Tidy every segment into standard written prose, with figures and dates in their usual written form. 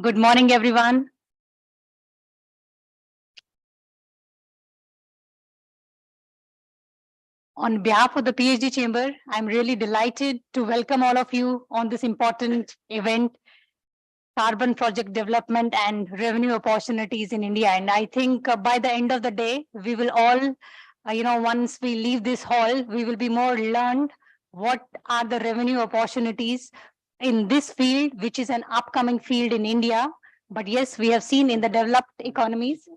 Good morning, everyone. On behalf of the PhD Chamber, I'm really delighted to welcome all of you on this important event, Carbon Project Development and Revenue Opportunities in India. And I think by the end of the day, we will all, once we leave this hall, we will be more learned what are the revenue opportunities in this field, which is an upcoming field in India. But yes, we have seen in the developed economies.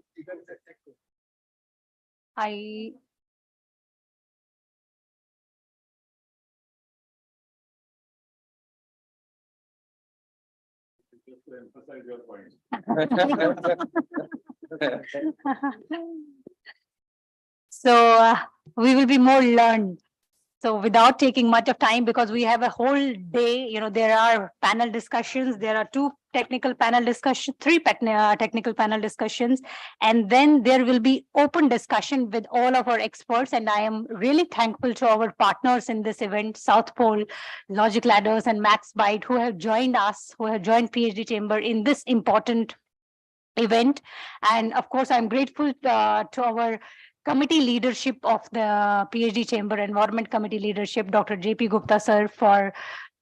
I to emphasize your point. So we will be more learned. So without taking much of time, because we have a whole day, there are panel discussions, there are two technical panel discussions, three technical panel discussions, and then there will be open discussion with all of our experts. And I am really thankful to our partners in this event, South Pole, Logic Ladders, and MaxByte, who have joined us, who have joined PhD Chamber in this important event. And of course, I'm grateful to our committee leadership of the PhD Chamber, Environment Committee leadership, Dr. JP Gupta sir, for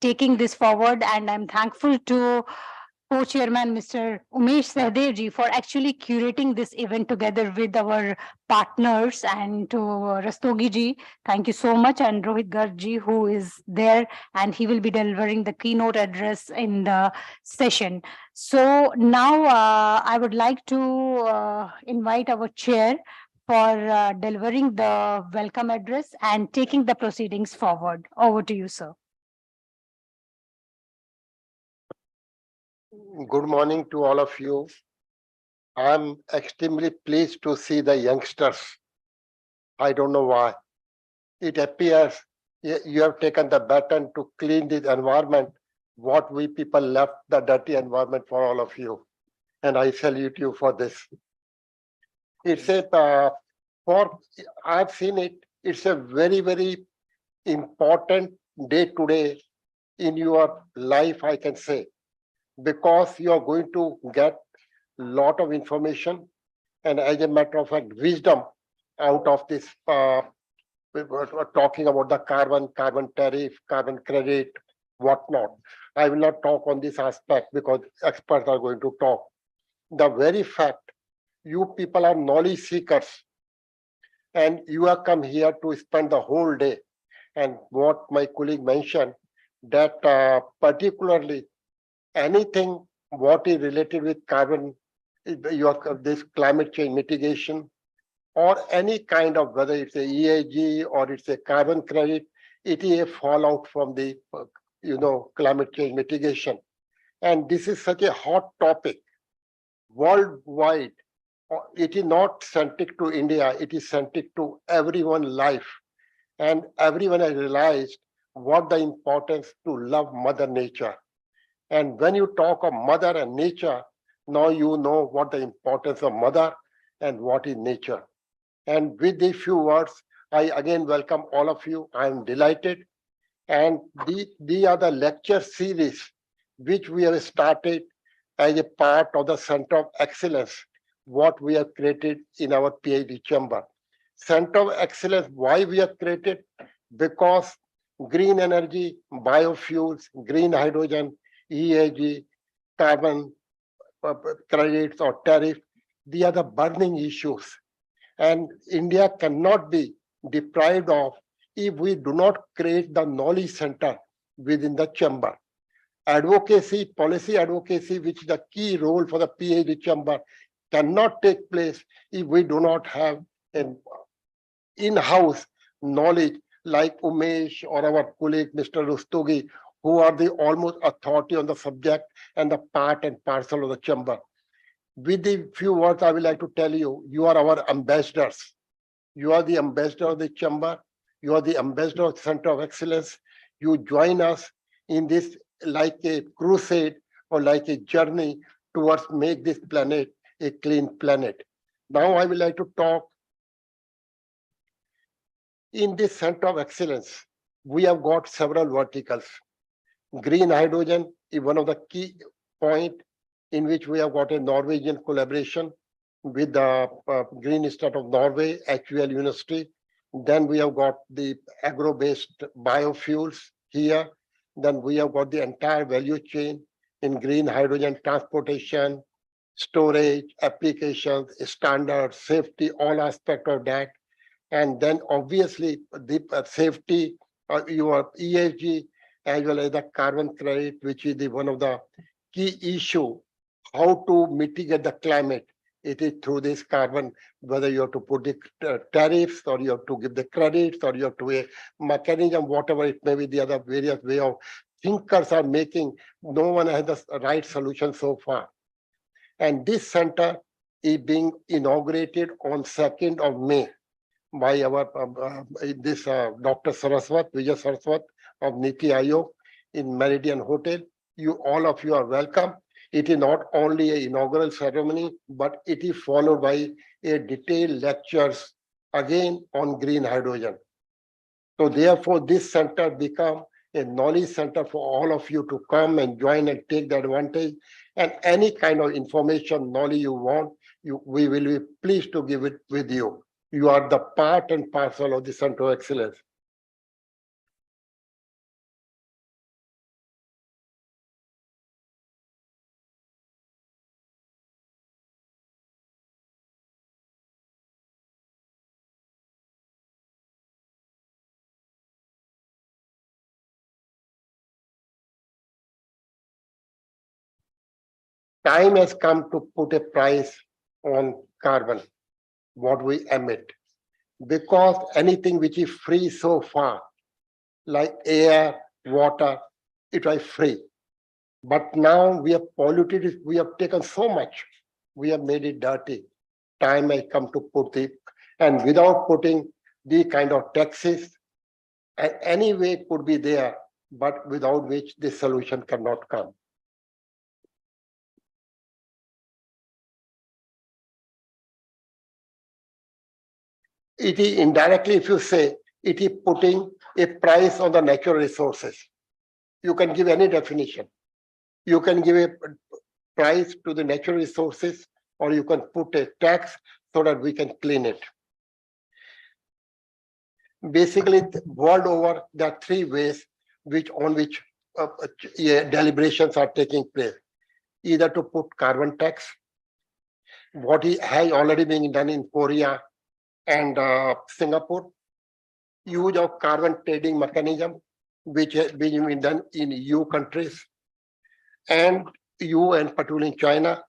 taking this forward. And I'm thankful to co-chairman Mr. Umesh Sahdevji for actually curating this event together with our partners, and to Rastogi ji, thank you so much, and Rohit Garg ji, who is there, and he will be delivering the keynote address in the session. So now I would like to invite our chair for delivering the welcome address and taking the proceedings forward. Over to you, sir. Good morning to all of you. I'm extremely pleased to see the youngsters. I don't know why. It appears you have taken the baton to clean this environment, what we people left the dirty environment for all of you. And I salute you for this. It's I've seen it, it's a very, very important day today in your life, I can say, because you are going to get a lot of information and, as a matter of fact, wisdom out of this. We were talking about the carbon tariff, carbon credit, whatnot. I will not talk on this aspect because experts are going to talk. The very fact you people are knowledge seekers and you have come here to spend the whole day. And what my colleague mentioned, that particularly anything what is related with carbon, this climate change mitigation, or any kind of, whether it's a EAG or it's a carbon credit, it is a fallout from the climate change mitigation. And this is such a hot topic worldwide. It is not centric to India, it is centric to everyone's life. And everyone has realized what the importance to love Mother Nature. And when you talk of mother and nature, now you know what the importance of mother and what is nature. And with these few words, I again welcome all of you. I am delighted. And these are the lecture series which we have started as a part of the Center of Excellence, what we have created in our PhD chamber. Center of Excellence, why we have created? Because green energy, biofuels, green hydrogen, EAG, carbon credits or tariff, these are the burning issues. And India cannot be deprived of if we do not create the knowledge center within the chamber. Advocacy, policy advocacy, which is the key role for the PhD chamber, cannot take place if we do not have an in-house knowledge like Umesh or our colleague Mr. Rastogi, who are the almost authority on the subject and the part and parcel of the chamber. With the few words I would like to tell you, you are our ambassadors. You are the ambassador of the chamber. You are the ambassador of the Center of Excellence. You join us in this like a crusade or like a journey towards make this planet a clean planet. Now I would like to talk in this Center of Excellence. We have got several verticals. Green hydrogen is one of the key points in which we have got a Norwegian collaboration with the Green Institute of Norway, HUL University. Then we have got the agro-based biofuels here. Then we have got the entire value chain in green hydrogen transportation, storage, applications, standards, safety, all aspects of that. And then obviously the safety, your ESG, as well as the carbon credit, which is the one of the key issue, how to mitigate the climate. It is through this carbon, whether you have to put the tariffs or you have to give the credits or you have to a mechanism, whatever it may be, the other various way of thinkers are making. No one has the right solution so far. And this center is being inaugurated on 2nd of May by our Dr. Saraswat, Vijay Saraswat of Niti Aayog in Meridian Hotel. All of you are welcome. It is not only an inaugural ceremony, but it is followed by a detailed lectures again on green hydrogen. So therefore, this center become a knowledge center for all of you to come and join and take the advantage. And any kind of information, knowledge you want, we will be pleased to give it with you. You are the part and parcel of the Center of Excellence. Time has come to put a price on carbon, what we emit, because anything which is free so far, like air, water, it was free. But now we have polluted it, we have taken so much, we have made it dirty. Time has come to put it, and without putting the kind of taxes, any way could be there, but without which the solution cannot come. It is indirectly, if you say, it is putting a price on the natural resources. You can give any definition. You can give a price to the natural resources, or you can put a tax so that we can clean it. Basically, world over, there are 3 ways on which deliberations are taking place. Either to put carbon tax, what has already been done in Korea and Singapore, use of carbon trading mechanism, which has been done in EU countries, and EU and particularly in China,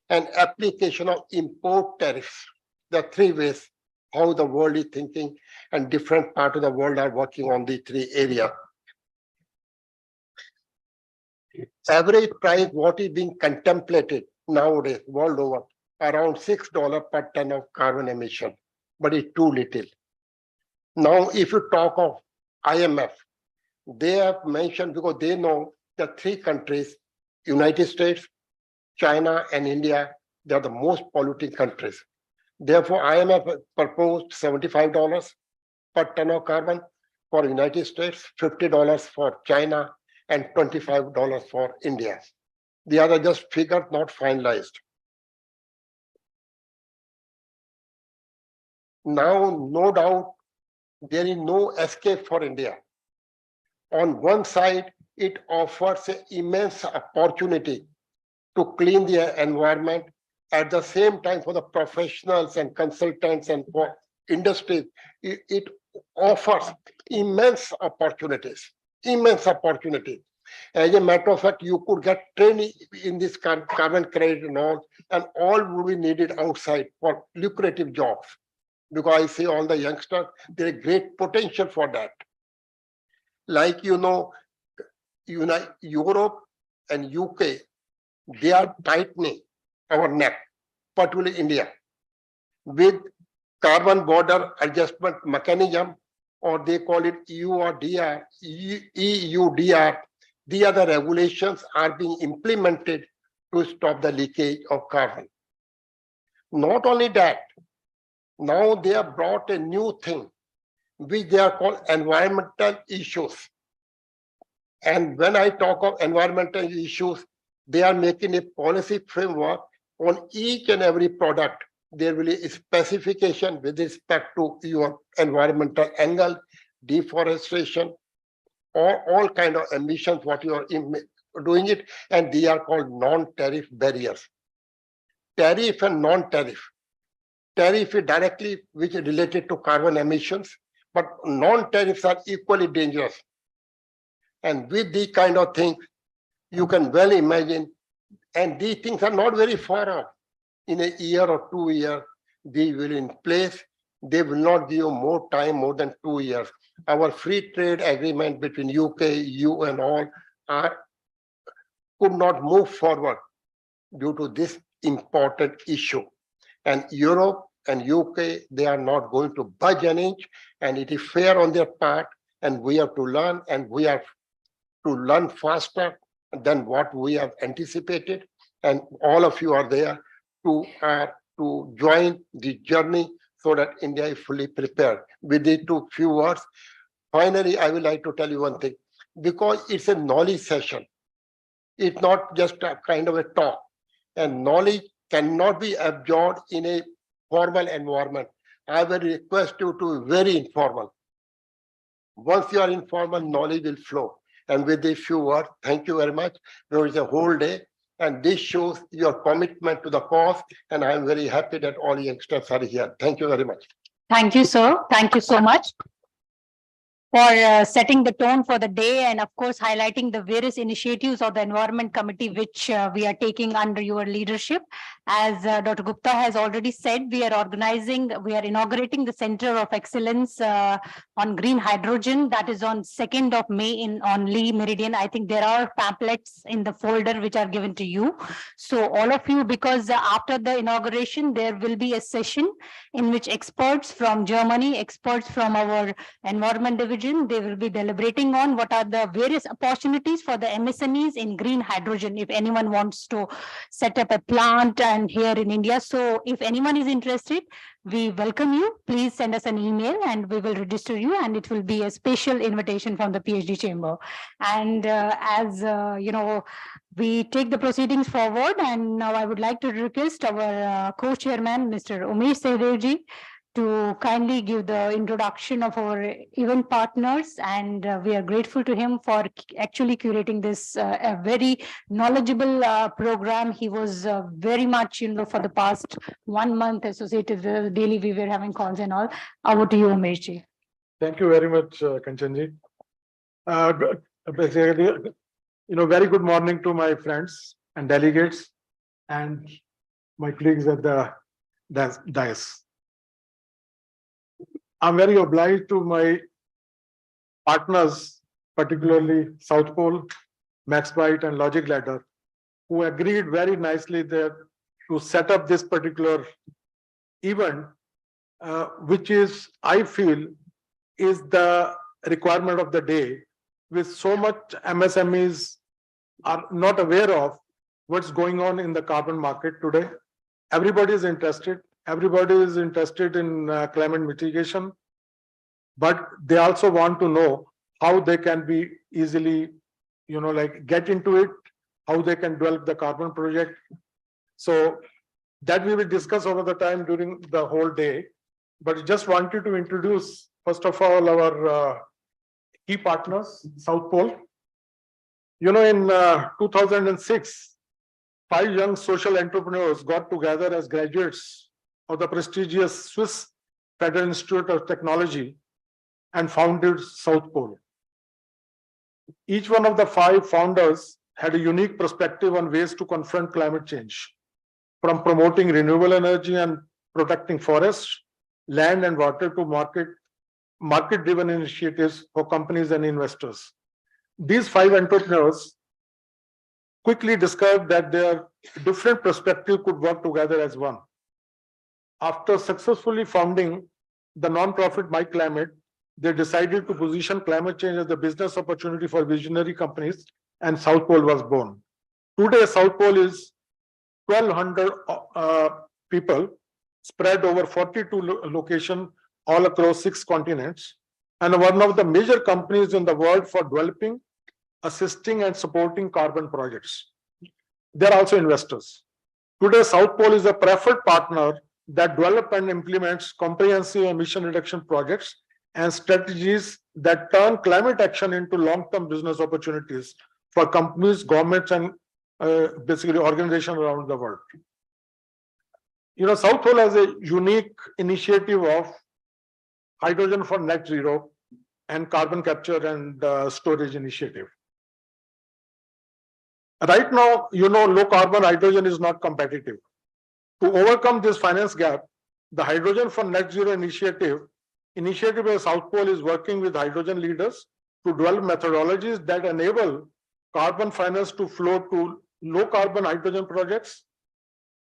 and application of import tariffs. The 3 ways how the world is thinking, and different parts of the world are working on the 3 areas. Average price, what is being contemplated nowadays world over, around $6 per ton of carbon emission, but it's too little. Now, if you talk of IMF, they have mentioned, because they know the 3 countries, United States, China, and India, they are the most polluting countries. Therefore, IMF proposed $75 per ton of carbon for United States, $50 for China, and $25 for India. The other just figures not finalized. Now, no doubt, there is no escape for India. On one side, it offers an immense opportunity to clean the environment. At the same time, for the professionals and consultants and for industry, it offers immense opportunities, immense opportunity. As a matter of fact, you could get training in this carbon credit and all would be needed outside for lucrative jobs. Because I see all the youngsters, there is great potential for that. Like Europe and UK, they are tightening our neck, particularly India, with carbon border adjustment mechanism, or they call it EUDR. The other regulations are being implemented to stop the leakage of carbon. Not only that, now they have brought a new thing, which they are called environmental issues. And when I talk of environmental issues, They are making a policy framework on each and every product. There will be a specification with respect to your environmental angle, deforestation, or all kind of emissions, what you are doing it, and they are called non-tariff barriers. Tariff and non-tariff. Tariff is directly which is related to carbon emissions, but non-tariffs are equally dangerous. And with these kind of things, you can well imagine, and these things are not very far off. In a year or 2 years, they will in place. They will not give you more time, more than 2 years. Our free trade agreement between UK, EU and all could not move forward due to this important issue. And Europe and UK, they are not going to budge an inch, and it is fair on their part, and we have to learn, and we have to learn faster than what we have anticipated. And all of you are there to join the journey so that India is fully prepared. With the few words, finally, I would like to tell you one thing, because it's a knowledge session. It's not just a kind of a talk, and knowledge cannot be absorbed in a formal environment. I will request you to be very informal. Once you are informal, knowledge will flow. And with these few words, thank you very much. There is a whole day, and this shows your commitment to the cause, and I am very happy that all youngsters are here. Thank you very much. Thank you, sir. Thank you so much for setting the tone for the day, and of course highlighting the various initiatives of the Environment Committee which we are taking under your leadership. As Dr. Gupta has already said, we are inaugurating the Center of Excellence on Green Hydrogen. That is on 2nd of May on Lee Meridian. I think there are pamphlets in the folder which are given to you. So all of you, because after the inauguration, there will be a session in which experts from Germany, experts from our Environment Division, they will be deliberating on what are the various opportunities for the MSMEs in green hydrogen, if anyone wants to set up a plant and here in India. So if anyone is interested, we welcome you. Please send us an email and we will register you, and it will be a special invitation from the PhD chamber. And as you know, we take the proceedings forward, and now I would like to request our co-chairman, Mr. Umesh Sahdevji, to kindly give the introduction of our event partners, and we are grateful to him for actually curating this a very knowledgeable program. He was very much, for the past 1 month associated with daily we were having calls and all. Over to you, Umeshji. Thank you very much, Kanchanji. Basically, very good morning to my friends and delegates and my colleagues at the dais. I'm very obliged to my partners, particularly South Pole, MaxBite, and Logic Ladder, who agreed very nicely there to set up this particular event, which is, I feel, is the requirement of the day, with so much MSMEs are not aware of what's going on in the carbon market today. Everybody is interested. Everybody is interested in climate mitigation, but they also want to know how they can be easily, get into it, how they can develop the carbon project. So that we will discuss over the time during the whole day. But just wanted to introduce, first of all, our key partners, South Pole. In 2006, 5 young social entrepreneurs got together as graduates of the prestigious Swiss Federal Institute of Technology and founded South Pole. Each one of the 5 founders had a unique perspective on ways to confront climate change, from promoting renewable energy and protecting forests, land and water, to market-driven initiatives for companies and investors. These 5 entrepreneurs quickly discovered that their different perspectives could work together as one. After successfully founding the non-profit MyClimate, they decided to position climate change as the business opportunity for visionary companies, and South Pole was born. Today, South Pole is 1,200 people spread over 42 locations all across 6 continents, and one of the major companies in the world for developing, assisting, and supporting carbon projects. they're also investors. Today, South Pole is a preferred partner that develop and implements comprehensive emission reduction projects and strategies that turn climate action into long-term business opportunities for companies, governments, and basically organizations around the world. South Pole has a unique initiative of hydrogen for net zero and carbon capture and storage initiative. Right now, low carbon hydrogen is not competitive. To overcome this finance gap, the Hydrogen for Net Zero initiative by South Pole is working with hydrogen leaders to develop methodologies that enable carbon finance to flow to low carbon hydrogen projects.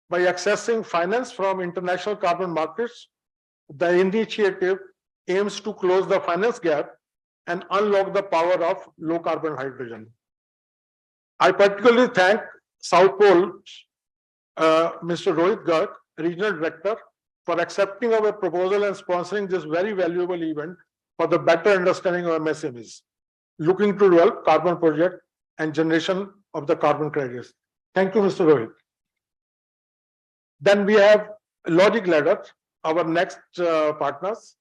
By accessing finance from international carbon markets, the initiative aims to close the finance gap and unlock the power of low carbon hydrogen. I particularly thank South Pole, Mr. Rohit Garg, Regional Director, for accepting our proposal and sponsoring this very valuable event for the better understanding of MSMEs, looking to develop carbon project and generation of the carbon credits. Thank you, Mr. Rohit. Then we have Logic Ladder, our next partners.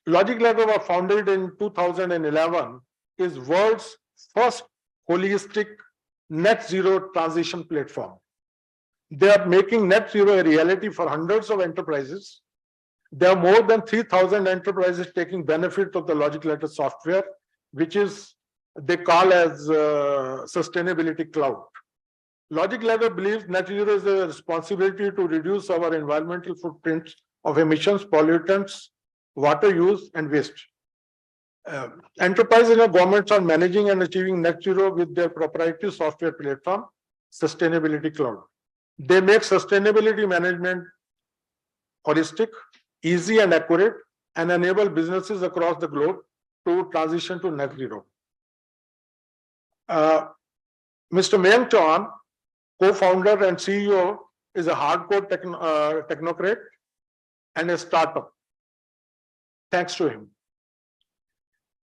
Logic Ladder was founded in 2011, is world's first holistic net zero transition platform. They are making net zero a reality for hundreds of enterprises. There are more than 3,000 enterprises taking benefit of the Logic Ladder software, which is they call as sustainability cloud. Logic Ladder believes net zero is a responsibility to reduce our environmental footprint of emissions, pollutants, water use, and waste. Enterprises and governments are managing and achieving net zero with their proprietary software platform, Sustainability Cloud. They make sustainability management holistic, easy, and accurate, and enable businesses across the globe to transition to net zero. Mr. Mayank Chauhan, co-founder and CEO, is a hardcore technocrat and a startup. Thanks to him.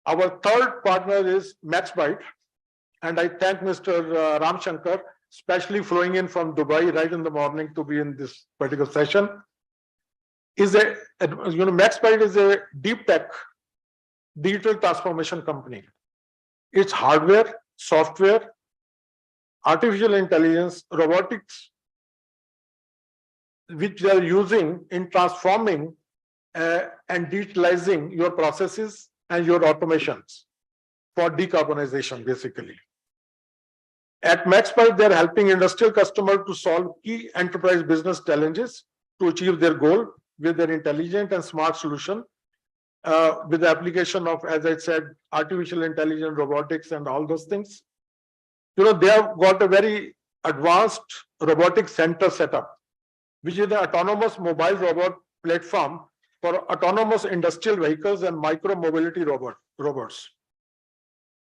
Our third partner is MaxBite, and I thank Mr. Ram Shankar, especially flying in from Dubai right in the morning to be in this particular session. MaxBite is a deep tech digital transformation company. It's hardware, software, artificial intelligence, robotics, which they are using in transforming and digitalizing your processes and your automations for decarbonization, basically. At MaxBite, they're helping industrial customers to solve key enterprise business challenges to achieve their goal with their intelligent and smart solution, with the application of, as I said, artificial intelligence, robotics, and all those things. They have got a very advanced robotic center setup, which is an autonomous mobile robot platform for autonomous industrial vehicles and micro mobility robots.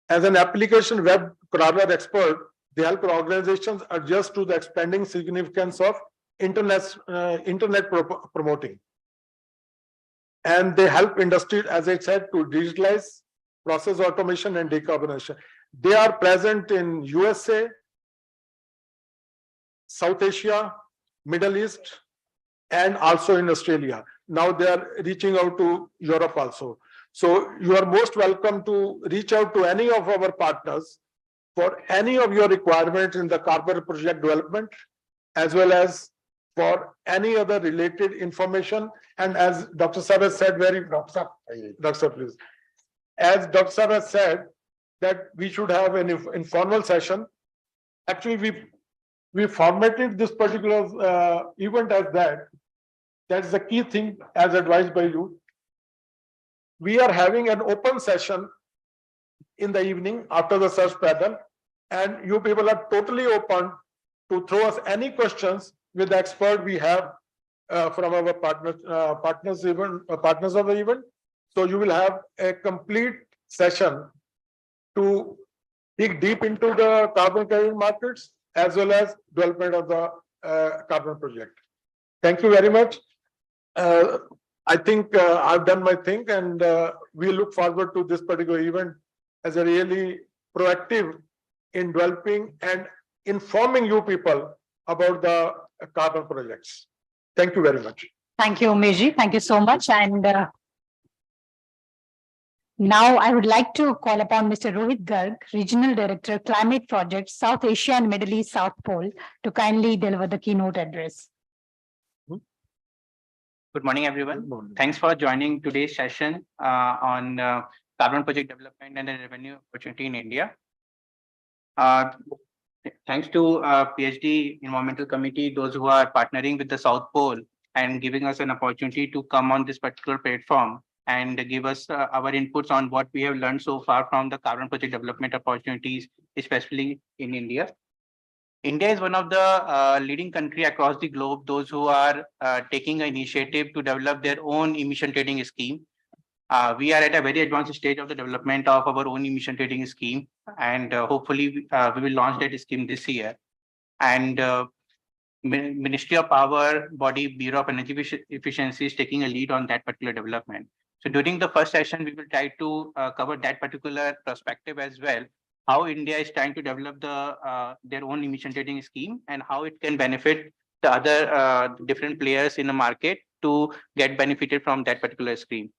As an application web crawler expert, they help organizations adjust to the expanding significance of internet promoting. And they help industry, as I said, to digitalize, process automation, and decarbonization. They are present in USA, South Asia, Middle East, and also in Australia. Now they are reaching out to Europe also. So you are most welcome to reach out to any of our partners for any of your requirements in the carbon project development, as well as for any other related information. And as Dr. Sir has said, Dr. Please. As Dr. Sir has said, that we should have an informal session. Actually, we formatted this particular event as that. That's the key thing as advised by you. We are having an open session in the evening after the search panel, and you people are totally open to throw us any questions with the expert we have from our partners of the event. So you will have a complete session to dig deep into the carbon credit markets as well as development of the carbon project. Thank you very much. I think I've done my thing, and we look forward to this particular event as a really proactive in developing and informing you people about the carbon projects. Thank you very much. Thank you, Umesh. Thank you so much. And now I would like to call upon Mr. Rohit Garg, Regional Director, Climate Project, South Asia and Middle East South Pole, to kindly deliver the keynote address. Good morning, everyone. Thanks for joining today's session on carbon project development and the revenue opportunity in India. Thanks to PhD Environmental Committee, those who are partnering with the South Pole and giving us an opportunity to come on this particular platform and give us our inputs on what we have learned so far from the carbon project development opportunities, especially in India. India is one of the leading country across the globe, those who are taking an initiative to develop their own emission trading scheme. We are at a very advanced stage of the development of our own emission trading scheme, and hopefully we will launch that scheme this year. And Ministry of Power body Bureau of Energy Efficiency is taking a lead on that particular development. So during the first session, we will try to cover that particular perspective as well, how India is trying to develop their own emission trading scheme and how it can benefit the other different players in the market to get benefited from that particular scheme.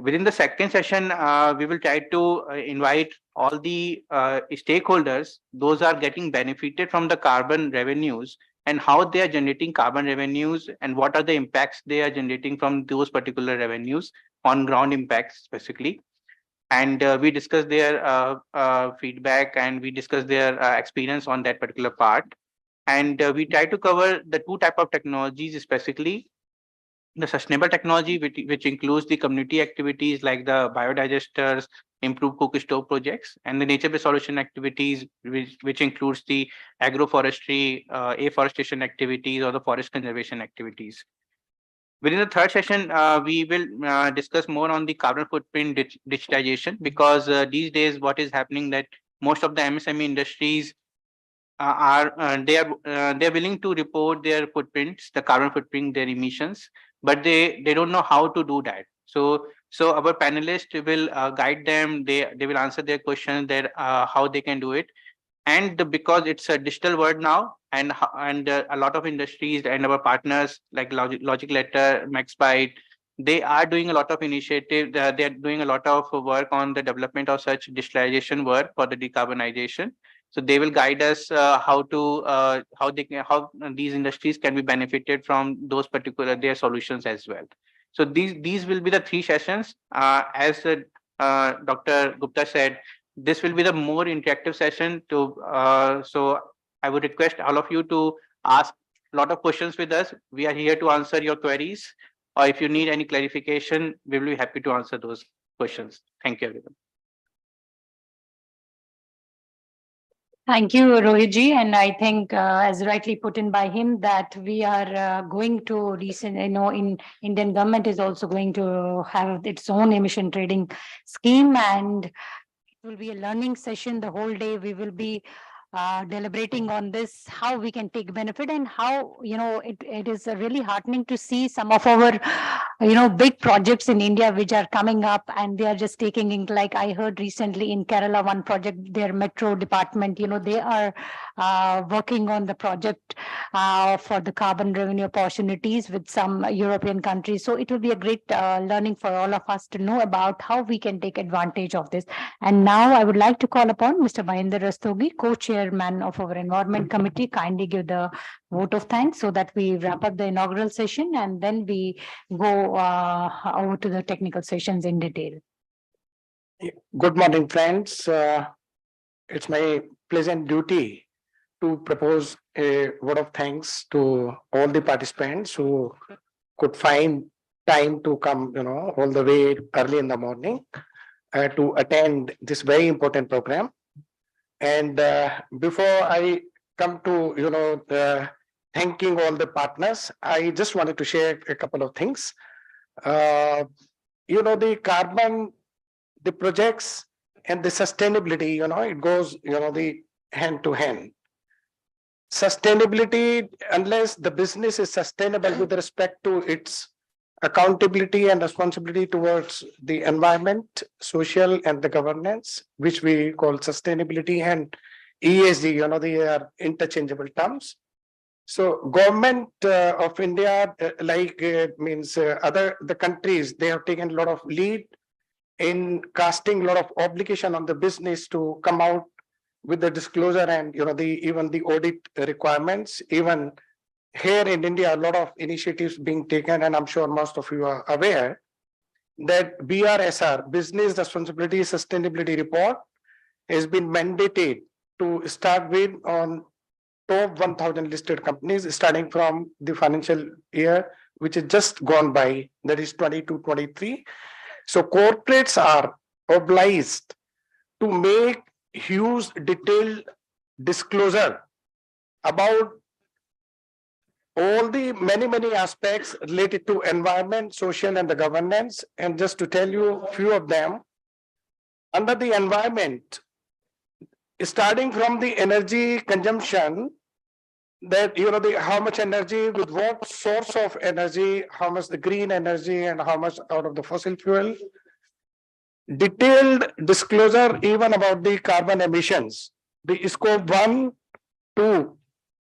Within the second session, we will try to invite all the stakeholders, those are getting benefited from the carbon revenues, and how they are generating carbon revenues and what are the impacts they are generating from those particular revenues on ground impacts specifically. And we discuss their feedback and we discuss their experience on that particular part. And we try to cover the two types of technologies, specifically the sustainable technology, which includes the community activities like the biodigesters, improved cook stove projects, and the nature-based solution activities, which includes the agroforestry, afforestation activities, or the forest conservation activities. Within the third session, we will discuss more on the carbon footprint digitization, because these days what is happening that most of the MSME industries they're willing to report their footprints, the carbon footprint, their emissions, but they don't know how to do that. So our panelists will guide them. They will answer their questions that how they can do it. And because it's a digital world now, and a lot of industries and our partners like Logic Letter, MaxBite, they are doing a lot of initiative. They are doing a lot of work on the development of such digitalization work for the decarbonization. So they will guide us how these industries can be benefited from those particular their solutions as well. So these will be the three sessions. As Dr. Gupta said, this will be the more interactive session. So I would request all of you to ask a lot of questions with us. We are here to answer your queries, or if you need any clarification, we will be happy to answer those questions. Thank you, everyone. Thank you, Rohitji. And I think, as rightly put in by him, that we are going to in Indian government is also going to have its own emission trading scheme, and it will be a learning session the whole day. We will be deliberating on this, how we can take benefit, and how, it is really heartening to see some of our, big projects in India which are coming up, and they are just taking in, like I heard recently in Kerala, one project, their metro department, they are working on the project for the carbon revenue opportunities with some European countries. So it will be a great learning for all of us to know about how we can take advantage of this. And now I would like to call upon Mr. Mahinder Rastogi, co-chairman of our Environment Committee, kindly give the vote of thanks so that we wrap up the inaugural session and then we go over to the technical sessions in detail. Good morning, friends. It's my pleasant duty to propose a vote of thanks to all the participants who could find time to come, all the way early in the morning to attend this very important program. And before I come to, thanking all the partners, I just wanted to share a couple of things. The carbon, the projects and the sustainability, it goes, the hand to hand. Sustainability, unless the business is sustainable with respect to its accountability and responsibility towards the environment, social and the governance, which we call sustainability, and ESG, they are interchangeable terms. So government of India, the countries, they have taken a lot of lead in casting a lot of obligation on the business to come out with the disclosure and, even the audit requirements. Even here in India, a lot of initiatives being taken, and I'm sure most of you are aware that BRSR, Business Responsibility Sustainability Report, has been mandated to start with on top 1,000 listed companies, starting from the financial year, which is just gone by, that is 22-23. So corporates are obliged to make huge detailed disclosure about all the many aspects related to environment, social, and the governance. And just to tell you a few of them, under the environment, starting from the energy consumption, that how much energy, with what source of energy, how much the green energy, and how much out of the fossil fuel. Detailed disclosure even about the carbon emissions, the scope 1, 2.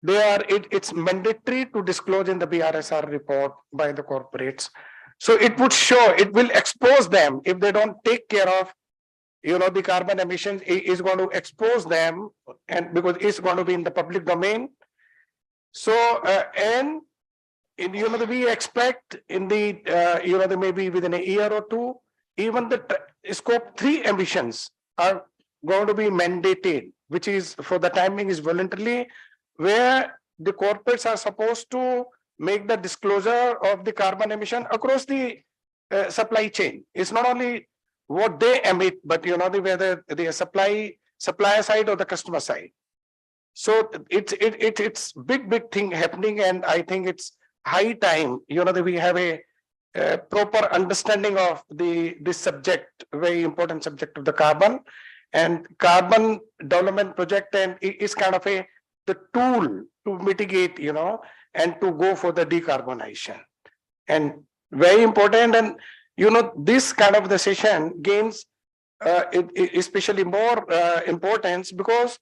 It's mandatory to disclose in the BRSR report by the corporates. So it would show, it will expose them if they don't take care of, the carbon emissions. It is going to expose them, and because it's going to be in the public domain. So and we expect in the maybe within a year or two, even the scope 3 emissions are going to be mandated, which is for the timing is voluntarily, where the corporates are supposed to make the disclosure of the carbon emission across the supply chain. It's not only what they emit, but whether the supplier side or the customer side. So it's big thing happening, and I think it's high time that we have a proper understanding of this subject, very important subject of the carbon and carbon development project, and it is kind of the tool to mitigate, and to go for the decarbonization. And very important, and this kind of the session gains especially more importance because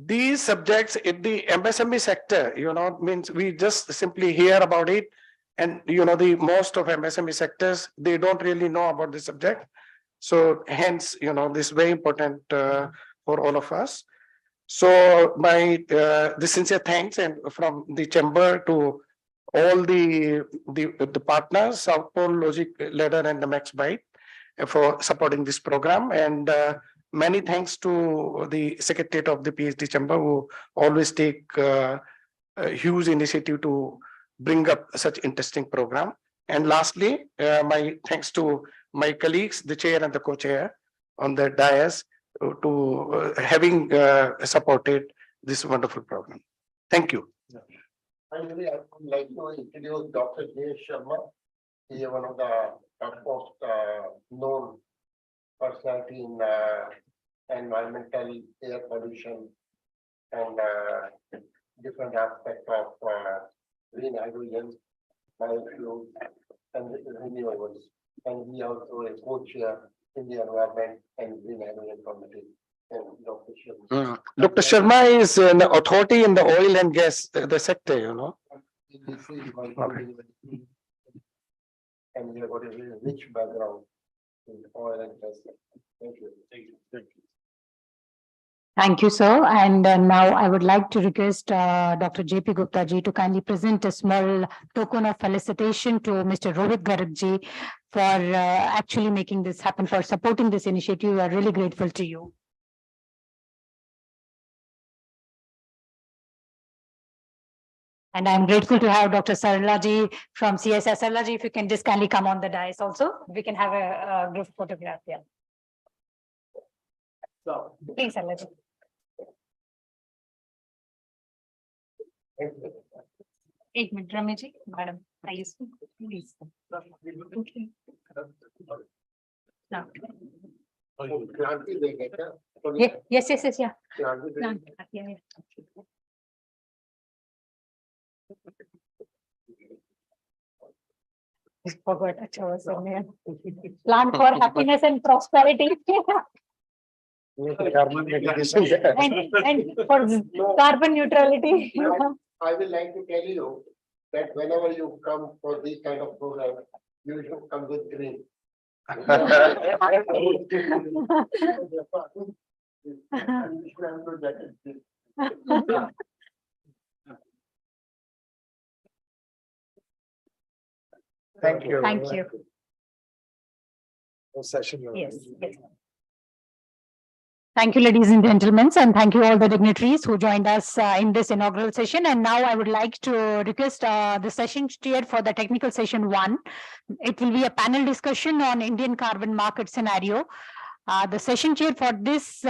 these subjects in the MSME sector, means we just simply hear about it, and the most of MSME sectors, they don't really know about the subject. So hence, this is very important for all of us. So my the sincere thanks and from the chamber to all the partners, South Pole, Logic Ladder, and the MaxBite for supporting this program, and many thanks to the Secretariat of the PhD Chamber, who always take a huge initiative to bring up such interesting program. And lastly, my thanks to my colleagues, the chair and the co-chair on the dais, to having supported this wonderful program. Thank you. Finally, I would like to introduce Dr. J. Sharma. He is one of the most known personality in environmental, air pollution, and different aspects of green hydrogen, biofuels, and renewables. And he also a co-chair in the environment and green hydrogen committee. And Dr. Sharma. Dr. Sharma is an authority in the oil and gas the sector, And we have got a very rich background in oil and gas. Thank you. Thank you. Thank you. Thank you, sir. And now I would like to request Dr. JP Gupta ji to kindly present a small token of felicitation to Mr. Rohit Garg ji for actually making this happen, for supporting this initiative. We are really grateful to you. And I'm grateful to have Dr. Sarla ji from CSR. Sarla ji, if you can just kindly come on the dais also, we can have a group photograph here. So, Please, Sarla ji. एक minute Ramesh ji, madam आइए please. क्रांति देंगे क्या? Yes, yeah. क्रांति देंगे। Yeah. Forgot, अच्छा वो सब में. Plan for happiness and prosperity. And for carbon neutrality. I will like to tell you that whenever you come for this kind of program, you should come with green. Thank you. Thank you. Session. Yes, yes. Thank you, ladies and gentlemen, and thank you all the dignitaries who joined us in this inaugural session. And now I would like to request the session chair for the technical session 1. It will be a panel discussion on Indian carbon market scenario. The session chair for this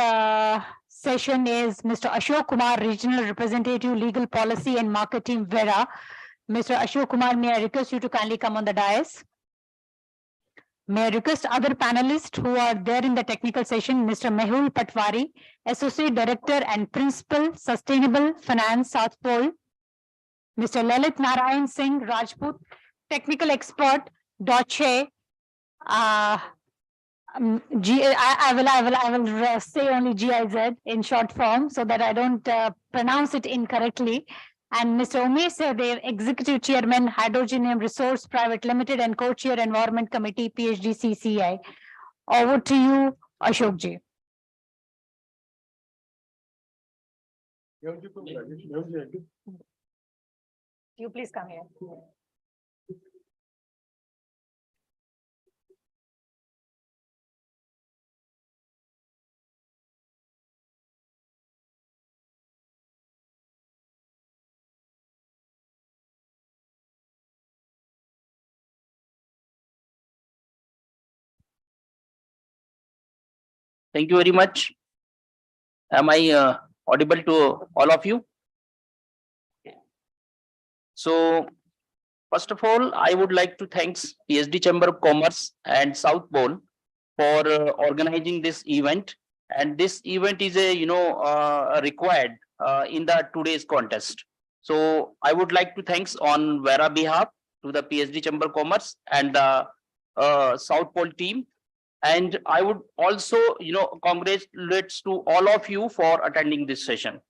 session is Mr. Ashok Kumar, Regional Representative, Legal Policy and Market Team, Vera. Mr. Ashok Kumar, may I request you to kindly come on the dais? May I request other panelists who are there in the technical session, Mr. Mehul Patwari, Associate Director and Principal, Sustainable Finance, South Pole, Mr. Lalit Narayan Singh Rajput, Technical Expert, Doche. I will say only GIZ in short form so that I don't pronounce it incorrectly. And Mr. Umesh Sahadev, Executive Chairman, Hydrogenium Resource Private Limited and Co-Chair Environment Committee, PhD CCI. Over to you, Ashok ji. You please come here. Thank you very much. Am I audible to all of you? So, first of all, I would like to thank PSD Chamber of Commerce and South Pole for organizing this event. And this event is required in the today's contest. So I would like to thanks on Vera behalf to the PSD Chamber of Commerce and the South Pole team. And I would also, congratulate to all of you for attending this session.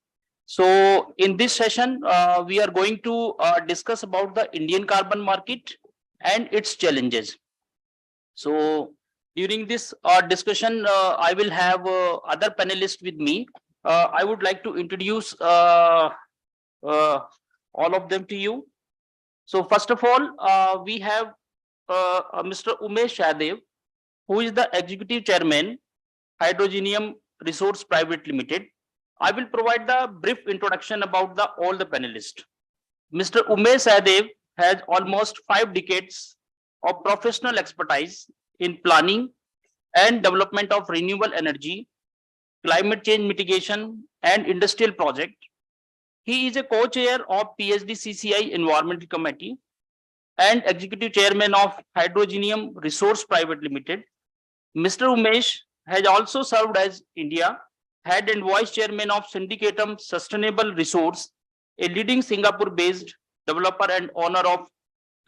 So in this session, we are going to discuss about the Indian carbon market and its challenges. So during this discussion, I will have other panelists with me. I would like to introduce all of them to you. So first of all, we have Mr. Umesh Sahadev, who is the Executive Chairman, Hydrogenium Resource Private Limited. I will provide the brief introduction about all the panelists. Mr. Umesh Sahadev has almost 5 decades of professional expertise in planning and development of renewable energy, climate change mitigation, and industrial project. He is a co-chair of PSD CCI Environmental Committee and Executive Chairman of Hydrogenium Resource Private Limited. Mr. Umesh has also served as India Head and Vice Chairman of Syndicatum Sustainable Resource, a leading Singapore-based developer and owner of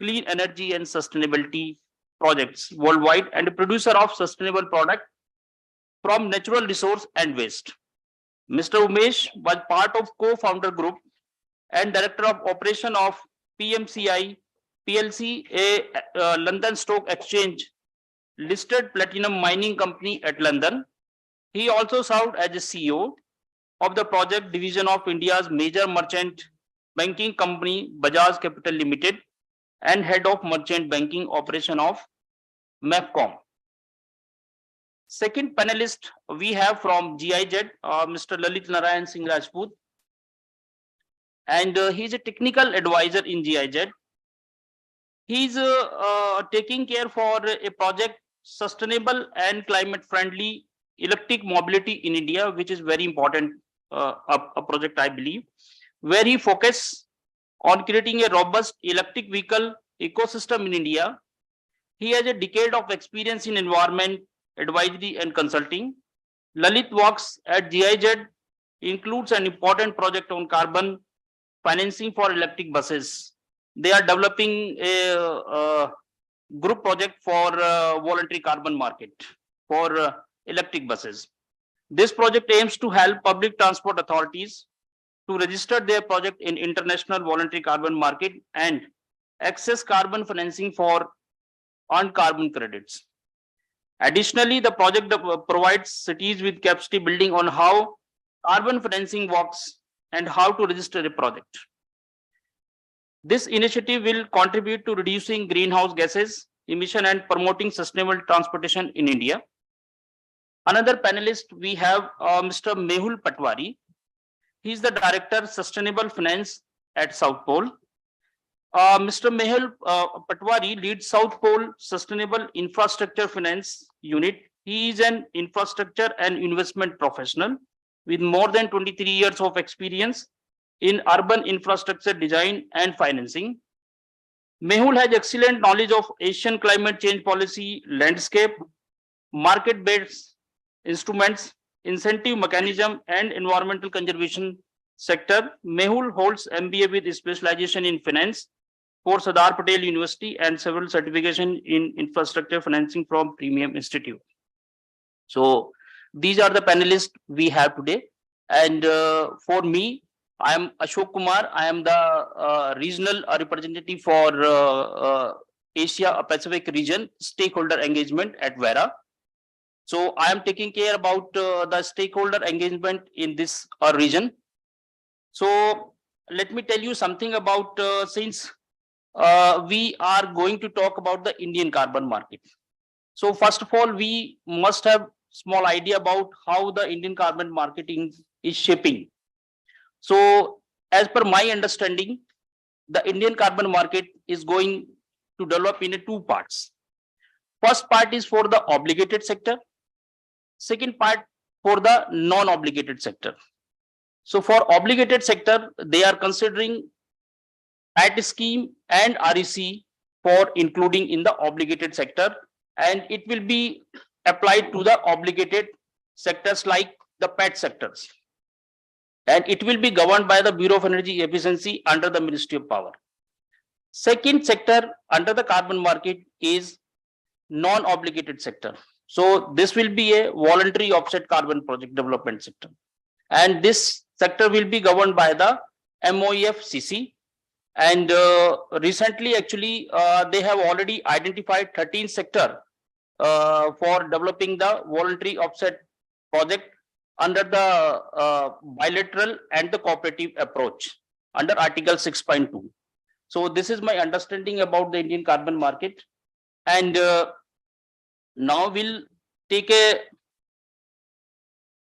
clean energy and sustainability projects worldwide, and a producer of sustainable product from natural resource and waste. Mr. Umesh was part of co-founder group and director of operation of PMCI PLC, a London Stock Exchange listed platinum mining company at London. He also served as a CEO of the project division of India's major merchant banking company, Bajaj Capital Limited, and head of merchant banking operation of MEFCOM. Second panelist we have from GIZ, Mr. Lalit Narayan Singh Rajput, and he is a technical advisor in GIZ. He is taking care for a project sustainable and climate friendly electric mobility in India, which is very important a project, I believe, where he focuses on creating a robust electric vehicle ecosystem in India. He has a decade of experience in environment advisory and consulting. Lalit works at GIZ, includes an important project on carbon financing for electric buses. They are developing a group project for voluntary carbon market for electric buses. This project aims to help public transport authorities to register their project in international voluntary carbon market and access carbon financing for earned carbon credits. Additionally, the project provides cities with capacity building on how carbon financing works and how to register a project. This initiative will contribute to reducing greenhouse gases emission and promoting sustainable transportation in India. Another panelist we have Mr. Mehul Patwari. He is the Director Sustainable Finance at South Pole. Mr. Mehul Patwari leads South Pole Sustainable Infrastructure Finance Unit. He is an infrastructure and investment professional with more than 23 years of experience in urban infrastructure design and financing. Mehul has excellent knowledge of Asian climate change policy, landscape, market-based instruments, incentive mechanism, and environmental conservation sector. Mehul holds MBA with specialization in finance for Sardar Patel University and several certification in infrastructure financing from Premium Institute. So these are the panelists we have today. And for me, I am Ashok Kumar. I am the regional representative for Asia Pacific region stakeholder engagement at Vera. So I am taking care about the stakeholder engagement in this region. So let me tell you something about since we are going to talk about the Indian carbon market. So first of all, we must have small idea about how the Indian carbon marketing is shaping. So as per my understanding, the Indian carbon market is going to develop in two parts. First part is for the obligated sector. Second part for the non-obligated sector. So for obligated sector, they are considering PAT scheme and REC for including in the obligated sector, and it will be applied to the obligated sectors like the PAT sectors. And it will be governed by the Bureau of Energy Efficiency under the Ministry of Power. Second sector under the carbon market is non-obligated sector. So this will be a voluntary offset carbon project development sector. And this sector will be governed by the MOEF-CC. And recently, actually, they have already identified 13 sector for developing the voluntary offset project under the bilateral and the cooperative approach under Article 6.2. So this is my understanding about the Indian carbon market. And now we'll take a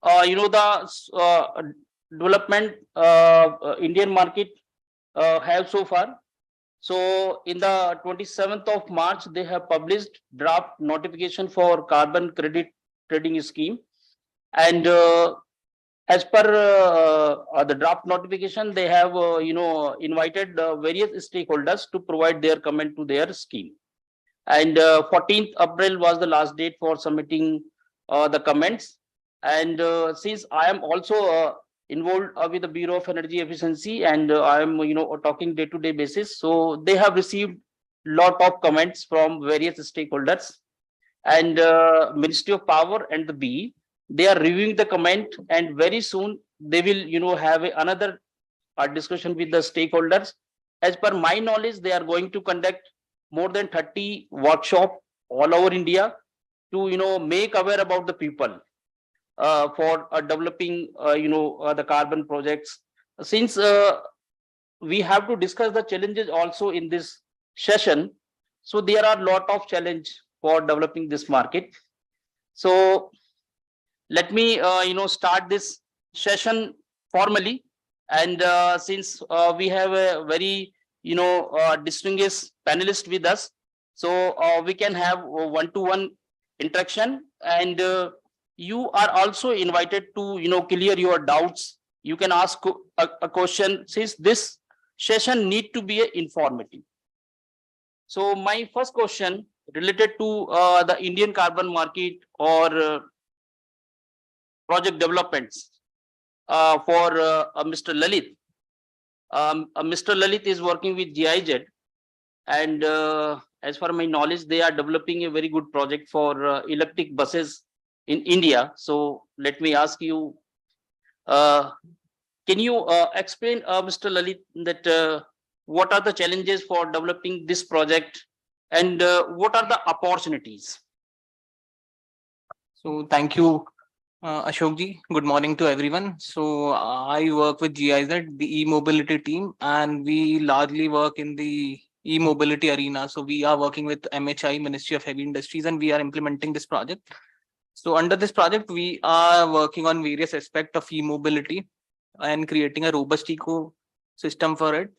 the development Indian market have so far. So in the 27th of March, they have published draft notification for carbon credit trading scheme. And as per the draft notification, they have invited various stakeholders to provide their comment to their scheme. And 14th April was the last date for submitting the comments. And since I am also involved with the Bureau of Energy Efficiency, and I am talking day-to-day basis, so they have received lot of comments from various stakeholders, and Ministry of Power and the BE, they are reviewing the comment, and very soon they will have another discussion with the stakeholders. As per my knowledge, they are going to conduct more than 30 workshops all over India to make aware about the people for developing the carbon projects. Since we have to discuss the challenges also in this session, so there are a lot of challenge for developing this market. So let me start this session formally. And since we have a very distinguished panelist with us, so we can have one-to-one interaction, and you are also invited to clear your doubts. You can ask a question, since this session need to be informative. So my first question related to the Indian carbon market or project developments for Mr. Lalit. Mr. Lalit is working with GIZ, and as far as my knowledge, they are developing a very good project for electric buses in India. So let me ask you, can you explain, Mr. Lalit, that what are the challenges for developing this project and what are the opportunities? So thank you, Ashok ji. Good morning to everyone. So I work with GIZ, the e-mobility team, and we largely work in the e-mobility arena. So we are working with MHI, Ministry of Heavy Industries, and we are implementing this project. So under this project, we are working on various aspects of e-mobility and creating a robust ecosystem for it.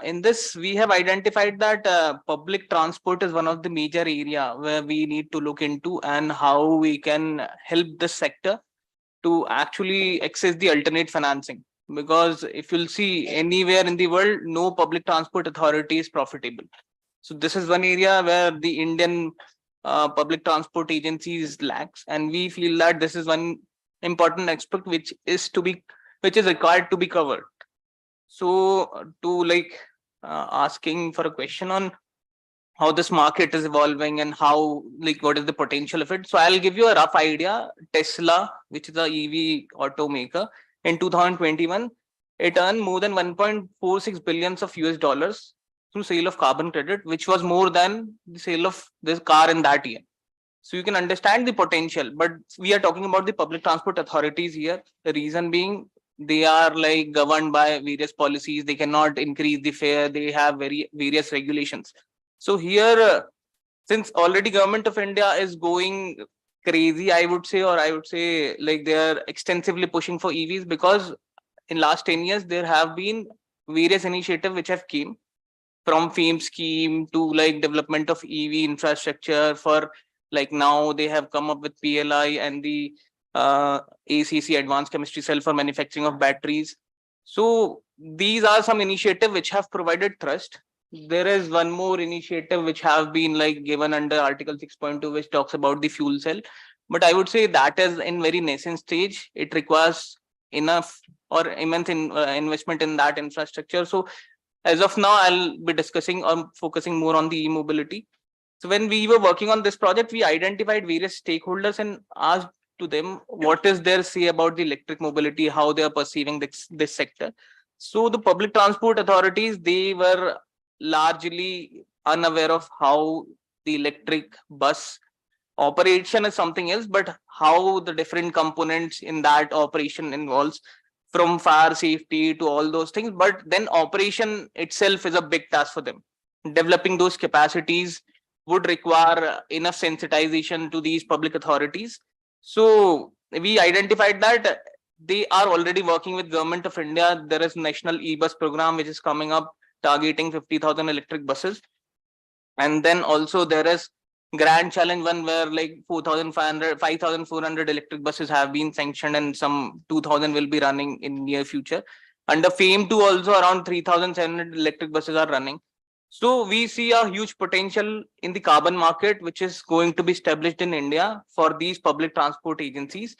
In this, we have identified that public transport is one of the major area where we need to look into, and how we can help this sector to actually access the alternate financing. Because if you'll see anywhere in the world, no public transport authority is profitable. So this is one area where the Indian public transport agencies lacks, and we feel that this is one important aspect which is required to be covered. So to asking for a question on how this market is evolving and how what is the potential of it. So I'll give you a rough idea. Tesla, which is a EV automaker, in 2021, it earned more than 1.46 billions of US dollars through sale of carbon credit, which was more than the sale of this car in that year. So you can understand the potential, but we are talking about the public transport authorities here. The reason being, they are governed by various policies. They cannot increase the fare. They have various regulations. So here, since already government of India is going crazy, I would say they are extensively pushing for EVs, because in last 10 years, there have been various initiatives which have came from FAME scheme to development of EV infrastructure. For now they have come up with PLI and the ACC, advanced chemistry cell, for manufacturing of batteries. So these are some initiatives which have provided trust. There is one more initiative which have been given under Article 6.2, which talks about the fuel cell. But I would say that is in very nascent stage. It requires enough or immense investment in that infrastructure. So as of now, I'll be discussing or focusing more on the e-mobility. So when we were working on this project, we identified various stakeholders and asked to them what is their say about the electric mobility, how they are perceiving this sector. So the public transport authorities, they were largely unaware of how the electric bus operation is something else, but how the different components in that operation involves, from fire safety to all those things. But then operation itself is a big task for them. Developing those capacities would require enough sensitization to these public authorities. So we identified that they are already working with Government of India. There is National E-Bus program which is coming up, targeting 50,000 electric buses. And then also there is Grand Challenge one, where 5,400 electric buses have been sanctioned, and some 2,000 will be running in near future. Under FAME 2 also around 3,700 electric buses are running. So we see a huge potential in the carbon market, which is going to be established in India for these public transport agencies.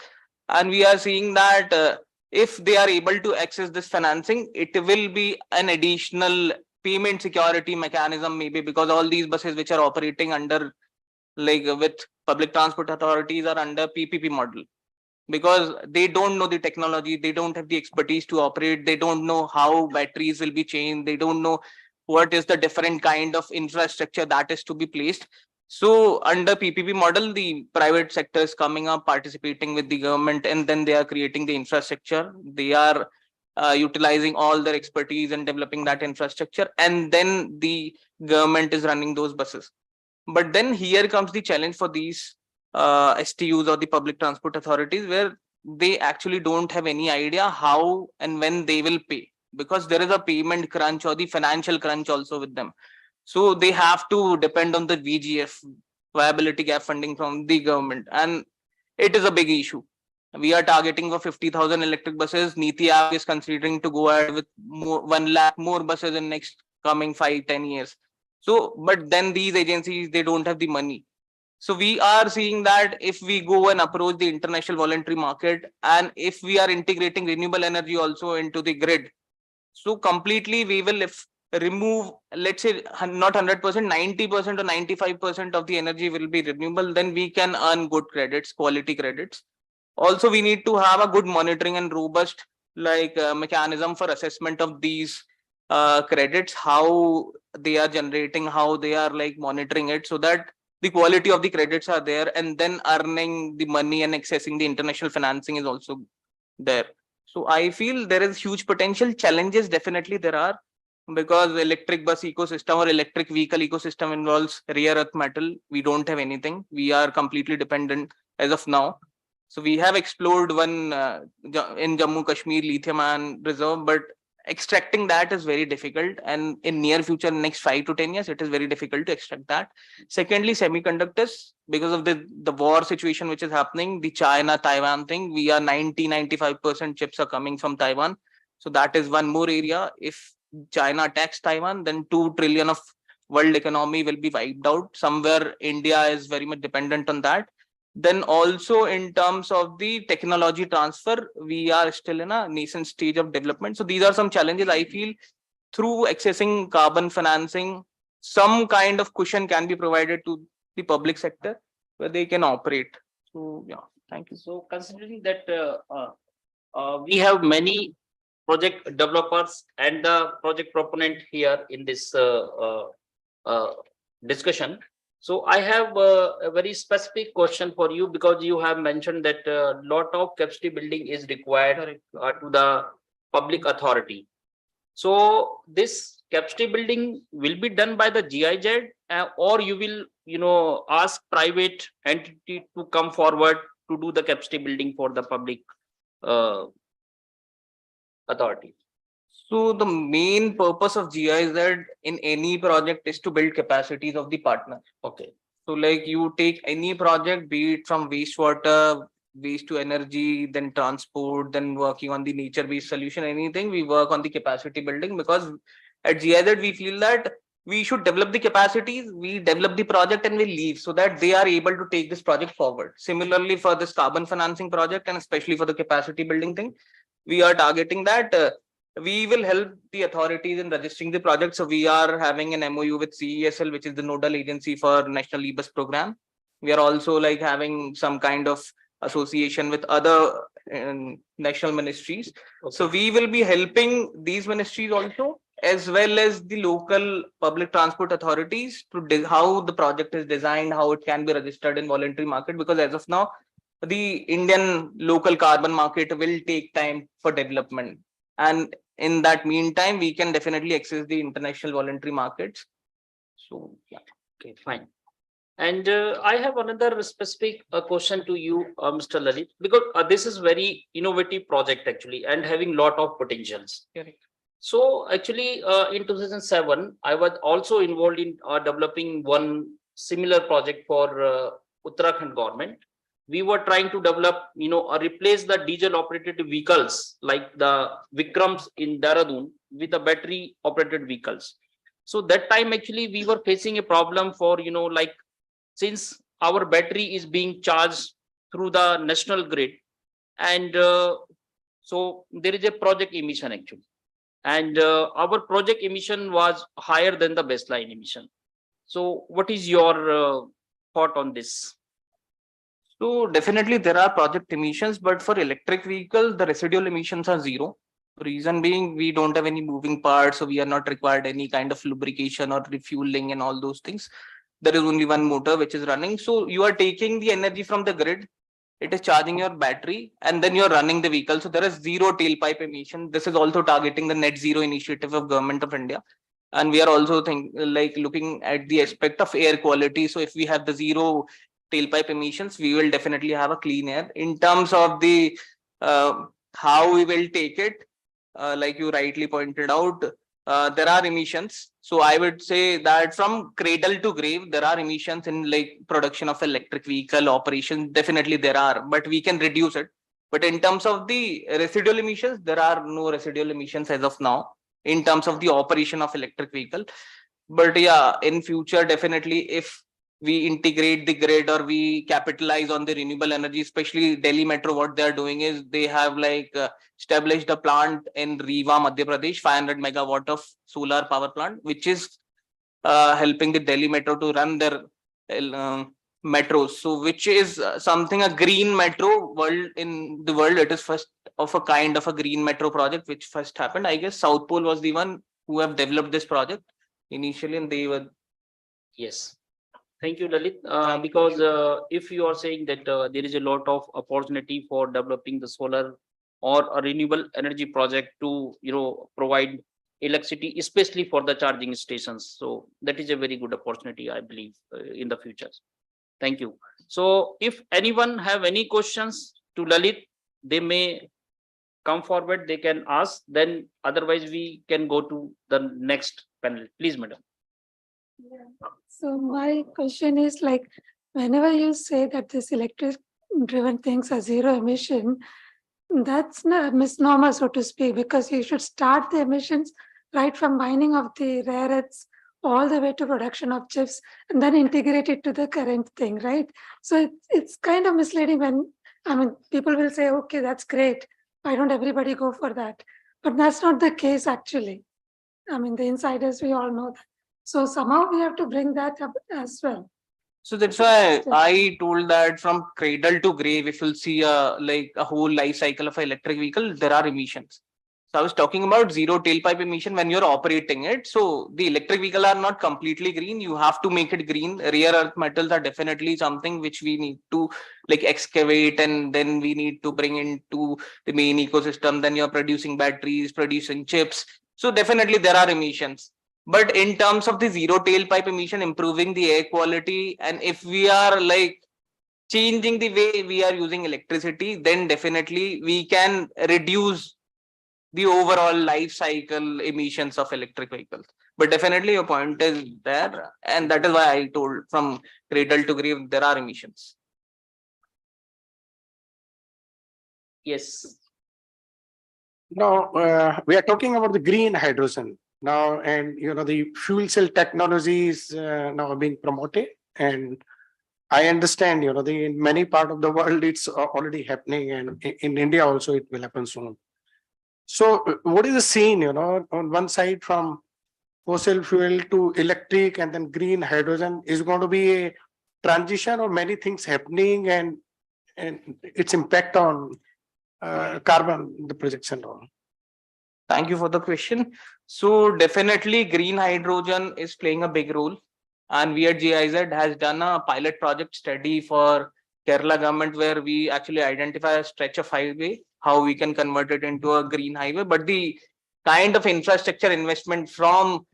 And we are seeing that if they are able to access this financing, it will be an additional payment security mechanism, maybe, because all these buses which are operating under with public transport authorities are under PPP model, because they don't know the technology, they don't have the expertise to operate, they don't know how batteries will be changed, they don't know what is the different kind of infrastructure that is to be placed. So under PPP model, the private sector is coming up, participating with the government, and then they are creating the infrastructure. They are utilizing all their expertise and developing that infrastructure, and then the government is running those buses. But then here comes the challenge for these STUs or the public transport authorities, where they actually don't have any idea how and when they will pay, because there is a payment crunch or the financial crunch also with them. So they have to depend on the VGF, viability gap funding, from the government, and it is a big issue. We are targeting for 50,000 electric buses. NITI Aayog is considering to go ahead with 1 lakh more buses in next coming 5-10 years. So, but then these agencies, they don't have the money. So we are seeing that if we go and approach the international voluntary market, and if we are integrating renewable energy also into the grid, so completely we will remove, let's say not 100%, 90% or 95% of the energy will be renewable, then we can earn good credits, quality credits. Also, we need to have a good monitoring and robust mechanism for assessment of these credits, how they are generating, how they are monitoring it, so that the quality of the credits are there, and then earning the money and accessing the international financing is also there. So I feel there is huge potential. Challenges definitely there are, because electric bus ecosystem or electric vehicle ecosystem involves rare earth metal. We don't have anything. We are completely dependent as of now. So we have explored one in Jammu Kashmir lithium ion reserve, but extracting that is very difficult, and in near future, next 5 to 10 years, it is very difficult to extract that. Secondly, semiconductors, because of the war situation which is happening, the China Taiwan thing, we are 95% chips are coming from Taiwan. So that is one more area. If China attacks Taiwan, then 2 trillion of world economy will be wiped out. Somewhere India is very much dependent on that. Then also in terms of the technology transfer, we are still in a nascent stage of development. So these are some challenges I feel. Through accessing carbon financing, some kind of cushion can be provided to the public sector where they can operate. So yeah, thank you. So considering that we have many project developers and the project proponent here in this discussion. So I have a very specific question for you, because you have mentioned that a lot of capacity building is required to the public authority. So this capacity building will be done by the GIZ, or you will, ask private entity to come forward to do the capacity building for the public authority. So the main purpose of GIZ in any project is to build capacities of the partner. Okay. So you take any project, be it from wastewater, waste to energy, then transport, then working on the nature-based solution, anything, we work on the capacity building, because at GIZ we feel that we should develop the capacities, we develop the project and we leave, so that they are able to take this project forward. Similarly, for this carbon financing project, and especially for the capacity building thing, we are targeting that we will help the authorities in registering the project. So we are having an MOU with CESL, which is the nodal agency for National E-Bus program. We are also having some kind of association with other national ministries. Okay. So we will be helping these ministries also, as well as the local public transport authorities, to how the project is designed, how it can be registered in voluntary market, because as of now, the Indian local carbon market will take time for development. And in that meantime, we can definitely access the international voluntary markets. So yeah. Okay, fine. And I have another specific question to you, Mr. Lalit, because this is very innovative project actually, and having lot of potentials. Correct. So actually, in 2007, I was also involved in developing one similar project for Uttarakhand government. We were trying to develop, replace the diesel operated vehicles like the Vikrams in Dehradun with the battery operated vehicles. So that time actually we were facing a problem for, since our battery is being charged through the national grid, and so there is a project emission actually. And our project emission was higher than the baseline emission. So what is your thought on this? So definitely there are project emissions, but for electric vehicles, the residual emissions are zero. Reason being, we don't have any moving parts, so we are not required any kind of lubrication or refueling and all those things. There is only one motor which is running. So you are taking the energy from the grid, it is charging your battery, and then you're running the vehicle. So there is zero tailpipe emission. This is also targeting the net zero initiative of Government of India. And we are also looking at the aspect of air quality. So if we have the zero tailpipe emissions, we will definitely have a clean air. In terms of the how we will take it, like you rightly pointed out, there are emissions. So I would say that from cradle to grave, there are emissions in production of electric vehicle operation. Definitely there are, but we can reduce it. But in terms of the residual emissions, there are no residual emissions as of now in terms of the operation of electric vehicle. But yeah, in future, definitely, if we integrate the grid or we capitalize on the renewable energy, especially Delhi Metro. What they are doing is they have like established a plant in Rewa, Madhya Pradesh, 500 megawatt of solar power plant, which is helping the Delhi Metro to run their metros. So, which is something a green metro world in the world. It is first of a kind of a green metro project which first happened. I guess South Pole was the one who have developed this project initially, and they were. Yes. Thank you, Lalit. Because if you are saying that there is a lot of opportunity for developing the solar or a renewable energy project to, provide electricity, especially for the charging stations. So that is a very good opportunity, I believe, in the future. Thank you. So if anyone have any questions to Lalit, they may come forward, they can ask, then otherwise we can go to the next panel. Please, madam. So my question is like, whenever you say that this electric driven things are zero emission, that's a misnomer, so to speak, because you should start the emissions right from mining of the rare earths all the way to production of chips and then integrate it to the current thing, right? So it's kind of misleading when, I mean, people will say, okay, that's great. Why don't everybody go for that? But that's not the case actually. I mean, the insiders, we all know that. So somehow we have to bring that up as well. So that's why I told that from cradle to grave, if you'll see like a whole life cycle of an electric vehicle, there are emissions. So I was talking about zero tailpipe emission when you're operating it. So the electric vehicle are not completely green. You have to make it green. Rare earth metals are definitely something which we need to like excavate, and then we need to bring into the main ecosystem. Then you're producing batteries, producing chips. So definitely there are emissions. But in terms of the zero tailpipe emission, improving the air quality, and if we are like changing the way we are using electricity, then definitely we can reduce the overall life cycle emissions of electric vehicles. But definitely your point is there, and that is why I told from cradle to grave there are emissions. Yes. Now, we are talking about the green hydrogen now, and the fuel cell technology is now being promoted, and I understand in many parts of the world it's already happening, and in India also it will happen soon. So what is the scene, on one side from fossil fuel to electric and then green hydrogen? Is going to be a transition or many things happening, and its impact on carbon, the projects and all? Thank you for the question. So definitely green hydrogen is playing a big role, and we at GIZ has done a pilot project study for Kerala government where we actually identify a stretch of highway, how we can convert it into a green highway. But the kind of infrastructure investment from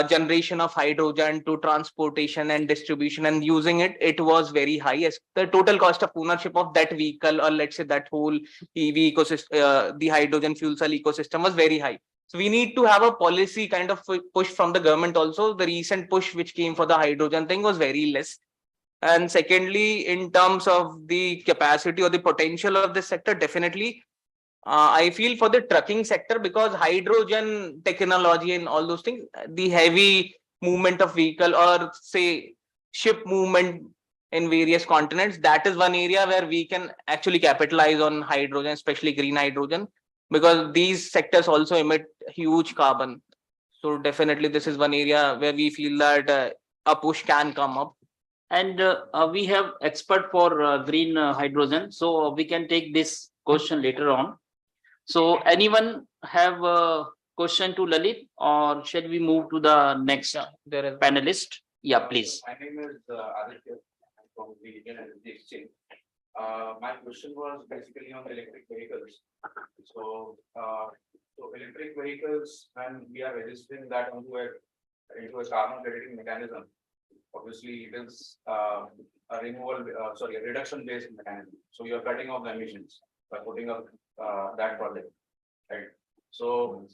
generation of hydrogen to transportation and distribution and using it, it was very high. As the total cost of ownership of that vehicle, or let's say that whole EV ecosystem, the hydrogen fuel cell ecosystem was very high. So we need to have a policy kind of push from the government also. The recent push which came for the hydrogen thing was very less. And secondly, in terms of the capacity or the potential of this sector, definitely I feel for the trucking sector, because hydrogen technology and all those things, the heavy movement of vehicle or say ship movement in various continents, that is one area where we can actually capitalize on hydrogen, especially green hydrogen, because these sectors also emit huge carbon. So definitely this is one area where we feel that a push can come up. And we have expert for green hydrogen, so we can take this question later on. So anyone have a question to Lalit, or shall we move to the next panelist? Yeah, please. My name is Aditya. I'm from the Indian Energy Exchange. My question was basically on electric vehicles. So electric vehicles, when we are registering that into a carbon crediting mechanism, obviously it is a reduction based mechanism. So you are cutting off the emissions by putting up that project, right? So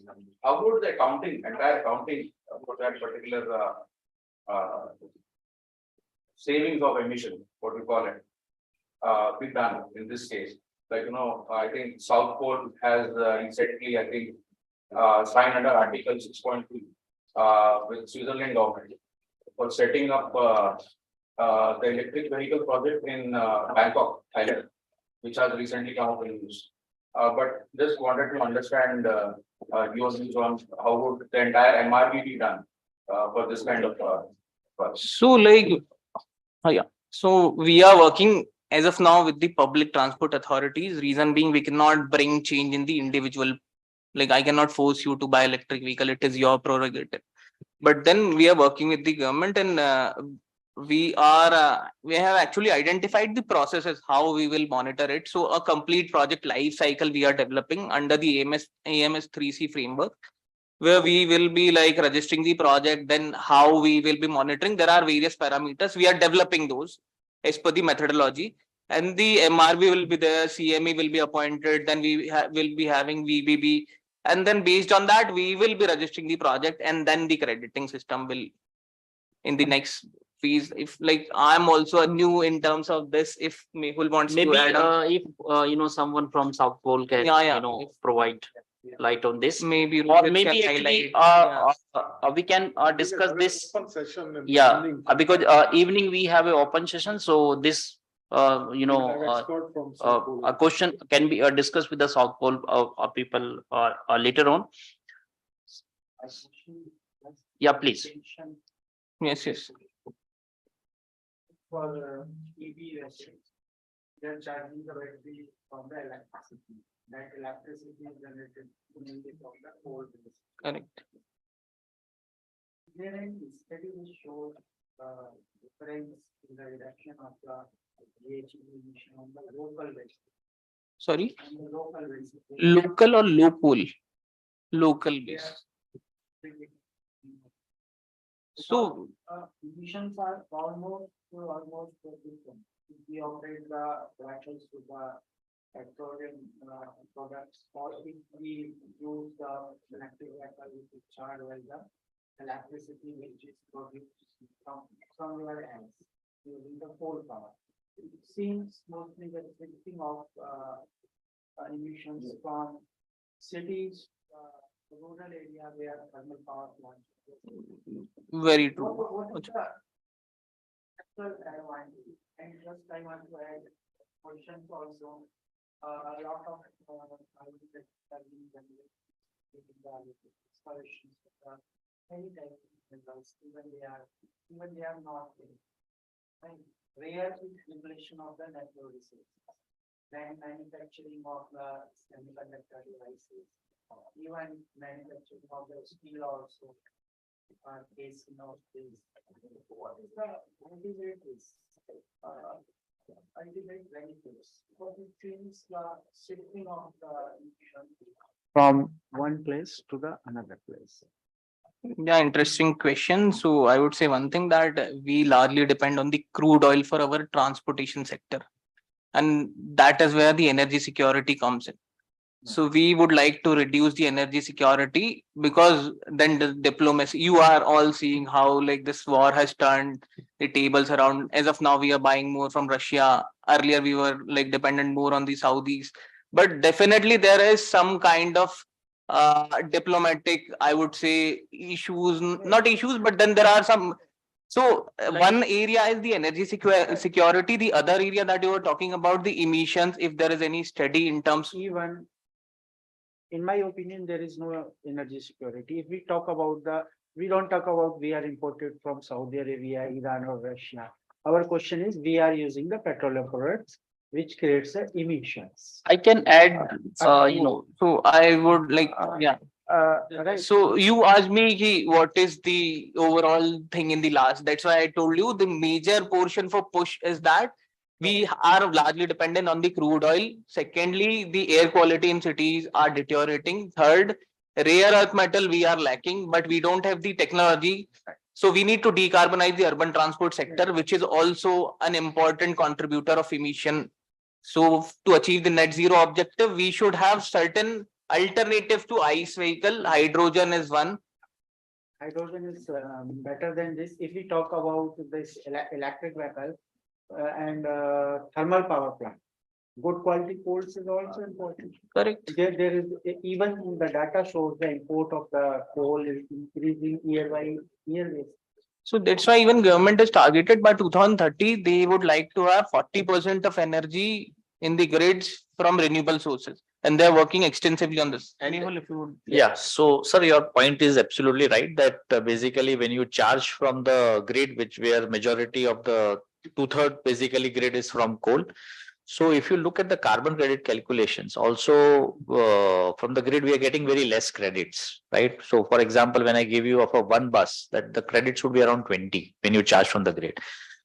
how would the entire accounting for that particular savings of emission, what we call it, be done in this case? Like, I think South Pole has recently, I think, signed under Article 6.2 with Switzerland government for setting up the electric vehicle project in Bangkok, Thailand, which has recently come up in news. But just wanted to understand your views on how would the entire MRV be done for this kind of project. So like, yeah, so we are working as of now with the public transport authorities. Reason being, we cannot bring change in the individual. Like, I cannot force you to buy electric vehicle. It is your prerogative. But then we are working with the government, and we have actually identified the processes how we will monitor it. So a complete project life cycle we are developing under the AMS 3C framework, where we will be like registering the project, then how we will be monitoring. There are various parameters. We are developing those as per the methodology, and the MRV will be there, CME will be appointed, then we will be having VBB, and then based on that, we will be registering the project, and then the crediting system will in the next phase. If like I'm also a new in terms of this, if Mehul wants Maybe to add on, if someone from South Pole can, Yeah. provide light on this. maybe Or Rohit maybe can actually, highlight. we can discuss this. Open session in the Yeah, evening. because evening we have a open session, so this, We'll have expert from South Pole. a question can be discussed with the South Pole people later on. Yeah, please. Yes. For EV restaurants, they're charging the battery from the electricity. That electricity is generated mainly from the coal. Correct. There any study which shows difference in the reduction of the GHG emission on the local basis. Sorry, On the local basis. local or local? Local base. So Emissions are almost different. If we operate the vehicles with the petroleum products, or if we use the electric vehicle which is charged by the electricity which is produced from somewhere else using the coal power. It seems mostly the shifting of emissions from cities, rural area where thermal power plants. very true. What is the actual advantage? And just I want to add questions also. A lot of installations, many types of minerals, even they are not rare depletion of the natural resources. Then manufacturing of the semiconductor devices, even manufacturing of the steel also. Case of this. What is the ultimate ultimate benefits? What it means the shifting of the emission From one place to the another place. Yeah, interesting question. So I would say one thing, that we largely depend on the crude oil for our transportation sector, and that is where the energy security comes in. So we would like to reduce the energy security, because then the diplomacy, you are all seeing how like this war has turned the tables around. As of now, we are buying more from Russia. Earlier, we were like dependent more on the Saudis. But definitely there is some kind of diplomatic, I would say, issues, not issues, but then there are some. So one area is the energy security. The other area that you were talking about, the emissions, if there is any study in terms. Even, in my opinion, there is no energy security. If we talk about we don't talk about we are imported from Saudi Arabia, Iran or Russia. Our question is we are using the petroleum products, which creates emissions. I can add, So I would like, yeah. Right. So you asked me what is the overall thing in the last. That's why I told you the major portion for push is that we are largely dependent on the crude oil. Secondly, the air quality in cities are deteriorating. Third, rare earth metal we are lacking, but we don't have the technology. So we need to decarbonize the urban transport sector, which is also an important contributor of emission. So to achieve the net zero objective, we should have certain alternatives to ICE vehicle. Hydrogen is one. Hydrogen is better than this. If we talk about this electric vehicle and thermal power plant, good quality coals is also important. Correct. There is even the data shows the import of the coal is increasing year by year. So that's why even government is targeted by 2030, they would like to have 40% of energy in the grids from renewable sources. And they're working extensively on this. Mehul, if you would. Yeah, so sir, your point is absolutely right that basically when you charge from the grid, which where majority of the 2/3 basically grid is from coal. So if you look at the carbon credit calculations, also from the grid, we are getting very less credits, right? So for example, when I give you of a one bus, that the credits would be around 20 when you charge from the grid.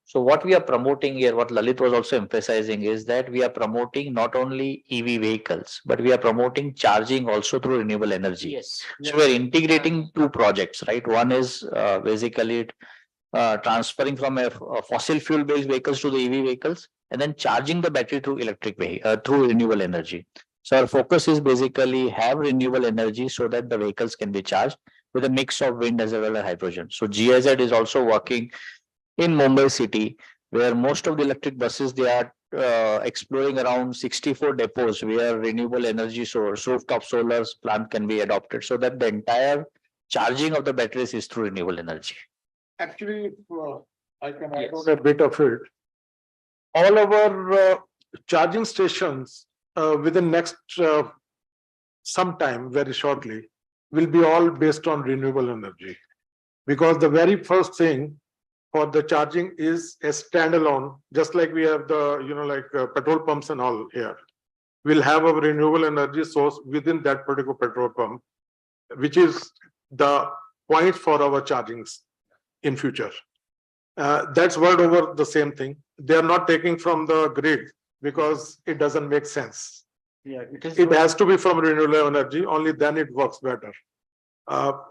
So what we are promoting here, what Lalit was also emphasizing is that we are promoting not only EV vehicles, but we are promoting charging also through renewable energy. Yes. So we're integrating two projects, right? One is basically transferring from a fossil fuel based vehicles to the EV vehicles and then charging the battery through electric vehicle through renewable energy. So our focus is basically have renewable energy so that the vehicles can be charged with a mix of wind as well as hydrogen. So GIZ is also working in Mumbai city where most of the electric buses they are exploring around 64 depots where renewable energy source rooftop solar plant can be adopted so that the entire charging of the batteries is through renewable energy. Actually, I can add Yes. on a bit of it. All our charging stations within next sometime, very shortly, will be all based on renewable energy. Because the very first thing for the charging is a standalone, just like we have the, petrol pumps and all here. We'll have a renewable energy source within that particular petrol pump, which is the point for our chargings in future. That's word over the same thing. They are not taking from the grid because it doesn't make sense. Yeah, it is. It has to be from renewable energy, only then it works better.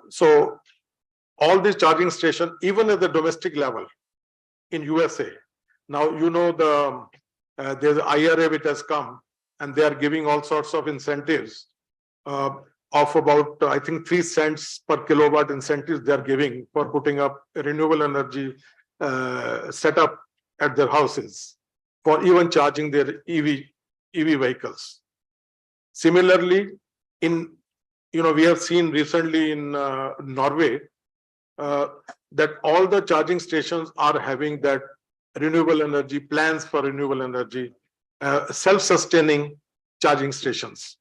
So all these charging stations, even at the domestic level in USA, now there's IRA which has come and they are giving all sorts of incentives of about, I think 3 cents per kilowatt incentives they are giving for putting up a renewable energy setup at their houses for even charging their EV vehicles. Similarly, we have seen recently in Norway that all the charging stations are having that renewable energy plans for renewable energy, self-sustaining charging stations.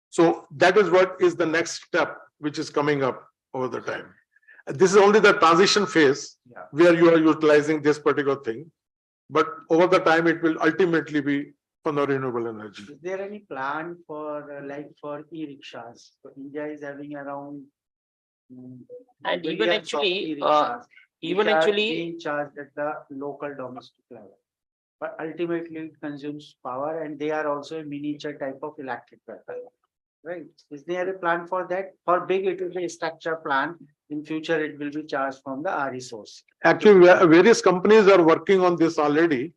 So that is what is the next step, which is coming up over the time. This is only the transition phase where you are utilizing this particular thing. But over the time, it will ultimately be from the renewable energy. Is there any plan for for e-rickshaws? So India is having around. And even billions of actually, e-rickshaws even which are actually, being charged at the local domestic level. But ultimately it consumes power and they are also a miniature type of electric vehicle. Right? Is there a plan for that? For big, it will be a structure plan. In future, it will be charged from the RE source. Actually, various companies are working on this already,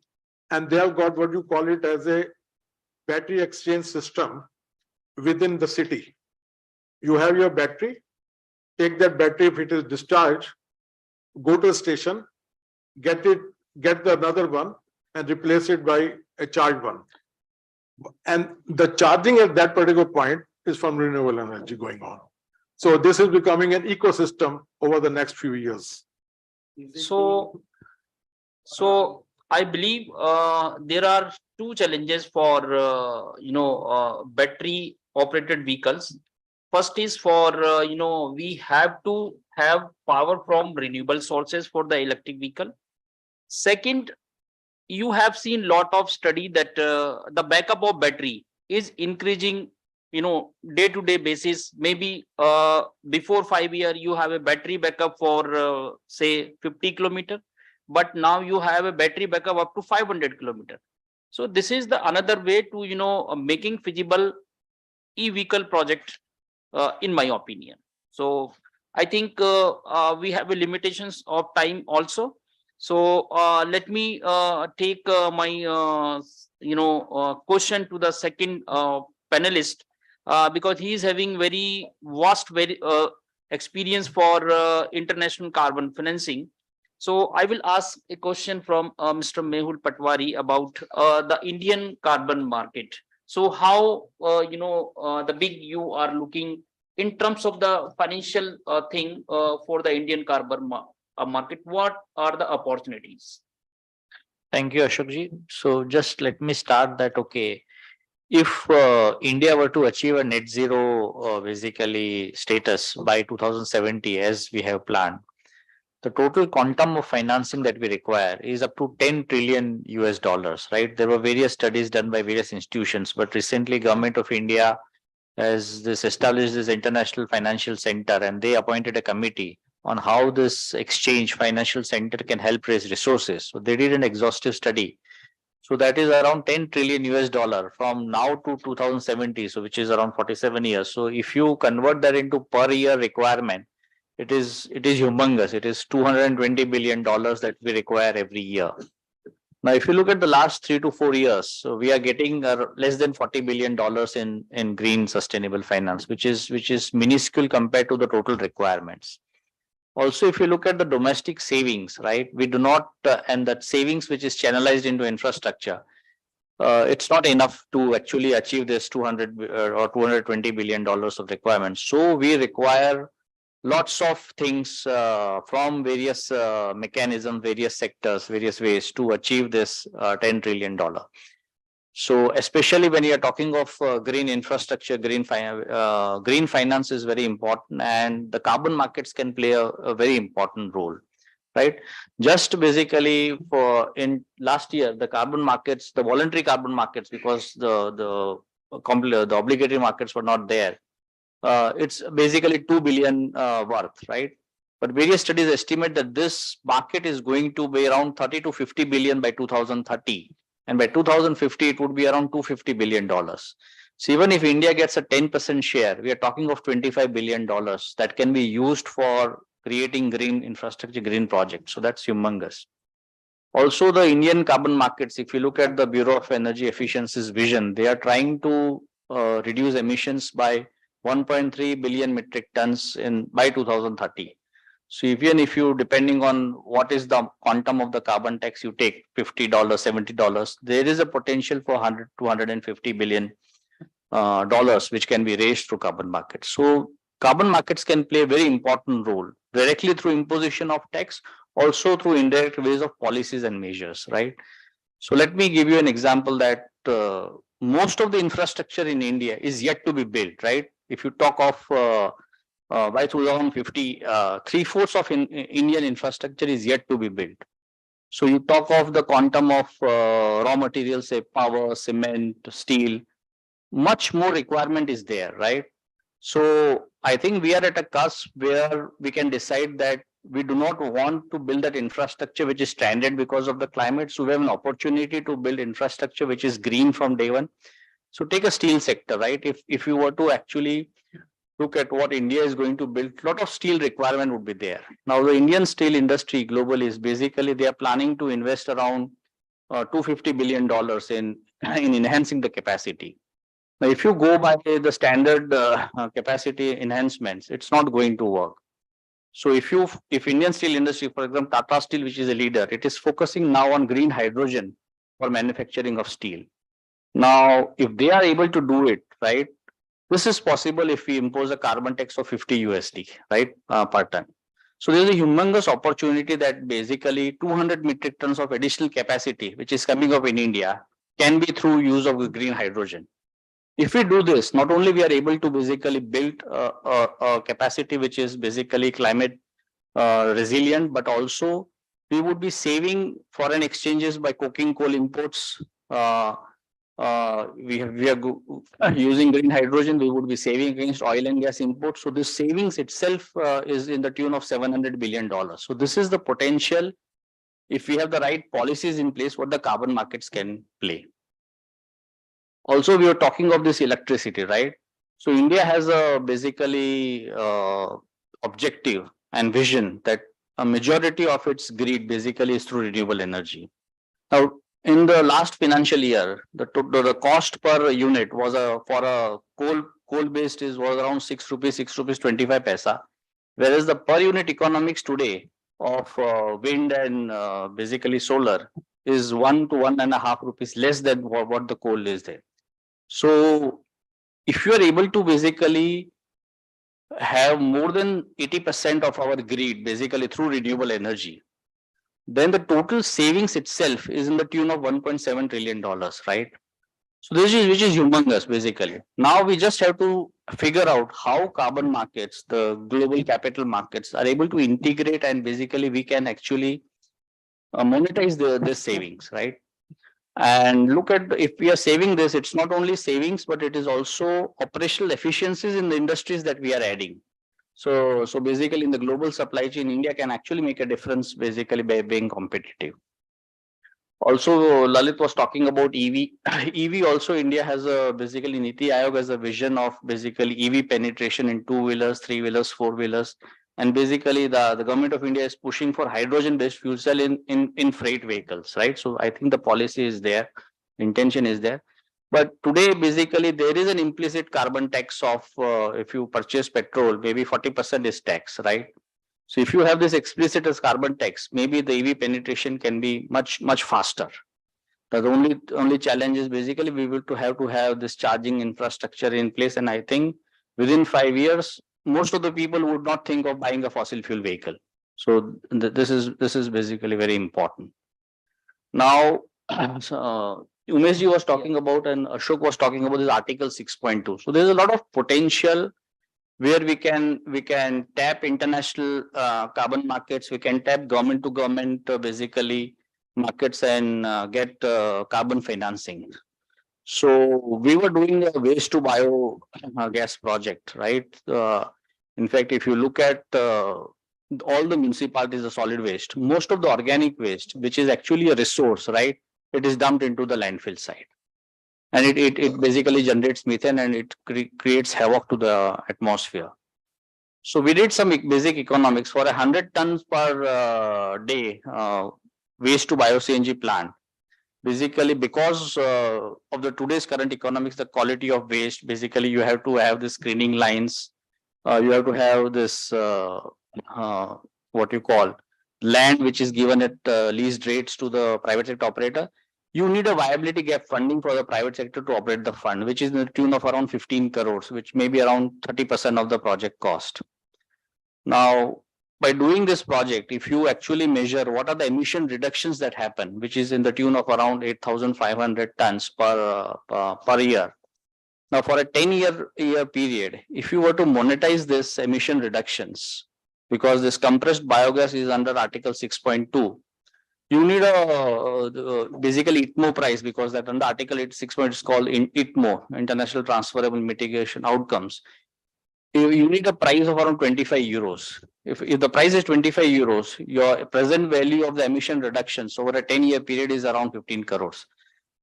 and they have got what you call it as a battery exchange system within the city. You have your battery, take that battery if it is discharged, go to a station, get the another one and replace it by a charged one. And the charging at that particular point is from renewable energy going on. So this is becoming an ecosystem over the next few years. so I believe there are two challenges for battery operated vehicles. First is for we have to have power from renewable sources for the electric vehicle. Second, you have seen lot of study that the backup of battery is increasing day to day basis. Maybe before 5 years you have a battery backup for say 50 kilometer, but now you have a battery backup up to 500 kilometer. So this is the another way to making feasible e-vehicle project in my opinion. So I think we have a limitations of time also. So let me take my question to the second panelist because he is having very vast experience for international carbon financing. So I will ask a question from Mr. Mehul Patwari about the Indian carbon market. So how the big you are looking in terms of the financial thing for the Indian carbon a market? What are the opportunities? Thank you, Ashokji. So just let me start that, okay. If India were to achieve a net zero basically status by 2070, as we have planned, the total quantum of financing that we require is up to 10 trillion US dollars, right? There were various studies done by various institutions, but recently Government of India has this established this international financial center, and they appointed a committee on how this exchange financial center can help raise resources. So they did an exhaustive study. So that is around 10 trillion US dollar from now to 2070. So which is around 47 years. So if you convert that into per year requirement, it is humongous. It is $220 billion that we require every year. Now, if you look at the last 3 to 4 years, so we are getting less than $40 billion in green sustainable finance, which is minuscule compared to the total requirements. Also, if you look at the domestic savings, right, we do not, and that savings which is channelized into infrastructure, it's not enough to actually achieve this 200 or $220 billion of requirements. So we require lots of things from various mechanisms, various sectors, various ways to achieve this $10 trillion. So especially when you are talking of green infrastructure, green finance is very important, and the carbon markets can play a very important role, right? Just basically for in last year, the carbon markets, the voluntary carbon markets, because the obligatory markets were not there. It's basically 2 billion worth, right? But various studies estimate that this market is going to be around 30 to 50 billion by 2030. And by 2050, it would be around $250 billion. So even if India gets a 10% share, we are talking of $25 billion that can be used for creating green infrastructure, green projects. So that's humongous. Also, the Indian carbon markets, if you look at the Bureau of Energy Efficiency's vision, they are trying to reduce emissions by 1.3 billion metric tons by 2030. So even if you, depending on what is the quantum of the carbon tax you take, $50, $70, there is a potential for 100 to 150 billion dollars which can be raised through carbon markets. So carbon markets can play a very important role directly through imposition of tax, also through indirect ways of policies and measures, right? So let me give you an example that most of the infrastructure in India is yet to be built, right? If you talk of by 2050, 3/4 of Indian infrastructure is yet to be built. So you talk of the quantum of raw materials, say power, cement, steel, much more requirement is there, right? So I think we are at a cusp where we can decide that we do not want to build that infrastructure which is stranded because of the climate. So we have an opportunity to build infrastructure which is green from day one. So take a steel sector, right? If you were to actually look at what India is going to build, a lot of steel requirement would be there. Now, the Indian steel industry globally is basically, they are planning to invest around $250 billion in enhancing the capacity. Now, if you go by the standard capacity enhancements, it's not going to work. So if Indian steel industry, for example, Tata Steel, which is a leader, it is focusing now on green hydrogen for manufacturing of steel. Now, if they are able to do it, right, this is possible if we impose a carbon tax of 50 USD, right, per ton. So there is a humongous opportunity that basically 200 metric tons of additional capacity, which is coming up in India, can be through use of green hydrogen. If we do this, not only we are able to basically build a capacity which is basically climate resilient, but also we would be saving foreign exchanges by coking coal imports. We are using green hydrogen, we would be saving against oil and gas imports. So this savings itself is in the tune of $700 billion. So this is the potential, if we have the right policies in place, what the carbon markets can play. Also, we are talking of this electricity, right? So India has a basically objective and vision that a majority of its grid basically is through renewable energy. Now, in the last financial year, the cost per unit was for a coal based was around 6 rupees, 6.25 rupees, whereas the per unit economics today of wind and basically solar is 1 to 1.5 rupees less than what the coal is there. So if you are able to basically have more than 80% of our grid basically through renewable energy, then the total savings itself is in the tune of $1.7 trillion, right? So this is which is humongous basically. Now we just have to figure out how carbon markets, the global capital markets are able to integrate, and basically we can actually monetize the savings, right? And look at if we are saving this, it's not only savings, but it is also operational efficiencies in the industries that we are adding. So basically in the global supply chain, India can actually make a difference basically by being competitive. Also, Lalit was talking about EV. EV also, India has a basically Niti Aayog has a vision of basically EV penetration in two-wheelers, three-wheelers, four-wheelers. And basically the government of India is pushing for hydrogen-based fuel cell in freight vehicles, right? So I think the policy is there, intention is there. But today, basically, there is an implicit carbon tax of if you purchase petrol, maybe 40% is tax, right? So if you have this explicit as carbon tax, maybe the EV penetration can be much faster. The only challenge is basically we will have to have this charging infrastructure in place, and I think within 5 years, most of the people would not think of buying a fossil fuel vehicle. So this is basically very important. Now, Umeshji was talking about and Ashok was talking about this Article 6.2. So there's a lot of potential where we can tap international carbon markets, we can tap government to government basically markets and get carbon financing. So we were doing a waste to bio gas project, right? In fact, if you look at all the municipalities of solid waste, most of the organic waste, which is actually a resource, right? It is dumped into the landfill site. And it basically generates methane and it creates havoc to the atmosphere. So we did some basic economics for 100 tons per day waste to bio CNG plant. Basically, because of the today's current economics, the quality of waste, basically you have to have the screening lines. You have to have this what you call land which is given at leased rates to the private sector operator. You need a viability gap funding for the private sector to operate the fund, which is in the tune of around 15 crores, which may be around 30% of the project cost. Now, by doing this project, if you actually measure what are the emission reductions that happen, which is in the tune of around 8,500 tons per year. Now, for a 10-year period, if you were to monetize this emission reductions, because this compressed biogas is under Article 6.2, you need a basically ITMO price, because that under Article 6.2 is called ITMO, International Transferable Mitigation Outcomes. You need a price of around 25 euros. If the price is 25 euros, your present value of the emission reductions over a 10-year period is around 15 crores.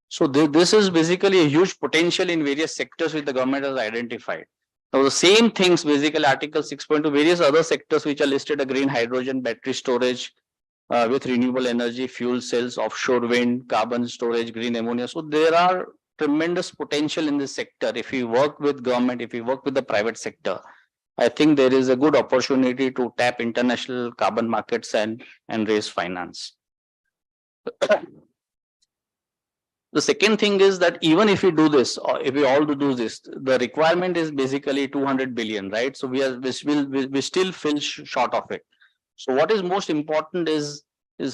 So this is basically a huge potential in various sectors which the government has identified. Now the same things, basically Article 6.2, various other sectors which are listed, a green hydrogen, battery storage, with renewable energy, fuel cells, offshore wind, carbon storage, green ammonia. So there are tremendous potential in this sector. If we work with government, if we work with the private sector, I think there is a good opportunity to tap international carbon markets and raise finance. The second thing is that even if we do this, or if we all do this, the requirement is basically 200 billion, right? So we still fell short of it. So what is most important is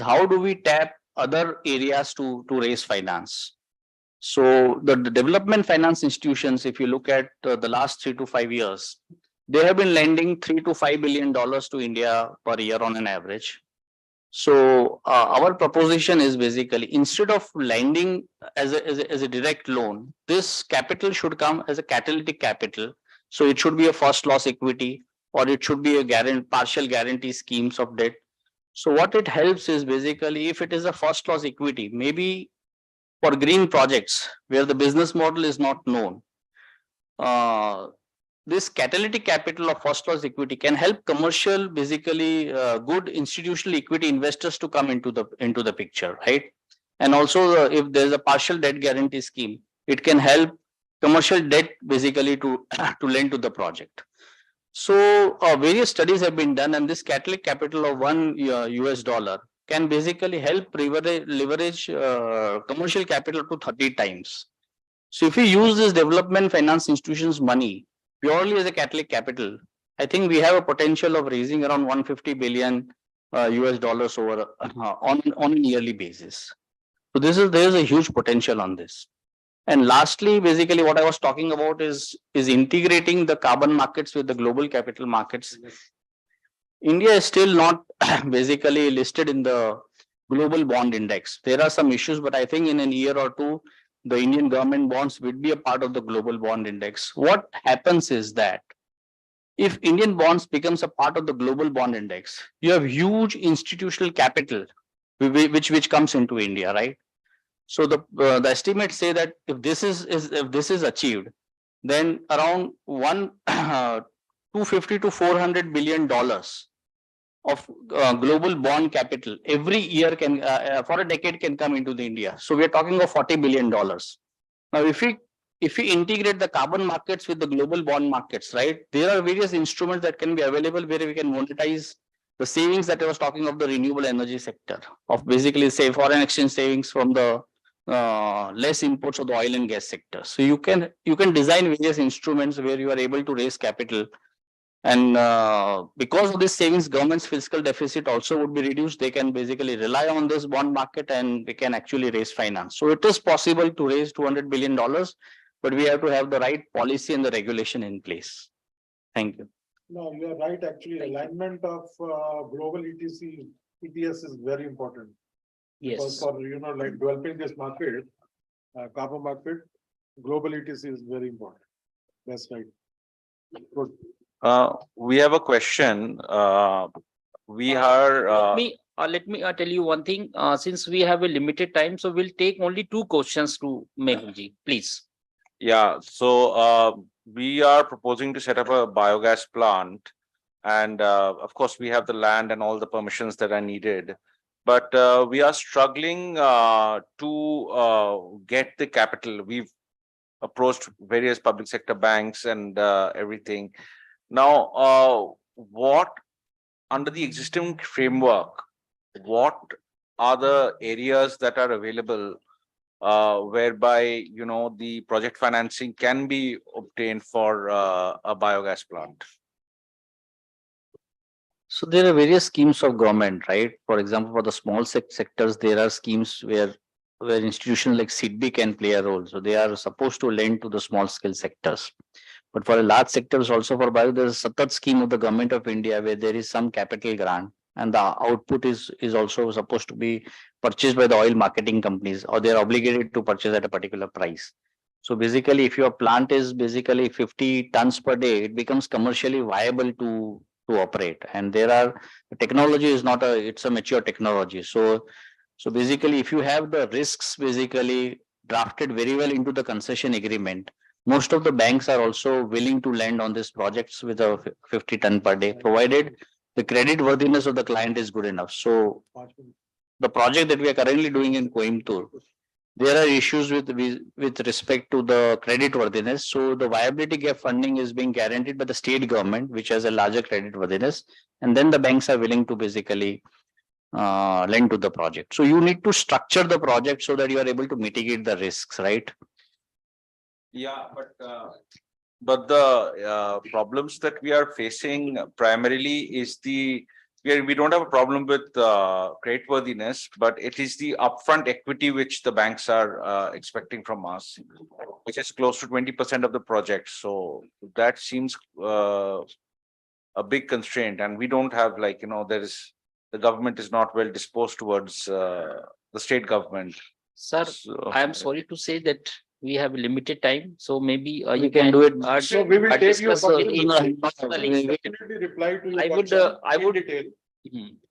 how do we tap other areas to raise finance? So the development finance institutions, if you look at the last 3 to 5 years, they have been lending $3 to $5 billion to India per year on an average. So our proposition is basically instead of lending as a direct loan, this capital should come as a catalytic capital. So it should be a first loss equity, or it should be a partial guarantee schemes of debt. So what it helps is basically if it is a first loss equity, maybe for green projects where the business model is not known, this catalytic capital of first loss equity can help commercial, basically good institutional equity investors to come into the picture, right? And also if there's a partial debt guarantee scheme, it can help commercial debt basically to lend to the project. So various studies have been done, and this catalytic capital of $1 can basically help leverage commercial capital to 30 times. So if we use this development finance institutions money purely as a catalytic capital, I think we have a potential of raising around 150 billion US dollars over on a yearly basis. So there is a huge potential on this. And lastly, basically what I was talking about is integrating the carbon markets with the global capital markets. India is still not basically listed in the global bond index. There are some issues, but I think in a year or two, the Indian government bonds will be a part of the global bond index. What happens is that if Indian bonds becomes a part of the global bond index, you have huge institutional capital which comes into India, right? So the estimates say that if this is achieved, then around 250 to 400 billion dollars of global bond capital every year can for a decade can come into the India. So we are talking of $40 billion. Now, if we integrate the carbon markets with the global bond markets, right? There are various instruments that can be available where we can monetize the savings that I was talking of the renewable energy sector, of basically say foreign exchange savings from the less imports of the oil and gas sector. So you can design various instruments where you are able to raise capital. And because of this savings, government's fiscal deficit also would be reduced. They can basically rely on this bond market and they can actually raise finance. So it is possible to raise $200 billion, but we have to have the right policy and the regulation in place. Thank you. No, you are right. Actually, alignment of global ETS is very important. Because for, like developing this market, carbon market, global ETC is very important. That's right. Good. We have a question. We are. Let me tell you one thing. Since we have a limited time, so we'll take only 2 questions to Mehulji, please. Yeah, so we are proposing to set up a biogas plant. And of course, we have the land and all the permissions that are needed. But we are struggling to get the capital. We've approached various public sector banks and everything. Now, what under the existing framework, what are the areas that are available whereby the project financing can be obtained for a biogas plant? So there are various schemes of government, right? For example, for the small sectors, there are schemes where institutions like SIDBI can play a role. So they are supposed to lend to the small scale sectors. But for a large sectors also for bio, there is a Satat scheme of the government of India where there is some capital grant and the output is also supposed to be purchased by the oil marketing companies, or they are obligated to purchase at a particular price. So basically, if your plant is basically 50 tons per day, it becomes commercially viable to operate. And the technology is not it's a mature technology. So basically, if you have the risks basically drafted very well into the concession agreement, most of the banks are also willing to lend on these projects with a 50 ton per day, provided the credit worthiness of the client is good enough. So the project that we are currently doing in Coimbatore, there are issues with respect to the credit worthiness. So the viability gap funding is being guaranteed by the state government, which has a larger credit worthiness, and then the banks are willing to basically lend to the project. So you need to structure the project so that you are able to mitigate the risks, right? Yeah, but the problems that we are facing primarily is we don't have a problem with creditworthiness, but it is the upfront equity which the banks are expecting from us, which is close to 20% of the project. So that seems a big constraint, and we don't have the government is not well disposed towards the state government. Sir, So, I am sorry to say that we have limited time, so maybe you can do it. So we will take your discuss definitely reply to your question in detail.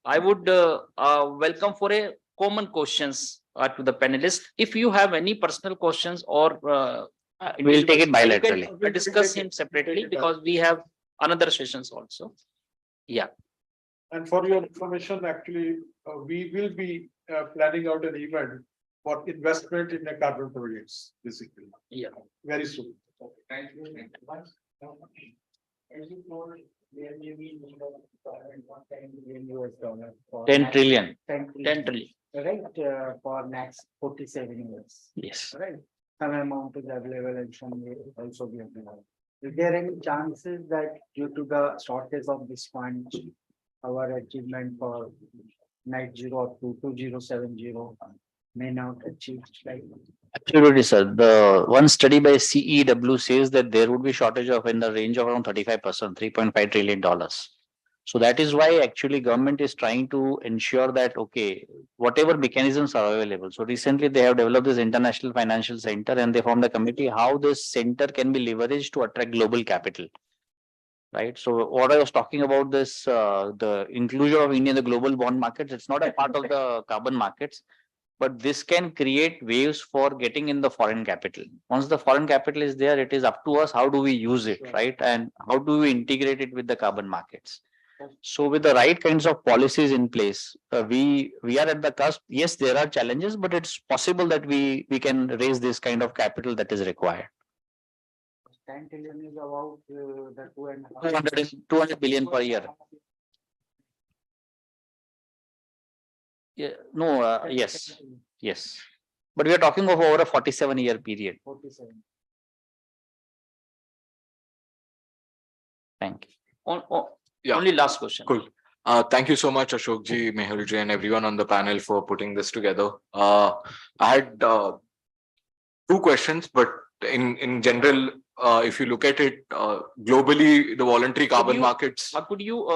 I would welcome for a common questions to the panelists. If you have any personal questions or We'll take it bilaterally. you can discuss him separately because we have another sessions also. Yeah. And for your information, actually, we will be planning out an event for investment in the carbon projects, basically. Yeah. Very soon. Thank you. As you told, there may be need of $110 billion for 10 trillion. 10 10 trillion. right, for next 47 years. Yes. Right, some amount is available and some will also be available. Is there any chances that due to the shortage of this fund, our achievement for net zero up to 2070 may not achieve like? Absolutely, sir. The one study by CEW says that there would be shortage of in the range of around 35%, $3.5 trillion. So that is why actually government is trying to ensure that, okay, whatever mechanisms are available. So recently they have developed this International Financial Center and they formed a committee how this center can be leveraged to attract global capital. Right. So what I was talking about this, the inclusion of India in the global bond markets, it's not a part of the carbon markets. But this can create waves for getting in the foreign capital. Once the foreign capital is there, it is up to us. How do we use it, right? And how do we integrate it with the carbon markets? So with the right kinds of policies in place, we are at the cusp. Yes, there are challenges, but it's possible that we can raise this kind of capital that is required. 10 trillion is about the 200 billion per year. Yeah, no, yes, yes. But we are talking of over a 47-year period. 47. Thank you. Yeah. Only last question. Cool. Thank you so much, Ashok ji, Mehul ji, and everyone on the panel for putting this together. I had two questions, but in general, if you look at it globally, the voluntary carbon markets. Could you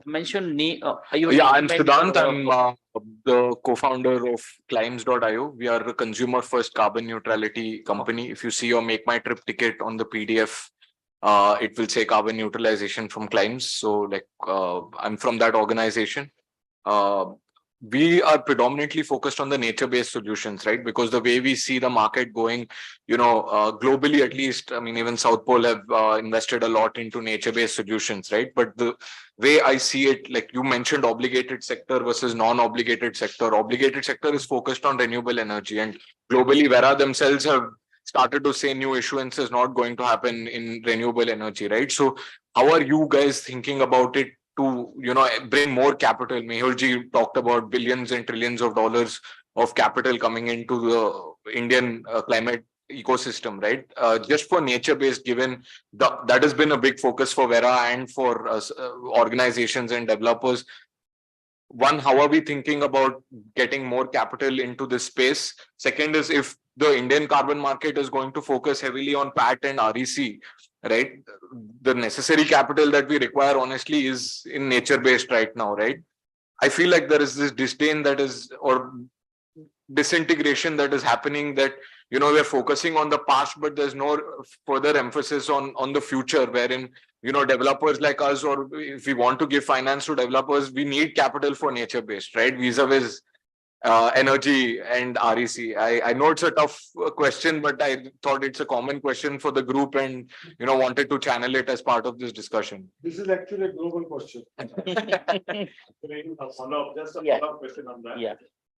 mention Yeah, I'm Siddhant. I'm the co-founder of Climbs.io. We are a consumer-first carbon neutrality company. If you see your Make My Trip ticket on the PDF, it will say carbon neutralization from Climbs. So like I'm from that organization. We are predominantly focused on the nature-based solutions, right? Because the way we see the market going, globally at least, I mean, even South Pole have invested a lot into nature-based solutions, right? But the way I see it, like you mentioned, obligated sector versus non-obligated sector. Obligated sector is focused on renewable energy, and globally, Vera themselves have started to say new issuance is not going to happen in renewable energy, right? So how are you guys thinking about it to, bring more capital? Mehul ji talked about billions and trillions of dollars of capital coming into the Indian climate ecosystem, right? Just for nature-based, given that has been a big focus for Vera and for organizations and developers. One, how are we thinking about getting more capital into this space? Second is, if the Indian carbon market is going to focus heavily on PAT and REC, right? The necessary capital that we require, honestly, is in nature-based right now, right? I feel like there is this disdain that is, or disintegration that is happening, that we're focusing on the past, but there's no further emphasis on the future, wherein developers like us, or if we want to give finance to developers, we need capital for nature-based, right? Vis-a-vis energy and REC. I know it's a tough question, but I thought it's a common question for the group, and wanted to channel it as part of this discussion. This is actually a global question. Just a follow-up question on that. Yeah.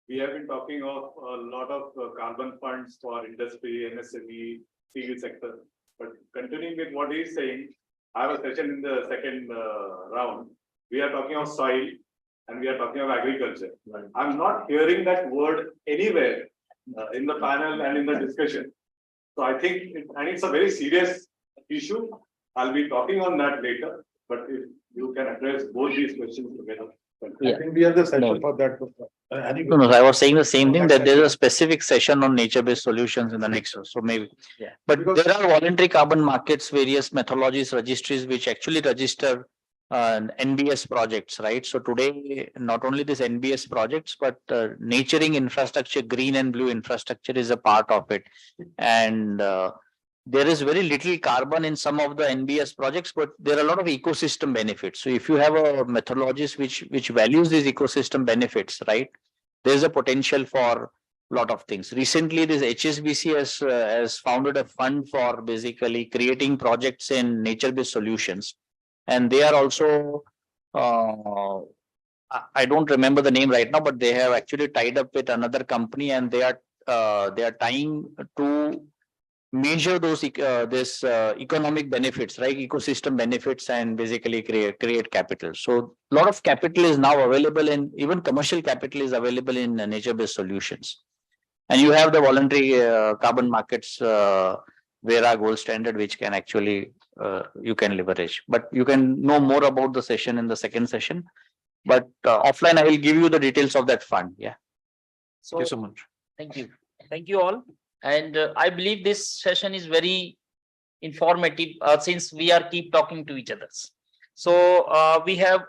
We have been talking of a lot of carbon funds for industry, MSME, steel sector. But continuing with what he's saying, I have a session in the second round. We are talking of soil and we are talking of agriculture. Right. I'm not hearing that word anywhere in the panel and in the discussion. So I think, it's a very serious issue. I'll be talking on that later, but if you can address both these questions together. I think we have the session for that. No, I was saying the same thing, that there's a specific session on nature-based solutions in the next one. So maybe, Yeah. But there are voluntary carbon markets, various methodologies, registries, which actually register NBS projects, right? So today, not only this NBS projects, but naturing infrastructure, green and blue infrastructure is a part of it. And there is very little carbon in some of the NBS projects, but there are a lot of ecosystem benefits. So if you have a methodologies which values these ecosystem benefits, right, there's a potential for a lot of things. Recently, this HSBC has founded a fund for basically creating projects in nature-based solutions. And they are also, I don't remember the name right now, but they have actually tied up with another company, and they are trying to measure those economic benefits, right? Ecosystem benefits, and basically create capital. So a lot of capital is now available, and even commercial capital is available in nature-based solutions. And you have the voluntary carbon markets Vera gold standard, which can actually you can leverage. But you can know more about the session in the second session. But offline, I will give you the details of that fund. Yeah. So, Thank you so much. thank you. Thank you all. And I believe this session is very informative since we are keep talking to each other. So we have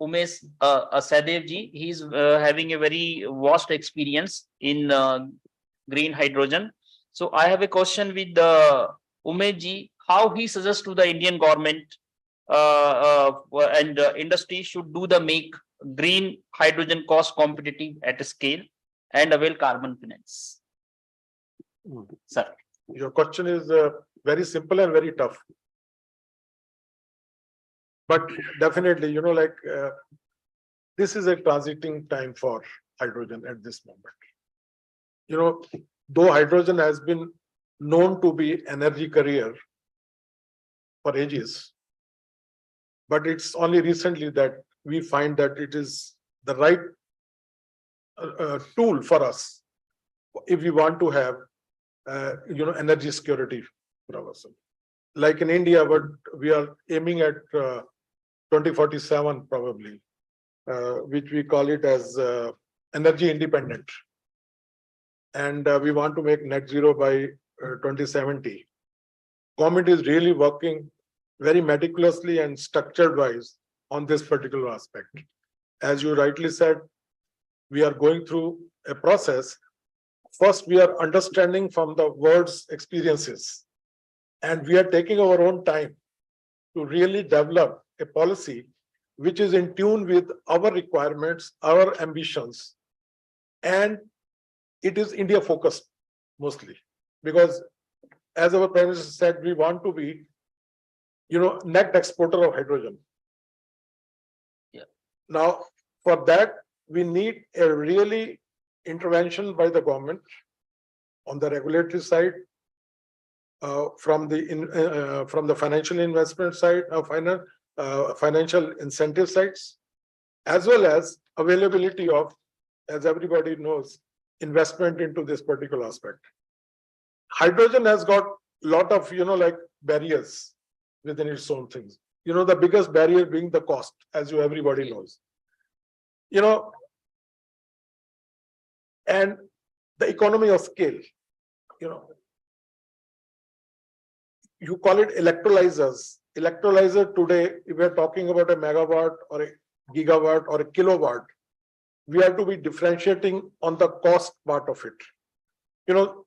Umesh Sadev ji. He's having a very vast experience in green hydrogen. So I have a question with Umesh ji, how he suggests to the Indian government and industry should do the make green hydrogen cost competitive at a scale and avail carbon finance. Sir. Your question is very simple and very tough. But definitely, you know, like this is a transiting time for hydrogen at this moment. You know, though hydrogen has been known to be energy carrier for ages, but it's only recently that we find that it is the right tool for us if we want to have you know, energy security for ourselves. Like in India, what we are aiming at 2047 probably, which we call it as energy independent. And we want to make net zero by 2070. Government is really working very meticulously and structured wise on this particular aspect. As you rightly said, we are going through a process. First, we are understanding from the world's experiences, and we are taking our own time to really develop a policy which is in tune with our requirements, our ambitions, and it is India focused mostly, because as our Prime Minister said, we want to be, you know, net exporter of hydrogen. Yeah. Now, for that, we need a really intervention by the government on the regulatory side, from the financial investment side, financial incentive sides, as well as availability of, as everybody knows, investment into this particular aspect. Hydrogen has got a lot of, you know, like barriers within its own things. You know, the biggest barrier being the cost, as you everybody knows. You know, and the economy of scale, you know, you call it electrolyzers. Electrolyzer today, if we're talking about a megawatt or a gigawatt or a kilowatt, we have to be differentiating on the cost part of it. You know,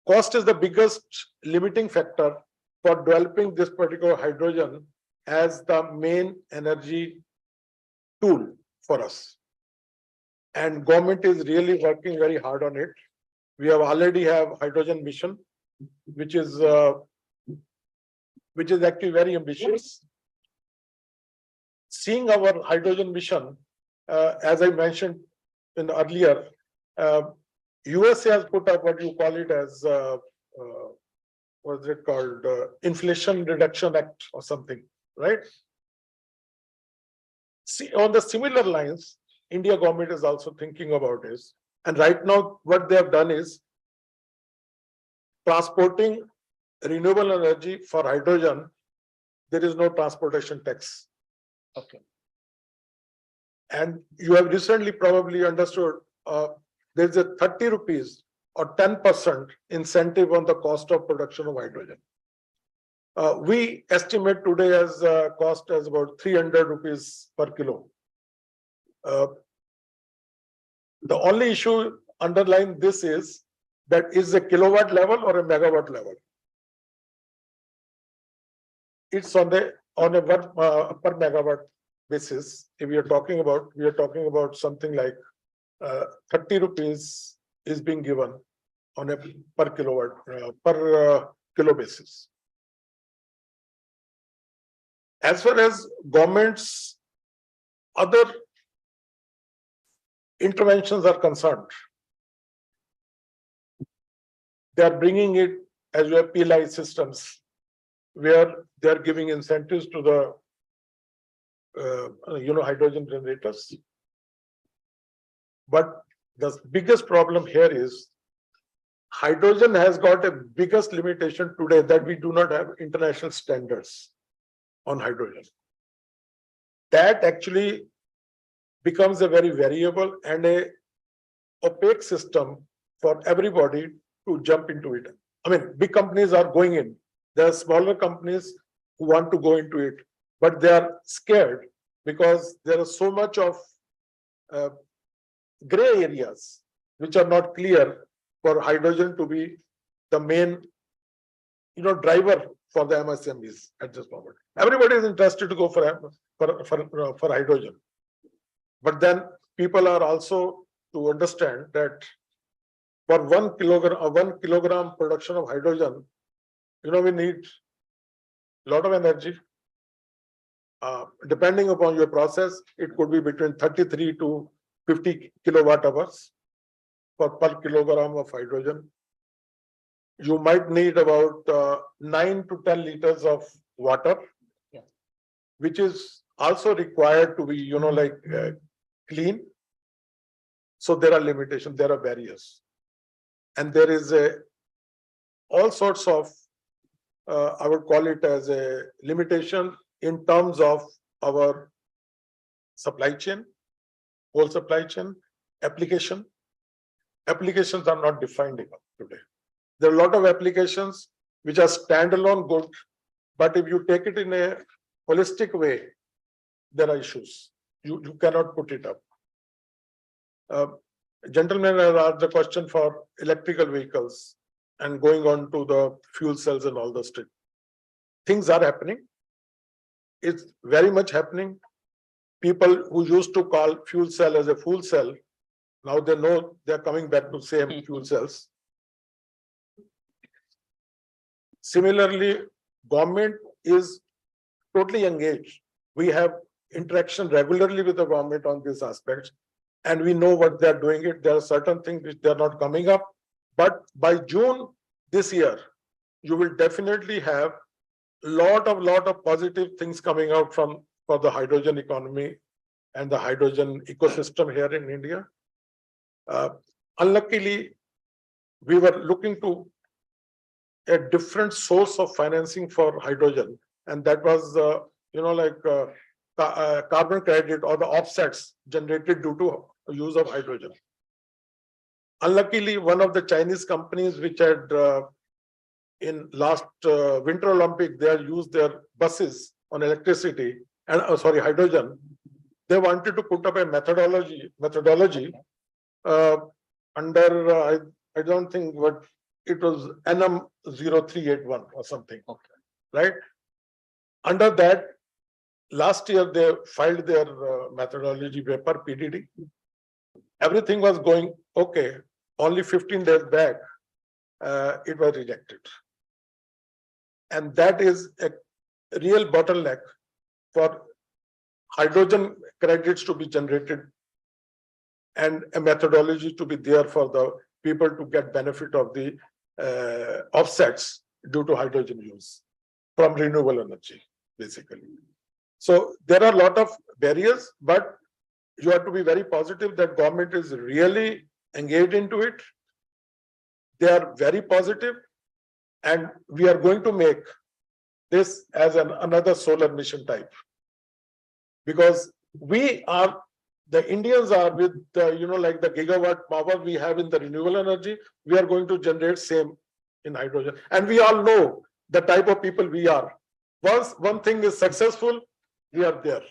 cost is the biggest limiting factor for developing this particular hydrogen as the main energy tool for us. And government is really working very hard on it. We have already have hydrogen mission, which is actually very ambitious. Seeing our hydrogen mission, as I mentioned in earlier, USA has put up what you call it as what is it called, Inflation Reduction Act or something, right? See, on the similar lines, India government is also thinking about this. And right now, what they have done is transporting renewable energy for hydrogen. There is no transportation tax. Okay. And you have recently probably understood there's a 30 rupees or 10% incentive on the cost of production of hydrogen. We estimate today as cost as about 300 rupees per kilo. The only issue underlying this is that is a kilowatt level or a megawatt level. It's on a per megawatt basis. If we are talking about something like 30 rupees is being given on a per kilowatt per kilo basis. As far as government's other interventions are concerned, they are bringing it as your PLI systems, where they are giving incentives to the hydrogen generators. But the biggest problem here is hydrogen has got a biggest limitation today that we do not have international standards on hydrogen. That actually becomes a very variable and a opaque system for everybody to jump into it. I mean, big companies are going in. There are smaller companies who want to go into it, but they are scared because there is so much of gray areas which are not clear for hydrogen to be the main, driver for the MSMEs at this moment. Everybody is interested to go for hydrogen, but then people are also to understand that for 1 kilogram production of hydrogen, we need a lot of energy. Depending upon your process, it could be between 33 to 50 kilowatt hours per kilogram of hydrogen. You might need about 9 to 10 liters of water, which is also required to be, clean. So there are limitations, there are barriers. And there is all sorts of, I would call it as a limitation in terms of our supply chain, whole supply chain, application. Applications are not defined enough today. There are a lot of applications which are standalone good, but if you take it in a holistic way, there are issues. You cannot put it up. Gentlemen have asked the question for electrical vehicles and going on to the fuel cells and all those things. Things are happening. It's very much happening. People who used to call fuel cell as a fuel cell, now they know they're coming back to same fuel cells. Similarly, government is totally engaged. We have interaction regularly with the government on these aspects, and we know what they're doing it. There are certain things which they're not coming up, but by June this year, you will definitely have lot of positive things coming out for the hydrogen economy and the hydrogen ecosystem here in India. Unluckily, we were looking to a different source of financing for hydrogen, and that was carbon credit or the offsets generated due to use of hydrogen. Unluckily, one of the Chinese companies which had in last Winter Olympic, they had used their buses on electricity and hydrogen. They wanted to put up a methodology under I don't think what it was NM 0381 or something. Okay. Right? Under that, last year they filed their methodology paper, PDD. Everything was going okay. Only 15 days back, it was rejected. And that is a real bottleneck for hydrogen credits to be generated and a methodology to be there for the people to get benefit of the offsets due to hydrogen use from renewable energy, basically. So there are a lot of barriers, but you have to be very positive that government is really engaged into it. They are very positive, and we are going to make this as another solar mission type, because the Indians are with like the gigawatt power we have in the renewable energy, we are going to generate same in hydrogen. And we all know the type of people we are. Once one thing is successful, we are there.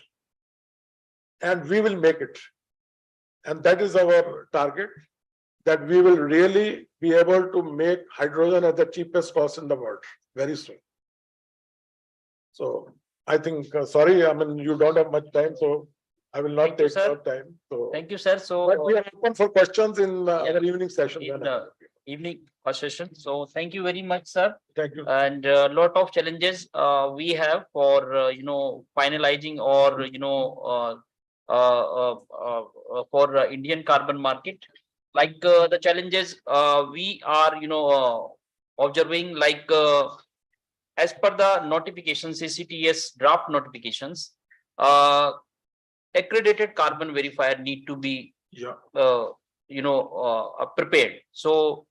And we will make it. And that is our target, that we will really be able to make hydrogen at the cheapest cost in the world very soon. So I think, sorry, I mean, you don't have much time, so I will not take your time. So Thank you, sir. So but we are open for questions in our evening session. in the evening session. So thank you very much, sir. Thank you. And a lot of challenges we have for finalizing or for Indian carbon market. Like the challenges we are observing, like as per the notifications, CCTS draft notifications, accredited carbon verifier need to be prepared. So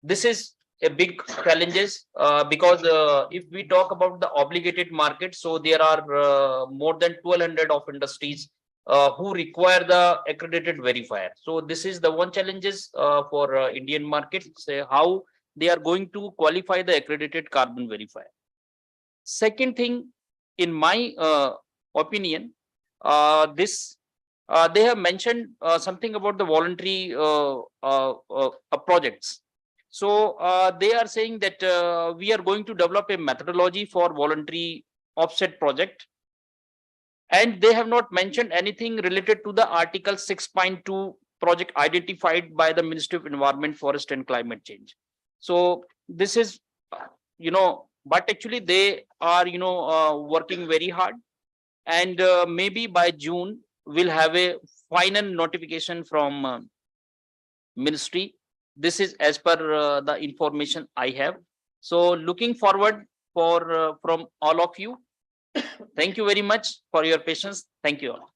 this is a big challenges because if we talk about the obligated market, so there are more than 1,200 of industries who require the accredited verifier. So this is the one challenges for Indian markets, how they are going to qualify the accredited carbon verifier. Second thing, in my opinion, this they have mentioned something about the voluntary projects. So they are saying that we are going to develop a methodology for voluntary offset project. And they have not mentioned anything related to the Article 6.2 project identified by the Ministry of Environment, Forest and Climate Change. So this is, but actually they are, working very hard. And maybe by June, we'll have a final notification from ministry. This is as per the information I have. So looking forward for from all of you. Thank you very much for your patience. Thank you all.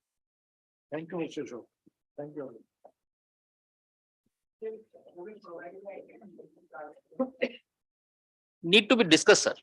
Thank you, Mr. Ashok. Thank you. Need to be discussed, sir.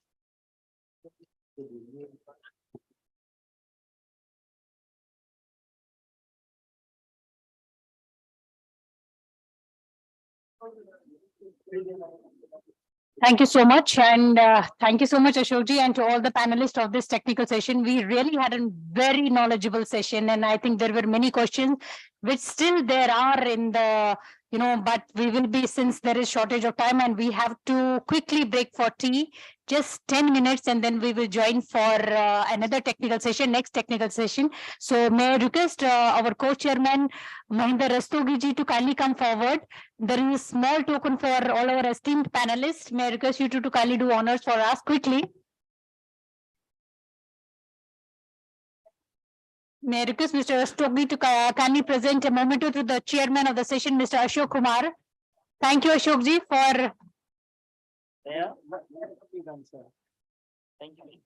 Thank you so much. And thank you so much, Ashokji, and to all the panelists of this technical session. We really had a very knowledgeable session, and I think there were many questions which still there are in the, but we will be, since there is shortage of time and we have to quickly break for tea, just 10 minutes, and then we will join for another technical session, next technical session. So may I request our co-chairman, Mahinder Rastogi ji, to kindly come forward. There is a small token for all our esteemed panelists. May I request you to kindly do honors for us quickly. May I request Mr. Rastogi to kindly present a memento to the chairman of the session, Mr. Ashok Kumar. Thank you, Ashok ji, for. Yeah. Thank you.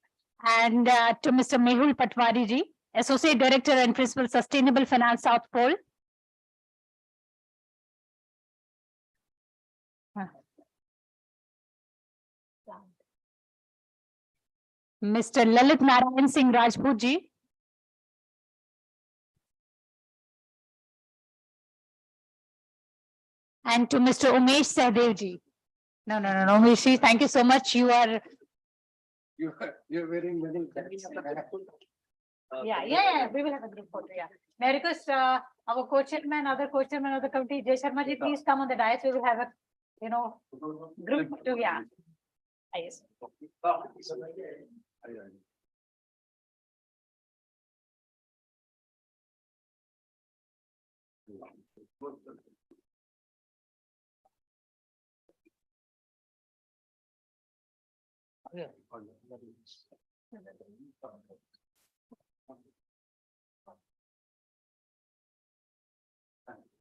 And to Mr. Mehul Patwari ji, Associate Director and Principal Sustainable Finance South Pole. Mr. Lalit Narayan Singh Rajput ji. And to Mr. Umesh Sahdev ji. No, Umesh ji, thank you so much. You are. You're wearing many. Yeah, we will have a group photo, yeah. May I request our co-chairman, other co-chairman of the committee, Jay Sharma ji, please come on the dais. We will have a, group photo, yeah. Yes.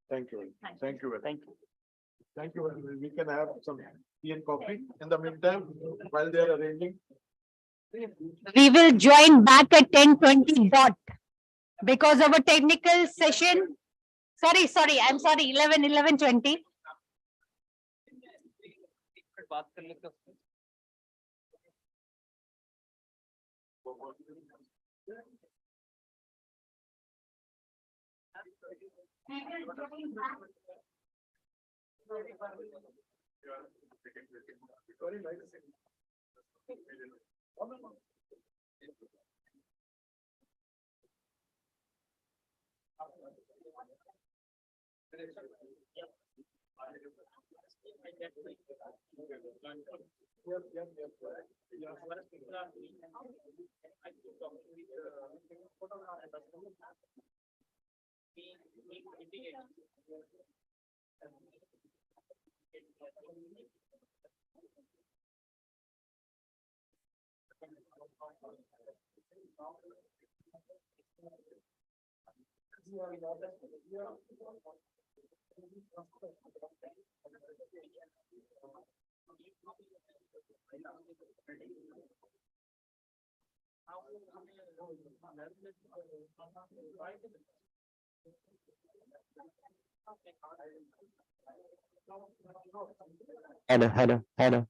Thank you. Thank you. Thank you. Thank you. We can have some tea and coffee in the meantime while they are arranging. We will join back at 10:20 dot. Because of a technical session. Sorry, I'm sorry, 11:20. Hello.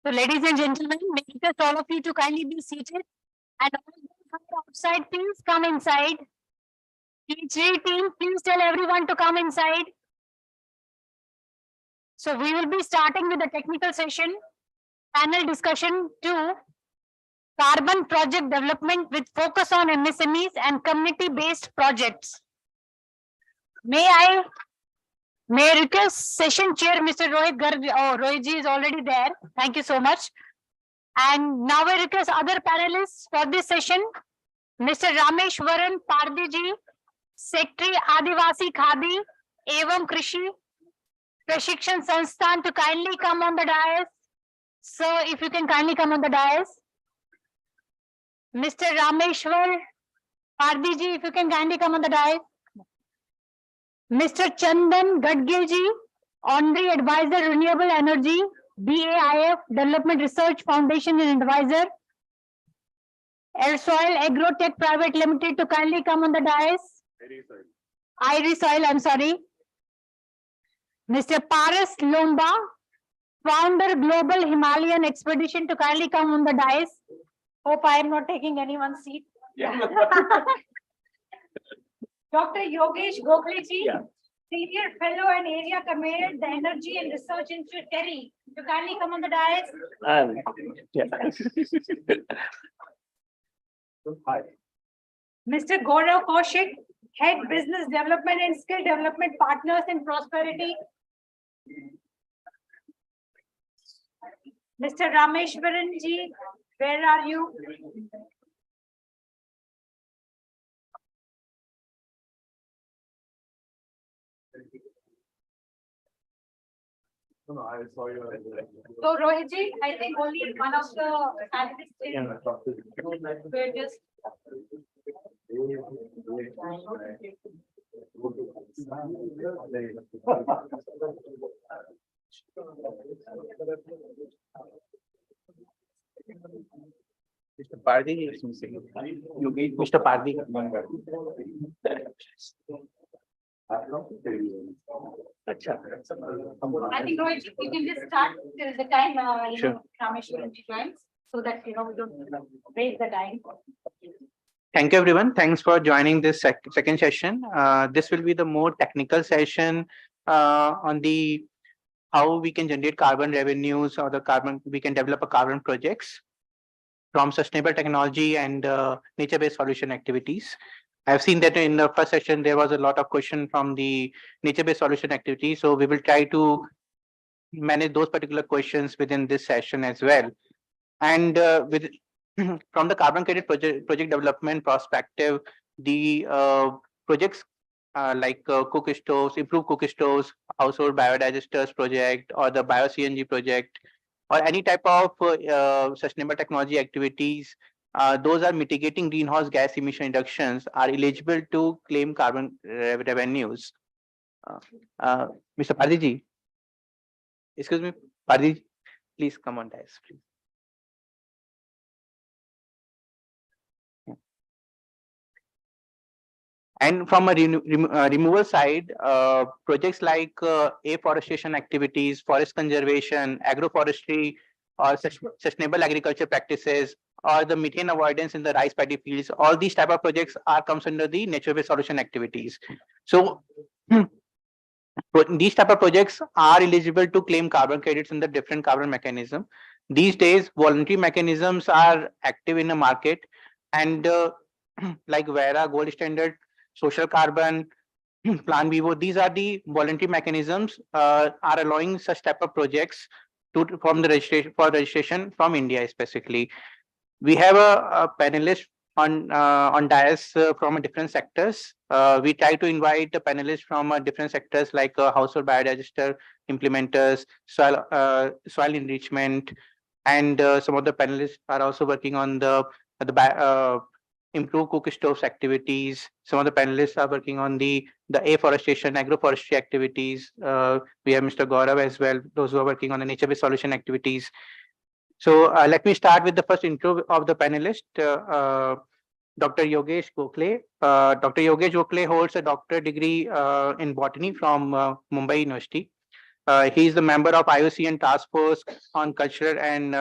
So ladies and gentlemen, may I request all of you to kindly be seated and all those who are outside, please come inside. PhD team, please tell everyone to come inside. So we will be starting with the technical session, panel discussion 2, carbon project development with focus on MSMEs and community-based projects. May I request session chair, Mr. Rohit Garg, oh, Rohit ji is already there. Thank you so much. And now I request other panelists for this session, Mr. Rameshwaran Pardi ji, Secretary Adivasi Khadi, Evam Krishi, Prashikshan Sansthan to kindly come on the dais. So if you can kindly come on the dais. Mr. Rameshwar Pardi ji, if you can kindly come on the dais. Mr. Chandan Gadgil ji, Honorary Advisor Renewable Energy, BAIF Development Research Foundation and Advisor. Ersoil Agrotech Private Limited to kindly come on the dais. Irisoil, I'm sorry. Mr. Paras Lomba, Founder Global Himalayan Expedition to kindly come on the dais. Hope I am not taking anyone's seat. Dr. Yogesh Gokhale ji, Senior Fellow and Area Commander, the Energy and Research Institute, Terry, to kindly come on the dais. Mr. Gaurav Kaushik, Head Business Development and Skill Development Partners in Prosperity. Mr. Rameshwaran ji, where are you? So Rohit ji, I think only one of the panelists. We're just. Mr. Pardi is missing. Yogesh, Mr. Pardi. I think Rohit, you can just start till the time, Sure. Rameshwaran ji joins, so that, we don't waste the time. Thank you, everyone. Thanks for joining this second session. This will be the more technical session on the how we can generate carbon revenues or the carbon, we can develop a carbon projects from sustainable technology and nature-based solution activities. I've seen that in the first session, there was a lot of question from the nature-based solution activity. So we will try to manage those particular questions within this session as well. And with from the carbon credit project development perspective, the projects like cook stoves, improved cook stoves, household biodigesters project, or the bio CNG project, or any type of sustainable technology activities, those are mitigating greenhouse gas emission reductions are eligible to claim carbon revenues. Mr. Pardi ji, excuse me, Pardi ji, please come on dais, please. And from a removal side, projects like afforestation activities, forest conservation, agroforestry, or sustainable agriculture practices, or the methane avoidance in the rice paddy fields, all these type of projects comes under the nature-based solution activities. So these type of projects are eligible to claim carbon credits in the different carbon mechanism. These days, voluntary mechanisms are active in the market, and like Verra, Gold Standard, Social Carbon, Plan Vivo, these are the voluntary mechanisms are allowing such type of projects to form the registration from India specifically. We have a panelist on dais from different sectors. We try to invite the panelists from different sectors like household biodigester implementers, soil enrichment, and some of the panelists are also working on the improve cook stoves activities. Some of the panelists are working on the afforestation, agroforestry activities. We have Mr. Gaurav as well, those who are working on the nature-based solution activities. So let me start with the first intro of the panelist, Dr. Yogesh Gokhale. Dr. Yogesh Gokhale holds a doctorate degree in botany from Mumbai University. He is the member of IUCN Task Force on Cultural and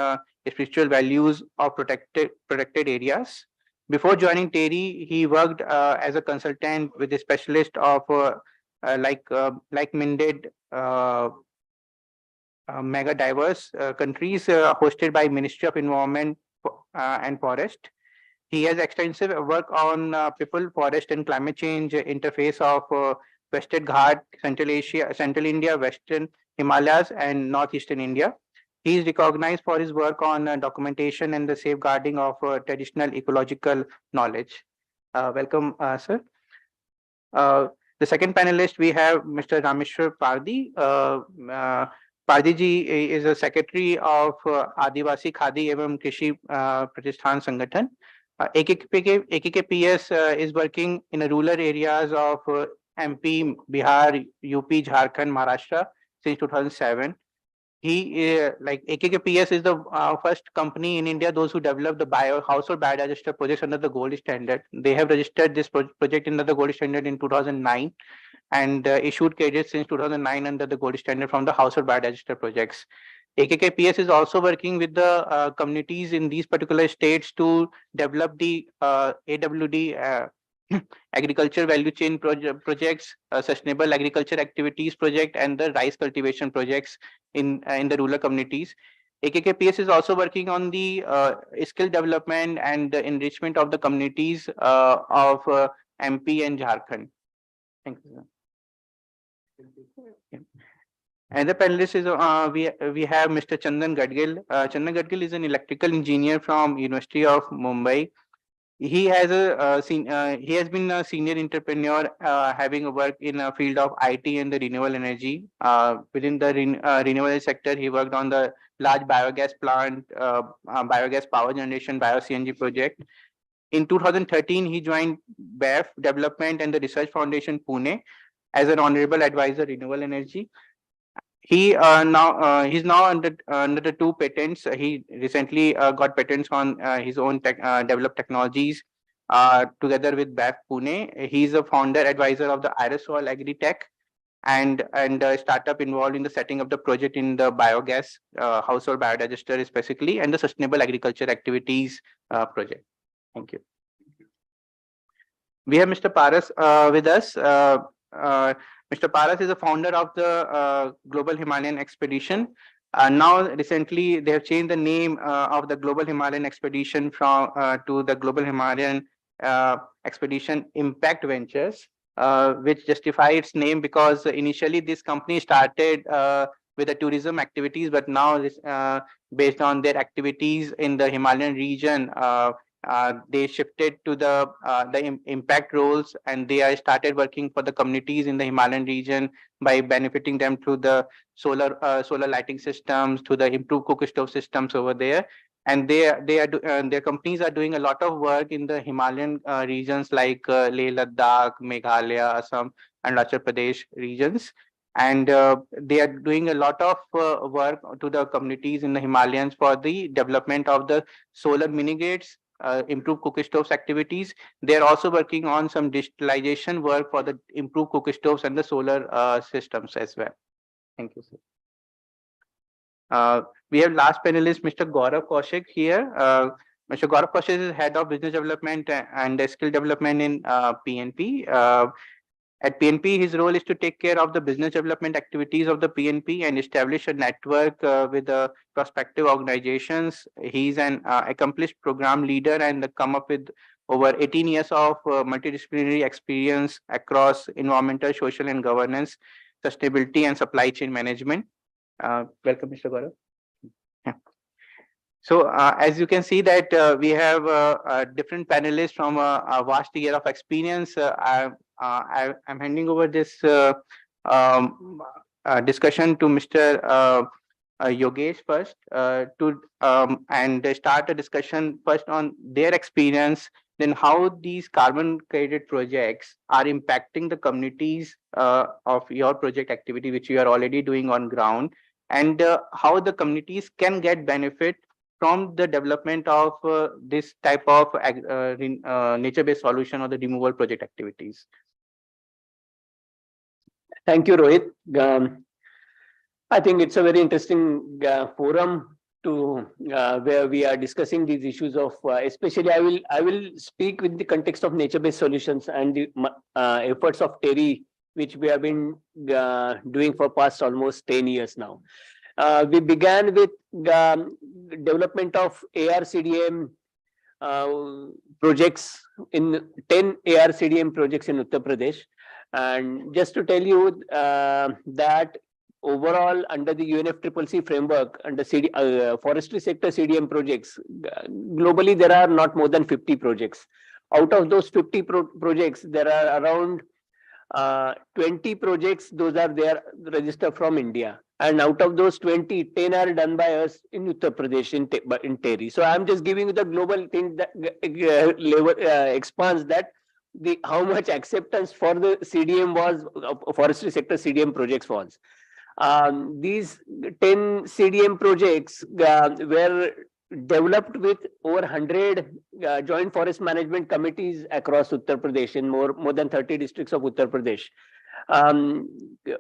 Spiritual Values of Protected Areas. Before joining TERI, he worked as a consultant with a specialist of like-minded mega diverse countries hosted by Ministry of Environment and Forest. He has extensive work on people, forest and climate change interface of Western Ghat, Central Asia, Central India, Western Himalayas and Northeastern India. He is recognized for his work on documentation and the safeguarding of traditional ecological knowledge. Welcome, sir. The second panelist, we have Mr. Rameshwar Pardi. Pardi ji is a secretary of Adivasi Khadi Evam Krishi Pratishthan Sangathan. AKKPS is working in the rural areas of MP, Bihar, UP, Jharkhand, Maharashtra since 2007. AKKPS is the first company in India, those who developed the household biodigester projects under the gold standard. They have registered this project under the gold standard in 2009 and issued credits since 2009 under the gold standard from the household biodigester projects. AKKPS is also working with the communities in these particular states to develop the AWD agriculture value chain projects, sustainable agriculture activities project, and the rice cultivation projects in the rural communities. AKKPS is also working on the skill development and the enrichment of the communities of MP and Jharkhand. Thank you, sir. And the panelist is we have Mr. Chandan Gadgil. Chandan Gadgil is an electrical engineer from University of Mumbai. He has he has been a senior entrepreneur, having a work in a field of IT and the renewable energy. Within the renewable sector, he worked on the large biogas plant, biogas power generation, bio-CNG project. In 2013, he joined BEF Development and the Research Foundation, Pune, as an honorable advisor, renewable energy. He's now under the 2 patents. He recently got patents on his own developed technologies together with BEF Pune. He's a founder advisor of the Aerosol Agritech and a startup involved in the setting up the project in the biogas household biodigester specifically and the sustainable agriculture activities project. Thank you. We have Mr. Paras with us. Mr. Paras is a founder of the Global Himalayan Expedition. Now, recently, they have changed the name of the Global Himalayan Expedition from to the Global Himalayan Expedition Impact Ventures, which justify its name because initially this company started with the tourism activities, but now this, based on their activities in the Himalayan region, they shifted to the impact roles, and they are started working for the communities in the Himalayan region by benefiting them through the solar lighting systems, to the improved cook stove systems over there. And their companies are doing a lot of work in the Himalayan regions like Leh Ladakh, Meghalaya, Assam, and Arunachal Pradesh regions. And they are doing a lot of work to the communities in the Himalayas for the development of the solar mini grids, improve cook stoves activities. They are also working on some digitalization work for the improved cook stoves and the solar systems as well. Thank you, sir. We have last panelist, Mr. Gaurav Kaushik here. Mr. Gaurav Kaushik is head of business development and skill development in PNP. At PNP, his role is to take care of the business development activities of the PNP and establish a network with the prospective organizations. He's an accomplished program leader and come up with over 18 years of multidisciplinary experience across environmental, social and governance, sustainability and supply chain management. Welcome, Mr. Gaurav. Yeah. So as you can see that we have different panelists from a vast year of experience. I'm handing over this discussion to Mr. Yogesh first and start a discussion first on their experience, then how these carbon credit projects are impacting the communities of your project activity, which you are already doing on ground, and how the communities can get benefit from the development of this type of nature-based solution or the removal project activities. Thank you, Rohit. I think it's a very interesting forum to where we are discussing these issues of especially I will speak with the context of nature-based solutions and the efforts of TERI, which we have been doing for past almost 10 years now. We began with development of AR-CDM projects in 10 AR-CDM projects in Uttar Pradesh. And just to tell you that overall under the UNFCCC framework under forestry sector CDM projects, globally there are not more than 50 projects. Out of those 50 projects, there are around 20 projects, those are there registered from India. And out of those 20, 10 are done by us in Uttar Pradesh in TERI. So I'm just giving you the global thing that expands that how much acceptance for the CDM was, forestry sector CDM projects was. These 10 CDM projects were developed with over 100 joint forest management committees across Uttar Pradesh in more than 30 districts of Uttar Pradesh.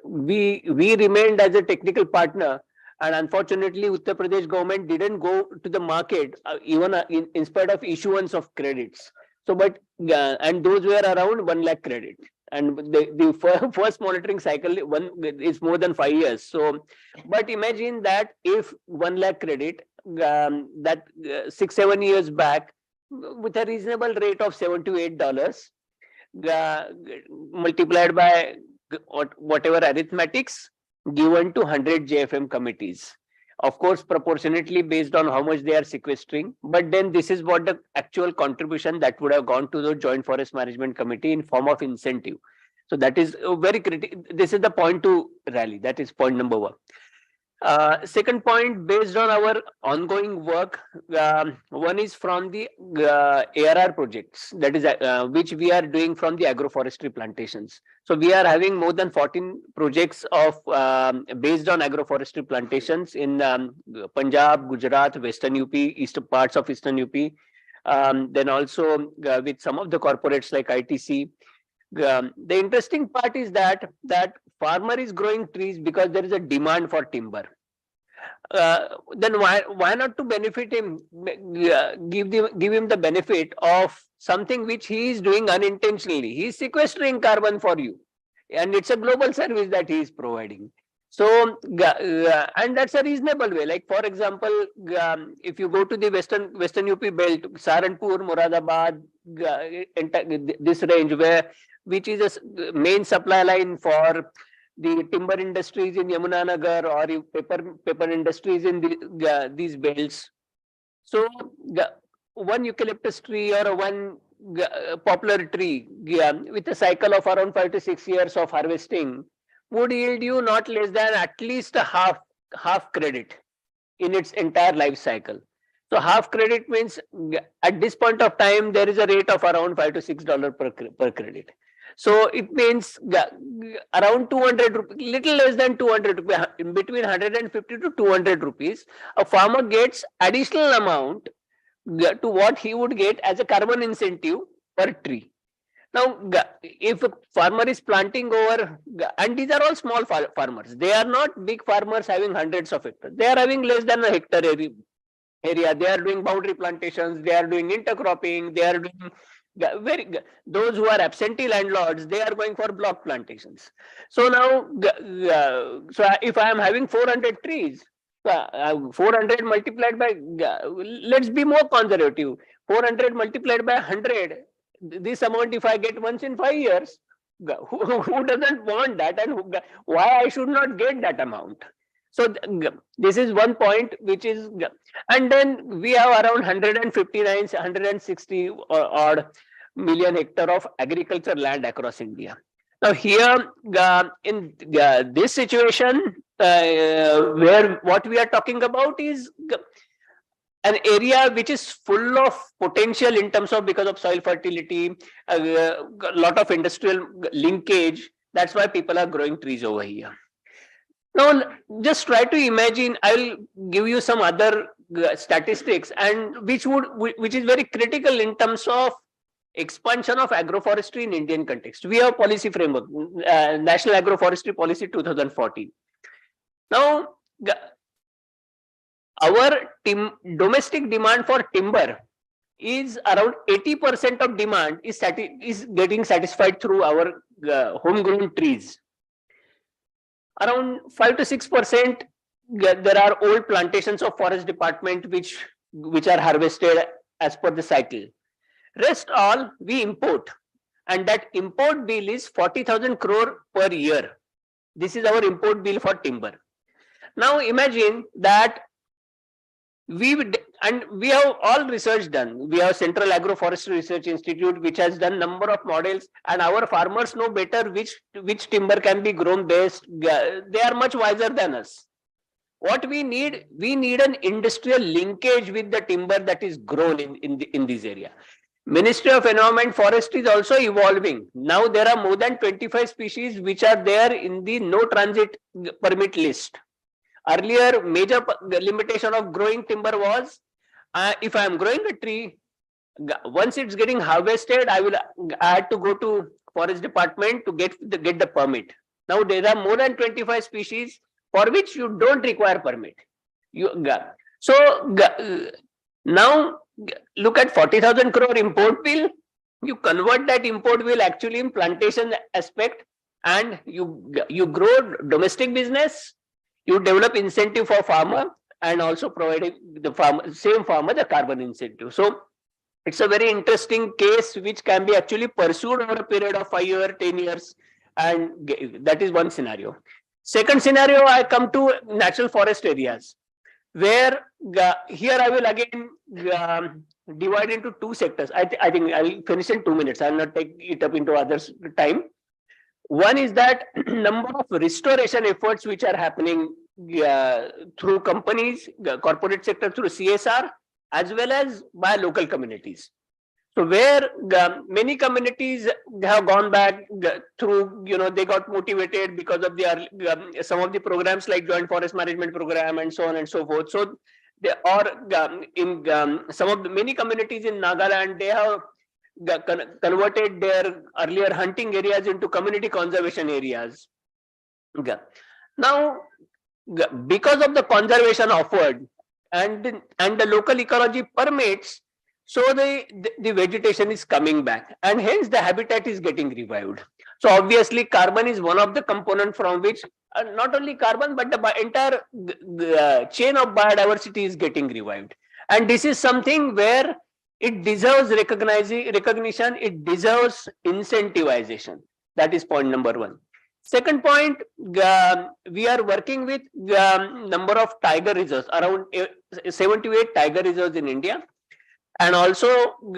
We remained as a technical partner, and unfortunately Uttar Pradesh government didn't go to the market even in spite of issuance of credits. So but and those were around 1 lakh credit. And the first monitoring cycle is more than 5 years. So, but imagine that if 1 lakh credit that 6-7 years back with a reasonable rate of $7 to $8 multiplied by whatever arithmetics given to 100 JFM committees. Of course, proportionately based on how much they are sequestering, but then this is what the actual contribution that would have gone to the Joint Forest Management Committee in form of incentive. So that is very critical. This is the point to rally. That is point number 1. Second point, based on our ongoing work, one is from the ARR projects, that is which we are doing from the agroforestry plantations. So we are having more than 14 projects of based on agroforestry plantations in Punjab, Gujarat, Western UP, eastern parts of Eastern UP. Then also with some of the corporates like ITC. The interesting part is that farmer is growing trees because there is a demand for timber. Then why not to benefit him, give him the benefit of something which he is doing unintentionally. He is sequestering carbon for you, and it's a global service that he is providing. So and that's a reasonable way. Like for example, if you go to the Western UP belt, Saharanpur, Moradabad, this range which is a main supply line for the timber industries in Yamunanagar or paper industries in these belts. So one eucalyptus tree or one poplar tree with a cycle of around 5 to 6 years of harvesting would yield you not less than at least a half credit in its entire life cycle. So half credit means at this point of time there is a rate of around $5 to $6 per credit. So it means around 200 rupees, little less than 200 rupees, in between 150 to 200 rupees, a farmer gets additional amount to what he would get as a carbon incentive per tree. Now, if a farmer is planting over, and these are all small farmers, they are not big farmers having hundreds of hectares. They are having less than a hectare area. They are doing boundary plantations. They are doing intercropping. They are doing those who are absentee landlords, they are going for block plantations. So now, so if I am having 400 trees, 400 multiplied by, let's be more conservative, 400 multiplied by 100, this amount if I get once in 5 years, who doesn't want that, and why I should not get that amount? So this is one point which is, and then we have around 160 odd million hectare of agriculture land across India. Now here in this situation where what we are talking about is an area which is full of potential in terms of because of soil fertility, a lot of industrial linkage. That's why people are growing trees over here. Now, just try to imagine, I'll give you some other statistics and which is very critical in terms of expansion of agroforestry in Indian context. We have policy framework, National Agroforestry Policy 2014. Now, our domestic demand for timber is around 80% of demand is getting satisfied through our homegrown trees. Around 5 to 6%, there are old plantations of forest department which are harvested as per the cycle. Rest all we import, and that import bill is 40,000 crore per year. This is our import bill for timber. Now imagine that we have all research done. We have Central Agroforestry Research Institute, which has done number of models, and our farmers know better which timber can be grown best. They are much wiser than us. What we need an industrial linkage with the timber that is grown in this area. Ministry of Environment Forestry is also evolving. Now there are more than 25 species which are there in the no transit permit list. Earlier, major limitation of growing timber was, if I am growing a tree, once it's getting harvested, I had to go to forest department to get the permit. Now there are more than 25 species for which you don't require permit. Now look at 40,000 crore import bill. You convert that import bill actually in plantation aspect, and you grow domestic business. You develop incentive for farmer, and also providing the same farmer the carbon incentive. So it's a very interesting case which can be actually pursued over a period of 5 years, 10 years, and that is one scenario. Second scenario, I come to natural forest areas, where here I will again divide into two sectors. I think I will finish in 2 minutes. I will not take it up into others' time. One is that number of restoration efforts which are happening through companies, corporate sector through CSR, as well as by local communities. So where many communities have gone back through, they got motivated because of some of the programs like Joint Forest Management Program and so on and so forth. So they are in some of the many communities in Nagaland, they have converted their earlier hunting areas into community conservation areas. Now, because of the conservation offered and the local ecology permits, so the vegetation is coming back, and hence the habitat is getting revived. So obviously carbon is one of the components from which not only carbon but the entire chain of biodiversity is getting revived. And this is something where it deserves recognition, it deserves incentivization. That is point number one. Second point, we are working with number of tiger reserves, around 7 to 8 tiger reserves in India, and also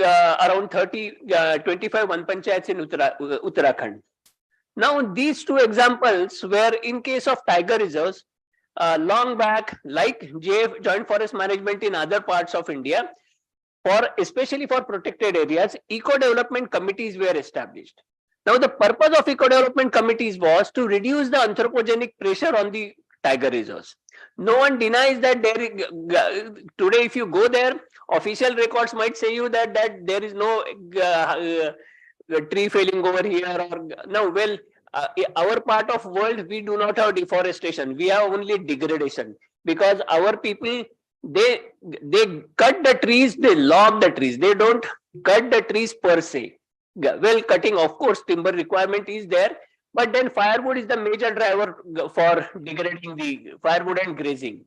around 25 Van Panchayats in Uttarakhand. Now these two examples where in case of tiger reserves, long back, like Joint Forest Management in other parts of India, especially for protected areas, eco-development committees were established. Now the purpose of eco-development committees was to reduce the anthropogenic pressure on the tiger reserves. No one denies that today if you go there, official records might say you that there is no tree felling over here, or no, well, our part of world, we do not have deforestation, we have only degradation, because our people, they cut the trees, they log the trees, they don't cut the trees per se. Well, cutting, of course, timber requirement is there, but then firewood is the major driver for degrading the firewood and grazing.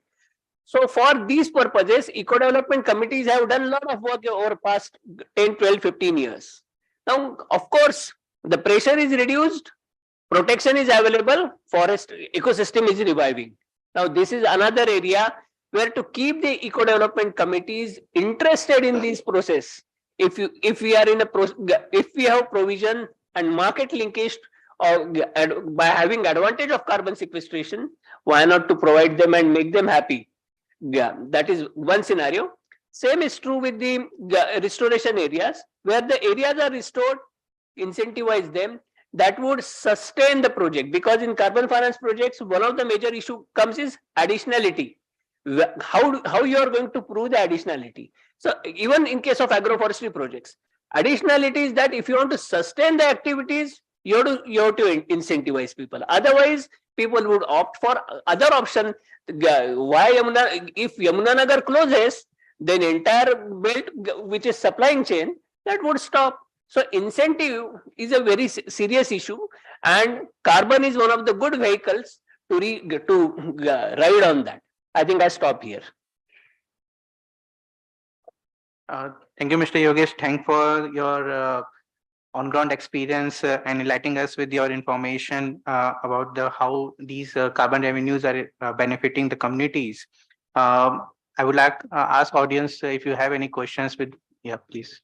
So for these purposes, eco-development committees have done a lot of work over past 10, 12, 15 years. Now, of course, the pressure is reduced, protection is available, forest ecosystem is reviving. Now, this is another area where to keep the eco-development committees interested in this process. If we have provision and market linkage by having advantage of carbon sequestration, why not to provide them and make them happy? Yeah, that is one scenario. Same is true with the restoration areas, where the areas are restored, incentivize them. That would sustain the project, because in carbon finance projects, one of the major issue comes is additionality. How you are going to prove the additionality? So even in case of agroforestry projects, additionality is that if you want to sustain the activities, you have to incentivize people. Otherwise, people would opt for other option. Why Yamuna, if Yamunanagar closes, then entire belt which is supplying chain, that would stop. So incentive is a very serious issue, and carbon is one of the good vehicles to ride on that. I think I stop here. Thank you, Mr. Yogesh. Thank for your on-ground experience and enlightening us with your information about how these carbon revenues are benefiting the communities. I would like ask audience if you have any questions with, yeah, please.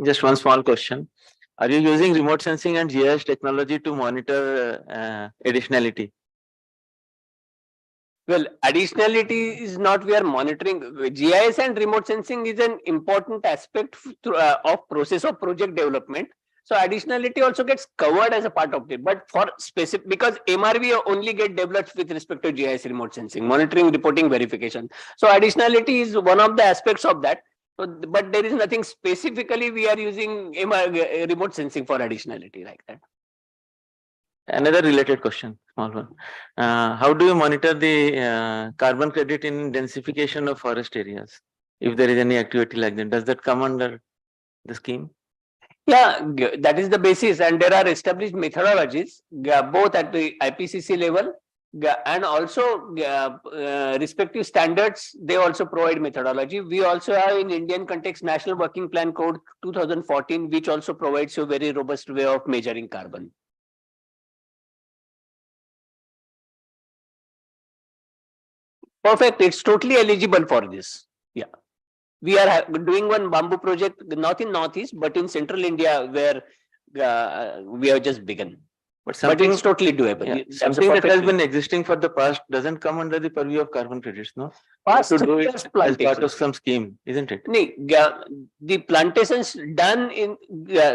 Just one small question. Are you using remote sensing and GIS technology to monitor additionality? Well, additionality is not we are monitoring. GIS and remote sensing is an important aspect of process of project development. So additionality also gets covered as a part of it, but for specific, because MRV only get developed with respect to GIS remote sensing, monitoring, reporting, verification. So additionality is one of the aspects of that. So, but there is nothing specifically we are using remote sensing for additionality like that. Another related question, small one. How do you monitor the carbon credit in densification of forest areas? If there is any activity like that, does that come under the scheme? Yeah, that is the basis, and there are established methodologies both at the IPCC level and also respective standards. They also provide methodology. We also have in Indian context National Working Plan Code 2014, which also provides a very robust way of measuring carbon. Perfect. It's totally eligible for this. Yeah. We are doing one bamboo project, not in Northeast, but in Central India, where we have just begun. But it's totally doable. Yeah. Something that has been existing for the past doesn't come under the purview of carbon credits, no? Past to do it just as part plantations. of some scheme, isn't it? The plantations done in,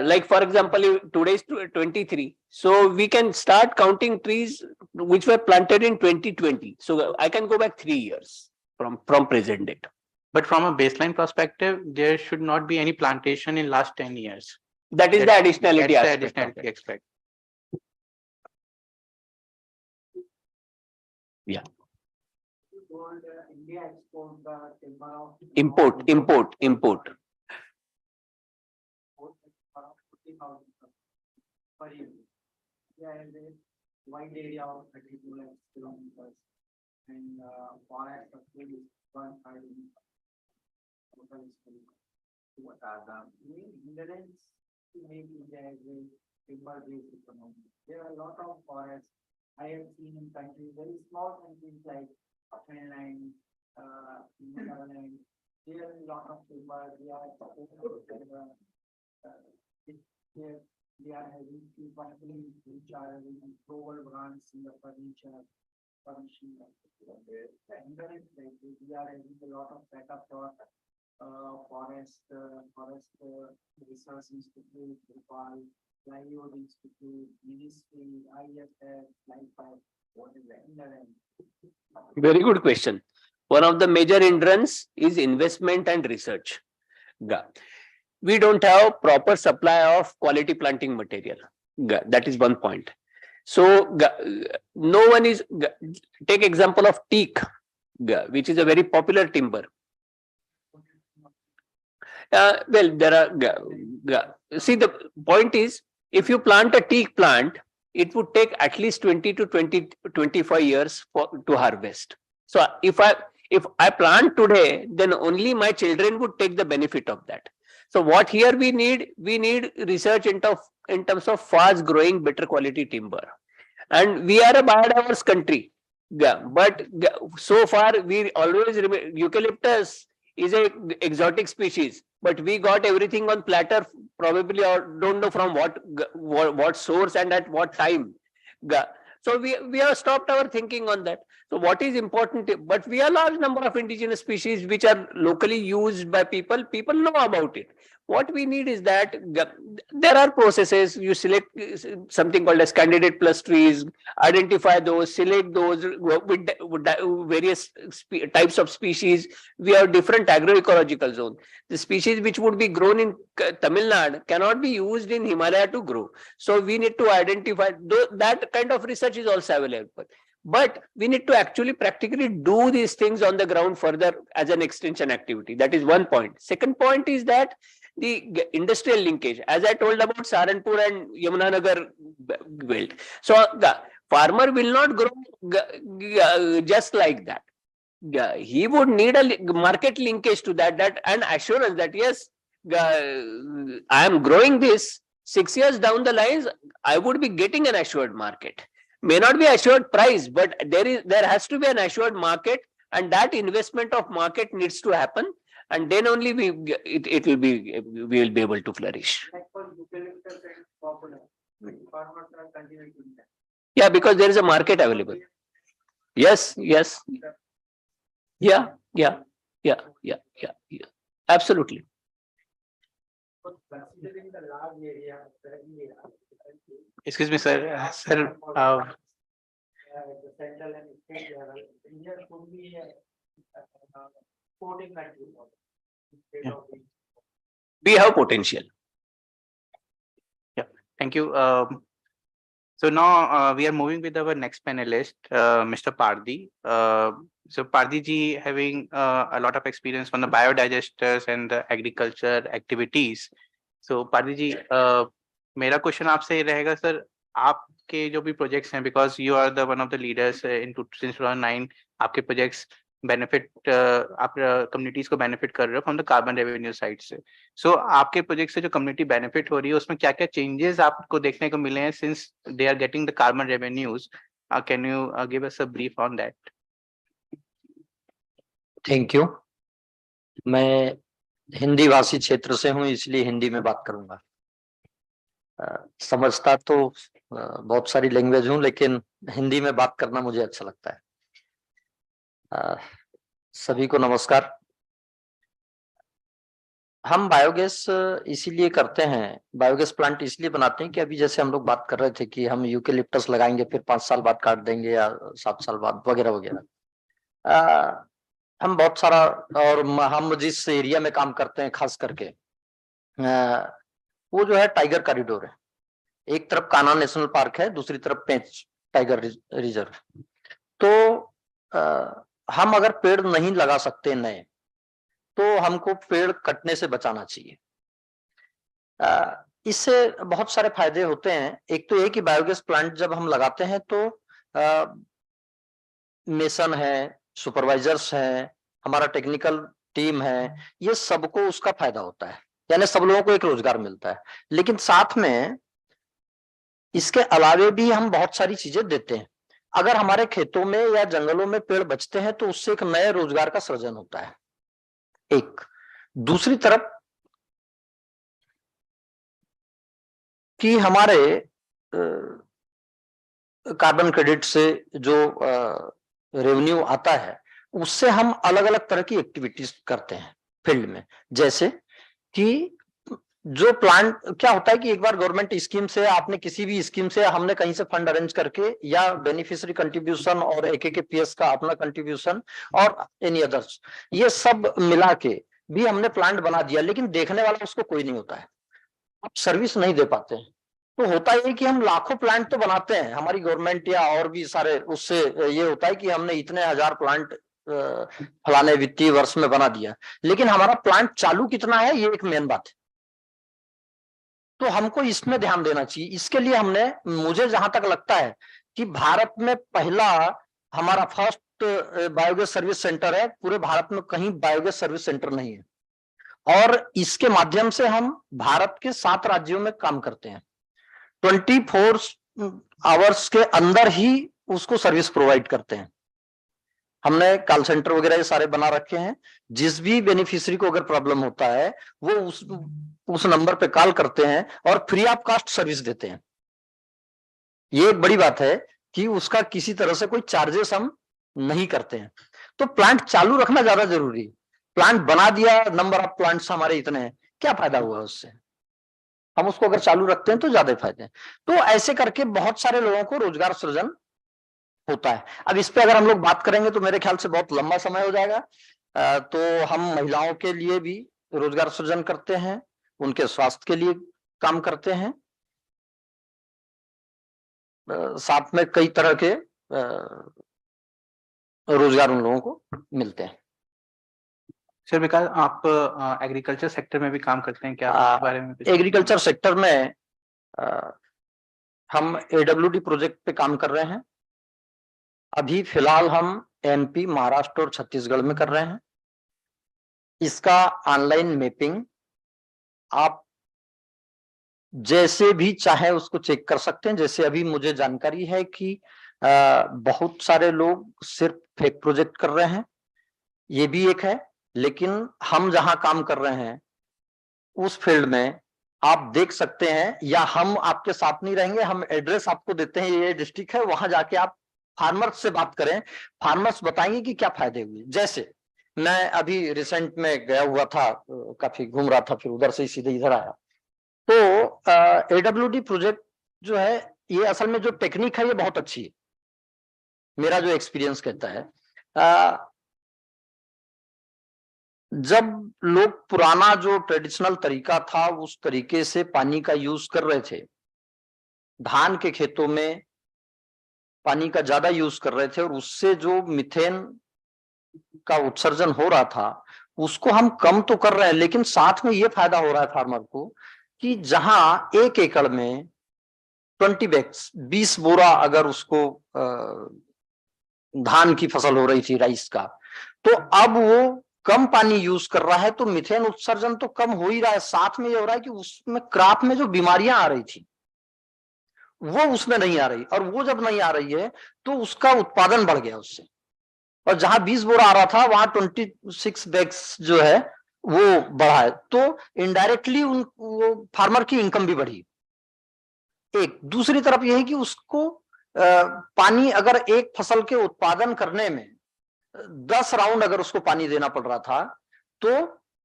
like for example, today's 23. So we can start counting trees which were planted in 2020. So I can go back 3 years from present date. But from a baseline perspective, there should not be any plantation in last 10 years. That is the additionality aspect. Yeah. India export the timber of Import. per year. There is a wide area of 32 lakh kilometers, and forest of 1 What are the main hindrance to make India as a timber-based economy? There are a lot of forests I have seen in countries, very small countries like Finland, Netherlands. There are a lot of timber. They are having few companies which are having global brands in the furniture, furnishing. We are having a lot of backup for forest research institute, livelihood institute, ministry, IFF, LifePath. What is the hindrance? Very good question. One of the major hindrance is investment and research. We don't have proper supply of quality planting material. That is one point. So no one is, take example of teak, which is a very popular timber. Well, there are, see, the point is, if you plant a teak plant, it would take at least 20 to 25 years to harvest. So if I plant today, then only my children would take the benefit of that. So what here we need research in terms of fast growing, better quality timber. And we are a biodiverse country. But so far we always remember eucalyptus is a exotic species, but we got everything on platter, probably, or don't know from what source and at what time. So we have stopped our thinking on that. So what is important, but we are large number of indigenous species which are locally used by people, people know about it. What we need is that there are processes, you select something called as candidate plus trees, identify those, select those with various types of species. We have different agroecological zones. The species which would be grown in Tamil Nadu cannot be used in Himalaya to grow. So we need to identify, that kind of research is also available. But we need to actually practically do these things on the ground further as an extension activity. That is one point. Second point is that the industrial linkage, as I told about Saharanpur and Yamunanagar belt. So the farmer will not grow just like that. He would need a market linkage to that and assurance that yes, I am growing this 6 years down the lines, I would be getting an assured market. May not be assured price, but there has to be an assured market, and that investment of market needs to happen, and then only we will be able to flourish. Yeah, because there is a market available. Yes. Yeah. Absolutely. Excuse me, sir. Sir, the central and state level, India could be supporting country. We have potential. thank you. So now we are moving with our next panelist, Mr. Pardi. So Pardi ji having a lot of experience from the biodigesters and the agriculture activities. So Pardi ji, मेरा question आपसे ये रहेगा sir, आपके जो भी projects हैं, because you are the one of the leaders in 2009, आपके projects benefit, आप कम्युनिटीज को बेनिफिट कर रहे हो from the carbon revenue side से. सो आपके प्रोजेक्ट से जो कम्युनिटी बेनिफिट हो रही है उसमें क्या क्या चेंजेस आपको देखने को मिले हैं since they are getting the carbon revenues? Can you give us a brief on that? Thank you. मैं हिंदी भाषी क्षेत्र से हूं, इसलिए हिंदी में बात करूंगा. समझता तो बहुत सारी लैंग्वेज हूं, लेकिन हिंदी में बात करना मुझे अच्छा लगता है. सभी को नमस्कार. हम बायोगैस इसीलिए करते हैं, बायोगैस प्लांट इसलिए बनाते हैं कि अभी जैसे हम लोग बात कर रहे थे कि हम यूकेलिप्टस लगाएंगे, फिर 5 साल बाद काट देंगे या 7 साल बाद वगैरह वगैरह. हम बहुत सारा, और हम जिस एरिया में काम करते हैं खास करके वो जो है टाइगर कॉरिडोर है. एक तरफ कान्हा नेशनल पार्क है, दूसरी तरफ पेंच टाइगर रिजर्व. तो हम अगर पेड़ नहीं लगा सकते नए, तो हमको पेड़ कटने से बचाना चाहिए. इससे बहुत सारे फायदे होते हैं. एक तो ये कि बायोगैस प्लांट जब हम लगाते हैं तो मिशन है, सुपरवाइजर्स हैं, हमारा टेक्निकल टीम है, ये सबको उसका फायदा होता है, यानी सब लोगों को एक रोजगार मिलता है. लेकिन साथ में इसके अलावे भी हम बहुत सारी चीजें देते हैं. अगर हमारे खेतों में या जंगलों में पेड़ बचते हैं तो उससे एक नए रोजगार का सृजन होता है. एक दूसरी तरफ कि हमारे कार्बन क्रेडिट से जो रेवेन्यू आता है, उससे हम अलग अलग तरह की एक्टिविटीज करते हैं फील्ड में. जैसे कि जो प्लांट, क्या होता है कि एक बार गवर्नमेंट स्कीम से, आपने किसी भी स्कीम से, हमने कहीं से फंड अरेंज करके या बेनिफिशियरी कंट्रीब्यूशन और AKKPS का अपना कंट्रीब्यूशन और एनी अदर्स, ये सब मिला के भी हमने प्लांट बना दिया, लेकिन देखने वाला उसको कोई नहीं होता है. आप सर्विस नहीं दे पाते हैं. तो होता है कि हम लाखों प्लांट तो बनाते हैं, हमारी गवर्नमेंट या और भी सारे, उससे ये होता है कि हमने इतने 1000 प्लांट फलाने वित्तीय वर्ष में बना दिया, लेकिन हमारा प्लांट चालू कितना है, ये एक मेन बात है. तो हमको इसमें ध्यान देना चाहिए. इसके लिए हमने, मुझे जहां तक लगता है कि भारत में पहला हमारा फर्स्ट बायोगैस सर्विस सेंटर है. पूरे भारत में कहीं बायोगैस सर्विस सेंटर नहीं है, और इसके माध्यम से हम भारत के 7 राज्यों में काम करते हैं. 24 आवर्स के अंदर ही उसको सर्विस प्रोवाइड करते हैं. हमने कॉल सेंटर वगैरह ये सारे बना रखे हैं. जिस भी बेनिफिशियरी को अगर प्रॉब्लम होता है, वो उस नंबर पे कॉल करते हैं और फ्री ऑफ कॉस्ट सर्विस देते हैं. ये एक बड़ी बात है कि उसका किसी तरह से कोई चार्जेस हम नहीं करते हैं। तो प्लांट चालू रखना ज्यादा जरूरी है। प्लांट बना दिया, नंबर ऑफ प्लांट्स हमारे इतने हैं, क्या फायदा हुआ उससे? हम उसको अगर चालू रखते हैं तो ज्यादा फायदे हैं। तो ऐसे करके बहुत सारे लोगों को रोजगार सृजन होता है। अब इस पे अगर हम लोग बात करेंगे तो मेरे ख्याल से बहुत लंबा समय हो जाएगा। तो हम महिलाओं के लिए भी रोजगार सृजन करते हैं, उनके स्वास्थ्य के लिए काम करते हैं, साथ में कई तरह के रोजगार उन लोगों को मिलते हैं। सर विकास, आप एग्रीकल्चर सेक्टर में भी काम करते हैं क्या? आप इसके बारे में एग्रीकल्चर सेक्टर में हम AWD प्रोजेक्ट पे काम कर रहे हैं। अभी फिलहाल हम MP, महाराष्ट्र और छत्तीसगढ़ में कर रहे हैं। इसका ऑनलाइन मैपिंग आप जैसे भी चाहे उसको चेक कर सकते हैं। जैसे अभी मुझे जानकारी है कि बहुत सारे लोग सिर्फ फेक प्रोजेक्ट कर रहे हैं, ये भी एक है। लेकिन हम जहां काम कर रहे हैं उस फील्ड में आप देख सकते हैं, या हम आपके साथ नहीं रहेंगे, हम एड्रेस आपको देते हैं, ये डिस्ट्रिक्ट है, वहां जाके आप फार्मर्स से बात करें, फार्मर्स बताएंगे कि क्या फायदे हुए। जैसे मैं अभी रिसेंट में गया हुआ था, काफी घूम रहा था, फिर उधर से सीधे इधर आया। तो AWD प्रोजेक्ट जो है, ये असल में जो टेक्निक है ये बहुत अच्छी है, मेरा जो एक्सपीरियंस कहता है। जब लोग पुराना जो ट्रेडिशनल तरीका था उस तरीके से पानी का यूज कर रहे थे, धान के खेतों में पानी का ज्यादा यूज कर रहे थे, और उससे जो मीथेन का उत्सर्जन हो रहा था उसको हम कम तो कर रहे हैं, लेकिन साथ में ये फायदा हो रहा है फार्मर को कि जहां 1 एकड़ में 20 बैग्स 20 बोरा अगर उसको धान की फसल हो रही थी, राइस का, तो अब वो कम पानी यूज कर रहा है, तो मीथेन उत्सर्जन तो कम हो ही रहा है, साथ में ये हो रहा है कि उसमें क्रॉप में जो बीमारियां आ रही थी वो उसमें नहीं आ रही, और वो जब नहीं आ रही है तो उसका उत्पादन बढ़ गया उससे। और जहां 20 बोरा आ रहा था वहां 26 बैग्स जो है वो बढ़ा है, तो इनडायरेक्टली वो फार्मर की इनकम भी बढ़ी। एक दूसरी तरफ यह है कि उसको पानी अगर एक फसल के उत्पादन करने में 10 राउंड अगर उसको पानी देना पड़ रहा था, तो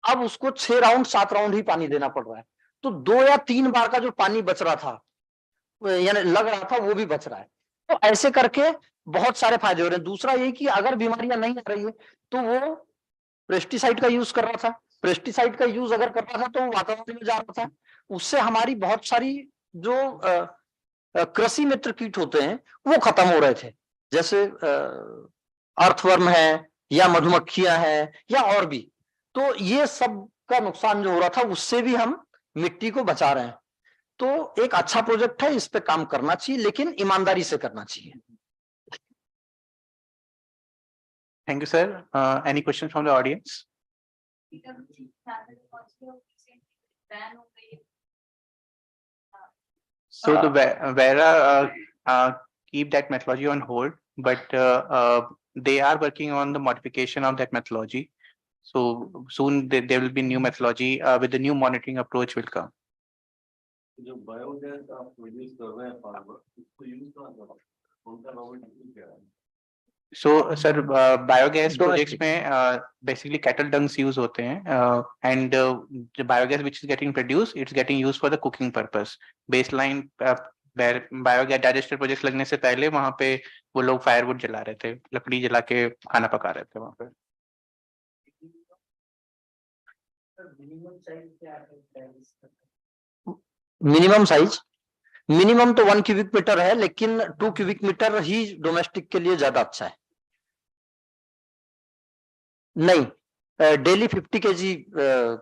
अब उसको 6 राउंड 7 राउंड ही पानी देना पड़ रहा है। तो 2 या 3 बार का जो पानी बच रहा था, यानी लग रहा था, वो भी बच रहा है। तो ऐसे करके बहुत सारे फायदे हो रहे हैं। दूसरा ये कि अगर बीमारियां नहीं आ रही है तो वो पेस्टिसाइड का यूज कर रहा था, पेस्टिसाइड का यूज अगर कर रहा था तो वातावरण में जा रहा था, उससे हमारी बहुत सारी जो कृषि मित्र कीट होते हैं वो खत्म हो रहे थे, जैसे अर्थवर्म है या मधुमक्खियां हैं या और भी। तो ये सब का नुकसान जो हो रहा था उससे भी हम मिट्टी को बचा रहे हैं। तो एक अच्छा प्रोजेक्ट है, इस पे काम करना चाहिए, लेकिन ईमानदारी से करना चाहिए। Thank you sir. Any question from the audience? So the Vera keep that methodology on hold, but they are working on the modification of that methodology. So soon there will be new methodology with the new monitoring approach will come. जो biogas आप produce कर रहे हैं farmer, उसको use कहाँ कर रहे हैं? उनका नॉर्मल क्या है? So sir, biogas projects में basically cattle dungs use होते हैं, and the biogas which is getting produced, it's getting used for the cooking purpose. Baseline biogas digester projects लगने से पहले वहाँ पे वो लोग firewood जला रहे थे, लकड़ी जला के खाना पका रहे थे वहाँ पे। मिनिमम तो 1 क्यूबिक मीटर है, लेकिन 2 क्यूबिक मीटर ही डोमेस्टिक के लिए ज्यादा अच्छा है। नहीं, डेली 50 kg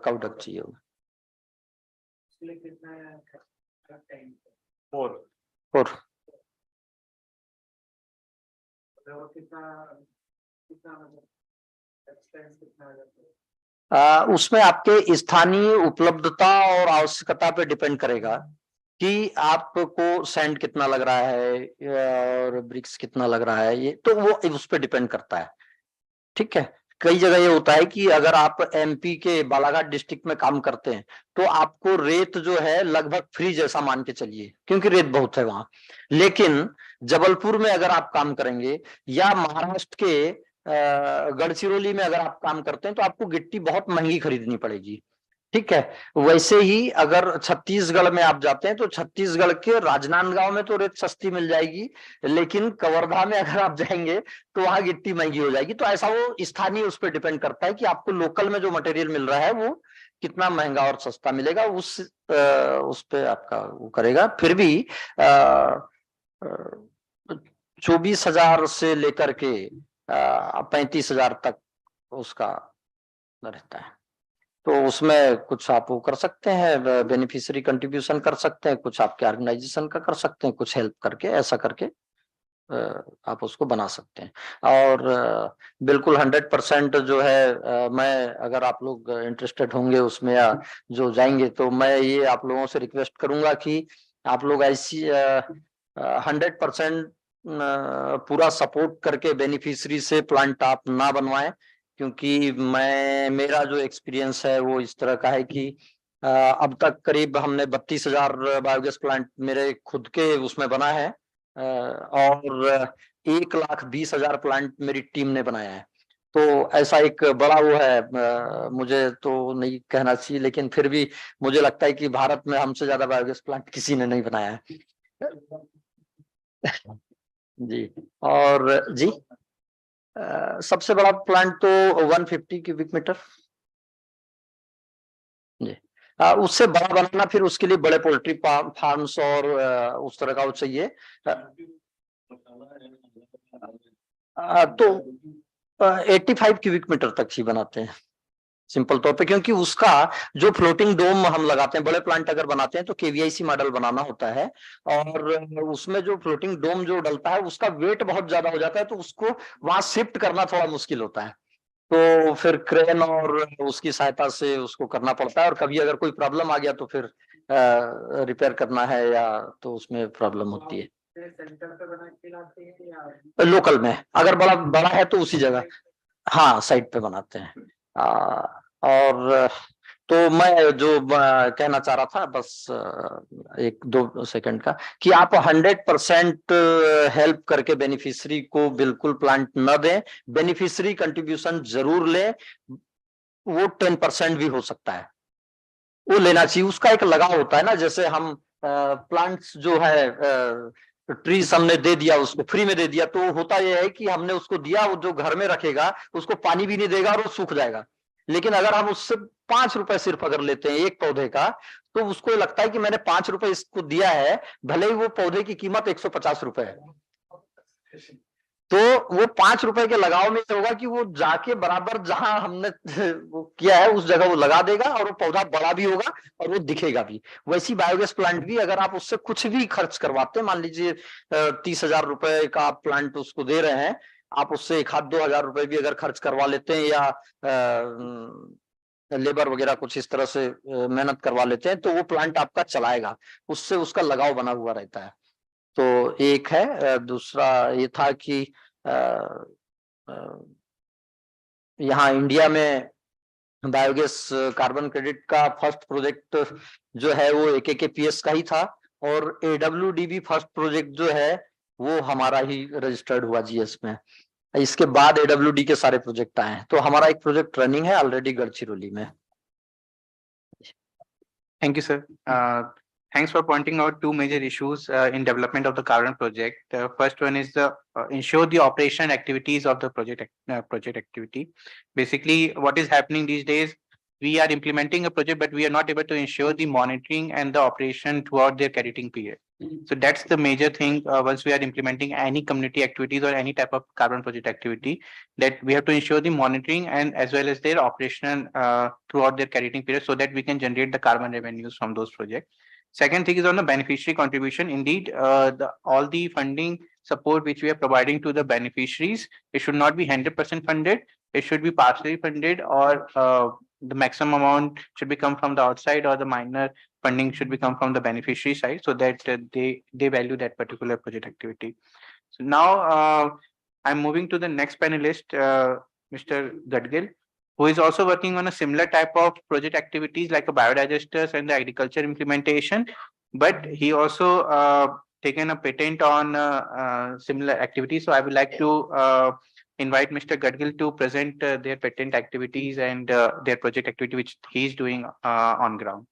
काउ डंग चाहिए होगा। उसमें आपके स्थानीय उपलब्धता और आवश्यकता पे डिपेंड करेगा कि आपको सैंड कितना लग रहा है और ब्रिक्स कितना लग रहा है, ये तो वो उस पर डिपेंड करता है। ठीक है, कई जगह ये होता है कि अगर आप MP के बालाघाट डिस्ट्रिक्ट में काम करते हैं तो आपको रेत जो है लगभग फ्री जैसा मान के चलिए, क्योंकि रेत बहुत है वहां। लेकिन जबलपुर में अगर आप काम करेंगे या महाराष्ट्र के गढ़चिरौली में अगर आप काम करते हैं तो आपको गिट्टी बहुत महंगी खरीदनी पड़ेगी। ठीक है, वैसे ही अगर छत्तीसगढ़ में आप जाते हैं तो छत्तीसगढ़ के राजनांदगांव में तो रेत सस्ती मिल जाएगी, लेकिन कवर्धा में अगर आप जाएंगे तो वहां गिट्टी महंगी हो जाएगी। तो ऐसा वो स्थानीय उस पर डिपेंड करता है कि आपको लोकल में जो मटेरियल मिल रहा है वो कितना महंगा और सस्ता मिलेगा, उस पे आपका वो करेगा। फिर भी 24,000 से लेकर के 35,000 तक उसका रहता है। तो उसमें कुछ आप वो कर सकते हैं, बेनिफिशियरी कंट्रीब्यूशन कर सकते हैं, कुछ आपके ऑर्गेनाइजेशन का कर सकते हैं, कुछ हेल्प करके, ऐसा करके आप उसको बना सकते हैं। और बिल्कुल 100% जो है, मैं अगर आप लोग इंटरेस्टेड होंगे उसमें या जो जाएंगे तो मैं ये आप लोगों से रिक्वेस्ट करूंगा कि आप लोग ऐसी 100% पूरा सपोर्ट करके बेनिफिशियरी से प्लांट आप ना बनवाएं, क्योंकि मेरा जो एक्सपीरियंस है वो इस तरह का है कि अब तक करीब हमने 32,000 बायोगैस प्लांट मेरे खुद के उसमें बना है, और 1,20,000 प्लांट मेरी टीम ने बनाया है। तो ऐसा एक बड़ा वो है, मुझे तो नहीं कहना चाहिए, लेकिन फिर भी मुझे लगता है कि भारत में हमसे ज्यादा बायोगैस प्लांट किसी ने नहीं बनाया है। जी, और जी सबसे बड़ा प्लांट तो 150 क्यूबिक मीटर जी। उससे बड़ा बनाना फिर उसके लिए बड़े पोल्ट्री फार्म्स और उस तरह का वो चाहिए। तो 85 क्यूबिक मीटर तक ही बनाते हैं सिंपल तौर पे, क्योंकि उसका जो फ्लोटिंग डोम हम लगाते हैं, बड़े प्लांट अगर बनाते हैं तो केवीआईसी मॉडल बनाना होता है, और उसमें जो फ्लोटिंग डोम जो डलता है उसका वेट बहुत ज्यादा हो जाता है, तो उसको वहां शिफ्ट करना थोड़ा मुश्किल होता है। तो फिर क्रेन और उसकी सहायता से उसको करना पड़ता है, और कभी अगर कोई प्रॉब्लम आ गया तो फिर रिपेयर करना है या तो उसमें प्रॉब्लम होती है। लोकल में अगर बड़ा बड़ा है तो उसी जगह, हाँ, साइड पे बनाते हैं। और तो मैं जो कहना चाह रहा था बस 1-2 सेकंड का, कि आप 100% हेल्प करके बेनिफिशियरी को बिल्कुल प्लांट न दें, बेनिफिशियरी कंट्रीब्यूशन जरूर लें, वो 10% भी हो सकता है, वो लेना चाहिए। उसका एक लगाव होता है ना, जैसे हम प्लांट्स जो है ट्रीज हमने दे दिया, उसको फ्री में दे दिया, तो होता यह है कि हमने उसको दिया, वो जो घर में रखेगा उसको पानी भी नहीं देगा और वो सूख जाएगा। लेकिन अगर हम उससे 5 रुपए सिर्फ अगर लेते हैं एक पौधे का, तो उसको लगता है कि मैंने 5 रुपए इसको दिया है, भले ही वो पौधे की कीमत 150 रुपए है, तो वो 5 रुपए के लगाव में होगा कि वो जाके बराबर जहां हमने वो किया है उस जगह वो लगा देगा, और वो पौधा बड़ा भी होगा और वो दिखेगा भी। वैसी बायोगैस प्लांट भी अगर आप उससे कुछ भी खर्च करवाते हैं, मान लीजिए 30,000 रुपए का आप प्लांट उसको दे रहे हैं, आप उससे 1,000-2,000 रुपए भी अगर खर्च करवा लेते हैं, या लेबर वगैरह कुछ इस तरह से मेहनत करवा लेते हैं, तो वो प्लांट आपका चलाएगा, उससे उसका लगाव बना हुआ रहता है। तो एक है। दूसरा ये था कि यहाँ इंडिया में बायोगैस कार्बन क्रेडिट का फर्स्ट प्रोजेक्ट जो है वो AKKPS का ही था, और AWDB फर्स्ट प्रोजेक्ट जो है वो हमारा ही रजिस्टर्ड हुआ GS में। इसके बाद AWD के सारे प्रोजेक्ट आए हैं, तो हमारा एक प्रोजेक्ट रनिंग है ऑलरेडी गढ़चिरौली में। Thank you, sir. Thanks for pointing out two major issues in development of the carbon project. First one is the ensure the operation activities of the project activity. Basically, what is happening these days, we are implementing a project, but we are not able to ensure the monitoring and the operation throughout their crediting period. So that's the major thing once we are implementing any community activities or any type of carbon project activity, that we have to ensure the monitoring and as well as their operation throughout their crediting period, so that we can generate the carbon revenues from those projects. Second thing is on the beneficiary contribution. Indeed, all the funding support which we are providing to the beneficiaries, it should not be 100% funded. It should be partially funded, or the maximum amount should be come from the outside, or the minor funding should become from the beneficiary side, so that they value that particular project activity. So now I'm moving to the next panelist, Mr. Gadgil, who is also working on a similar type of project activities like a biodigesters and the agriculture implementation, but he also taken a patent on similar activities. So I would like to invite Mr. Gadgil to present their patent activities and their project activity which he is doing on ground.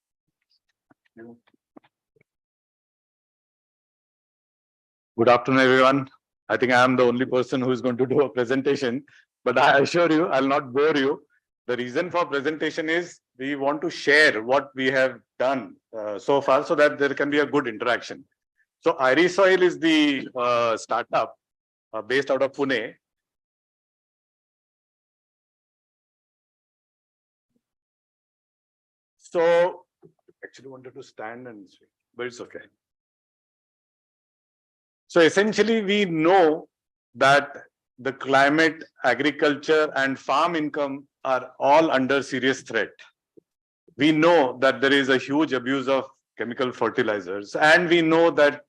Good afternoon, everyone. I think I am the only person who is going to do a presentation, but I assure you, I'll not bore you. The reason for presentation is we want to share what we have done so far so that there can be a good interaction. So Irisoil is the startup based out of Pune. So actually wanted to stand and speak, but it's okay. So essentially, we know that the climate, agriculture, and farm income are all under serious threat. We know that there is a huge abuse of chemical fertilizers, and we know that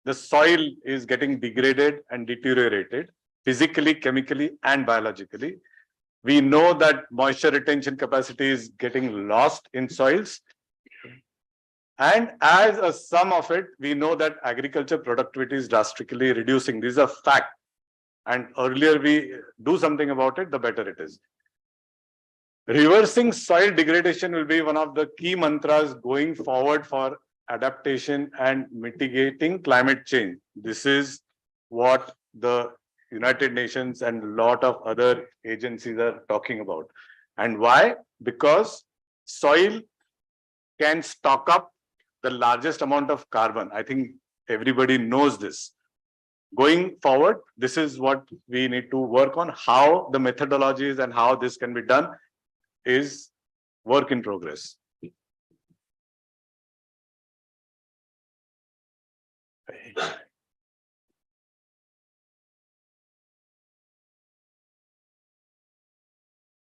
the soil is getting degraded and deteriorated physically, chemically, and biologically. We know that moisture retention capacity is getting lost in soils. And as a sum of it, we know that agriculture productivity is drastically reducing. This is a fact. And earlier we do something about it, the better it is. Reversing soil degradation will be one of the key mantras going forward for adaptation and mitigating climate change. This is what the United Nations and a lot of other agencies are talking about. And why? Because soil can stock up the largest amount of carbon. I think everybody knows this. Going forward, this is what we need to work on. How the methodologies and how this can be done is work in progress.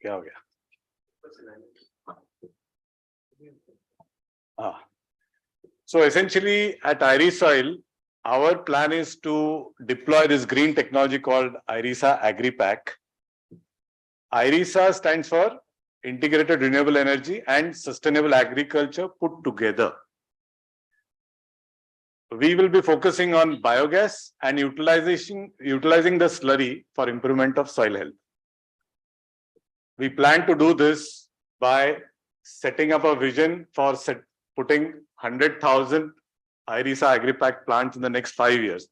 क्या हो गया? So essentially at Irisoil, our plan is to deploy this green technology called IRISA AgriPack. IRISA stands for Integrated Renewable Energy and Sustainable Agriculture put together. We will be focusing on biogas and utilizing the slurry for improvement of soil health. We plan to do this by setting up a vision for putting 100,000 IRISA AgriPack plants in the next 5 years.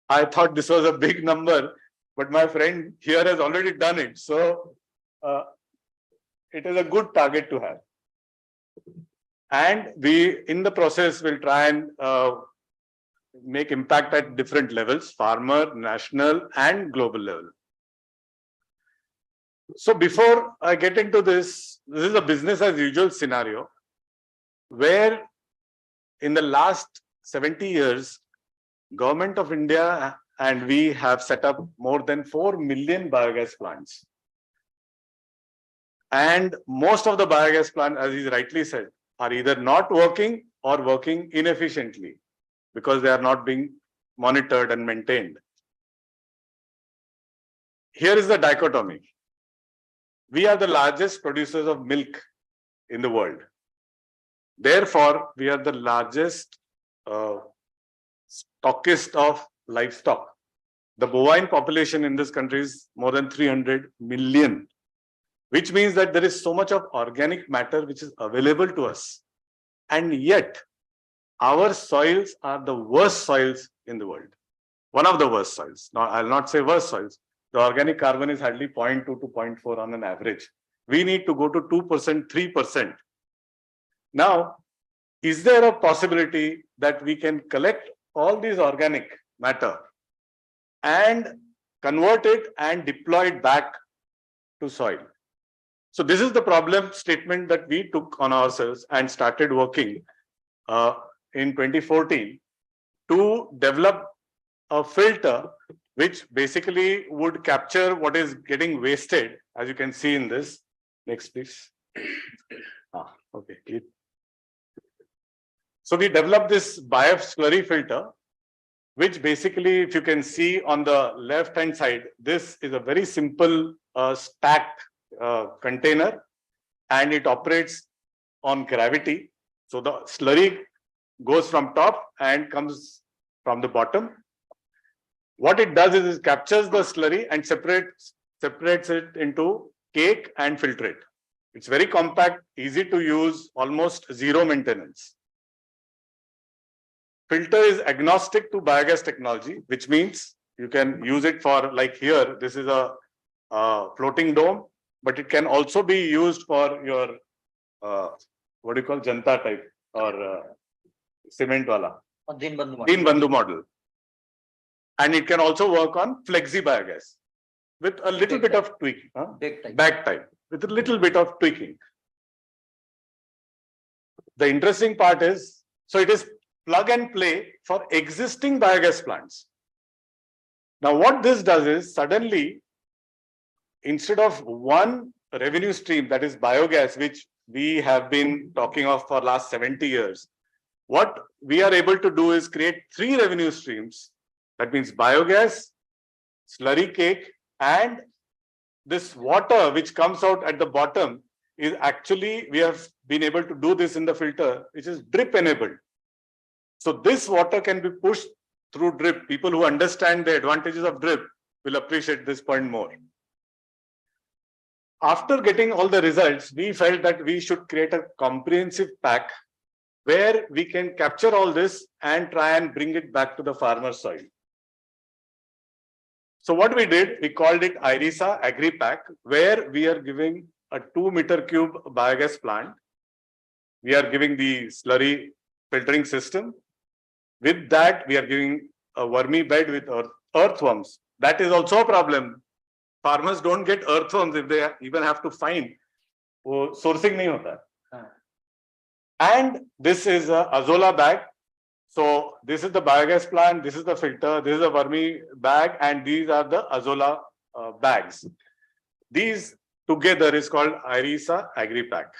I thought this was a big number, but my friend here has already done it. So it is a good target to have. And we, in the process, will try and make impact at different levels, farmer, national, and global level. So before I get into this is a business as usual scenario where in the last 70 years, Government of India and we have set up more than 4 million biogas plants. And most of the biogas plants, as he rightly said, are either not working or working inefficiently because they are not being monitored and maintained. Here is the dichotomy. We are the largest producers of milk in the world. Therefore, we are the largest stockist of livestock. The bovine population in this country is more than 300 million, which means that there is so much of organic matter which is available to us. And yet, our soils are the worst soils in the world. One of the worst soils. Now, I'll not say worst soils. The organic carbon is hardly 0.2 to 0.4 on an average. We need to go to 2%, 3%. Now, is there a possibility that we can collect all these organic matter and convert it and deploy it back to soil? So this is the problem statement that we took on ourselves and started working in 2014 to develop a filter which basically would capture what is getting wasted, as you can see in this. Next, please. Okay. So we developed this bioslurry filter, which basically, if you can see on the left-hand side, this is a very simple stacked container, and it operates on gravity. So the slurry goes from top and comes from the bottom. What it does is it captures the slurry and separates it into cake and filtrate. It's very compact, easy to use, almost zero maintenance. Filter is agnostic to biogas technology, which means you can use it for, like here, this is a floating dome, but it can also be used for your, what do you call, Janta type or cement wala. Deen Bandhu model. And it can also work on flexi biogas with a little bit of tweaking, bag type, with a little bit of tweaking. The interesting part is, so it is plug and play for existing biogas plants. Now, what this does is suddenly, instead of one revenue stream, that is biogas, which we have been talking of for last 70 years, what we are able to do is create 3 revenue streams. That means biogas, slurry cake, and this water which comes out at the bottom is actually, we have been able to do this in the filter, which is drip enabled. So this water can be pushed through drip. People who understand the advantages of drip will appreciate this point more. After getting all the results, we felt that we should create a comprehensive pack where we can capture all this and try and bring it back to the farmer soil. So what we did, we called it IRISA Agri Pack, where we are giving a 2 meter cube biogas plant. We are giving the slurry filtering system. With that, we are giving a wormy bed with earthworms. That is also a problem. Farmers don't get earthworms if they even have to find. Sourcing nahi hota. And this is a Azola bag. So this is the biogas plant, this is the filter, this is a wormy bag, and these are the Azola bags. These together is called IRISA Agri Pack.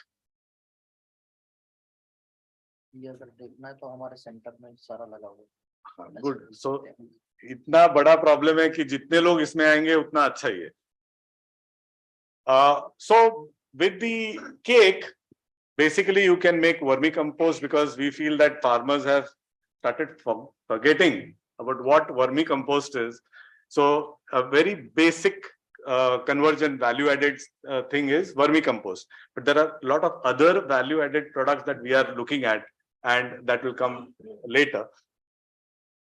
Good. So इतना बड़ा problem है कि जितने लोग इसमें आएंगे उतना अच्छा ही है. So with the cake, basically you can make vermicompost, because we feel that farmers have started forgetting about what vermicompost is. So a very basic conversion value added thing is vermicompost. But there are a lot of other value added products that we are looking at, and that will come later.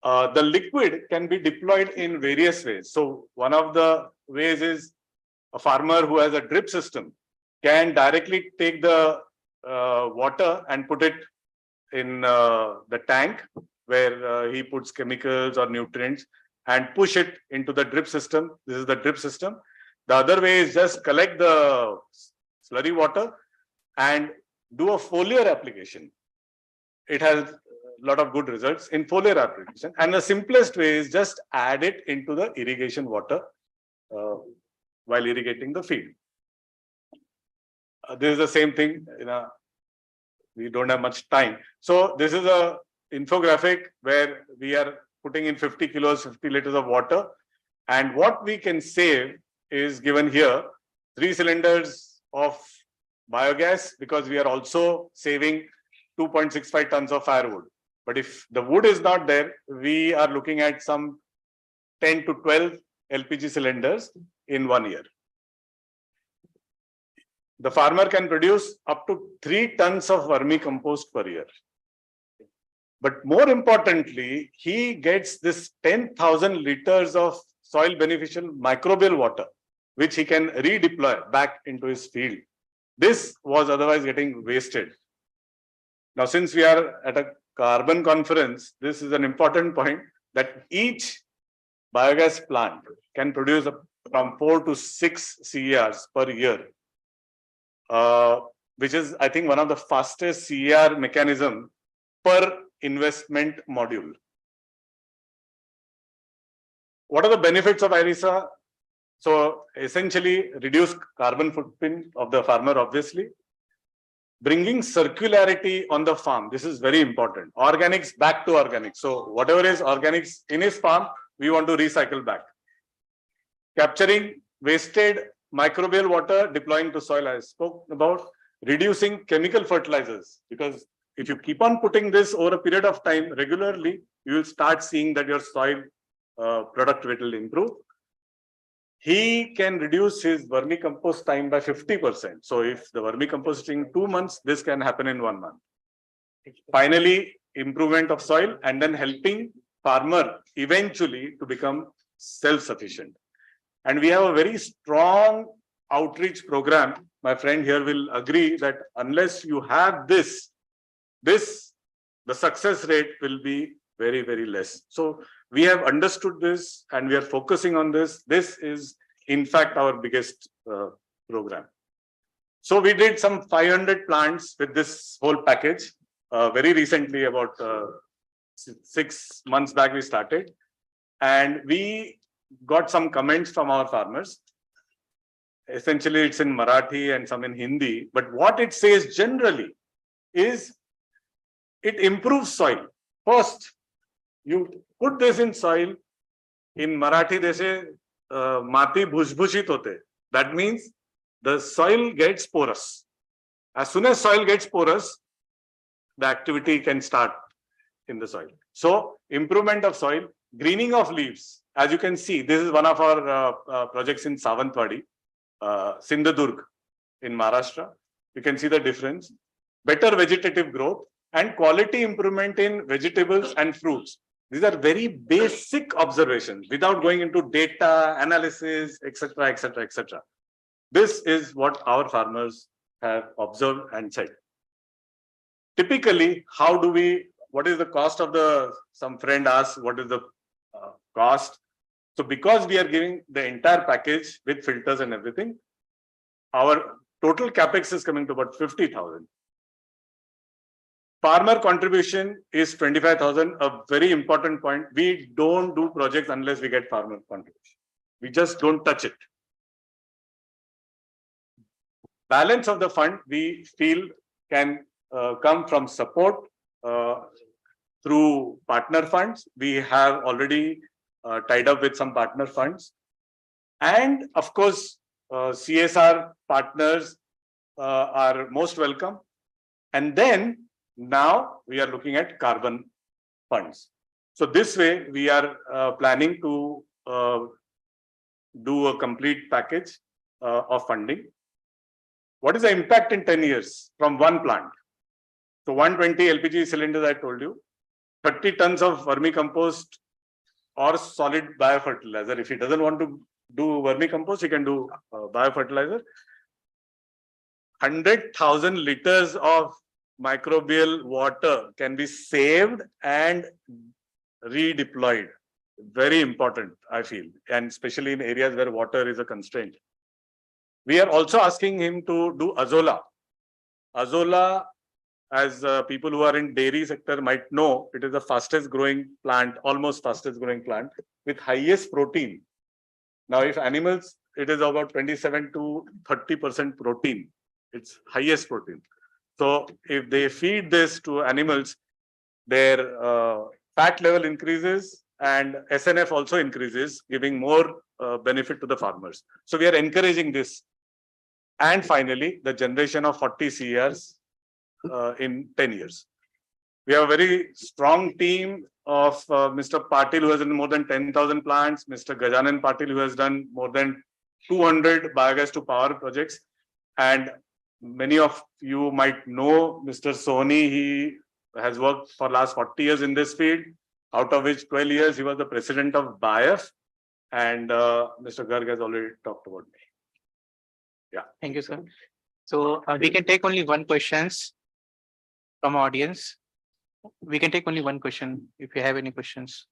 The liquid can be deployed in various ways. So one of the ways is a farmer who has a drip system can directly take the water and put it in the tank where he puts chemicals or nutrients and push it into the drip system. This is the drip system. The other way is just collect the slurry water and do a foliar application. It has a lot of good results in foliar application. And the simplest way is just add it into the irrigation water while irrigating the field. This is the same thing. We don't have much time. So this is a infographic where we are putting in 50 kilos, 50 liters of water. And what we can save is given here, 3 cylinders of biogas, because we are also saving 2.65 tons of firewood. But if the wood is not there, we are looking at some 10 to 12 LPG cylinders in 1 year. The farmer can produce up to 3 tons of vermicompost per year. But more importantly, he gets this 10,000 liters of soil beneficial microbial water, which he can redeploy back into his field. This was otherwise getting wasted. Now, since we are at a carbon conference, this is an important point, that each biogas plant can produce from 4 to 6 CERs per year, which is, I think, one of the fastest CER mechanism per investment module. What are the benefits of IRISA? So essentially, reduce carbon footprint of the farmer, obviously. Bringing circularity on the farm. This is very important. Organics back to organics. So whatever is organics in his farm, we want to recycle back. Capturing wasted microbial water, deploying to soil, I spoke about. Reducing chemical fertilizers, because if you keep on putting this over a period of time regularly, you will start seeing that your soil productivity will improve. He can reduce his vermicompost time by 50%. So if the vermicompost is in 2 months, this can happen in 1 month. Finally, improvement of soil and then helping farmer eventually to become self-sufficient. And we have a very strong outreach program. My friend here will agree that unless you have this, the success rate will be very, very less. So we have understood this and we are focusing on this. This is in fact our biggest program. So we did some 500 plants with this whole package. Very recently, about 6 months back, we started. And we got some comments from our farmers. Essentially, it's in Marathi and some in Hindi. But what it says generally is it improves soil. First, you put this in soil. In Marathi, they say, mati bhushbhushit hote. That means the soil gets porous. As soon as soil gets porous, the activity can start in the soil. So, improvement of soil, greening of leaves. As you can see, this is one of our projects in Savantwadi, Sindhudurg in Maharashtra. You can see the difference. Better vegetative growth and quality improvement in vegetables and fruits. These are very basic observations without going into data, analysis, etc., etc., etc. This is what our farmers have observed and said. Typically, what is the cost of some friend asked, what is the cost? So because we are giving the entire package with filters and everything, our total capex is coming to about 50,000. Farmer contribution is 25,000, a very important point. We don't do projects unless we get farmer contribution. We just don't touch it. Balance of the fund, we feel, can come from support through partner funds. We have already tied up with some partner funds. And of course, CSR partners are most welcome. And then now we are looking at carbon funds. So this way we are planning to do a complete package of funding. What is the impact in 10 years from one plant? So 120 LPG cylinders, I told you, 30 tons of vermicompost or solid biofertilizer. If he doesn't want to do vermicompost, he can do biofertilizer. 100,000 liters of microbial water can be saved and redeployed. Very important, I feel, and especially in areas where water is a constraint. We are also asking him to do Azola. Azola, as people who are in dairy sector might know, it is the fastest growing plant, almost fastest growing plant with highest protein. Now, if animals, it is about 27 to 30% protein. It's highest protein. So if they feed this to animals, their fat level increases and SNF also increases, giving more benefit to the farmers. So we are encouraging this. And finally, the generation of 40 CERs in 10 years. We have a very strong team of Mr. Patil, who has done more than 10,000 plants, Mr. Gajanan Patil, who has done more than 200 biogas to power projects. And many of you might know Mr. Soni. He has worked for last 40 years in this field, out of which 12 years he was the president of BIF. And Mr. Garg has already talked about me. Yeah. Thank you, sir. So we can take only one questions from audience. We can take only one question if you have any questions.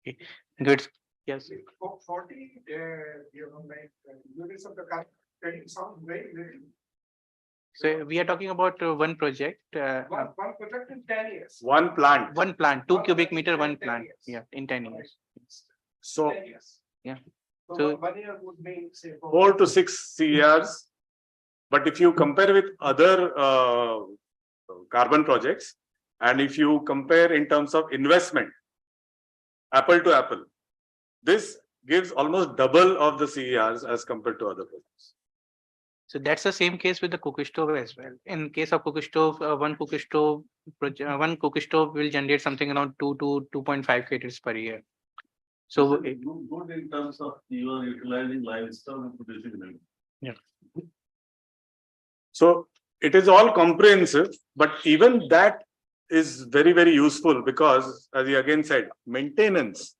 Okay. Good. Yes. 40, units of the country sound very little. So we are talking about one project. One project in 10 years. One plant. One plant, 2 cubic meter, one plant. Yeah, in 10 years. So, 10 years. Yeah. So 1 year would mean, say, 4 to 6 CERs. But if you compare with other carbon projects, and if you compare in terms of investment, apple to apple, this gives almost double of the CERs as compared to other projects. So that's the same case with the cooker stove as well. In case of cooker stove, one cooker stove will generate something around 2 to 2.5 kgs per year. So Good in terms of you are utilizing livestock and producing milk. yeah. So it is all comprehensive, but even that is very, very useful because, as you again said, maintenance.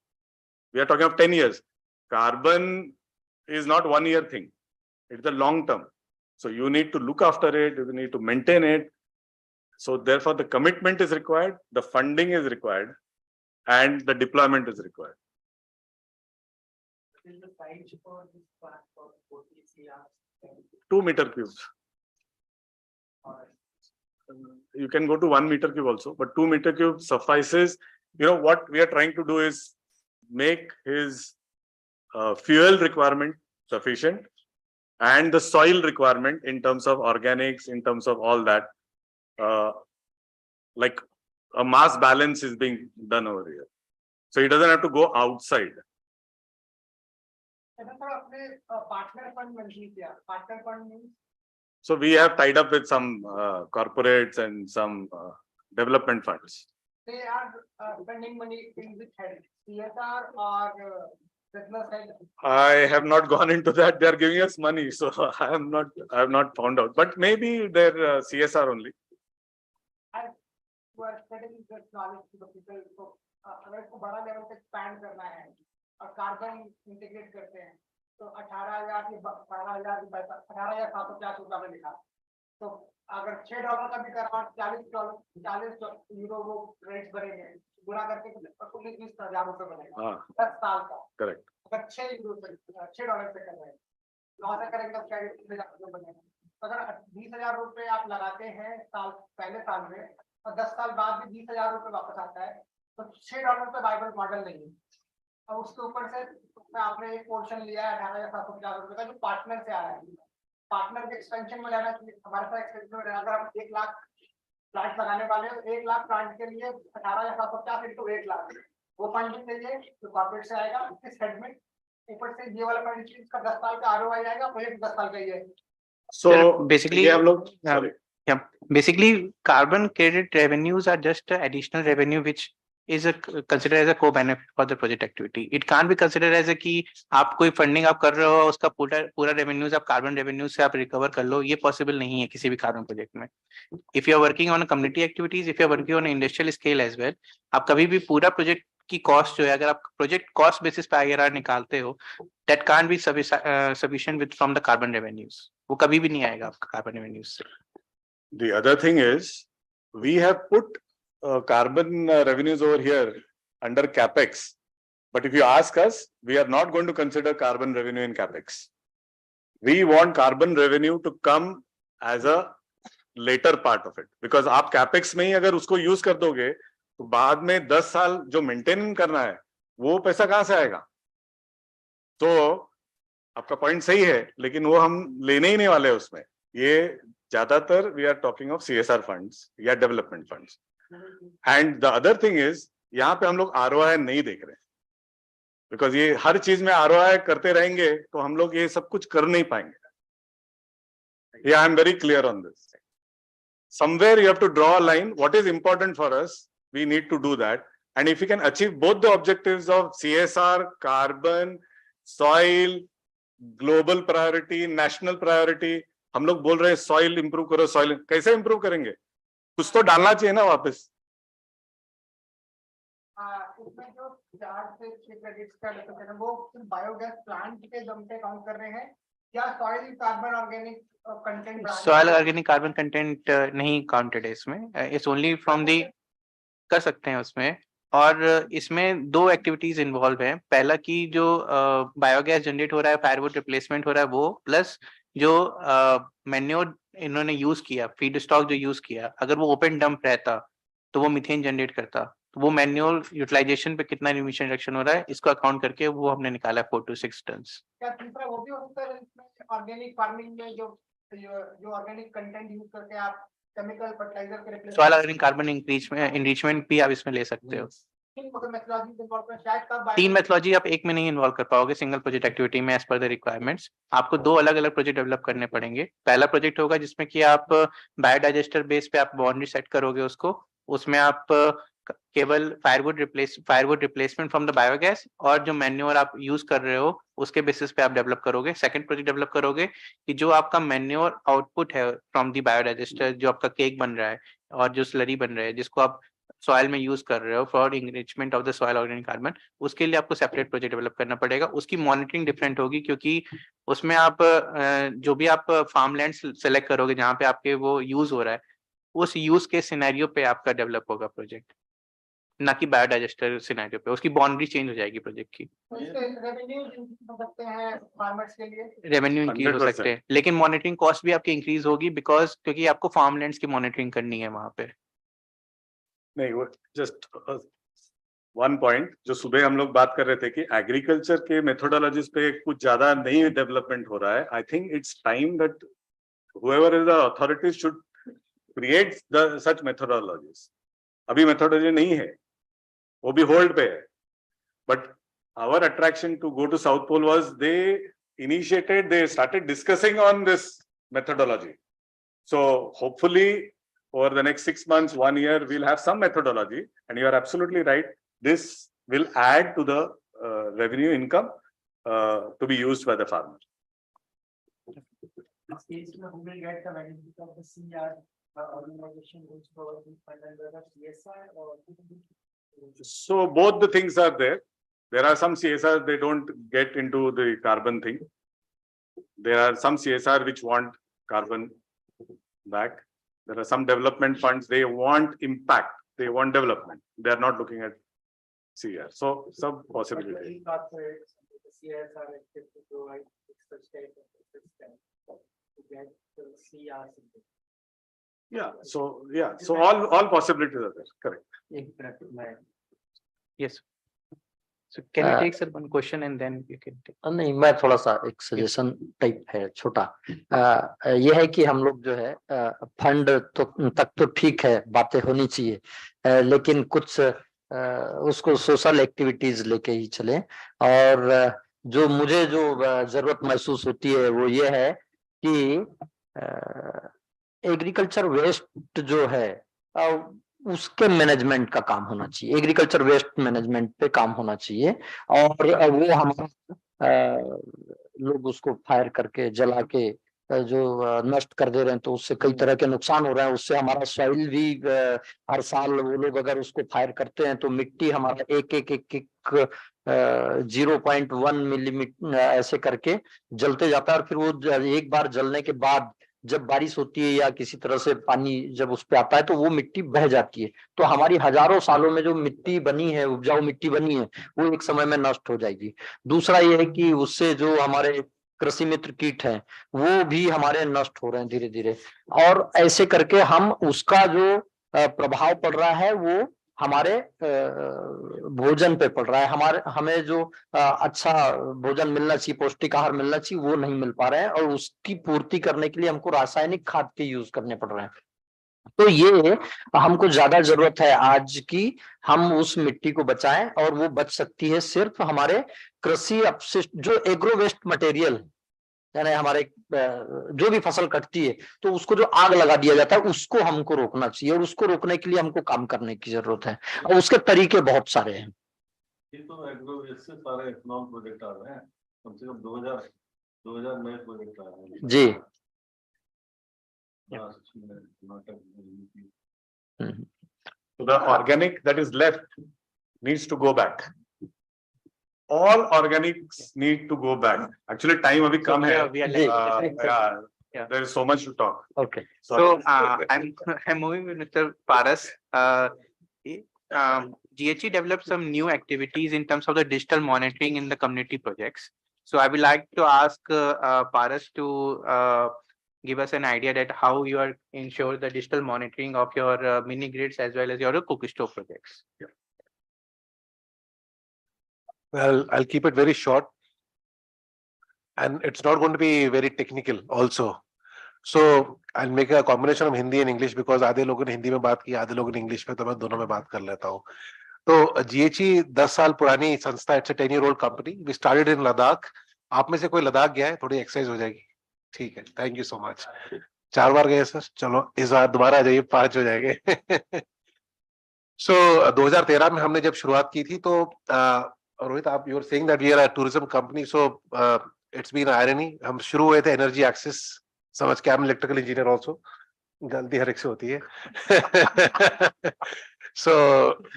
We are talking of 10 years. Carbon is not 1 year thing. It's a long term. So you need to look after it, you need to maintain it. So therefore the commitment is required, the funding is required, and the deployment is required. 2 meter cubes. You can go to 1 meter cube also, but 2 meter cube suffices. You know what we are trying to do is make his fuel requirement sufficient and the soil requirement in terms of organics, in terms of all that. Like a mass balance is being done over here. So he doesn't have to go outside. So we have tied up with some corporates and some development funds. They are spending money in which head? CSR or business head? I have not gone into that. They are giving us money, so I have not found out. But maybe they're CSR only. And you are spreading this knowledge to the people. So अगर इसको बड़ा level पे expand करना है और carbon integrate करते हैं तो 18,000 की 18,750 रुपया में लिखा तो अगर $6 का भी करवा $40 वो रेट्स बनेंगे गुणा करके 19,000 रुपये बनेगा 10 साल का करेक्ट अगर $6 से कर रहे हैं लॉस करेंगे तो शायद 20,000 बनेगा अगर 20,000 रुपये आप लगाते हैं पहले साल में और 10 साल बाद भी 20,000 रुपये वापस आता है तो $6 पे वाइबल मॉडल नहीं है और उसके ऊपर से आपने एक पोर्शन लिया है 18,750 रुपये का जो पार्टनर से आ रहा है पार्टनर के एक्सपेंशन में रहना चाहिए हमारे साथ एक्सपेंशन में रहना अगर आप 1 लाख प्लांट लगाने वाले हो 1 लाख प्लांट के लिए 18,750 into 1 लाख वो फंड भी चाहिए जो कॉर्पोरेट से आएगा इस हेड में ऊपर से ये वाला फंड इसका 10 साल का ROI आएगा प्रोजेक्ट 10 साल का ही है So basically carbon credit revenues are just additional revenue which is considered as a co-benefit for the project activity. It can't be considered as a कि आप कोई फंडिंग आप कर रहे हो उसका पूरा रेवेन्यूज आप कार्बन रेवेन्यू से आप रिकवर कर लो ये पॉसिबल नहीं है किसी भी कार्बन प्रोजेक्ट में. If you are working on community activities if you are working on industrial scale as well आप कभी भी पूरा प्रोजेक्ट की कॉस्ट जो है अगर आप प्रोजेक्ट कॉस्ट बेसिस पे अगर निकालते हो that can't be sufficient with from the carbon revenues वो कभी भी नहीं आएगा आपका कार्बन रेवेन्यूज से. The other thing is we have put carbon revenues over here under capex, but if you ask us, we are not going to consider carbon revenue in capex. We want carbon revenue to come as a later part of it, because आप capex में ही अगर उसको use कर दोगे तो बाद में 10 साल जो maintain करना है वो पैसा कहाँ से आएगा. तो आपका पॉइंट सही है लेकिन वो हम लेने ही नहीं वाले उसमें. ये ज्यादातर we are talking of CSR funds या development funds. And the other thing is यहाँ पे हम लोग ROI नहीं देख रहे हैं बिकॉज ये हर चीज में ROI करते रहेंगे तो हम लोग ये सब कुछ कर नहीं पाएंगे. Yeah, I am very clear on this. Somewhere you have to draw a line. What is important for us, we need to do that. And if we can achieve both the objectives of CSR, carbon, soil, global priority, national priority, हम लोग बोल रहे हैं soil improve करो. Soil कैसे improve करेंगे कुछ तो डालना चाहिए ना वापस. इसमें जो 4 से 6 क्रेडिट्स का डिस्कशन है वो बायोगैस प्लांट के दम पे काउंट कर रहे हैं या soil carbon organic content. Soil organic carbon content नहीं काउंटेड है इसमें. इट्स ओनली फ्रॉम दी कर सकते हैं उसमें. और इसमें 2 एक्टिविटीज इन्वॉल्व हैं. पहला कि जो बायोगैस जनरेट हो रहा है फायरवुड रिप्लेसमेंट हो रहा है वो प्लस जो मैन्योर इन्होंने यूज किया फीड स्टॉक जो यूज किया अगर वो ओपन डंप रहता तो वो मीथेन जनरेट करता तो वो मैन्योर यूटिलाइजेशन पे कितना इमिशन रिडक्शन हो रहा है इसको अकाउंट करके वो हमने निकाला 4 to 6 टन. क्या तीसरा वो भी हो सकता है इसमें ऑर्गेनिक फार्मिंग में जो ऑर्गेनिक कंटेंट यूज करके आप केमिकल फर्टिलाइजर के रिप्लेस सॉइल ऑर्गेनिक कार्बन इंक्रीचमेंट भी आप इसमें ले सकते हो. तीन मेथोलॉजी आप एक में नहीं इन्वॉल्व कर पाओगे सिंगल प्रोजेक्ट एक्टिविटी में एज पर द रिक्वायरमेंट्स। आपको दो अलग अलग प्रोजेक्ट डेवलप करने पड़ेंगे। पहला प्रोजेक्ट होगा जिसमें कि आप बायोडाइजेस्टर बेस पे आप बाउंड्री सेट करोगे उसको, उसमें आप केवल firewood replacement from the biogas और जो मैन्योर आप यूज कर रहे हो उसके बेसिस पे आप डेवलप करोगे। सेकंड प्रोजेक्ट डेवलप करोगे कि जो आपका मैन्योर आउटपुट है फ्रॉम द बायोडाइजेस्टर, जो आपका केक बन रहा है और जो स्लरी बन रहा है जिसको आप सॉइल में यूज कर रहे हो for enrichment of the soil organic carbon, उसके लिए आपको सेपरेट प्रोजेक्ट डेवलप करना पड़ेगा। उसकी मॉनिटरिंग डिफरेंट होगी क्योंकि उसमें आप जो भी आप फार्म लैंड सेलेक्ट करोगे जहाँ पे आपके वो यूज हो रहा है, उस यूज के सिनेरियो पे आपका डेवलप होगा प्रोजेक्ट, ना कि बायोडाइजेस्टर सिनेरियो पे। उसकी बाउंड्री चेंज हो जाएगी प्रोजेक्ट की। रेवेन्यू इंक्रीज हो सकते हैं लेकिन मॉनिटरिंग कॉस्ट भी आपकी इंक्रीज होगी बिकॉज क्योंकि आपको फार्म लैंड्स की मॉनिटरिंग करनी है वहां पे। नहीं, वो जस्ट वन पॉइंट जो सुबह हम लोग बात कर रहे थे कि एग्रीकल्चर के मेथोडोलॉजीज पे कुछ ज्यादा नहीं डेवलपमेंट हो रहा है। I think it's time that whoever is the authorities should create the such methodologies. अभी मेथोडोलॉजी नहीं है, वो भी होल्ड पे है, but our attraction to go to South Pole was they started discussing on this methodology. So hopefully over the next 6 months, 1 year, we'll have some methodology, and you are absolutely right. This will add to the revenue income to be used by the farmer. Who will get the benefit of the CR organization which provides fund under the CSR or? So both the things are there. There are some CSR they don't get into the carbon thing. There are some CSR which want carbon back. There are some development funds, they want impact, they want development. They are not looking at CR. So some possibility. The CSR is to provide extra state to get the CR. So all possibilities are there. Correct. Yes. So can you take sir one question and then you can take. नहीं, मैं थोड़ा सा एक suggestion type है छोटा। यह है कि हम लोग जो है फंड तो तक तो ठीक है, बातें होनी चाहिए, लेकिन कुछ उसको सोशल एक्टिविटीज लेके ही चले। और जो मुझे जो जरूरत महसूस होती है वो ये है कि एग्रीकल्चर वेस्ट जो है उसके मैनेजमेंट का काम होना चाहिए, एग्रीकल्चर वेस्ट मैनेजमेंट पे काम होना चाहिए। और वो हमारा लोग उसको फायर करके जला के जो नष्ट कर दे रहे हैं, तो उससे कई तरह के नुकसान हो रहे हैं। उससे हमारा सॉइल भी हर साल वो लोग अगर उसको फायर करते हैं तो मिट्टी हमारा एक 0.1 मिलीमीटर ऐसे करके जलते जाता है। और फिर वो एक बार जलने के बाद जब बारिश होती है या किसी तरह से पानी जब उस पे आता है तो वो मिट्टी बह जाती है। तो हमारी हजारों सालों में जो मिट्टी बनी है, उपजाऊ मिट्टी बनी है, वो एक समय में नष्ट हो जाएगी। दूसरा ये है कि उससे जो हमारे कृषि मित्र कीट हैं वो भी हमारे नष्ट हो रहे हैं धीरे धीरे। और ऐसे करके हम उसका जो प्रभाव पड़ रहा है वो हमारे भोजन पे पड़ रहा है। हमें जो अच्छा भोजन मिलना चाहिए, पौष्टिक आहार मिलना चाहिए, वो नहीं मिल पा रहे हैं और उसकी पूर्ति करने के लिए हमको रासायनिक खाद के यूज करने पड़ रहे हैं। तो ये हमको ज्यादा जरूरत है आज की, हम उस मिट्टी को बचाएं। और वो बच सकती है सिर्फ हमारे कृषि अपशिष्ट जो एग्रो वेस्ट मटेरियल, यानी हमारे जो भी फसल कटती है तो उसको जो आग लगा दिया जाता है उसको हमको रोकना चाहिए। और उसको रोकने के लिए हमको काम करने की जरूरत है और उसके तरीके बहुत सारे हैं। ये तो एग्रो वेस्ट से सारे इथेनॉल प्रोजेक्ट आ रहे हैं, कम से कम 2000 नए प्रोजेक्ट आ रहे हैं जी। So the organic that is left needs to go back. All organics need to go back. Actually, time abhi kam hai. There is so much to talk. Okay. So I'm moving with Mr. Paras. GHE developed some new activities in terms of the digital monitoring in the community projects. So I would like to ask Paras to give us an idea that how you are ensure the digital monitoring of your mini grids as well as your cookie stove projects. Well, I'll keep it very short, and it's not going to be very technical also. So I'll make a combination of Hindi and English because आधे लोगों ने हिंदी में बात की, आधे लोगों ने English में, तो मैं दोनों में बात कर लेता हूँ। तो GHE 10 साल पुरानी संस्था, it's a 10-year-old company, we started in Ladakh. आप में से कोई लद्दाख गया है? थोड़ी एक्सरसाइज हो जाएगी। ठीक है, थैंक यू सो मच। 4 बार गए सर, चलो इस बार दोबारा आ जाइए, 5 हो जाएंगे। सो 2013 में हमने जब शुरुआत की थी तो रोहित, आप you are saying that we are a tourism company, so it's been irony. हम शुरू हुए थे एनर्जी एक्सेस समझ के, I am electrical engineer also, गलती हर एक से होती है। So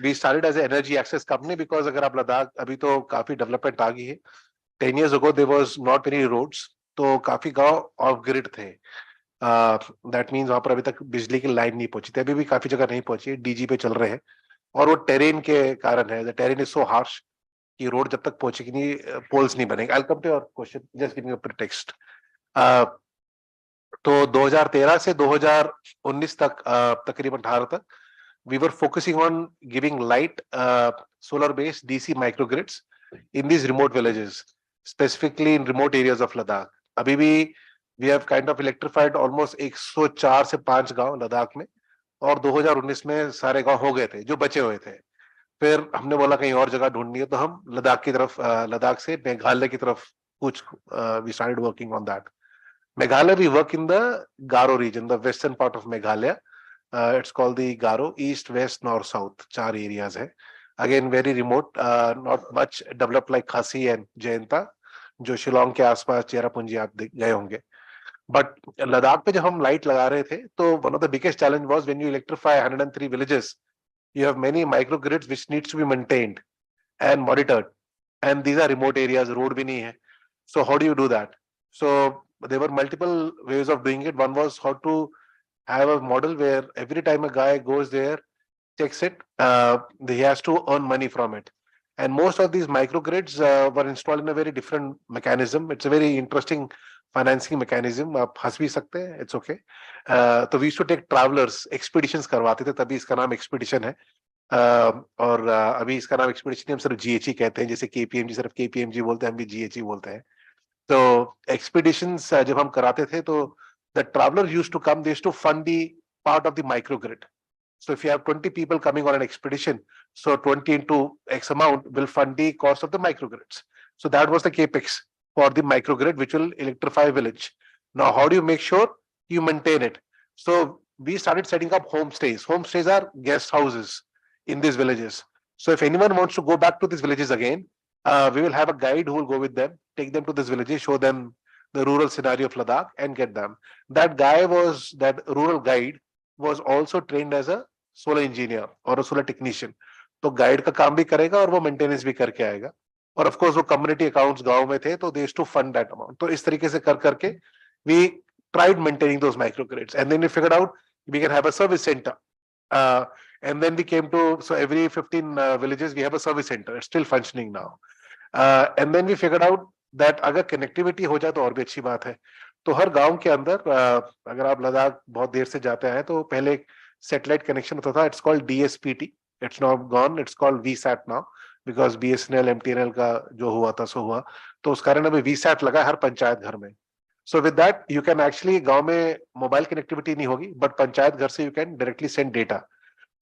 we started as energy access company because अगर आप लद्दाख, अभी तो काफी डेवलपमेंट आ गई है। 10 years ago there was not many roads, तो काफी गांव ऑफ ग्रिड थे। दैट मीन्स वहां पर अभी तक बिजली की लाइन नहीं पहुंची थी, अभी भी काफी जगह नहीं पहुंची है, डीजी पे चल रहे हैं। और वो टेरेन के कारण है, the terrain is so harsh कि रोड जब तक पहुंचेगी नहीं, पोल्स नहीं बनेंगे। I will come to your question, just giving a pretext. तो 2013 से 2019 तक, तकरीबन 18 तक, we were focusing on giving light, solar based DC microgrids in these remote villages, specifically in remote areas of Ladakh. अभी भी we have kind of electrified almost 104 से 5 गांव लद्दाख में, और 2019 में सारे गांव हो गए थे जो बचे हुए थे। फिर हमने बोला कहीं और जगह ढूंढनी है, तो हम लद्दाख की तरफ, लद्दाख से मेघालय की तरफ कुछ, we started working on that. Meghalaya, we work in the Garo region, the western part of Meghalaya. It's called the Garo, east, west, north, south. 4 areas hai. Again, very remote, not much developed like Khasi and Jayanta, जो शिलोंग के आसपास चेरापूंजी आप गए होंगे। But Ladakh पे जब हम light लगा रहे थे, तो one of the biggest challenge was when you electrify 103 villages, you have many microgrids which needs to be maintained and monitored, and these are remote areas, road भी नहीं है. So how do you do that? So there were multiple ways of doing it. One was how to have a model where every time a guy goes there, checks it, he has to earn money from it. And most of these microgrids were installed in a very different mechanism. It's a very interesting financing mechanism. आप हंस भी सकते हैं, it's okay. तो we used to take travelers, expeditions करवाते थे, तभी इसका नाम expedition है। और अभी इसका नाम expedition हम सिर्फ GHE कहते हैं, जैसे KPMG सिर्फ KPMG बोलते हैं, हम भी GHE बोलते हैं। तो expeditions जब हम कराते थे, तो the travelers used to come, they used to fund the part of the microgrid. So if you have 20 people coming on an expedition, so 20 into X amount will fund the cost of the microgrids. So that was the capex for the microgrid, which will electrify a village. Now, how do you make sure you maintain it? So we started setting up homestays. Homestays are guest houses in these villages. So if anyone wants to go back to these villages again, we will have a guide who will go with them, take them to these villages, show them the rural scenario of Ladakh and get them. That rural guide was also trained as a solar engineer or a solar technician. तो guide का काम भी करेगा और वो maintenance भी करके आएगा। और ऑफ कोर्स वो कम्युनिटी अकाउंट्स गांव में थे, तो they used to fund that amount. तो इस तरीके से कर करके we tried maintaining those microgrids, and then we figured out we can have a service centre, and then we came to, so every 15 villages we have a service center. It's still functioning now, and then we figured out that अगर connectivity हो जाए तो और भी अच्छी बात है। तो हर गांव के अंदर, अगर आप लद्दाख बहुत देर से जाते हैं, तो पहले सैटेलाइट कनेक्शन होता था, it's called DSPT, it's now gone, it's called VSAT now, because BSNL MTNL का जो हुआ था सो हुआ, तो उस कारण अभी VSAT लगा हर पंचायत घर में। So with that you can actually, गांव में मोबाइल कनेक्टिविटी नहीं होगी, बट पंचायत घर से you can directly send data.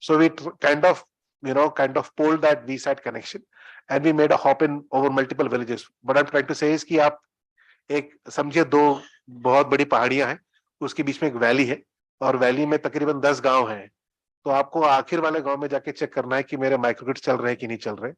So we kind of pulled that VSAT connection and we made a hop in over multiple villages. What I'm trying to say is कि आप एक समझिए, 2 बहुत बड़ी पहाड़ियां हैं, उसके बीच में एक वैली है, और वैली में तकरीबन 10 गांव हैं। तो आपको आखिर वाले गांव में जाके चेक करना है कि मेरे माइक्रोग्रिड चल रहे हैं कि नहीं चल रहे।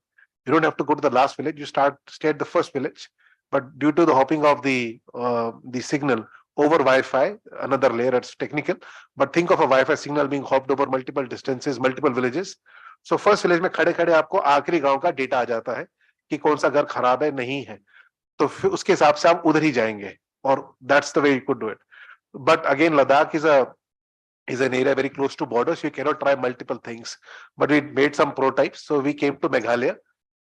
You don't have to go to the last village, you stay at the first village, but due to the hopping of the signal over Wi-Fi, another layer, it's technical, but think of a Wi-Fi signal being hopped over multiple distances, multiple villages. So first village में खड़े खड़े आपको आखिरी गांव का data आ जाता है कि कौन सा घर खराब है, नहीं है, तो फिर उसके हिसाब से आप उधर ही जाएंगे, और that's the way you could do it. But again, Ladakh is an area very close to borders, so you cannot try multiple things. But we made some prototypes, so we came to Meghalaya,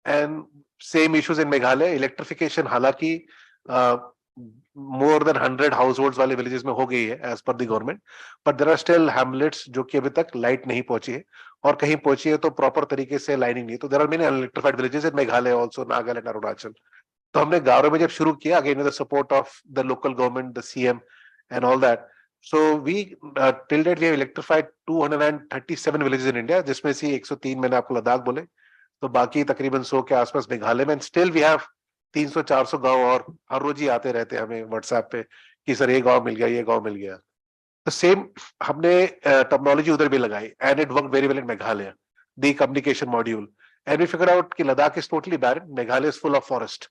and same issues in Meghalaya. Electrification हालांकि more than 100 households वाले villages में हो गई है as per the government, but there are still hamlets जो कि अभी तक लाइट नहीं पहुंची है, और कहीं पहुंची है तो प्रॉपर तरीके से लाइनिंग नहीं। तो there are many unelectrified villages in Meghalaya also, Nagaland, Arunachal. तो हमने गारो में जब शुरू किया, again with the support of the local government, the CM and all that, so we till date we have electrified 237 villages in India, जिसमें से 103 मैंने आपको लद्दाख बोले, तो बाकी तकरीबन 100 के आसपास मेघालय में, स्टिल वी हैव 300-400 गांव, और हर रोज ही आते रहते हैं हमें व्हाट्सएप पे कि सर ये गांव मिल गया, ये गांव मिल गया। तो सेम हमने टेक्नोलॉजी उधर भी लगाई, and it work very well in Meghalaya, the communication module, and we figure out कि Ladakh is totally barren, Meghalaya is full of forest,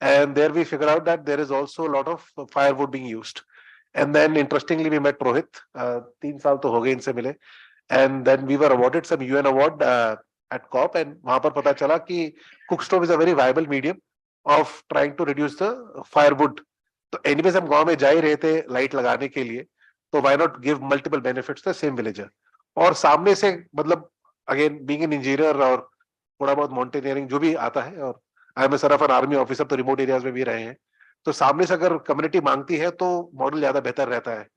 and there we figure out that there is also a lot of firewood being used. And then interestingly we met Rohit, 3 साल तो हो गए इनसे मिले, and then we were awarded some UN award at COP, and वहां पर पता चला कि cook stove is a very viable medium of trying to reduce the firewood. तो anyways हम गांव में जा ही रहे थे लाइट लगाने के लिए, तो why not give multiple benefits to the same villager. और सामने से मतलब again being an engineer और थोड़ा बहुत mountaineering जो भी आता है, और I am sir of an army officer, तो रिमोट एरियाज में भी रहे हैं, तो सामने से अगर कम्युनिटी मांगती है तो मॉडल ज्यादा बेहतर रहता है।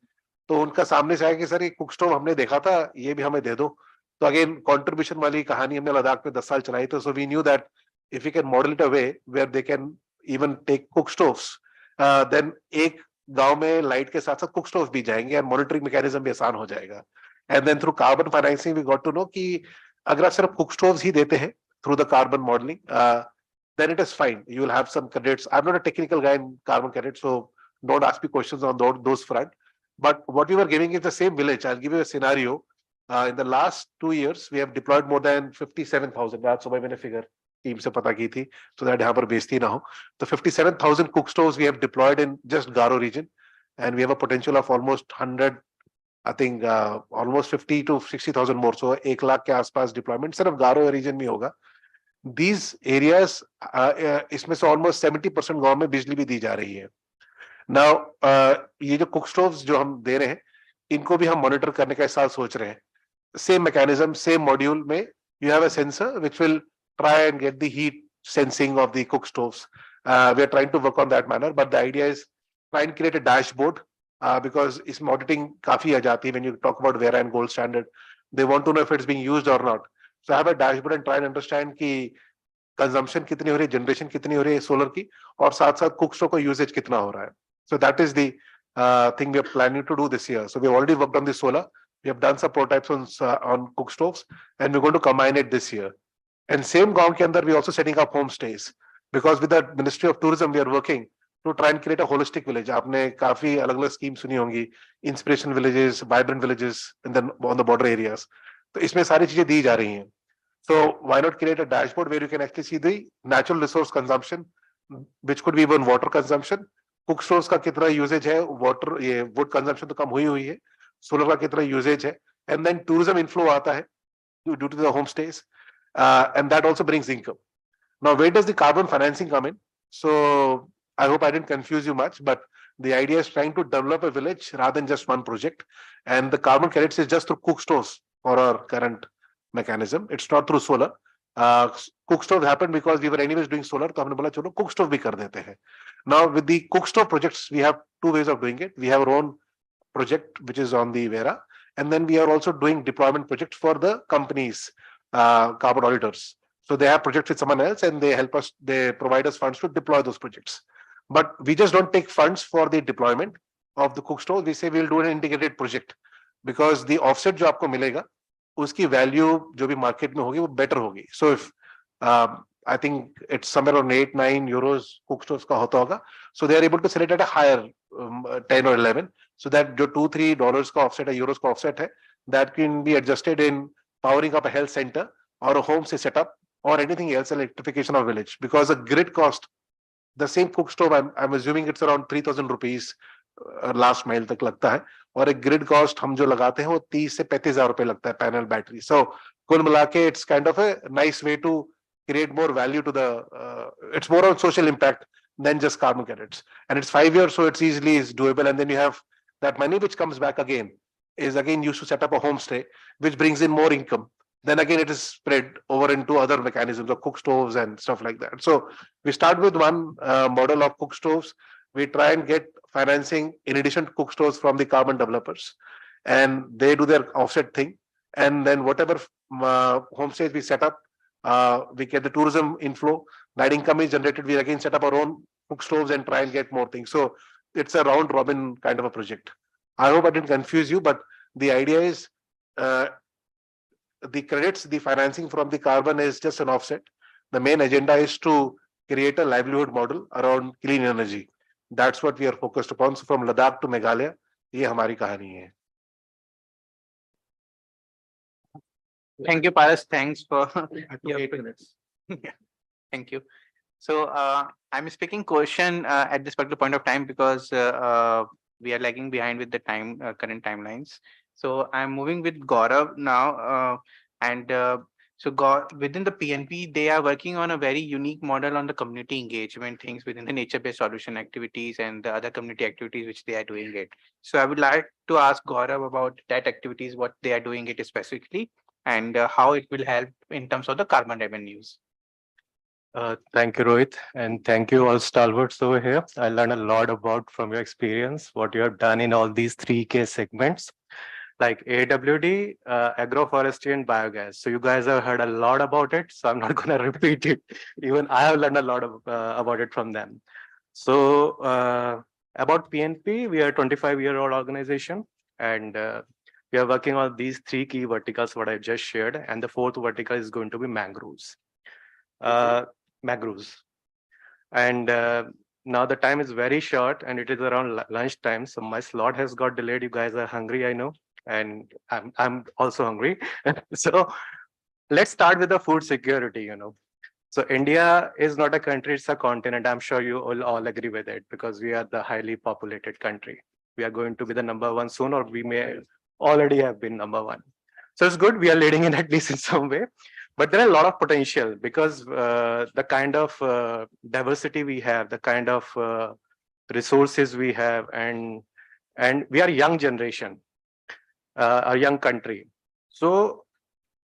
तो उनका सामने से आया कि सर ये कुक स्टोव हमने देखा था, ये भी हमें दे दो। तो अगेन कंट्रीब्यूशन वाली कहानी हमने लद्दाख में 10 साल चलाई, तो so we knew that if you can model it a way where they can even take cook stoves, देन एक गांव में लाइट के साथ साथ कुक स्टोव भी जाएंगे, एंड मॉनिटरिंग मैकेनिज्म भी आसान हो जाएगा। And then through carbon financing we got to know कि अगर आप सिर्फ कुक स्टोव्स ही देते हैं through the carbon modelling, then it is fine. You will have some credits. I'm not a technical guy in carbon credits, so don't ask me questions on those front. But what we were giving is the same village. I'll give you a scenario. In the last 2 years, we have deployed more than 57,000. आज सुबह मैंने figure team से पता की थी, so that यहाँ पर बेइज्जती ना हो। तो 57,000 cook stoves we have deployed in just Garo region, and we have a potential of almost 100. I think almost 50 to 60,000 more. So 1 lakh के आसपास deployment सिर्फ Garo region में होगा। These areas, इसमें से almost 70% गांव में बिजली भी दी जा रही है। Now, ये जो कुक स्टोव्स जो हम दे रहे हैं, इनको भी हम मॉनिटर करने का इस साल सोच रहे हैं। सेम मैकेनिज्म, सेम मॉड्यूल में you have a sensor which will try and get the heat sensing of the cook stoves. We are trying to work on that manner, but the idea is try and create a dashboard, because इसमें auditing काफी आ जाती है when you talk about Vera and gold standard. They want to know if it's being used or not. So have a dashboard and try and understand कि consumption कितनी हो रही है, generation कितनी हो रही है solar की, और साथ साथ cook stove का usage कितना हो रहा है. So that is the thing we are planning to do this year. So we have already worked on the solar. We have done some prototypes on cook stoves, and we're going to combine it this year. And same गांव के अंदर we also setting up homestays, because with the Ministry of Tourism we are working to try and create a holistic village. आपने काफी अलग-अलग schemes सुनी होंगी, inspiration villages, vibrant villages in the on the border areas. तो इसमें सारी चीजें दी जा रही हैं. So why not create a dashboard where you can actually see the natural resource consumption, which could be even water consumption. Cook stoves का कितना usage है, water ये wood consumption तो कम हुई है, solar का कितना usage है, and then tourism inflow आता है due to the homestays, and that also brings income. Now, where does the carbon financing come in? So I hope I didn't confuse you much, but the idea is trying to develop a village rather than just one project, and the carbon credits is just through cook stoves for our current mechanism. It's not through solar. Cook stove happened because we were anyways doing solar, तो हमने बोला चलो cook stove भी कर देते हैं. Now with the cook stove projects, we have two ways of doing it. We have our own project which is on the Vera, and then we are also doing deployment projects for the companies, carbon auditors. So they have projects with someone else, and they help us. They provide us funds to deploy those projects. But we just don't take funds for the deployment of the cook stove. We say we'll do an integrated project, because the offset जो आपको मिलेगा, उसकी value जो भी market में होगी वो better होगी. So if I think it's somewhere around 8-9 euros cook stoves का होता होगा, so they are able to sell it at a higher 10 or 11, so that जो $2-3 का offset है, euros का offset है, that can be adjusted in powering up a health center or a home say setup or anything else, electrification of village. Because the grid cost, the same cook stove, I'm assuming it's around 3,000 rupees last mile तक लगता है, और एक grid cost हम जो लगाते हैं वो 30 से 35,000 रुपए लगता है panel battery. So कुल मिला के it's kind of a nice way to create more value to the, it's more on social impact than just carbon credits. And it's 5 years, so it's easily is doable. And then you have that money which comes back again, is again used to set up a homestay, which brings in more income. Then again, it is spread over into other mechanisms of cook stoves and stuff like that. So we start with one model of cook stoves. We try and get financing in addition to cook stoves from the carbon developers, and they do their offset thing. And then whatever homestays we set up, we get the tourism inflow, that income is generated. We again set up our own cook stoves and try and get more things. So it's a round robin kind of a project. I hope I didn't confuse you, but the idea is the credits, the financing from the carbon is just an offset. The main agenda is to create a livelihood model around clean energy. That's what we are focused upon. So from Ladakh to Meghalaya, ये हमारी कहानी है. Thank you, Paras. Thanks for your 8 minutes. Yeah, thank you. So I'm speaking question at this particular point of time because we are lagging behind with the time current timelines. So I'm moving with Gaurav now, within the PNP, they are working on a very unique model on the community engagement things within the nature-based solution activities and the other community activities which they are doing it. So I would like to ask Gaurav about that activities, what they are doing it specifically, and how it will help in terms of the carbon revenues. Thank you, Rohit, and thank you all stalwarts over here. I learned a lot about from your experience, what you have done in all these 3K segments, like AWD, agroforestry and biogas. So you guys have heard a lot about it, so I'm not going to repeat it. Even I have learned a lot about it from them. So about PNP, we are a 25-year-old organization, and we are working on these 3 key verticals, what I just shared, and the 4th vertical is going to be mangroves. Mangroves. And now the time is very short and it is around lunch time. So my slot has got delayed. You guys are hungry, I know. And I'm also hungry. So let's start with the food security, So India is not a country, it's a continent. I'm sure you all agree with it because we are the highly populated country. We are going to be the #1 soon, or we may already have been #1. So it's good. We are leading in at least in some way. But there are a lot of potential because the kind of diversity we have, the kind of resources we have, and we are a young generation, a young country. So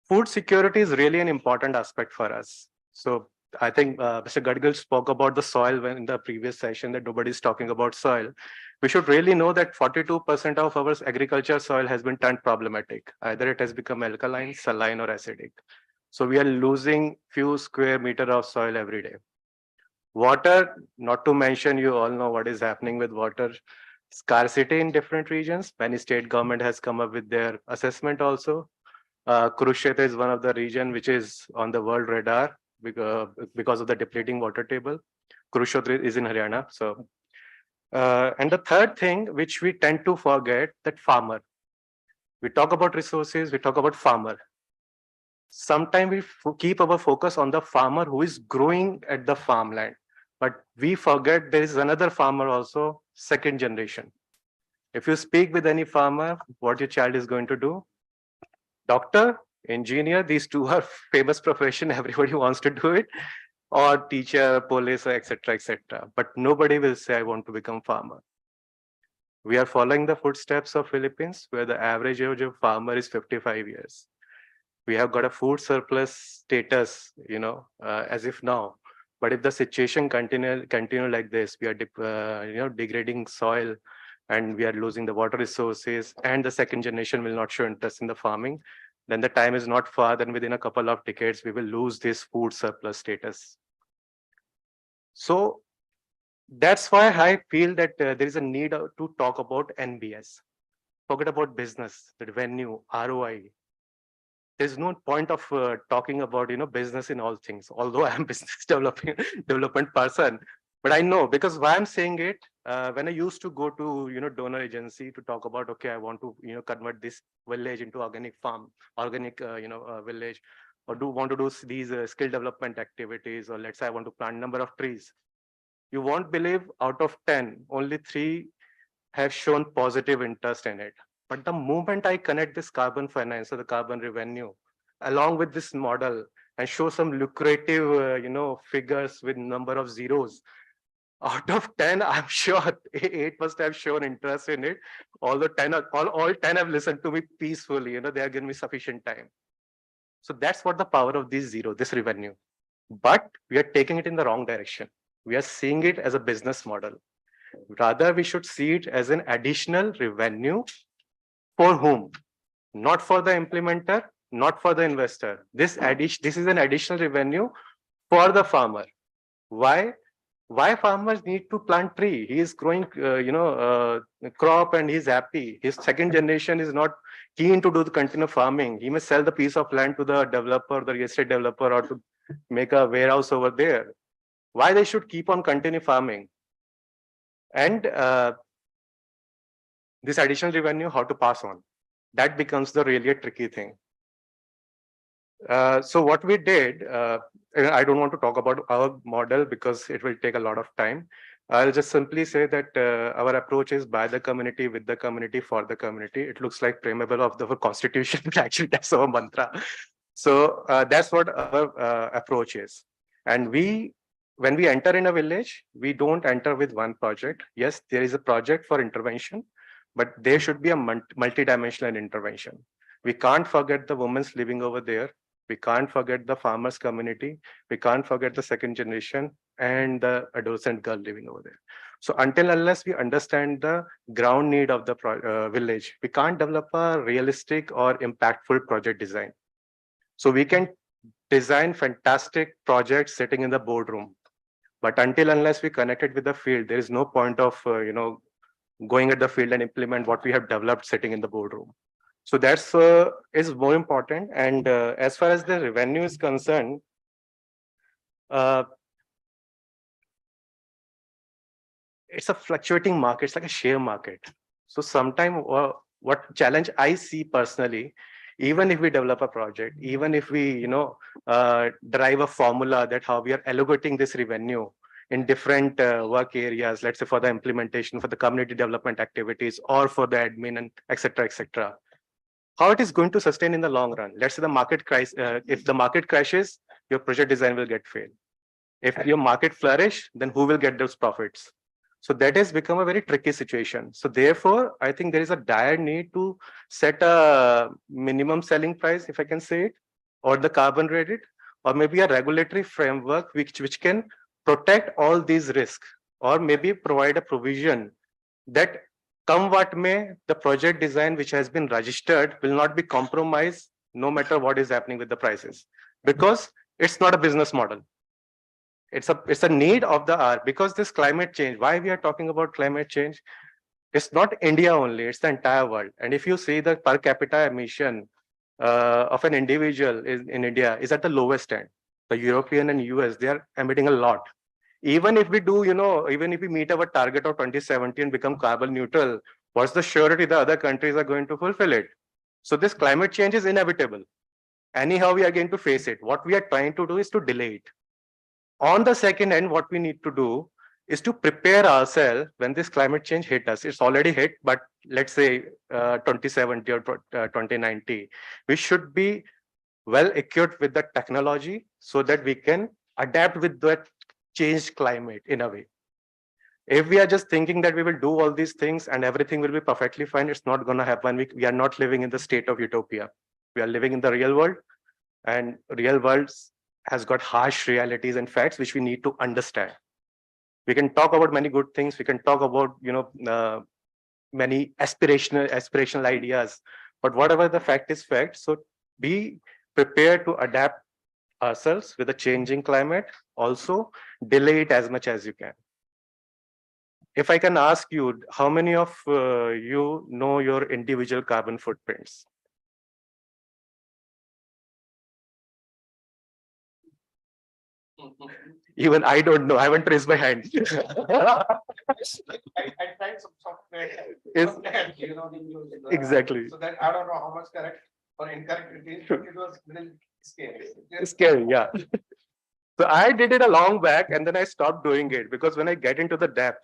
food security is really an important aspect for us. So I think Mr. Gadgil spoke about the soil in the previous session, that nobody's talking about soil. We should really know that 42% of our agriculture soil has been turned problematic. Either it has become alkaline, saline, or acidic. So we are losing few square meter of soil every day. Water, not to mention, you all know what is happening with water scarcity in different regions. Many state government has come up with their assessment also. Kurukshetra is one of the region which is on the world radar because of the depleting water table. Kurukshetra is in Haryana. So, and the third thing which we tend to forget, that farmer. We talk about resources, we talk about farmer. Sometimes we keep our focus on the farmer who is growing at the farmland, but we forget there is another farmer also, second generation. If you speak with any farmer, what your child is going to do? Doctor, engineer, these two are famous profession, everybody wants to do it, or teacher, police, etc., etc. But nobody will say, I want to become farmer. We are following the footsteps of Philippines, where the average age of farmer is 55 years. We have got a food surplus status, as if now. But if the situation continue like this, we are degrading soil, and we are losing the water resources, and the second generation will not show interest in the farming, then the time is not far. Then within a couple of decades, we will lose this food surplus status. So that's why I feel that there is a need to talk about NBS. Forget about business, the revenue, ROI. There's no point of talking about business in all things, although I'm business development person. But I know, because why I'm saying it, when I used to go to donor agency to talk about, okay, I want to convert this village into organic farm, organic village, or want to do these skill development activities, or let's say I want to plant number of trees. You won't believe, out of 10, only 3 have shown positive interest in it. But the moment I connect this carbon finance or the carbon revenue along with this model and show some lucrative, figures with number of zeros, out of 10, I'm sure 8 must have shown interest in it. Although all 10 have listened to me peacefully, they are giving me sufficient time. So that's what the power of this revenue. But we are taking it in the wrong direction. We are seeing it as a business model. Rather, we should see it as an additional revenue. For whom? Not for the implementer, not for the investor. This is an additional revenue for the farmer. Why? Why farmers need to plant tree? He is growing, crop and he's happy. His second generation is not keen to do the continuous farming. He may sell the piece of land to the developer, the real estate developer, or to make a warehouse over there. Why they should keep on continue farming? And this additional revenue, how to pass on? That becomes the really tricky thing. So what we did, I don't want to talk about our model because it will take a lot of time. I'll just simply say that our approach is by the community, with the community, for the community. It looks like preamble of the constitution, but actually that's our mantra. So that's what our approach is. And when we enter in a village, we don't enter with one project. Yes, there is a project for intervention, but there should be a multi-dimensional intervention. We can't forget the women living over there. We can't forget the farmers community. We can't forget the second generation and the adolescent girl living over there. So unless we understand the ground need of the village, we can't develop a realistic or impactful project design. So we can design fantastic projects sitting in the boardroom, but unless we connect it with the field, there is no point of going at the field and implement what we have developed sitting in the boardroom. So that's is more important. And as far as the revenue is concerned, it's a fluctuating market. It's like a share market. So sometimes what challenge I see personally, even if we develop a project, even if we derive a formula that how we are allocating this revenue in different work areas, let's say for the implementation, for the community development activities, or for the admin, and etc., etc. How it is going to sustain in the long run? Let's say the market crisis. If the market crashes, your project design will get failed. If your market flourish, then who will get those profits? So that has become a very tricky situation. So therefore, I think there is a dire need to set a minimum selling price, if I can say it, or the carbon credit, or maybe a regulatory framework which can protect all these risks, or maybe provide a provision that come what may, the project design which has been registered will not be compromised no matter what is happening with the prices, because it's not a business model. It's a need of the hour, because this climate change, why we are talking about climate change, it's not India only, it's the entire world. And if you see the per capita emission of an individual in India is at the lowest end. The European and US, they are emitting a lot. Even if we do, even if we meet our target of 2070 and become carbon neutral, what's the surety the other countries are going to fulfill it? So this climate change is inevitable. Anyhow, we are going to face it. What we are trying to do is to delay it. On the second end, what we need to do is to prepare ourselves when this climate change hit us. It's already hit, but let's say 2070 or 2090, we should be well equipped with the technology so that we can adapt with that changed climate in a way. If we are just thinking that we will do all these things and everything will be perfectly fine, it's not going to happen. We are not living in the state of utopia. We are living in the real world, and real world has got harsh realities and facts which we need to understand. We can talk about many good things. We can talk about many aspirational ideas, but whatever the fact is fact. So be prepared to adapt ourselves with a changing climate. Also delay it as much as you can. If I can ask you, how many of you know your individual carbon footprints? Even I don't know. I haven't raised my hand. I tried some software. Exactly. So that I don't know how much correct or incorrect it is. It was little scary. Scary, yeah. So I did it a long back, and then I stopped doing it because when I get into the depth,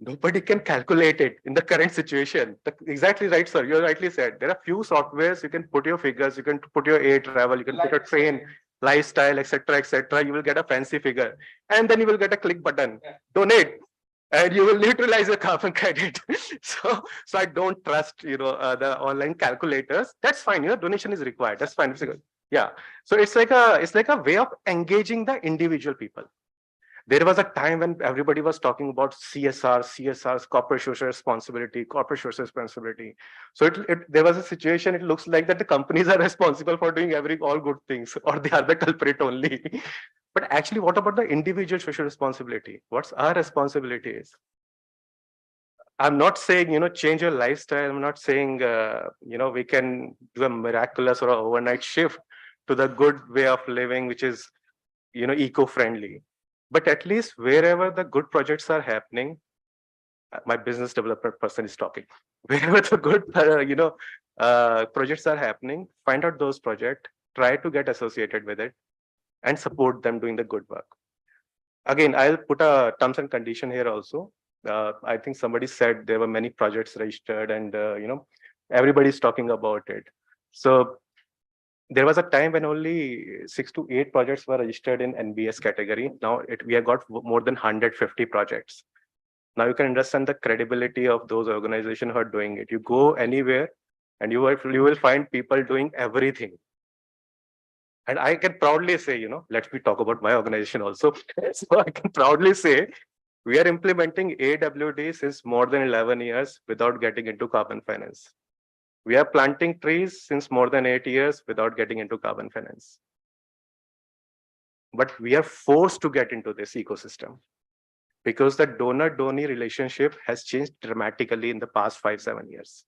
nobody can calculate it in the current situation. Exactly right, sir. You rightly said. There are few softwares you can put your figures, you can put your air travel, you can put your train, lifestyle, etc., etc. You will get a fancy figure, and then you will get a click button, donate, and you will neutralize your carbon credit. So I don't trust the online calculators. That's fine. Donation is required. That's fine. Yeah. So it's like a way of engaging the individual people. There was a time when everybody was talking about CSR's corporate social responsibility. So there was a situation, it looks like that the companies are responsible for doing all good things, or they are the culprit only. But actually, what about the individual social responsibility? What's our responsibility is? I'm not saying, change your lifestyle. I'm not saying, we can do a miraculous or a overnight shift to the good way of living, which is, eco-friendly. But at least wherever the good projects are happening, my business development person is talking. Wherever the good, projects are happening, find out those projects, try to get associated with it, and support them doing the good work. Again, I'll put a terms and condition here also. I think somebody said there were many projects registered, and everybody's talking about it. So there was a time when only 6 to 8 projects were registered in NBS category. Now we have got more than 150 projects. Now you can understand the credibility of those organizations who are doing it. You go anywhere and you will find people doing everything. And I can proudly say, let me talk about my organization also. So I can proudly say we are implementing AWD since more than 11 years without getting into carbon finance. We are planting trees since more than 8 years without getting into carbon finance. But we are forced to get into this ecosystem because the donor-donee relationship has changed dramatically in the past 5-7 years.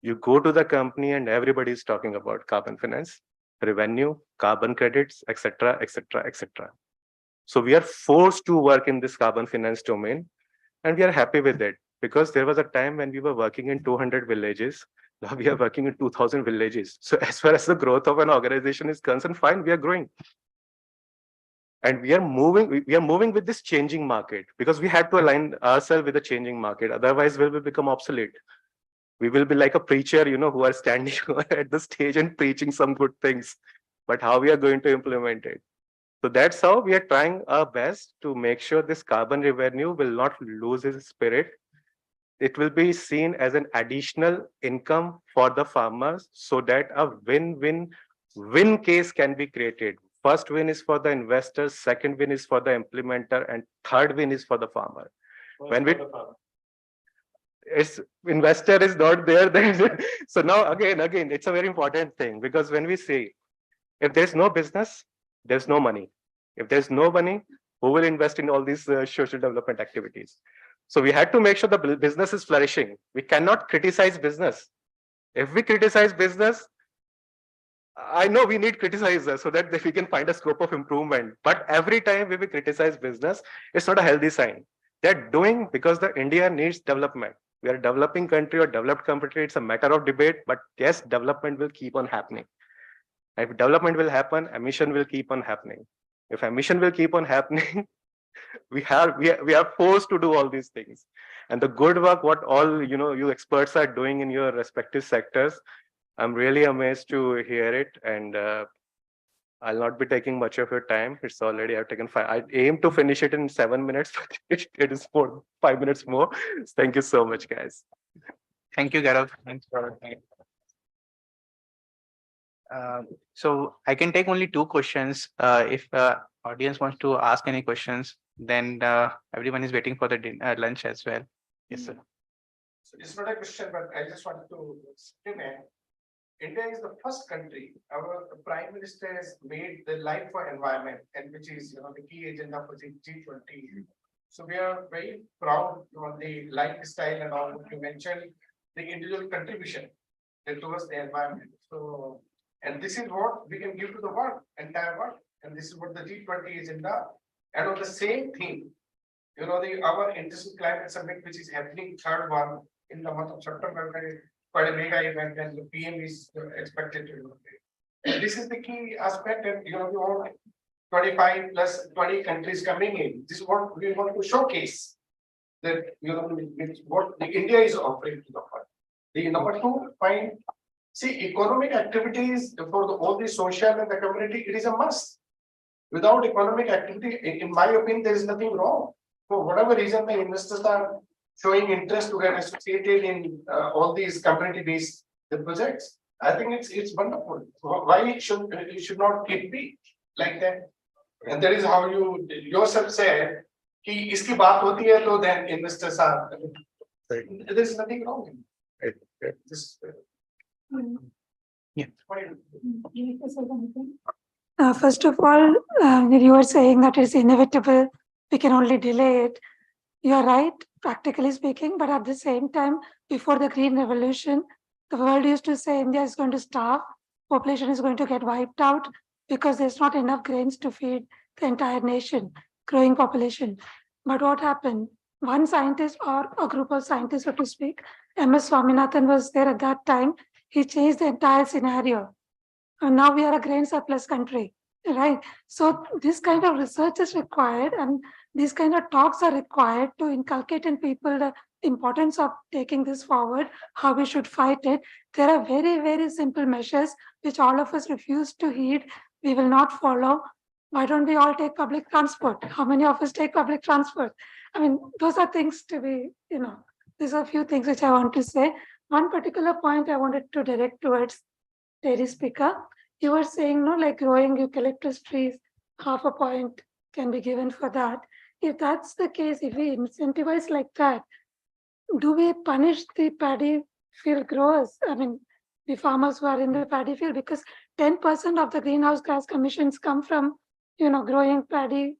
You go to the company and everybody is talking about carbon finance, revenue, carbon credits, etc., etc., etc. So we are forced to work in this carbon finance domain, and we are happy with it because there was a time when we were working in 200 villages. Now we are working in 2,000 villages. So as far as the growth of an organization is concerned, fine, we are growing. And we are moving with this changing market because we had to align ourselves with the changing market. Otherwise, we will become obsolete. We will be like a preacher, who are standing at the stage and preaching some good things, but how we are going to implement it. So that's how we are trying our best to make sure this carbon revenue will not lose its spirit. It will be seen as an additional income for the farmers so that a win-win case can be created. First win is for the investors, second win is for the implementer, and third win is for the farmer. When we investor is not there, then so now again, it's a very important thing because when we say if there's no business, there's no money. If there's no money, who will invest in all these social development activities? So we had to make sure the business is flourishing. We cannot criticize business. If we criticize business, I know we need criticizers so that we can find a scope of improvement. But every time we criticize business, it's not a healthy sign. They're doing because the India needs development. We are a developing country or developed country. It's a matter of debate, but yes, development will keep on happening. If development will happen, emission will keep on happening. If emission will keep on happening, we are forced to do all these things. And the good work, what all you experts are doing in your respective sectors, I'm really amazed to hear it. And I'll not be taking much of your time. It's already I've taken 5. I aim to finish it in 7 minutes, but it is 5 minutes more. Thank you so much, guys. Thank you, Gaurav. Thanks for so I can take only 2 questions. If audience wants to ask any questions, then everyone is waiting for the lunch as well. Yes, sir. So it's not a question, but I just wanted to comment. India is the first country. Our Prime Minister has made the life for environment, and which is the key agenda for the G20. So we are very proud on the lifestyle and all what you mentioned, the individual contribution towards the environment. So, and this is what we can give to the world, entire world. And this is what the G20 agenda. And on the same theme, our International Climate Summit, which is happening, third one in the month of September, quite a mega event, and the PM is expected to do it. And this is the key aspect, and we want 25 plus 20 countries coming in. This is what we want to showcase that what the India is offering to the world. The number 2, see, economic activities for all the social and the community, it is a must. Without economic activity, in my opinion, there is nothing wrong. For whatever reason, the investors are showing interest to get associated in all these community-based projects. I think it's wonderful. Why it should not keep be like that? And that is how you yourself said, कि इसकी बात होती है तो then investors are. There is nothing wrong in it. This, yeah. First of all, you were saying that it's inevitable, we can only delay it. You're right, practically speaking, but at the same time, before the Green Revolution, the world used to say India is going to starve, population is going to get wiped out because there's not enough grains to feed the entire nation, growing population. But what happened? One scientist or a group of scientists, so to speak, MS Swaminathan was there at that time. He changed the entire scenario. And now we are a grain surplus country, right? So this kind of research is required, and these kind of talks are required to inculcate in people the importance of taking this forward, how we should fight it. There are very, very simple measures which all of us refuse to heed. We will not follow. Why don't we all take public transport? How many of us take public transport? I mean, those are things to be, these are a few things which I want to say. One particular point I wanted to direct towards Lady Speaker. You were saying, no, like growing eucalyptus trees, half a point can be given for that. If that's the case, if we incentivize like that, do we punish the paddy field growers? I mean, the farmers who are in the paddy field, because 10% of the greenhouse gas emissions come from, growing paddy,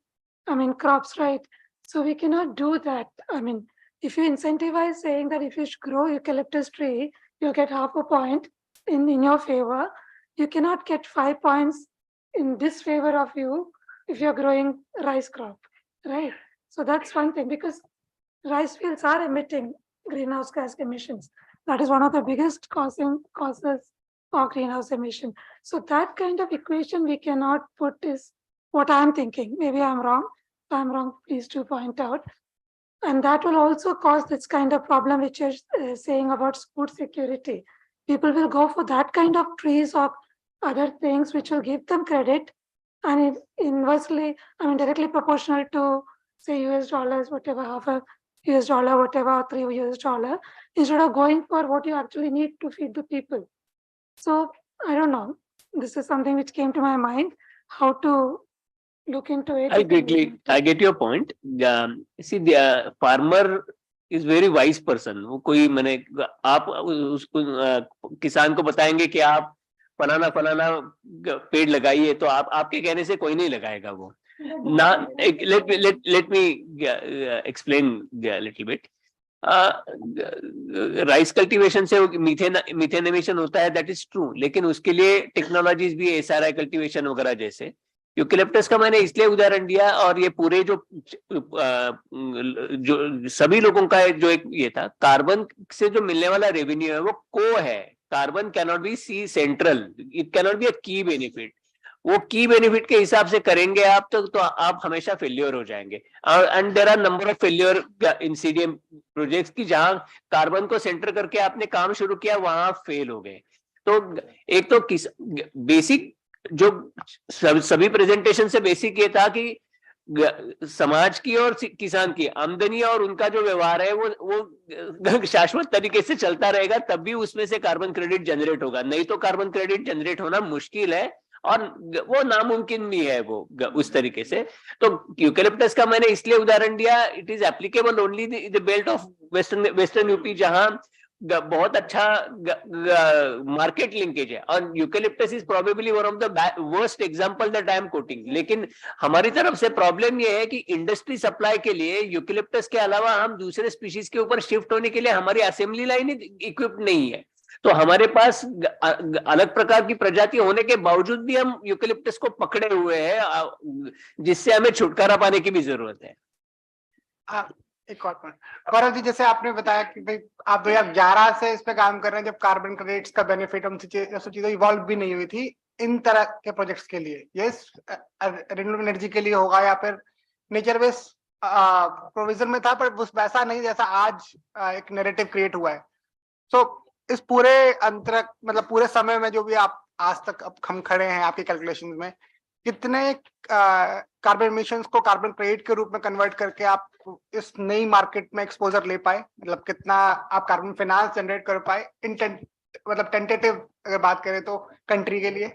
crops, right? So we cannot do that. I mean, if you incentivize saying that if you grow eucalyptus tree, you'll get half a point in your favor. You cannot get 5 points in disfavor of you if you're growing rice crop, right? So that's one thing, because rice fields are emitting greenhouse gas emissions. That is one of the biggest causes of greenhouse emission. So that kind of equation we cannot put is what I'm thinking. Maybe I'm wrong. If I'm wrong, please do point out. And that will also cause this kind of problem which you're saying about food security. People will go for that kind of trees or other things which will give them credit, and inversely, directly proportional to say US dollars, whatever, half a US dollar, whatever, $3 US, instead of going for what you actually need to feed the people. So I don't know. This is something which came to my mind, how to look into it. I get your point. See, the farmer is very wise person. वो कोई मैंने आप उसको किसान को बताएंगे कि आप फलाना पेड़ लगाइए, तो आपके कहने से कोई नहीं लगाएगा वो. Now, let me explain a little bit. Rice cultivation से मीथेन एमिशन होता है, दैट इज ट्रू, लेकिन उसके लिए टेक्नोलॉजीज भी एसआरआई कल्टीवेशन वगैरह जैसे. यूकेलिप्टस का मैंने इसलिए उदाहरण दिया, और ये पूरे जो सभी लोगों का जो एक ये था, कार्बन से जो मिलने वाला रेवेन्यू है वो को है. Carbon cannot be see central, it cannot be a key benefit. वो की बेनिफिट के हिसाब से करेंगे आप तो आप हमेशा फेल्योर हो जाएंगे. And there are number of failure in CDM projects की जहां कार्बन को सेंटर करके आपने काम शुरू किया वहां फेल हो गए. तो एक तो बेसिक जो सभी प्रेजेंटेशन से बेसिक ये था कि समाज की और किसान की आमदनी और उनका जो व्यवहार है वो शाश्वत तरीके से चलता रहेगा, तब भी उसमें से कार्बन क्रेडिट जनरेट होगा. नहीं तो कार्बन क्रेडिट जनरेट होना मुश्किल है और वो नामुमकिन भी है वो उस तरीके से. तो यूकेलिप्टस का मैंने इसलिए उदाहरण दिया, it is applicable only the belt of western UP, जहां बहुत अच्छा मार्केट लिंकेज है. और eucalyptus is probably one of the worst example that I am quoting. लेकिन हमारी तरफ से प्रॉब्लम ये है कि इंडस्ट्री सप्लाई के लिए यूकेलिप्टस के अलावा हम दूसरे स्पीशीज के ऊपर शिफ्ट होने के लिए हमारी असेंबली लाइन इक्विप्ड नहीं है. तो हमारे पास अलग प्रकार की प्रजाति होने के बावजूद भी हम यूकेलिप्टस को पकड़े हुए हैं, जिससे हमें छुटकारा पाने की भी जरूरत है. एक और पॉइंट, गौरव जी, जैसे आपने बताया कि भाई आप 2011 से इस पे काम कर रहे हैं, जब कार्बन क्रेडिट्स का बेनिफिट हम चीजें इवॉल्व भी नहीं हुई थी इन तरह के प्रोजेक्ट्स के लिए. ये रिन्यूएबल एनर्जी के लिए होगा या फिर नेचर बेस्ड प्रोविजन में था, पर वैसा नहीं जैसा आज एक नैरेटिव क्रिएट हुआ है. सो इस पूरे मतलब पूरे समय में जो भी आप आज तक अब हम खड़े हैं आपके कैलकुलेशंस में, कितने कार्बन एमिशंस को कार्बन क्रेडिट के रूप में कन्वर्ट करके आप इस नई मार्केट में एक्सपोजर ले पाए, मतलब कितना आप कार्बन फाइनेंस जनरेट कर पाए मतलब टेंटेटिव अगर बात करें तो कंट्री के लिए?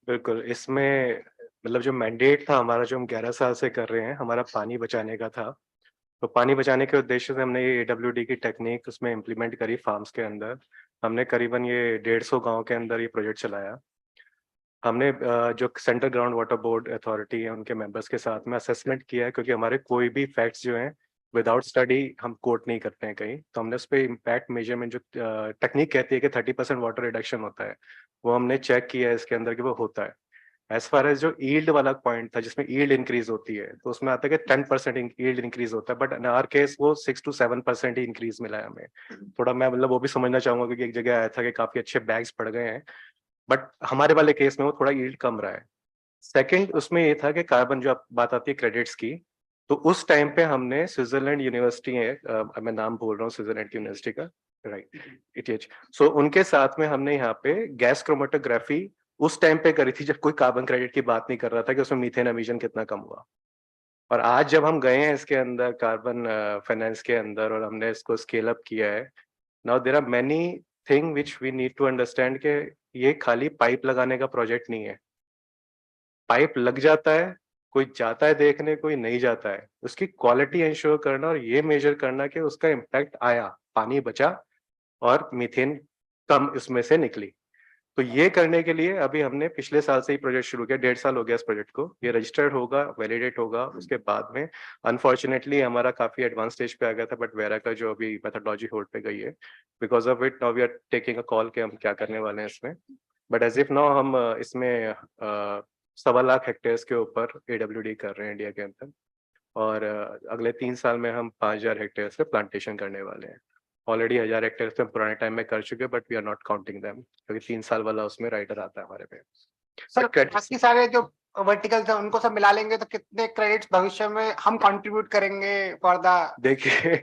बिल्कुल, इसमें मतलब जो मैंडेट था हमारा, जो हम 11 साल से कर रहे हैं, हमारा पानी बचाने का था. तो पानी बचाने के उद्देश्य से हमने ये AWD की टेक्निक उसमें इम्प्लीमेंट करी फार्म्स के अंदर. हमने करीबन ये 150 गांव के अंदर ये प्रोजेक्ट चलाया. हमने जो central ground water board authority है उनके मेंबर्स के साथ में असेसमेंट किया है, क्योंकि हमारे कोई भी फैक्ट्स जो हैं विदाउट स्टडी हम कोट नहीं करते हैं कहीं, तो हमने उस पर इम्पैक्ट मेजरमेंट जो टेक्निक कहती है कि 30% वाटर रिडक्शन होता है, वो हमने चेक किया है इसके अंदर कि वो होता है। एज फार एज जो ईल्ड वाला पॉइंट था जिसमें ईल्ड इंक्रीज होती है, तो उसमें आता है कि 10% ईल्ड इंक्रीज होता है, बट इन आवर केस वो 6 to 7% ही इंक्रीज मिला है हमें। थोड़ा मैं मतलब वो भी समझना चाहूंगा, क्योंकि एक जगह आया था कि काफी अच्छे बैग्स पड़ गए हैं, बट हमारे वाले केस में वो थोड़ा यील्ड कम रहा है। सेकंड उसमें ये था कि कार्बन, जो आप बात आती है क्रेडिट्स की, तो उस टाइम पे हमने स्विट्जरलैंड यूनिवर्सिटी है, मैं नाम बोल रहा हूँ स्विट्जरलैंड की यूनिवर्सिटी का, राइट, ETH, सो उनके साथ में हमने यहाँ पे गैस क्रोमेटोग्राफी उस टाइम पे करी थी जब कोई कार्बन क्रेडिट की बात नहीं कर रहा था कि उसमें मीथेन एमिशन कितना कम हुआ। और आज जब हम गए हैं इसके अंदर कार्बन फाइनेंस के अंदर और हमने इसको स्केल अप किया है, now there are many thing which we need to understand के ये खाली पाइप लगाने का प्रोजेक्ट नहीं है। पाइप लग जाता है, कोई जाता है देखने, कोई नहीं जाता है, उसकी क्वालिटी इंश्योर करना और ये मेजर करना कि उसका इम्पैक्ट आया, पानी बचा और मीथेन कम इसमें से निकली। तो ये करने के लिए अभी हमने पिछले साल से ही प्रोजेक्ट शुरू किया, 1.5 साल हो गया इस प्रोजेक्ट को। ये रजिस्टर्ड होगा, वैलिडेट होगा, उसके बाद में अनफॉर्चुनेटली हमारा काफी एडवांस स्टेज पे आ गया था, बट वेरा का जो अभी मेथोडोलॉजी होल्ड पे गई है, because of it now we are taking a call कि हम क्या करने वाले हैं इसमें। बट एज इफ नाउ हम इसमें 1.25 लाख हेक्टेयर्स के ऊपर AWD कर रहे हैं इंडिया के अंदर, और अगले 3 साल में हम 5000 हेक्टेयर्स पे प्लांटेशन करने वाले हैं। ऑलरेडी 1000 हेक्टेयर्स हम पुराने टाइम में कर चुके हैं, but we are not counting them, क्योंकि 3 साल वाला उसमें राइडर आता है हमारे पे। सर बाकी सारे जो वर्टिकल्स हैं उनको सब मिला लेंगे तो कितने क्रेडिट्स भविष्य में हम कंट्रीब्यूट करेंगे फॉर द? देखिए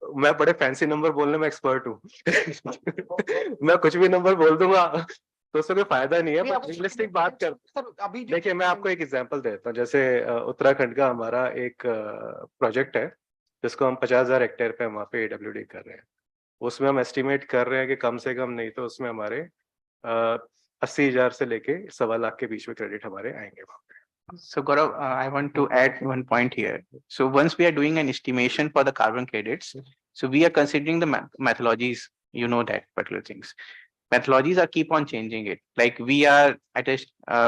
मैं बड़े फैंसी नंबर बोलने में एक्सपर्ट हूँ मैं कुछ भी नंबर बोल दूंगा तो उससे कोई फायदा नहीं है, नहीं, बट अब रियलिस्टिक बात कर। सर अभी जो देखिए मैं आपको एक एग्जांपल देता हूँ, जैसे उत्तराखंड का हमारा एक प्रोजेक्ट है जिसको हम 50,000 हेक्टेयर पे वहाँ पे AWD कर रहे हैं। उसमें हम एस्टिमेट कर रहे हैं कि कम से कम नहीं तो उसमें हमारे 80,000 से लेके 1.25 लाख के बीच में क्रेडिट हमारे आएंगे वहाँ पे। So Gaurav, I want to add one point here. So once we are doing an estimation for the carbon credits, so we are considering the methodologies, you know that particular things. Methodologies are keep on changing it. Like we are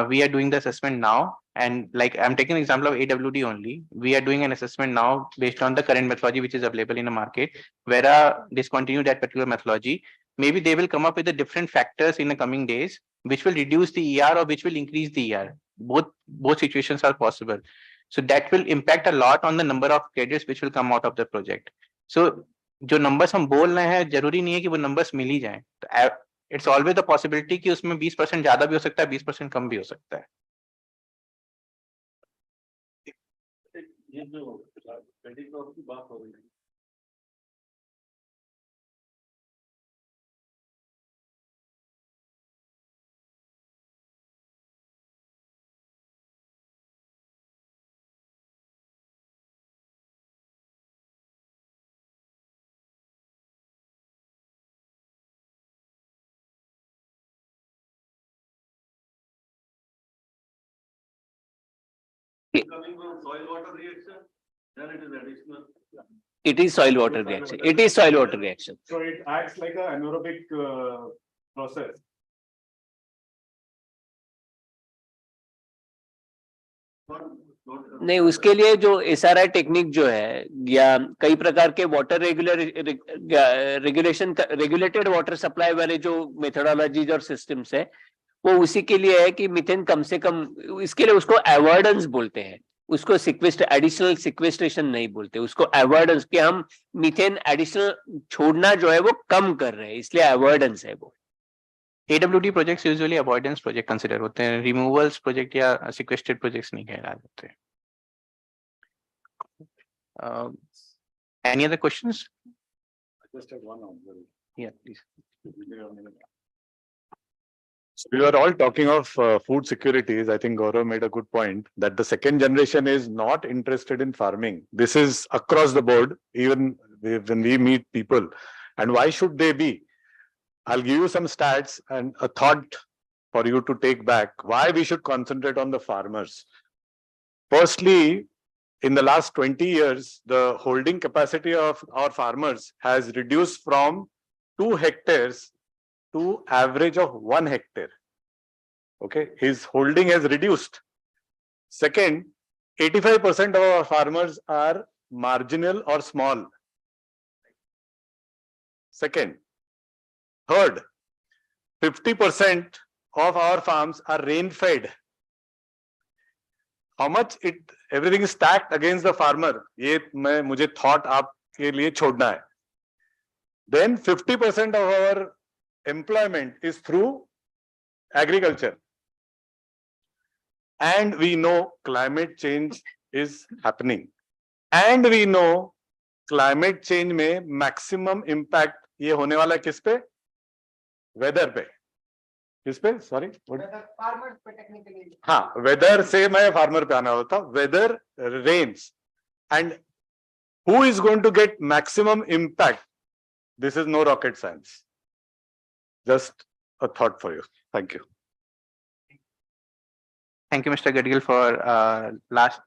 we are doing the assessment now, and like I'm taking an example of AWD only. We are doing an assessment now based on the current methodology which is available in the market. Where discontinue that particular methodology, maybe they will come up with the different factors in the coming days, which will reduce the ER or which will increase the ER. Both situations are possible. So that will impact a lot on the number of credits which will come out of the project. So जो numbers हम बोल रहे हैं जरूरी नहीं है कि वो numbers मिल ही जाएं। It's always the possibility कि उसमें 20% ज्यादा भी हो सकता है, 20% कम भी हो सकता है। ये जो क्रेडिट की बात हो रही है, coming from soil water reaction, then it is additional. It is soil water reaction. It is soil water reaction. So it acts like an anaerobic process. नहीं, उसके लिए जो SRI टेक्निक जो है या कई प्रकार के वाटर रेगुलेटेड वाटर सप्लाई वाले जो मेथोडोलॉजीज और सिस्टम्स है, वो उसी के लिए है कि मीथेन कम से कम, इसके लिए उसको अवॉइडेंस बोलते हैं, उसको एडिशनल सिक्वेस्ट्रेशन नहीं बोलते, उसको अवॉइडेंस, कि हम मीथेन एडिशनल छोड़ना जो है वो कम कर रहे हैं, इसलिए अवॉइडेंस है वो। AWD projects usually avoidance project consider होते हैं, रिमूवल्स प्रोजेक्ट या सिक्वेस्टेड प्रोजेक्ट्स नहीं कहलाते होते। Any other questions? I just have one observation. Yeah, please. So we are all talking of food securities. I think Gaurav made a good point that the second generation is not interested in farming. This is across the board, even when we meet people. And why should they be? I'll give you some stats and a thought for you to take back why we should concentrate on the farmers. Firstly, in the last 20 years, the holding capacity of our farmers has reduced from 2 hectares to average of 1 hectare. Okay, his holding has reduced. Second, 85% of our farmers are marginal or small. Second. Third, 50% of our farms are rain fed. How much everything is stacked against the farmer? ये मुझे thought आपके लिए छोड़ना है. Then 50% of our employment is through agriculture. And we know climate change is happening. And we know climate change में maximum impact ये होने वाला है किस पे? Weather पे. किस पे? Sorry. Farmers पे technically. हाँ, weather से मैं farmer पे आने वाला था. Weather, rains. And who is going to get maximum impact? This is no rocket science. Just a thought for you. Thank you. Thank you, Mr. Gadgil, for last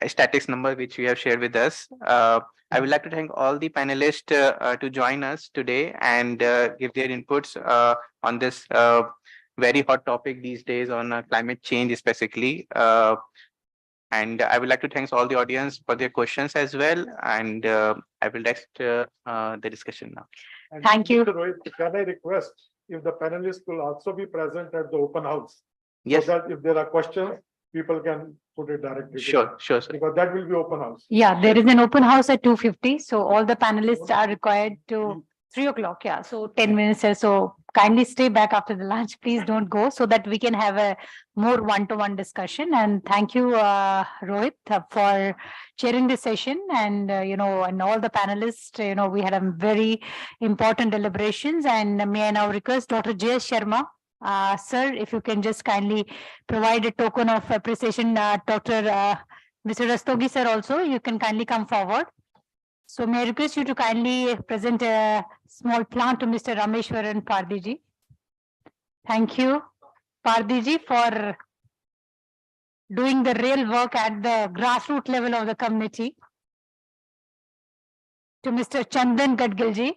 statistics number which you have shared with us. I would like to thank all the panelists to join us today and give their inputs on this very hot topic these days on climate change specifically. And I would like to thank all the audience for their questions as well. And I will next the discussion now. And Thank you. Mr. Rohit, can I request if the panelists will also be present at the open house? Yes. So that if there are questions, people can put it directly. to Sure, them. sure, sir. Because that will be open house. Yeah, there is an open house at 2:50, so all the panelists are required to 3 o'clock, yeah, so 10 minutes or so. Kindly stay back after the lunch, please don't go, so that we can have a more one-to-one discussion. And thank you, Rohit, for chairing this session. And, and all the panelists, we had a very important deliberations. And may I now request Dr. J.S. Sharma, sir, if you can just kindly provide a token of appreciation, Mr. Rastogi, sir, also, you can kindly come forward. So may I request you to kindly present a small plant to Mr. Rameshwaran Pardiji. Thank you, Pardiji, for doing the real work at the grassroots level of the community. To Mr. Chandan Gadgilji.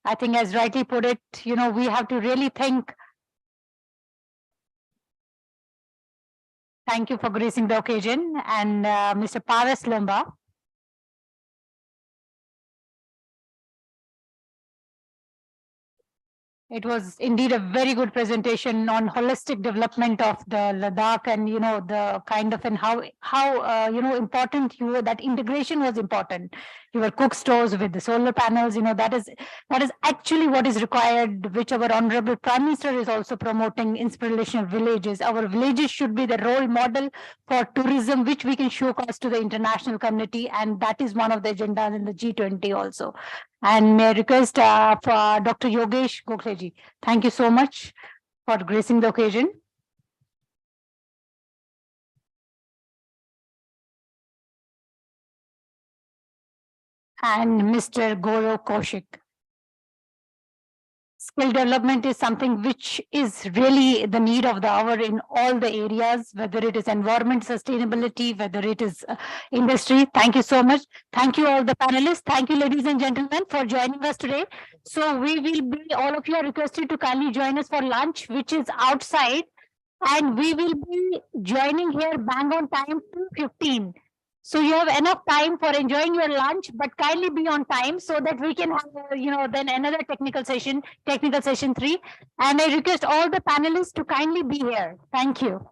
I think as rightly put it, we have to really think. Thank you for gracing the occasion. And Mr. Paras Lumba. It was indeed a very good presentation on holistic development of the Ladakh, and the kind of and how important that integration was important. Your cook stores with the solar panels, that is actually what is required, which our honorable Prime Minister is also promoting, inspirational villages. Our villages should be the role model for tourism, which we can showcase to the international community, and that is one of the agendas in the G20 also. And may I request for Dr. Yogesh Gokhleji. Thank you so much for gracing the occasion. And Mr. Goro Kaushik. Skill development is something which is really the need of the hour in all the areas, whether it is environment sustainability, whether it is industry. Thank you so much. Thank you all the panelists. Thank you, ladies and gentlemen, for joining us today. So we will be, all of you are requested to kindly join us for lunch, which is outside. And we will be joining here bang on time 2:15. So you have enough time for enjoying your lunch, but kindly be on time so that we can have, then another technical session 3. And I request all the panelists to kindly be here. Thank you.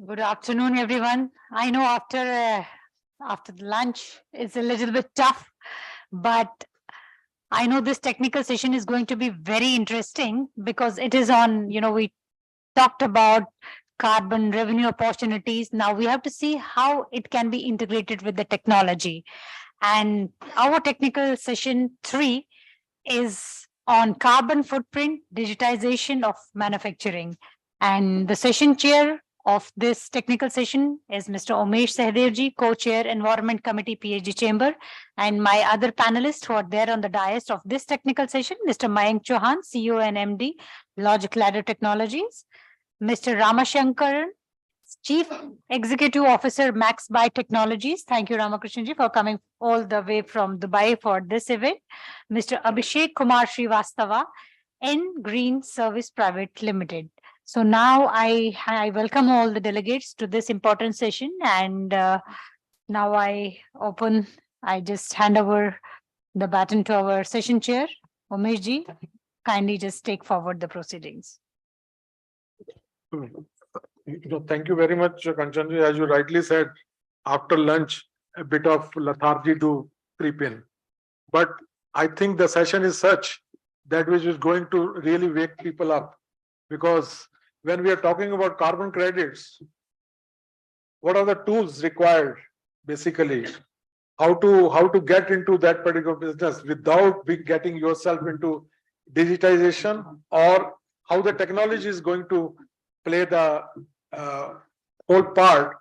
Good afternoon, everyone. I know after the lunch, it's a little bit tough, but I know this technical session is going to be very interesting because it is on, we talked about carbon revenue opportunities. Now we have to see how it can be integrated with the technology. And our technical session 3 is on carbon footprint, digitization of manufacturing. And the session chair of this technical session is Mr. Umesh Sahdevji, Co-Chair, Environment Committee, PhD Chamber, and my other panelists who are there on the dais of this technical session, Mr. Mayank Chauhan, CEO and MD, Logic Ladder Technologies, Mr. Ramashankaran, Chief Executive Officer, Max By Technologies. Thank you, Ramakrishnan ji, for coming all the way from Dubai for this event. Mr. Abhishek Kumar Srivastava, N Green Service Private Limited. So now I welcome all the delegates to this important session, and now I just hand over the baton to our session chair, Umesh ji. Kindly just take forward the proceedings. Thank you very much, Kanchanji. As you rightly said, after lunch, a bit of lethargy to creep in. But I think the session is such that which is going to really wake people up, because when we are talking about carbon credits, what are the tools required basically? How to get into that particular business without getting yourself into digitization, or how the technology is going to play the whole part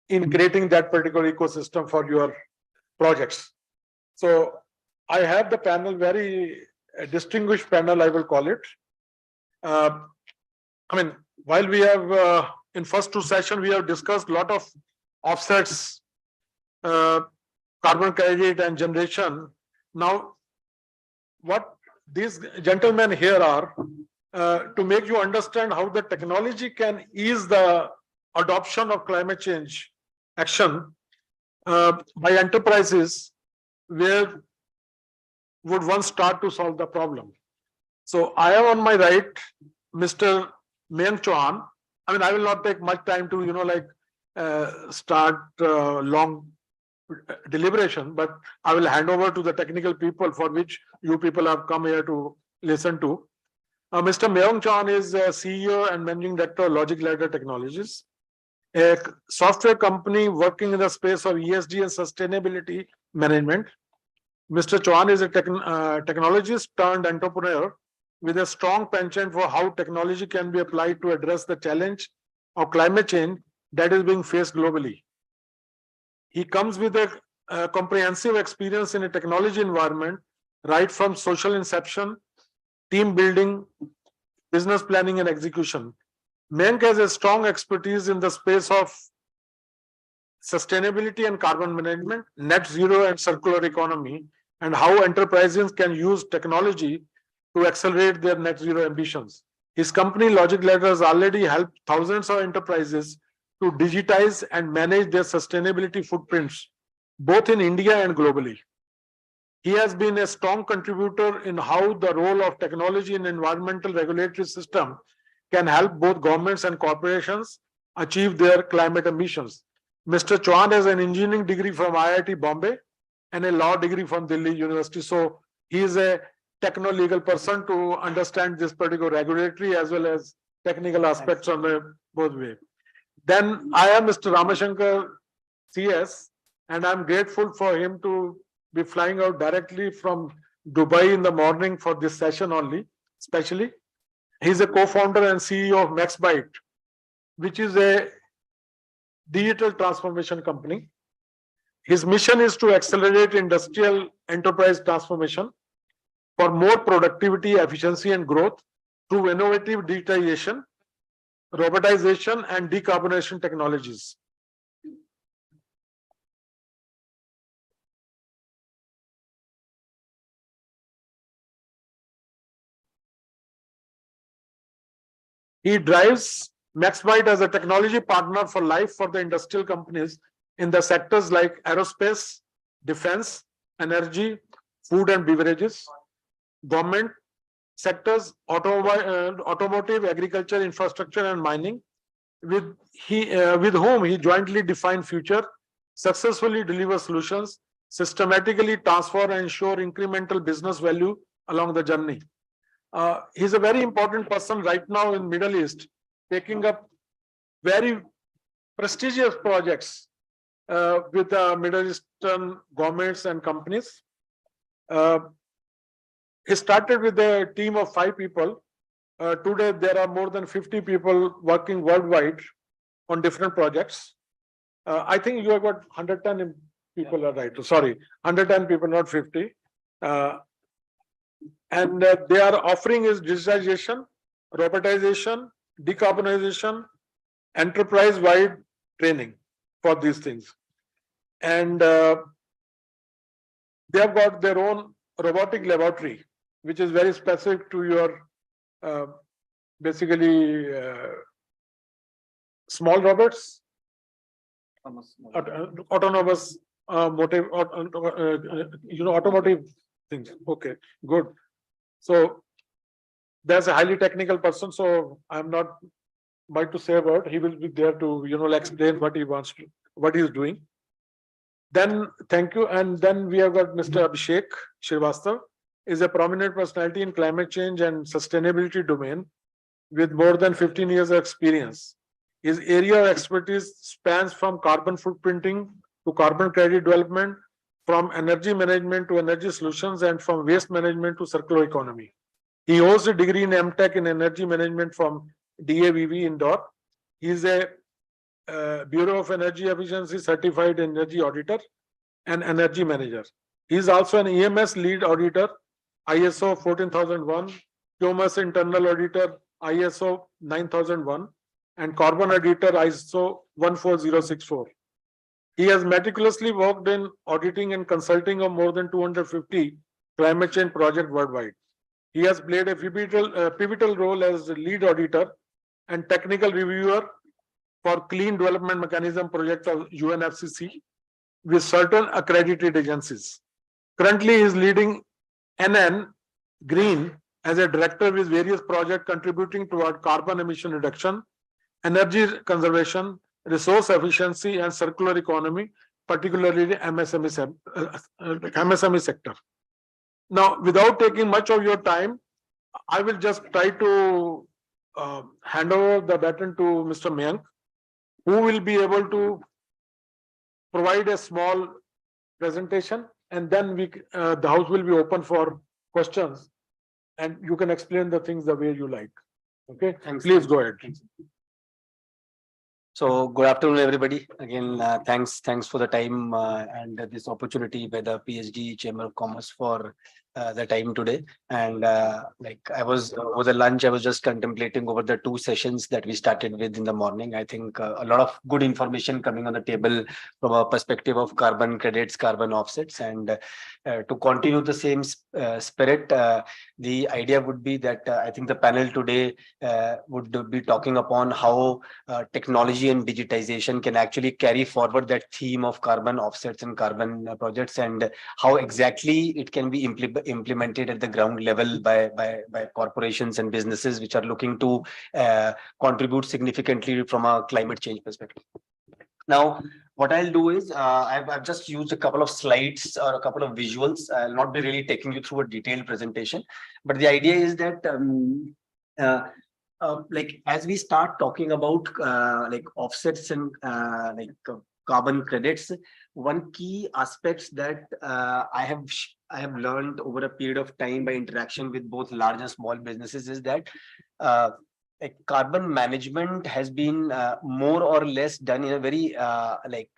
in creating that particular ecosystem for your projects. So I have the panel, very distinguished panel, I will call it. I mean, while we have in first 2 sessions, we have discussed a lot of offsets, carbon credit and generation. Now, what these gentlemen here are, to make you understand how the technology can ease the adoption of climate change action by enterprises where would one start to solve the problem. So I have on my right Mr. Mayank Chauhan. I mean, I will not take much time to start long deliberation, but I will hand over to the technical people for which you people have come here to listen to. Mr. Mayank Chauhan is CEO and Managing Director of Logic Ladder Technologies, a software company working in the space of ESG and sustainability management. Mr. Chauhan is a technologist turned entrepreneur with a strong penchant for how technology can be applied to address the challenge of climate change that is being faced globally. He comes with a comprehensive experience in a technology environment, right from social inception, team building, business planning and execution. Mayank has a strong expertise in the space of sustainability and carbon management, net zero and circular economy, and how enterprises can use technology to accelerate their net zero ambitions. His company Logic Ladder has already helped thousands of enterprises to digitize and manage their sustainability footprints, both in India and globally. He has been a strong contributor in how the role of technology in environmental regulatory system can help both governments and corporations achieve their climate ambitions. Mr. Chauhan has an engineering degree from IIT Bombay and a law degree from Delhi University. So he is a techno-legal person to understand this particular regulatory as well as technical aspects on the both way. Then I am Mr. Ramashankar CS, and I'm grateful for him to be flying out directly from Dubai in the morning for this session only, especially. He's a co-founder and CEO of MaxByte, which is a digital transformation company. His mission is to accelerate industrial enterprise transformation for more productivity, efficiency, and growth through innovative digitization, robotization, and decarbonization technologies. He drives MaxByte as a technology partner for life for the industrial companies in the sectors like aerospace, defense, energy, food and beverages, government sectors, automotive, agriculture, infrastructure, and mining, with with whom he jointly define future, successfully deliver solutions, systematically transfer and ensure incremental business value along the journey. He's a very important person right now in Middle East, taking up very prestigious projects with the Middle Eastern governments and companies. He started with a team of 5 people. Today, there are more than 50 people working worldwide on different projects. I think you have got 110 people are right. Sorry, 110 people, not 50. And their offering is digitization, robotization, decarbonization, enterprise-wide training for these things. And they have got their own robotic laboratory, which is very specific to your basically small robots, autonomous automotive things. Okay, good. So there's a highly technical person, so I'm not about to say about. He will be there to explain what he wants to, what he is doing. Then thank you. And then we have got Mr. Abhishek Srivastava, is a prominent personality in climate change and sustainability domain with more than 15 years of experience. His area of expertise spans from carbon footprinting to carbon credit development, from energy management to energy solutions, and from waste management to circular economy. He holds a degree in MTech in energy management from DAVV Indore. He is a Bureau of Energy Efficiency certified energy auditor and energy manager. He is also an EMS lead auditor, ISO 14001, QMS internal auditor, ISO 9001, and carbon auditor, ISO 14064. He has meticulously worked in auditing and consulting of more than 250 climate change projects worldwide. He has played a pivotal role as the lead auditor and technical reviewer for Clean Development Mechanism project of UNFCCC with certain accredited agencies. Currently, he is leading NN Green as a director with various projects contributing toward carbon emission reduction, energy conservation, resource efficiency, and circular economy, particularly the MSME sector. Now, without taking much of your time, I will just try to hand over the baton to Mr. Mayank, who will be able to provide a small presentation, and then the house will be open for questions, and you can explain the things the way you like. Okay, please go ahead. So good afternoon, everybody. Again, thanks for the time and this opportunity by the PhD Chamber of Commerce for the time today. And like I was over the lunch, I was just contemplating over the 2 sessions that we started with in the morning. I think a lot of good information coming on the table from a perspective of carbon credits, carbon offsets, and to continue the same spirit, the idea would be that I think the panel today would be talking upon how technology and digitization can actually carry forward that theme of carbon offsets and carbon projects, and how exactly it can be implemented at the ground level by corporations and businesses which are looking to contribute significantly from a climate change perspective. Now, what I'll do is I've just used a couple of slides or a couple of visuals. I'll not be really taking you through a detailed presentation, but the idea is that like as we start talking about like offsets and like carbon credits, one key aspects that I have learned over a period of time by interaction with both large and small businesses is that like carbon management has been more or less done in a very like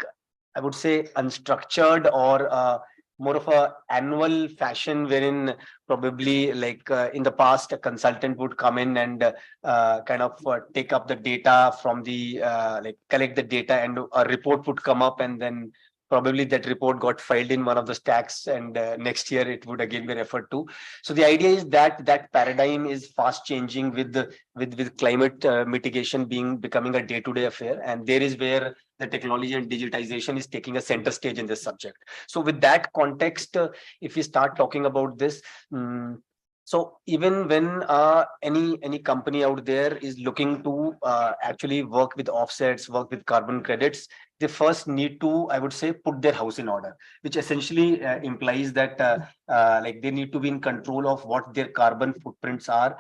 I would say unstructured or more of a annual fashion, wherein probably like in the past a consultant would come in and kind of take up the data from the like collect the data, and a report would come up, and then probably that report got filed in one of the stacks, and next year it would again be referred to. So the idea is that that paradigm is fast changing with climate mitigation becoming a day-to-day affair, and there is where the technology and digitization is taking a center stage in this subject. So with that context, if we start talking about this, So even when any company out there is looking to actually work with offsets, work with carbon credits, they first need to, I would say, put their house in order, which essentially implies that like they need to be in control of what their carbon footprints are.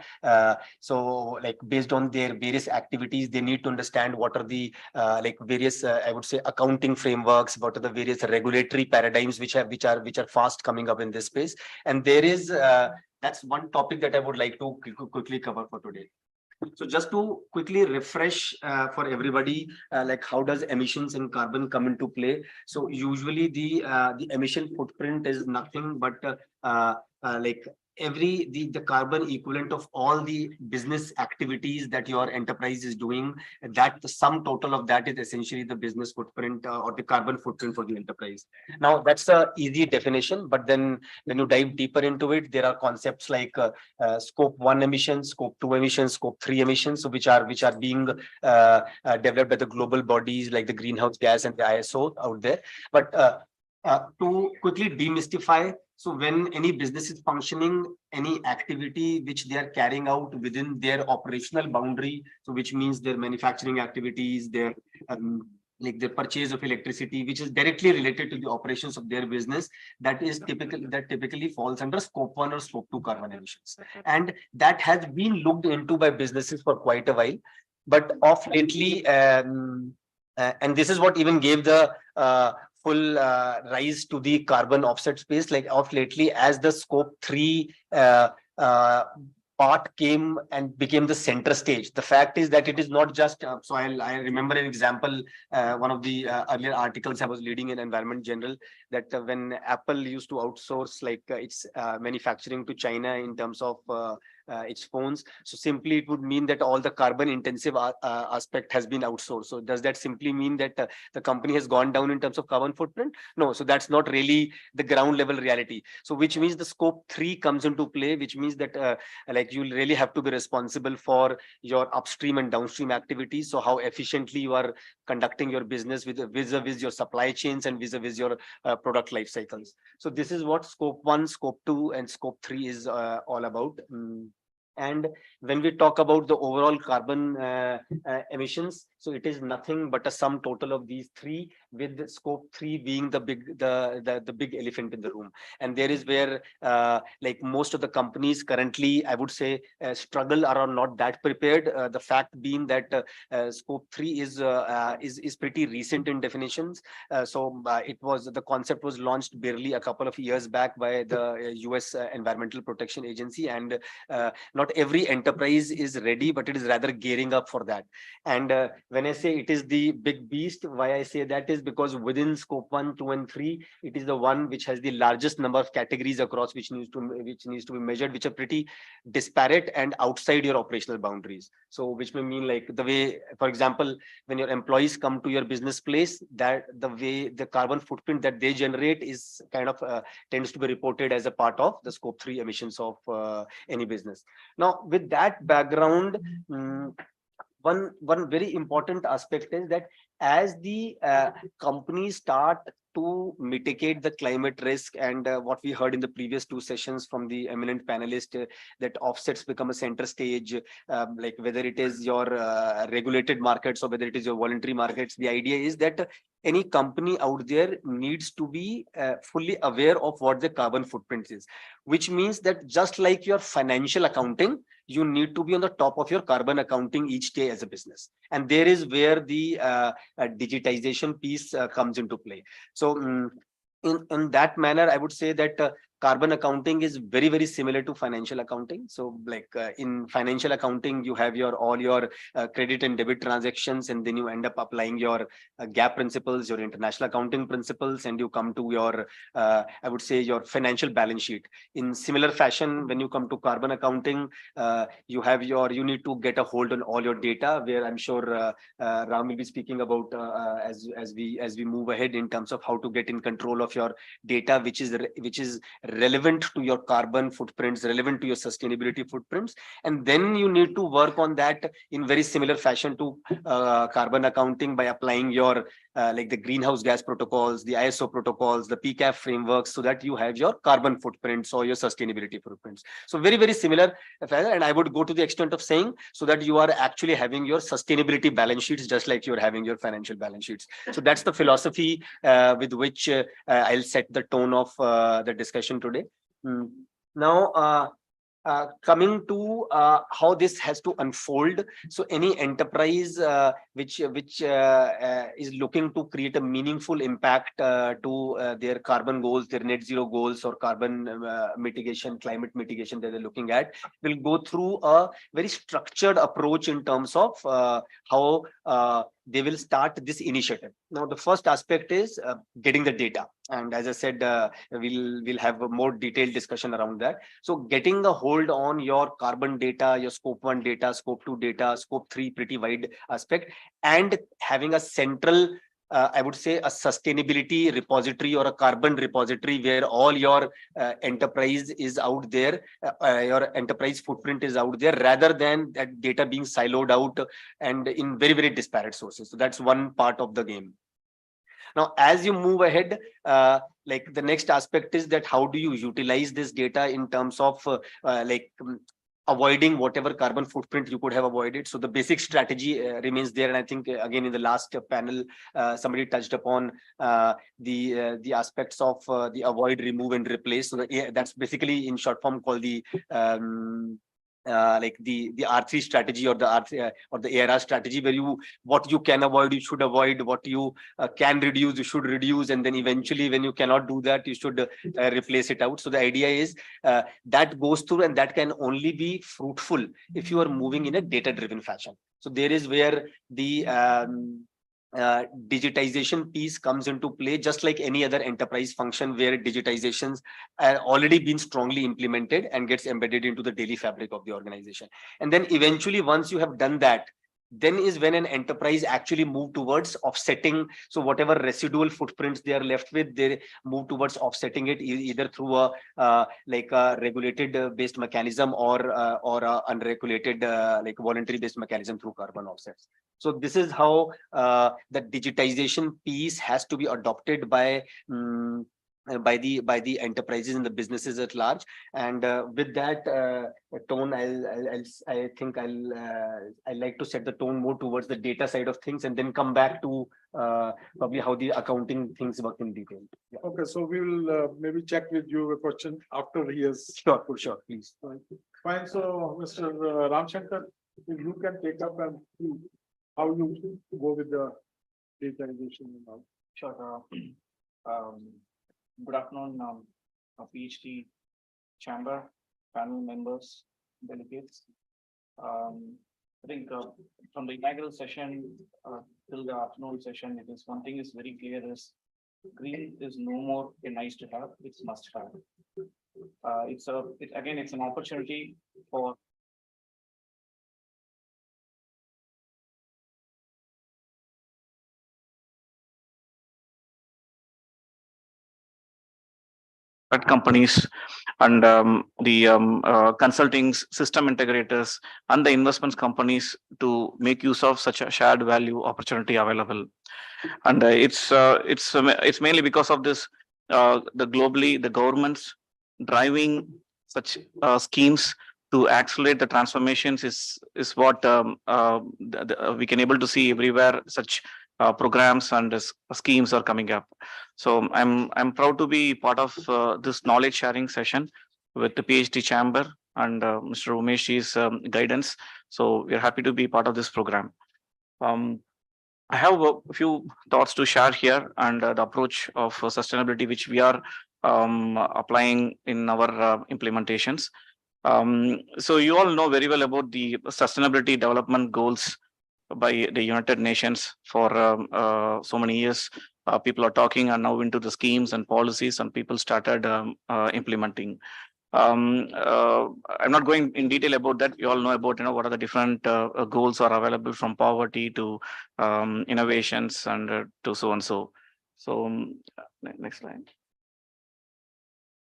So like based on their various activities, they need to understand what are the like various, I would say, accounting frameworks, what are the various regulatory paradigms which are fast coming up in this space. And there is that's one topic that I would like to quickly cover for today. So just to quickly refresh for everybody, like how does emissions and carbon come into play? So usually the emission footprint is nothing but like the carbon equivalent of all the business activities that your enterprise is doing. That the sum total of that is essentially the business footprint or the carbon footprint for the enterprise. Now that's a easy definition, but then when you dive deeper into it, there are concepts like scope 1 emissions, scope 2 emissions, scope 3 emissions, so which are being developed by the global bodies like the greenhouse gas and the ISO out there. But to quickly demystify, so when any business is functioning, any activity which they are carrying out within their operational boundary, so which means their manufacturing activities, their like the purchase of electricity, which is directly related to the operations of their business, that typically falls under scope 1 or scope 2 carbon emissions. And that has been looked into by businesses for quite a while. But of lately, and this is what even gave the full rise to the carbon offset space, like of lately, as the scope 3 part came and became the center stage. The fact is that it is not just, so I remember an example, one of the earlier articles I was reading in Environment Journal, that when Apple used to outsource like its manufacturing to China in terms of its phones, so simply it would mean that all the carbon intensive aspect has been outsourced. So does that simply mean that the company has gone down in terms of carbon footprint? No, so that's not really the ground level reality. So which means the scope 3 comes into play, which means that like you'll really have to be responsible for your upstream and downstream activities. So how efficiently you are conducting your business vis-a-vis your supply chains and vis-a-vis your product life cycles. So this is what scope 1, scope 2 and scope 3 is all about. And when we talk about the overall carbon emissions, so it is nothing but a sum total of these three, with scope 3 being the big elephant in the room. And there is where like most of the companies currently, I would say, struggle or are not that prepared. The fact being that scope 3 is pretty recent in definitions. So the concept was launched barely a couple of years back by the US Environmental Protection Agency, and not every enterprise is ready, but it is rather gearing up for that. And when I say it is the big beast, why I say that is because within scope 1, 2 and 3, it is the one which has the largest number of categories across which needs to be measured, which are pretty disparate and outside your operational boundaries. So which may mean like the way, for example, when your employees come to your business place, that the way the carbon footprint that they generate is kind of tends to be reported as a part of the scope 3 emissions of any business. Now, with that background, one very important aspect is that as the companies start to mitigate the climate risk, and what we heard in the previous two sessions from the eminent panelists, that offsets become a center stage, like whether it is your regulated markets or whether it is your voluntary markets, the idea is that any company out there needs to be fully aware of what the carbon footprint is, which means that just like your financial accounting, you need to be on the top of your carbon accounting each day as a business. And there is where the digitization piece comes into play. So in that manner, I would say that carbon accounting is very, very similar to financial accounting. So like in financial accounting, you have all your credit and debit transactions, and then you end up applying your GAAP principles, your international accounting principles, and you come to your, I would say, your financial balance sheet. In similar fashion, when you come to carbon accounting, you need to get a hold on all your data, where I'm sure Ram will be speaking about as we move ahead in terms of how to get in control of your data, which is relevant to your carbon footprints, relevant to your sustainability footprints. And then you need to work on that in very similar fashion to carbon accounting by applying your like the greenhouse gas protocols, the ISO protocols, the PCAF frameworks, so that you have your carbon footprints or your sustainability footprints. So very, very similar. And I would go to the extent of saying so that you are actually having your sustainability balance sheets, just like you're having your financial balance sheets. So that's the philosophy with which I'll set the tone of the discussion today. Now, coming to how this has to unfold. So any enterprise which is looking to create a meaningful impact to their carbon goals, their net zero goals, or carbon mitigation, climate mitigation that they're looking at, will go through a very structured approach in terms of how they will start this initiative. Now, the first aspect is getting the data. And as I said, we'll have a more detailed discussion around that. So getting a hold on your carbon data, your scope 1 data, scope 2 data, scope 3, pretty wide aspect, and having a central, I would say, a sustainability repository or a carbon repository where all your enterprise is out there, your enterprise footprint is out there, rather than that data being siloed out and in very, very disparate sources. So that's one part of the game. Now, as you move ahead, like the next aspect is that how do you utilize this data in terms of avoiding whatever carbon footprint you could have avoided. So the basic strategy remains there. And I think, again, in the last panel, somebody touched upon the aspects of the avoid, remove, and replace. So that's basically in short form called the like the R3 strategy, or the R3 or the ARR strategy, where what you can avoid, you should avoid, what you can reduce, you should reduce, and then eventually when you cannot do that, you should replace it out. So the idea is that goes through, and that can only be fruitful if you are moving in a data-driven fashion. So there is where the digitization piece comes into play, just like any other enterprise function where digitizations are already been strongly implemented and gets embedded into the daily fabric of the organization. And then eventually, once you have done that, then is when an enterprise actually move towards offsetting. So whatever residual footprints they are left with, they move towards offsetting it either through a like a regulated based mechanism or a unregulated like voluntary based mechanism through carbon offsets. So this is how the digitization piece has to be adopted by the enterprises and the businesses at large. And with that tone, I think I'd like to set the tone more towards the data side of things, and then come back to probably how the accounting things work in detail. Yeah. Okay, so we will maybe check with you a question after he has. Sure, for sure, please. Fine. So, Mr. Ramshankar, if you can take up and see how you go with the digitization and all. Sure. Good afternoon, PhD chamber, panel members, delegates. I think from the inaugural session till the afternoon session, it is one thing is very clear: is green is no more a nice to have; it's must have. It's an opportunity for companies and the consulting system integrators and the investments companies to make use of such a shared value opportunity available. And it's mainly because of this the globally the governments driving such schemes to accelerate the transformations is what we can able to see everywhere. Such programs and schemes are coming up. So I'm proud to be part of this knowledge sharing session with the PhD chamber and Mr. Umesh's guidance. So we're happy to be part of this program. I have a few thoughts to share here, and the approach of sustainability which we are applying in our implementations. So you all know very well about the sustainability development goals by the United Nations for so many years. People are talking and now into the schemes and policies, and people started implementing. I'm not going in detail about that. You all know about what are the different goals are available, from poverty to innovations and to so and so. So next slide.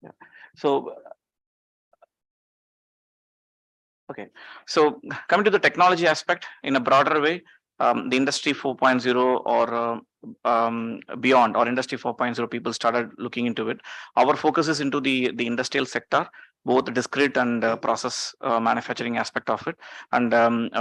Yeah. So okay, so coming to the technology aspect in a broader way, the industry 4.0 or beyond, or industry 4.0, people started looking into it. Our focus is into the industrial sector, both discrete and process manufacturing aspect of it, and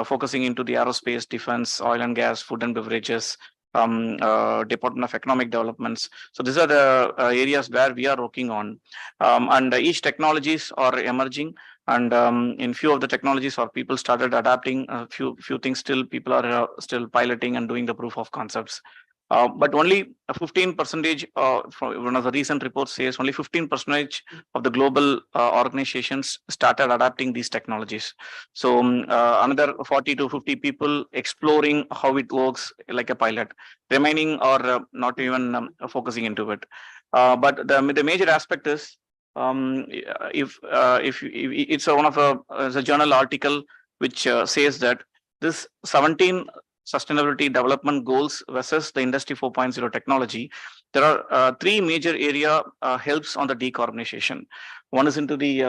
focusing into the aerospace, defense, oil and gas, food and beverages, Department of Economic Developments. So these are the areas where we are working on, and each technologies are emerging. And in few of the technologies, or people started adapting a few things. Still, people are still piloting and doing the proof of concepts. But only 15%, from one of the recent reports says only 15% of the global organizations started adapting these technologies. So another 40 to 50 people exploring how it works like a pilot, remaining or not even focusing into it. But the major aspect is, if it's one of a journal article which says that this 17 sustainability development goals versus the industry 4.0 technology, there are three major area helps on the decarbonization. One is into the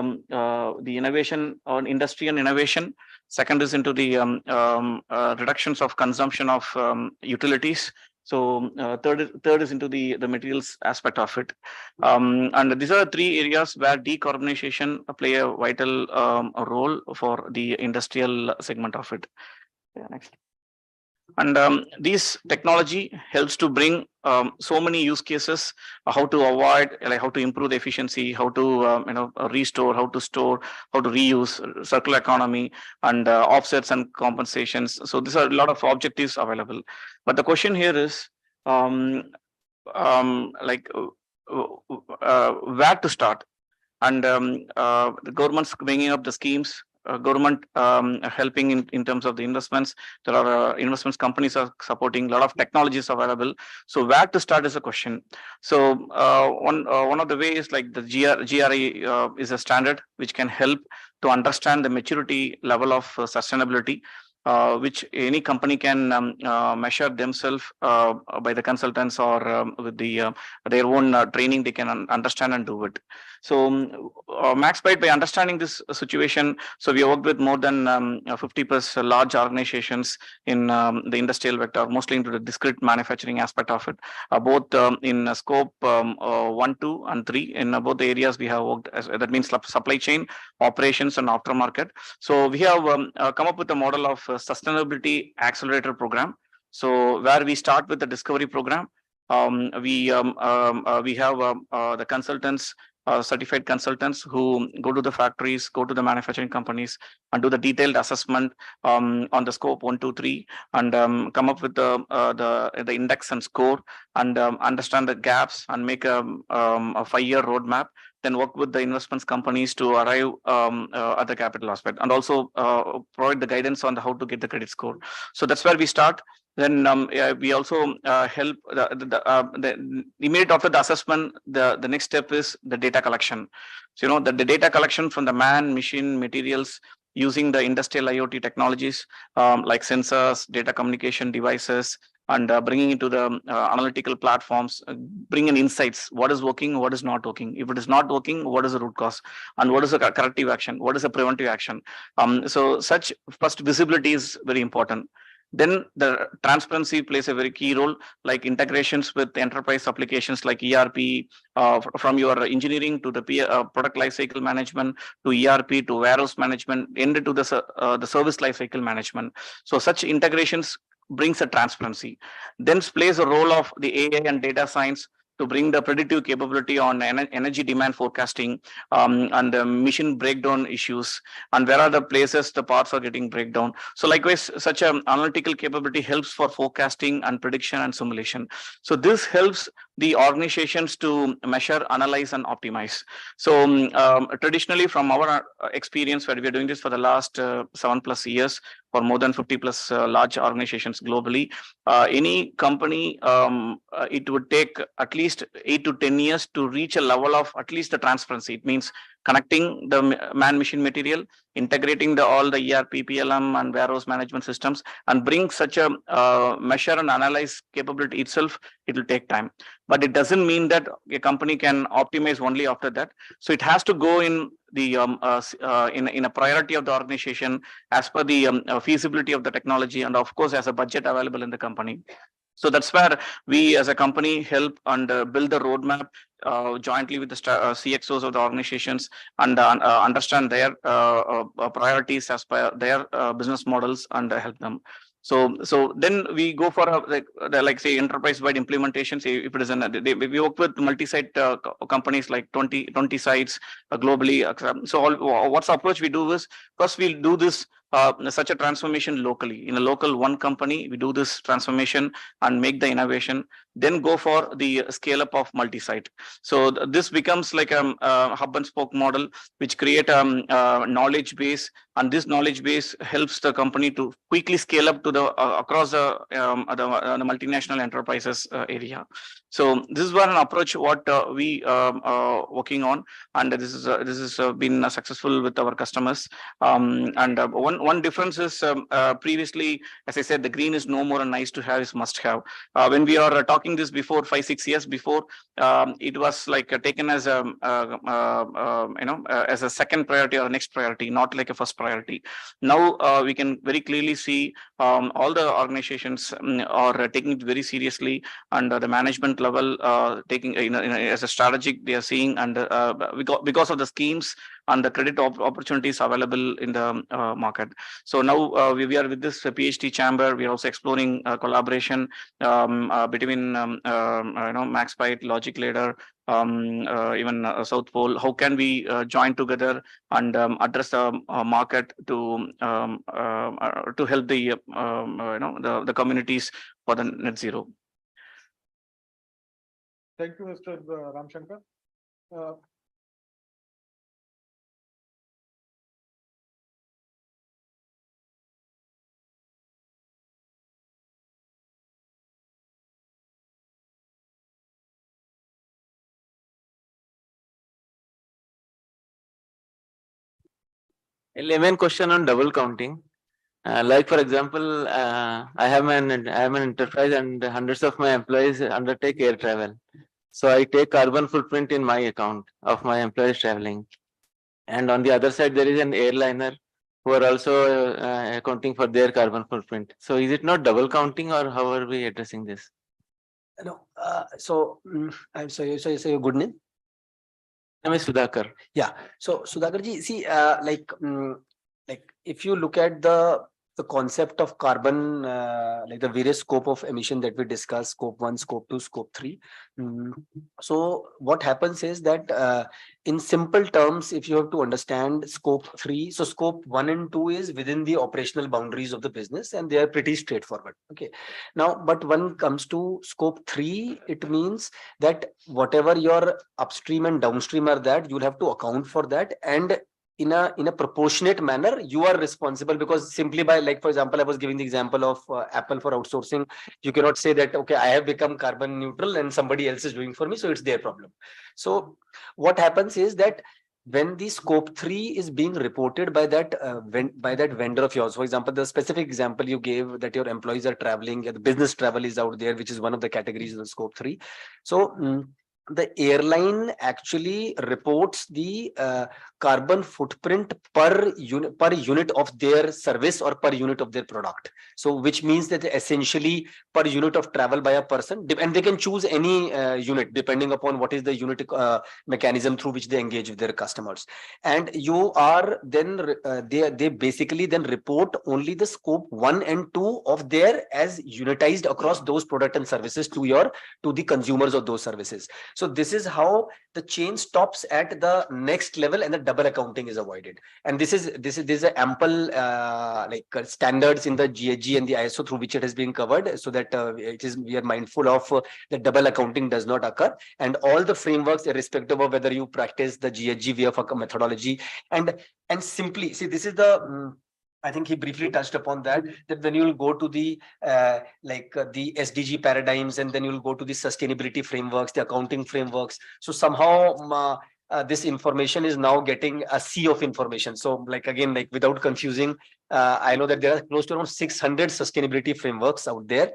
innovation on industry and innovation. Second is into the reductions of consumption of utilities. So third is into the materials aspect of it. And these are three areas where decarbonization play a vital role for the industrial segment of it. Yeah, next. And these technology helps to bring so many use cases, how to avoid, like how to improve the efficiency, how to restore, how to store, how to reuse, circular economy, and offsets and compensations. So these are a lot of objectives available. But the question here is, where to start? And the government's bringing up the schemes. Government helping in terms of the investments. There are investments companies are supporting, a lot of technologies available. So where to start is a question. So one of the ways, like the GRI is a standard which can help to understand the maturity level of sustainability, which any company can measure themselves by the consultants or with their own training. They can understand and do it. So MaxBite, by understanding this situation, so we worked with more than 50 plus large organizations in the industrial vector, mostly into the discrete manufacturing aspect of it, both in scope 1, 2, and 3. In both the areas we have worked, that means supply chain, operations, and aftermarket. So we have come up with a model of sustainability accelerator program. So where we start with the discovery program, we have the consultants, certified consultants who go to the factories, go to the manufacturing companies, and do the detailed assessment on the scope 1, 2, 3, and come up with the index and score, and understand the gaps and make a 5-year roadmap. Then work with the investments companies to arrive at the capital aspect, and also provide the guidance on how to get the credit score. So that's where we start. Then we also help the immediate after the assessment. The next step is the data collection. So the data collection from the man, machine, materials, using the industrial IoT technologies like sensors, data communication devices, and bringing into the analytical platforms, bring in insights, what is working, what is not working. If it is not working, what is the root cause, and what is the corrective action, what is the preventive action. So such first visibility is very important. Then the transparency plays a very key role, like integrations with enterprise applications like ERP, from your engineering to the product lifecycle management, to ERP, to warehouse management, into the service lifecycle management. So such integrations brings a transparency. Then plays a role of the AI and data science to bring the predictive capability on energy demand forecasting, and the mission breakdown issues, and where are the places the parts are getting breakdown. So likewise, such an analytical capability helps for forecasting and prediction and simulation. So this helps the organizations to measure, analyze, and optimize. So traditionally, from our experience, where we are doing this for the last 7+ years, for more than 50 plus large organizations globally, any company, it would take at least 8 to 10 years to reach a level of at least the transparency. It means connecting the man-machine material, integrating all the ERP, PLM, and warehouse management systems, and bring such a measure and analyze capability itself. It will take time, but it doesn't mean that a company can optimize only after that. So it has to go in the in a priority of the organization as per the feasibility of the technology, and of course as a budget available in the company. So that's where we as a company help and build the roadmap jointly with the CXOs of the organizations, and understand their priorities as per their business models, and help them. So then we go for a like say enterprise-wide implementation. Say if it is we work with multi-site companies like 20 sites globally. So what's the approach we do is, first we'll do this such a transformation locally in a local one company. We do this transformation and make the innovation, then go for the scale up of multi-site. So this becomes like a hub and spoke model, which create a knowledge base, and this knowledge base helps the company to quickly scale up to the across the multinational enterprises area. So this is one approach what we working on, and this is been successful with our customers. And one difference is previously, as I said, the green is no more a nice to have, is must have. When we are talking this before 5-6 years before, it was like taken as a as a second priority or next priority, not like a first priority. Now we can very clearly see all the organizations are taking it very seriously, and the management level taking as a strategic they are seeing, and because of the schemes and the credit opportunities available in the market. So now we are with this PhD chamber. We are also exploring collaboration between MaxBite, Logic Ladder, even South Pole. How can we join together and address the market to help the the communities for the net zero? Thank you, Mr. Ramshankar. A layman question on double counting. Like for example, I am an enterprise and hundreds of my employees undertake air travel. So I take carbon footprint in my account of my employees traveling. And on the other side, there is an airliner who are also accounting for their carbon footprint. So is it not double counting, or how are we addressing this? No, I'm sorry, so your good name? My name is Sudhakar. Yeah. So Sudhakar ji, see, like if you look at the concept of carbon, like the various scope of emission that we discussed, scope 1, scope 2, scope 3. So what happens is that in simple terms, if you have to understand scope 3, so scope 1 and 2 is within the operational boundaries of the business, and they are pretty straightforward. Okay. Now, but when it comes to scope 3, it means that whatever your upstream and downstream are, that you'll have to account for that, and in a proportionate manner you are responsible, because simply by, like for example, I was giving the example of Apple for outsourcing. You cannot say that, okay, I have become carbon neutral and somebody else is doing for me, so it's their problem. So what happens is that when the scope 3 is being reported by that vendor of yours, for example, the specific example you gave that your employees are traveling, the business travel is out there, which is one of the categories of the scope 3. So the airline actually reports the carbon footprint per unit of their service or per unit of their product. So which means that essentially per unit of travel by a person, and they can choose any unit depending upon what is the unit mechanism through which they engage with their customers. And you are then they basically then report only the scope 1 and 2 of their as unitized across those product and services to the consumers of those services. So this is how the chain stops at the next level, and the double accounting is avoided. And this is a ample standards in the GHG and the ISO through which it has been covered, so that we are mindful of the double accounting does not occur. And all the frameworks, irrespective of whether you practice the GHG way of a methodology, and simply see, this is the I think he briefly touched upon that when you will go to the the SDG paradigms, and then you will go to the sustainability frameworks, the accounting frameworks. So somehow this information is now getting a sea of information. So like, again, like without confusing, I know that there are close to around 600 sustainability frameworks out there.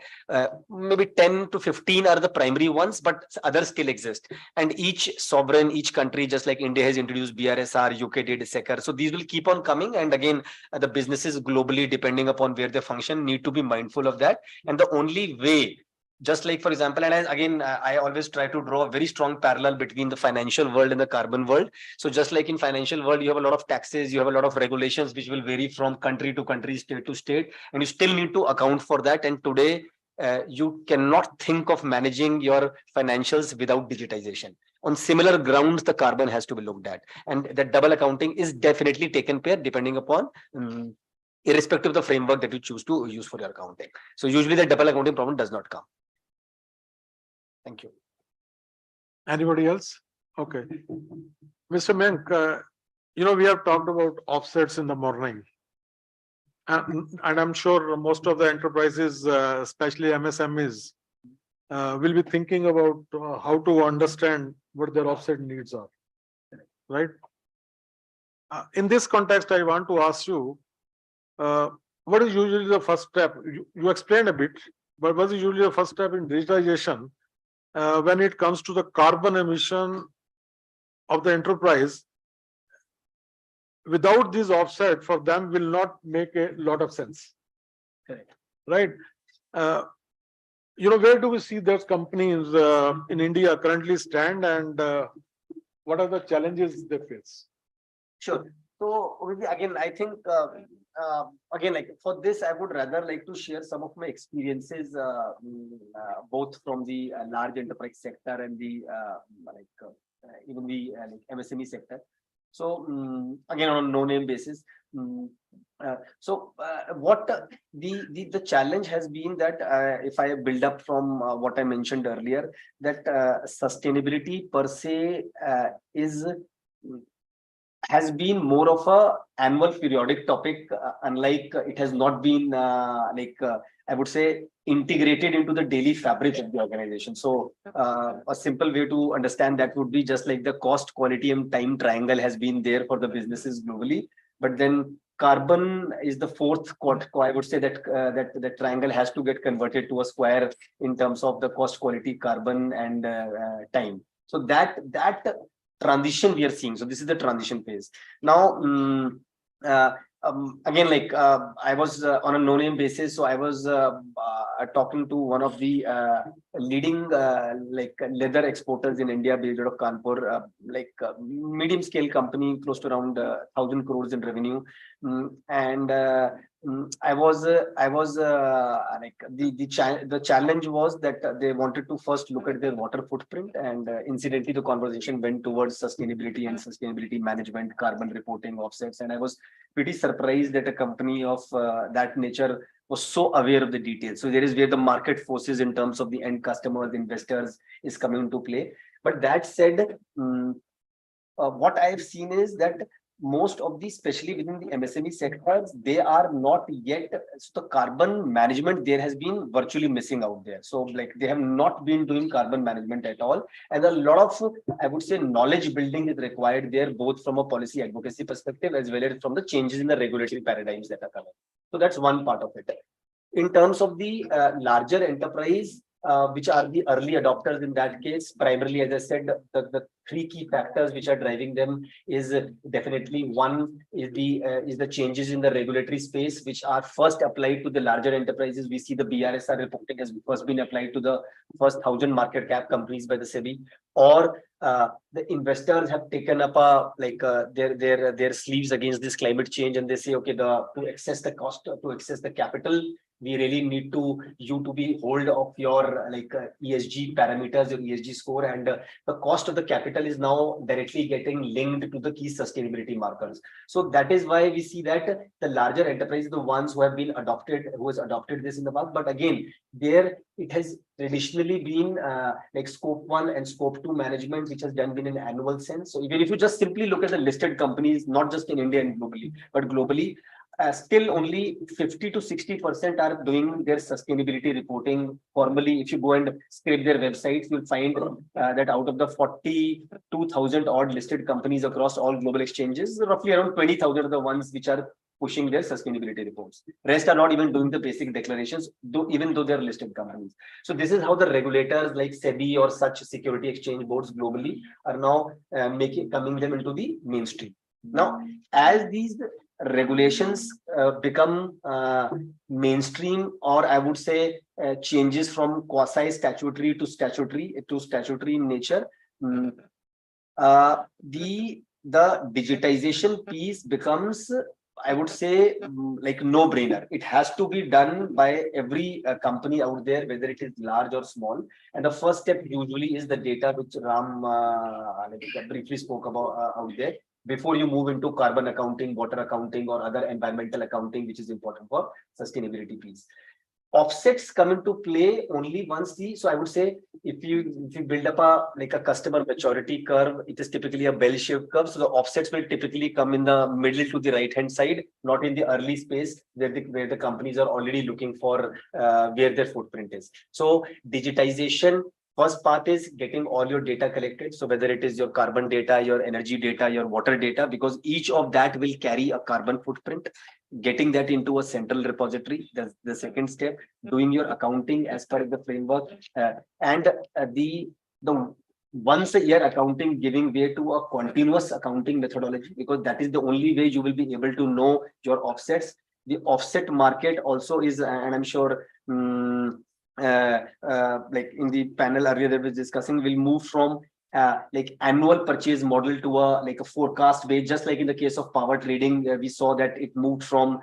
Maybe 10 to 15 are the primary ones, but others still exist. And each sovereign, each country, just like India has introduced BRSR, UK did SECAR. So these will keep on coming. And again, the businesses globally, depending upon where they function, need to be mindful of that. And the only way, just like, for example, and I always try to draw a very strong parallel between the financial world and the carbon world. So just like in financial world, you have a lot of taxes, you have a lot of regulations, which will vary from country to country, state to state, and you still need to account for that. And today, you cannot think of managing your financials without digitization. On similar grounds, the carbon has to be looked at. And the double accounting is definitely taken care depending upon irrespective of the framework that you choose to use for your accounting. So usually the double accounting problem does not come. Thank you. Anybody else? Okay. Mr. Menk, we have talked about offsets in the morning. And I'm sure most of the enterprises, especially MSMEs, will be thinking about how to understand what their offset needs are, right? In this context, I want to ask you, what is usually the first step? You explained a bit, but what is usually the first step in digitization when it comes to the carbon emission of the enterprise? Without this offset, for them will not make a lot of sense. Correct. Right? Where do we see those companies in India currently stand, and what are the challenges they face? Sure. So again, I think again, like for this, I would rather like to share some of my experiences, both from the large enterprise sector and the even the MSME sector. So again, on a no-name basis. What the challenge has been that if I build up from what I mentioned earlier, that sustainability per se has been more of a annual periodic topic, unlike it has not been I would say integrated into the daily fabric of the organization. So a simple way to understand that would be just like the cost, quality, and time triangle has been there for the businesses globally, but then carbon is the fourth I would say that that triangle has to get converted to a square in terms of the cost, quality, carbon, and time. So that transition we are seeing. So this is the transition phase. Now, again, like I was on a no-name basis, so I was talking to one of the leading leather exporters in India, based out of Kanpur, medium scale company, close to around 1,000 crores in revenue, and I was like the challenge was that they wanted to first look at their water footprint, and incidentally the conversation went towards sustainability and sustainability management, carbon reporting, offsets, and I was pretty surprised that a company of that nature was so aware of the details. So there is where the market forces in terms of the end customers, investors is coming into play. But that said, what I have seen is that most of these, especially within the MSME sectors, they are not yet, so the carbon management there has been virtually missing out there. So like they have not been doing carbon management at all. And a lot of, I would say, knowledge building is required there, both from a policy advocacy perspective, as well as from the changes in the regulatory paradigms that are coming. So that's one part of it. In terms of the larger enterprise, which are the early adopters in that case, primarily, as I said, the three key factors which are driving them is definitely one is the changes in the regulatory space, which are first applied to the larger enterprises. We see the BRSR reporting has first been applied to the first 1,000 market cap companies by the SEBI, or the investors have taken up their sleeves against this climate change, and they say, okay, to access the cost, to access the capital, we really need you to be hold of your ESG parameters, your ESG score, and the cost of the capital is now directly getting linked to the key sustainability markers. So that is why we see that the larger enterprises, the ones who have been adopted, who has adopted this in the past, but again, there it has traditionally been like scope 1 and scope 2 management, which has done been in an annual sense. So even if you just simply look at the listed companies, not just in India and globally, but globally, still only 50 to 60% are doing their sustainability reporting formally. If you go and scrape their websites, you'll find that out of the 42,000 odd listed companies across all global exchanges, roughly around 20,000 are the ones which are pushing their sustainability reports. Rest are not even doing the basic declarations, even though they're listed companies. So this is how the regulators like SEBI or such security exchange boards globally are now coming them into the mainstream. Now, as these regulations become mainstream, or I would say changes from quasi statutory to statutory in nature, the digitization piece becomes, I would say, like no brainer. It has to be done by every company out there, whether it is large or small. And the first step usually is the data, which Ram briefly spoke about out there. Before you move into carbon accounting, water accounting, or other environmental accounting, which is important for sustainability piece. Offsets come into play only once so I would say if you build up a customer maturity curve, it is typically a bell-shaped curve. So the offsets will typically come in the middle to the right-hand side, not in the early space where the companies are already looking for where their footprint is. So digitization, first part is getting all your data collected. So whether it is your carbon data, your energy data, your water data, because each of that will carry a carbon footprint, getting that into a central repository. That's the second step. Doing your accounting as per the framework, and the once a year accounting giving way to a continuous accounting methodology, because that is the only way you will be able to know your offsets. The offset market also is, and I'm sure like in the panel earlier that was discussing, will move from like annual purchase model to a forecast based, just like in the case of power trading, we saw that it moved from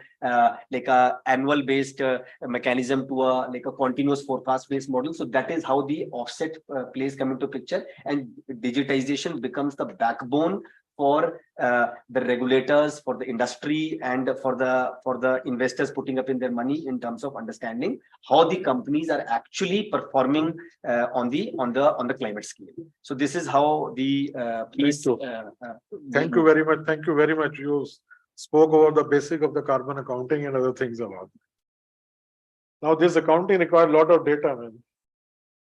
like a annual based mechanism to a continuous forecast based model. So that is how the offset plays come into picture, and digitization becomes the backbone for the regulators, for the industry, and for the investors putting up in their money in terms of understanding how the companies are actually performing on the climate scale. So this is how the piece. Thank you very much. Thank you very much. You spoke about the basic of the carbon accounting and other things about it. Now this accounting requires a lot of data, man.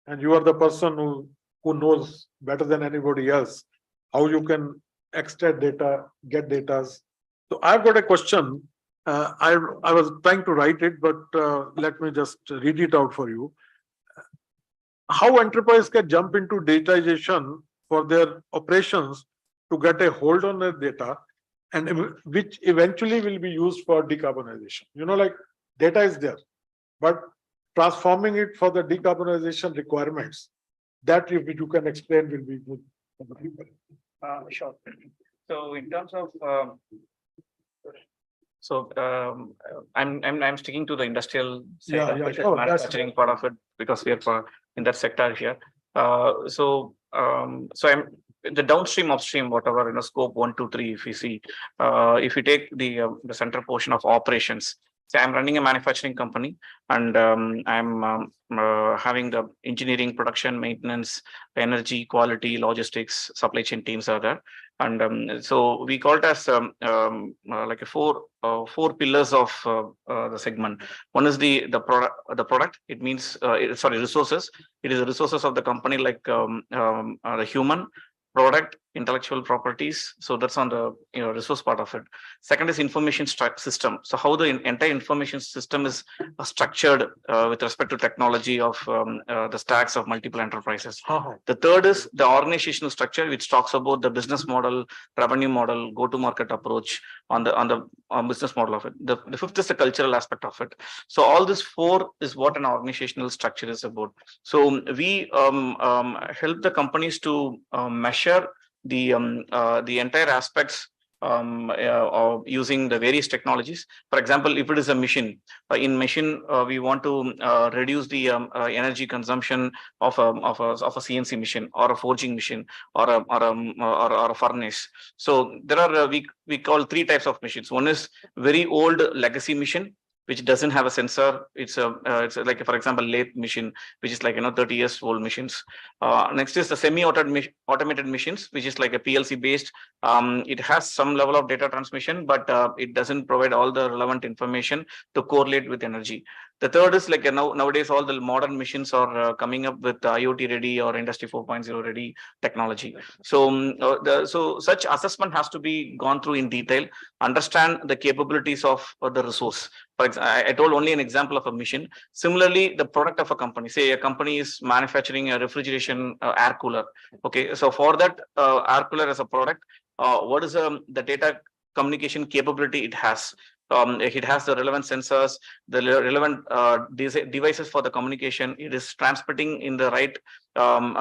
And you are the person who knows better than anybody else how you can extract data, get data. So I've got a question. I was trying to write it, but let me just read it out for you. How enterprise can jump into digitization for their operations to get a hold on their data, and which eventually will be used for decarbonization. You know, like data is there, but transforming it for the decarbonization requirements, that if you can explain will be good for the people. Sure. So in terms of I'm sticking to the industrial sector, Sure, manufacturing part of it, because we are in that sector here. So I'm the downstream, upstream, whatever, scope 1, 2, 3. If you see, if you take the center portion of operations. So I'm running a manufacturing company, and I'm having the engineering, production, maintenance, energy, quality, logistics, supply chain teams are there. And so we call it as like a four pillars of the segment. One is the product. It means resources. It is the resources of the company, like the human, product, intellectual properties. So that's on the resource part of it. Second is information system. So how the entire information system is structured with respect to technology of the stacks of multiple enterprises. The third is the organizational structure, which talks about the business model, revenue model, go-to-market approach on the business model of it. The fifth is the cultural aspect of it. So all this four is what an organizational structure is about. So we help the companies to measure the entire aspects of using the various technologies. For example, if it is a machine, in machine we want to reduce the energy consumption of a CNC machine, or a forging machine, or a furnace. So there are we call three types of machines. One is very old legacy machine, which doesn't have a sensor. It's like, for example, lathe machine, which is like, 30 years old machines. Next is the automated machines, which is like a PLC based. It has some level of data transmission, but it doesn't provide all the relevant information to correlate with energy. The third is like, nowadays all the modern machines are coming up with IoT ready or Industry 4.0 ready technology. So such assessment has to be gone through in detail, understand the capabilities of the resource. For example, I told only an example of a machine. Similarly, the product of a company, say a company is manufacturing a refrigeration air cooler. Okay, so for that air cooler as a product, what is the data communication capability it has? It has the relevant sensors, the relevant devices for the communication. It is transmitting in the right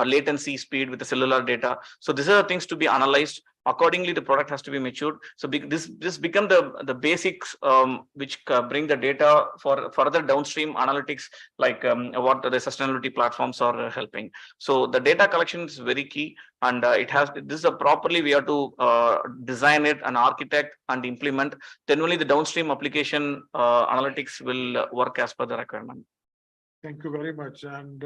latency speed with the cellular data. So these are the things to be analyzed. Accordingly, the product has to be matured. So this become the basics which bring the data for further downstream analytics, like what the sustainability platforms are helping. So the data collection is very key, and this is a properly we have to design it and architect and implement. Then only the downstream application analytics will work as per the requirement. Thank you very much. And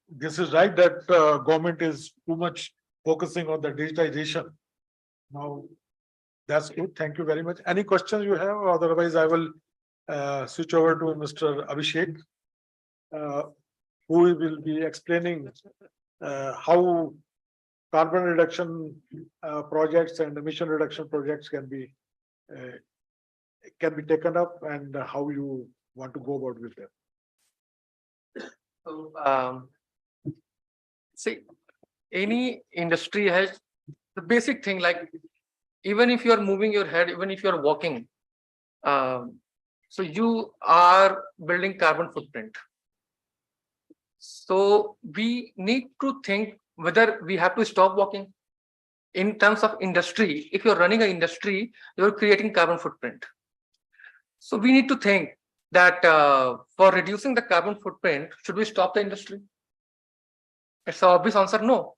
this is right that government is too much focusing on the digitization. Now, that's good. Thank you very much. Any questions you have? Otherwise, I will switch over to Mr. Abhishek, who will be explaining how carbon reduction projects and emission reduction projects can be taken up, and how you want to go about with them. So, see, any industry has the basic thing, like even if you are moving your head, even if you are walking, so you are building carbon footprint. So we need to think whether we have to stop walking. In terms of industry, if you're running an industry, you're creating carbon footprint. So we need to think that for reducing the carbon footprint, should we stop the industry? It's an obvious answer, no.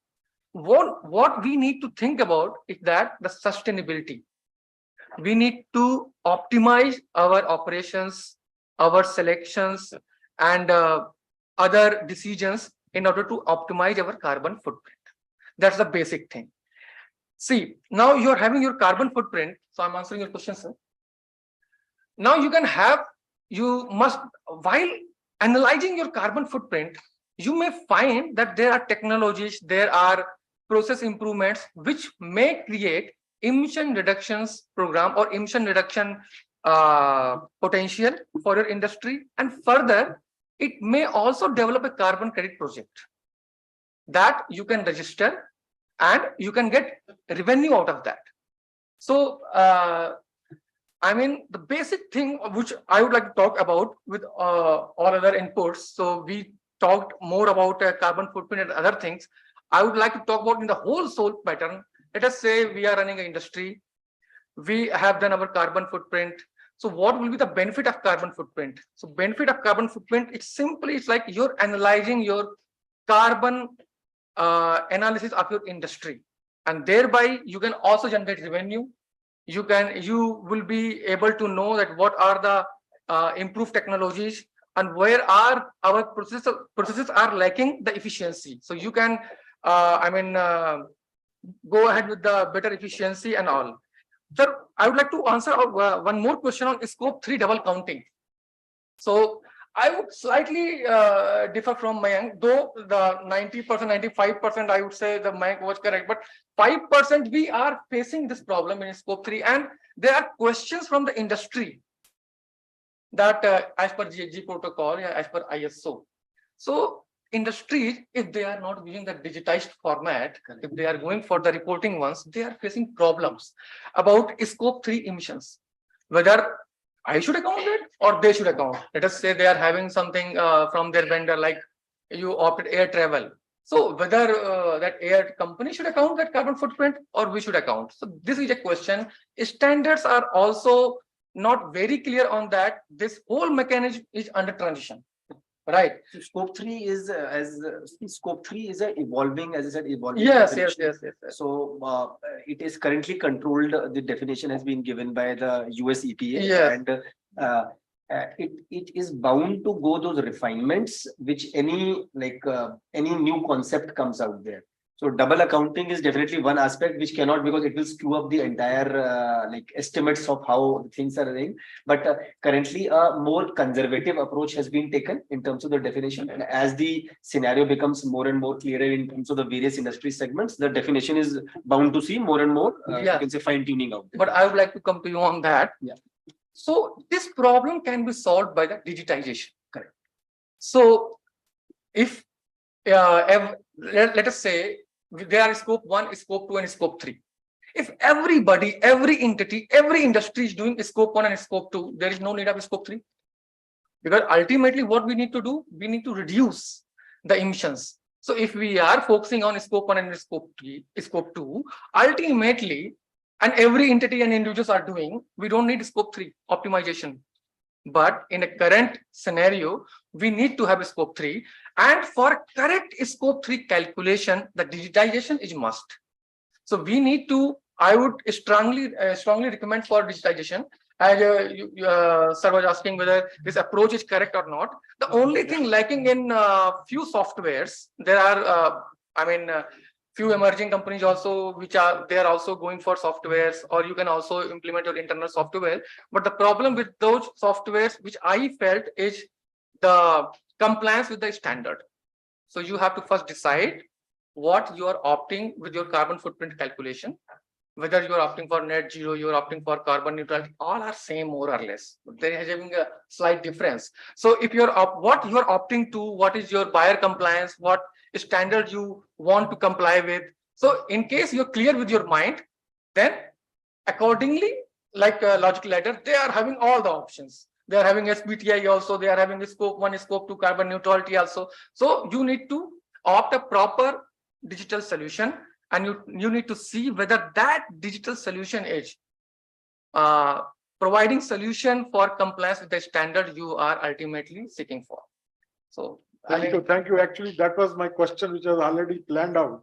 What we need to think about is that the sustainability. We need to optimize our operations, our selections, and other decisions in order to optimize our carbon footprint. That's the basic thing. See, now you're having your carbon footprint. So I'm answering your question, sir. Now you must, while analyzing your carbon footprint, you may find that there are technologies, there are process improvements which may create emission reductions program or emission reduction potential for your industry. And further, it may also develop a carbon credit project that you can register and you can get revenue out of that. So, I mean, the basic thing which I would like to talk about with all other inputs. So we talked more about carbon footprint and other things. I would like to talk about in the whole soul pattern. Let us say we are running an industry. We have done our carbon footprint. So what will be the benefit of carbon footprint? So benefit of carbon footprint, it's like you're analyzing your carbon analysis of your industry, and thereby you can also generate revenue. You will be able to know that what are the improved technologies and where are our processes are lacking the efficiency. So you can go ahead with the better efficiency and all. Sir, I would like to answer one more question on scope 3 double counting. So I would slightly differ from Mayank, though the 90%, 95%, I would say the Mayank was correct, but 5% we are facing this problem in scope 3, and there are questions from the industry that as per GHG protocol, as per ISO. So industries, if they are not using the digitized format, if they are going for the reporting ones, they are facing problems about scope 3 emissions, whether I should account it or they should account. Let us say they are having something from their vendor, like you opted air travel. So whether that air company should account that carbon footprint or we should account. So this is a question. Standards are also not very clear on that. This whole mechanism is under transition. right? So scope 3 is scope 3 is a evolving, as I said, evolving. Yes, definition. yes. So it is currently controlled. The definition has been given by the US EPA, Yes. and it is bound to go those refinements which any new concept comes out there. So double accounting is definitely one aspect which cannot, because it will screw up the entire estimates of how things are running. But currently a more conservative approach has been taken in terms of the definition, and as the scenario becomes more and more clearer in terms of the various industry segments, the definition is bound to see more and more you can say fine tuning out there. But I would like to come to you on that. Yeah. So this problem can be solved by the digitization. Correct. So if let us say there are scope 1, scope 2, and scope 3. If everybody, every entity, every industry is doing scope 1 and scope 2, there is no need of scope 3. Because ultimately what we need to do, we need to reduce the emissions. So if we are focusing on scope 1 and scope 2, ultimately, and every entity and individuals are doing, we don't need scope 3 optimization. But in a current scenario, we need to have a scope 3. And for correct scope 3 calculation, the digitization is must. So we need to, I would strongly recommend for digitization. As sir was asking whether this approach is correct or not. The only thing lacking in few softwares, there are, few emerging companies also, which are, they are also going for softwares, or you can also implement your internal software. But the problem with those softwares, which I felt, is the compliance with the standard. So you have to first decide what you are opting with your carbon footprint calculation, whether you are opting for net zero, you are opting for carbon neutrality, all are same more or less. They are having a slight difference. So if you're what you are opting to, what is your buyer compliance, what standard you want to comply with. So in case you're clear with your mind, then accordingly, like a logical ladder, they are having all the options. They are having SBTi also, they are having a scope 1, scope 2 carbon neutrality also. So you need to opt a proper digital solution, and you need to see whether that digital solution is providing solution for compliance with the standard you are ultimately seeking for. So Thank you. Actually, that was my question, which was already planned out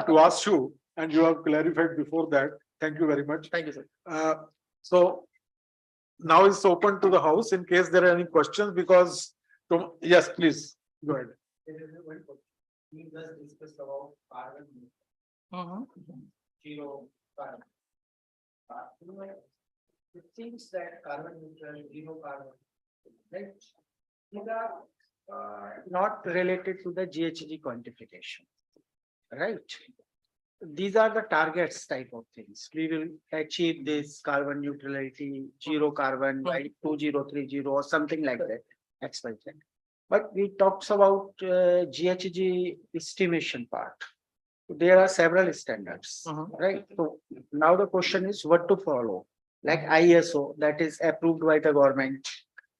to ask you, and you have clarified before that. Thank you very much. Thank you, sir. So now it's open to the house in case there are any questions, because yes, please go ahead. We just discussed about carbon zero carbon. It seems that carbon neutral, zero carbon, right? These are not related to the GHG quantification, right? These are the targets type of things. We will achieve this carbon neutrality, zero carbon by 2030 or something like that. Expected. But we talked about GHG estimation part. There are several standards, right? So now the question is what to follow. Like ISO, that is approved by the government,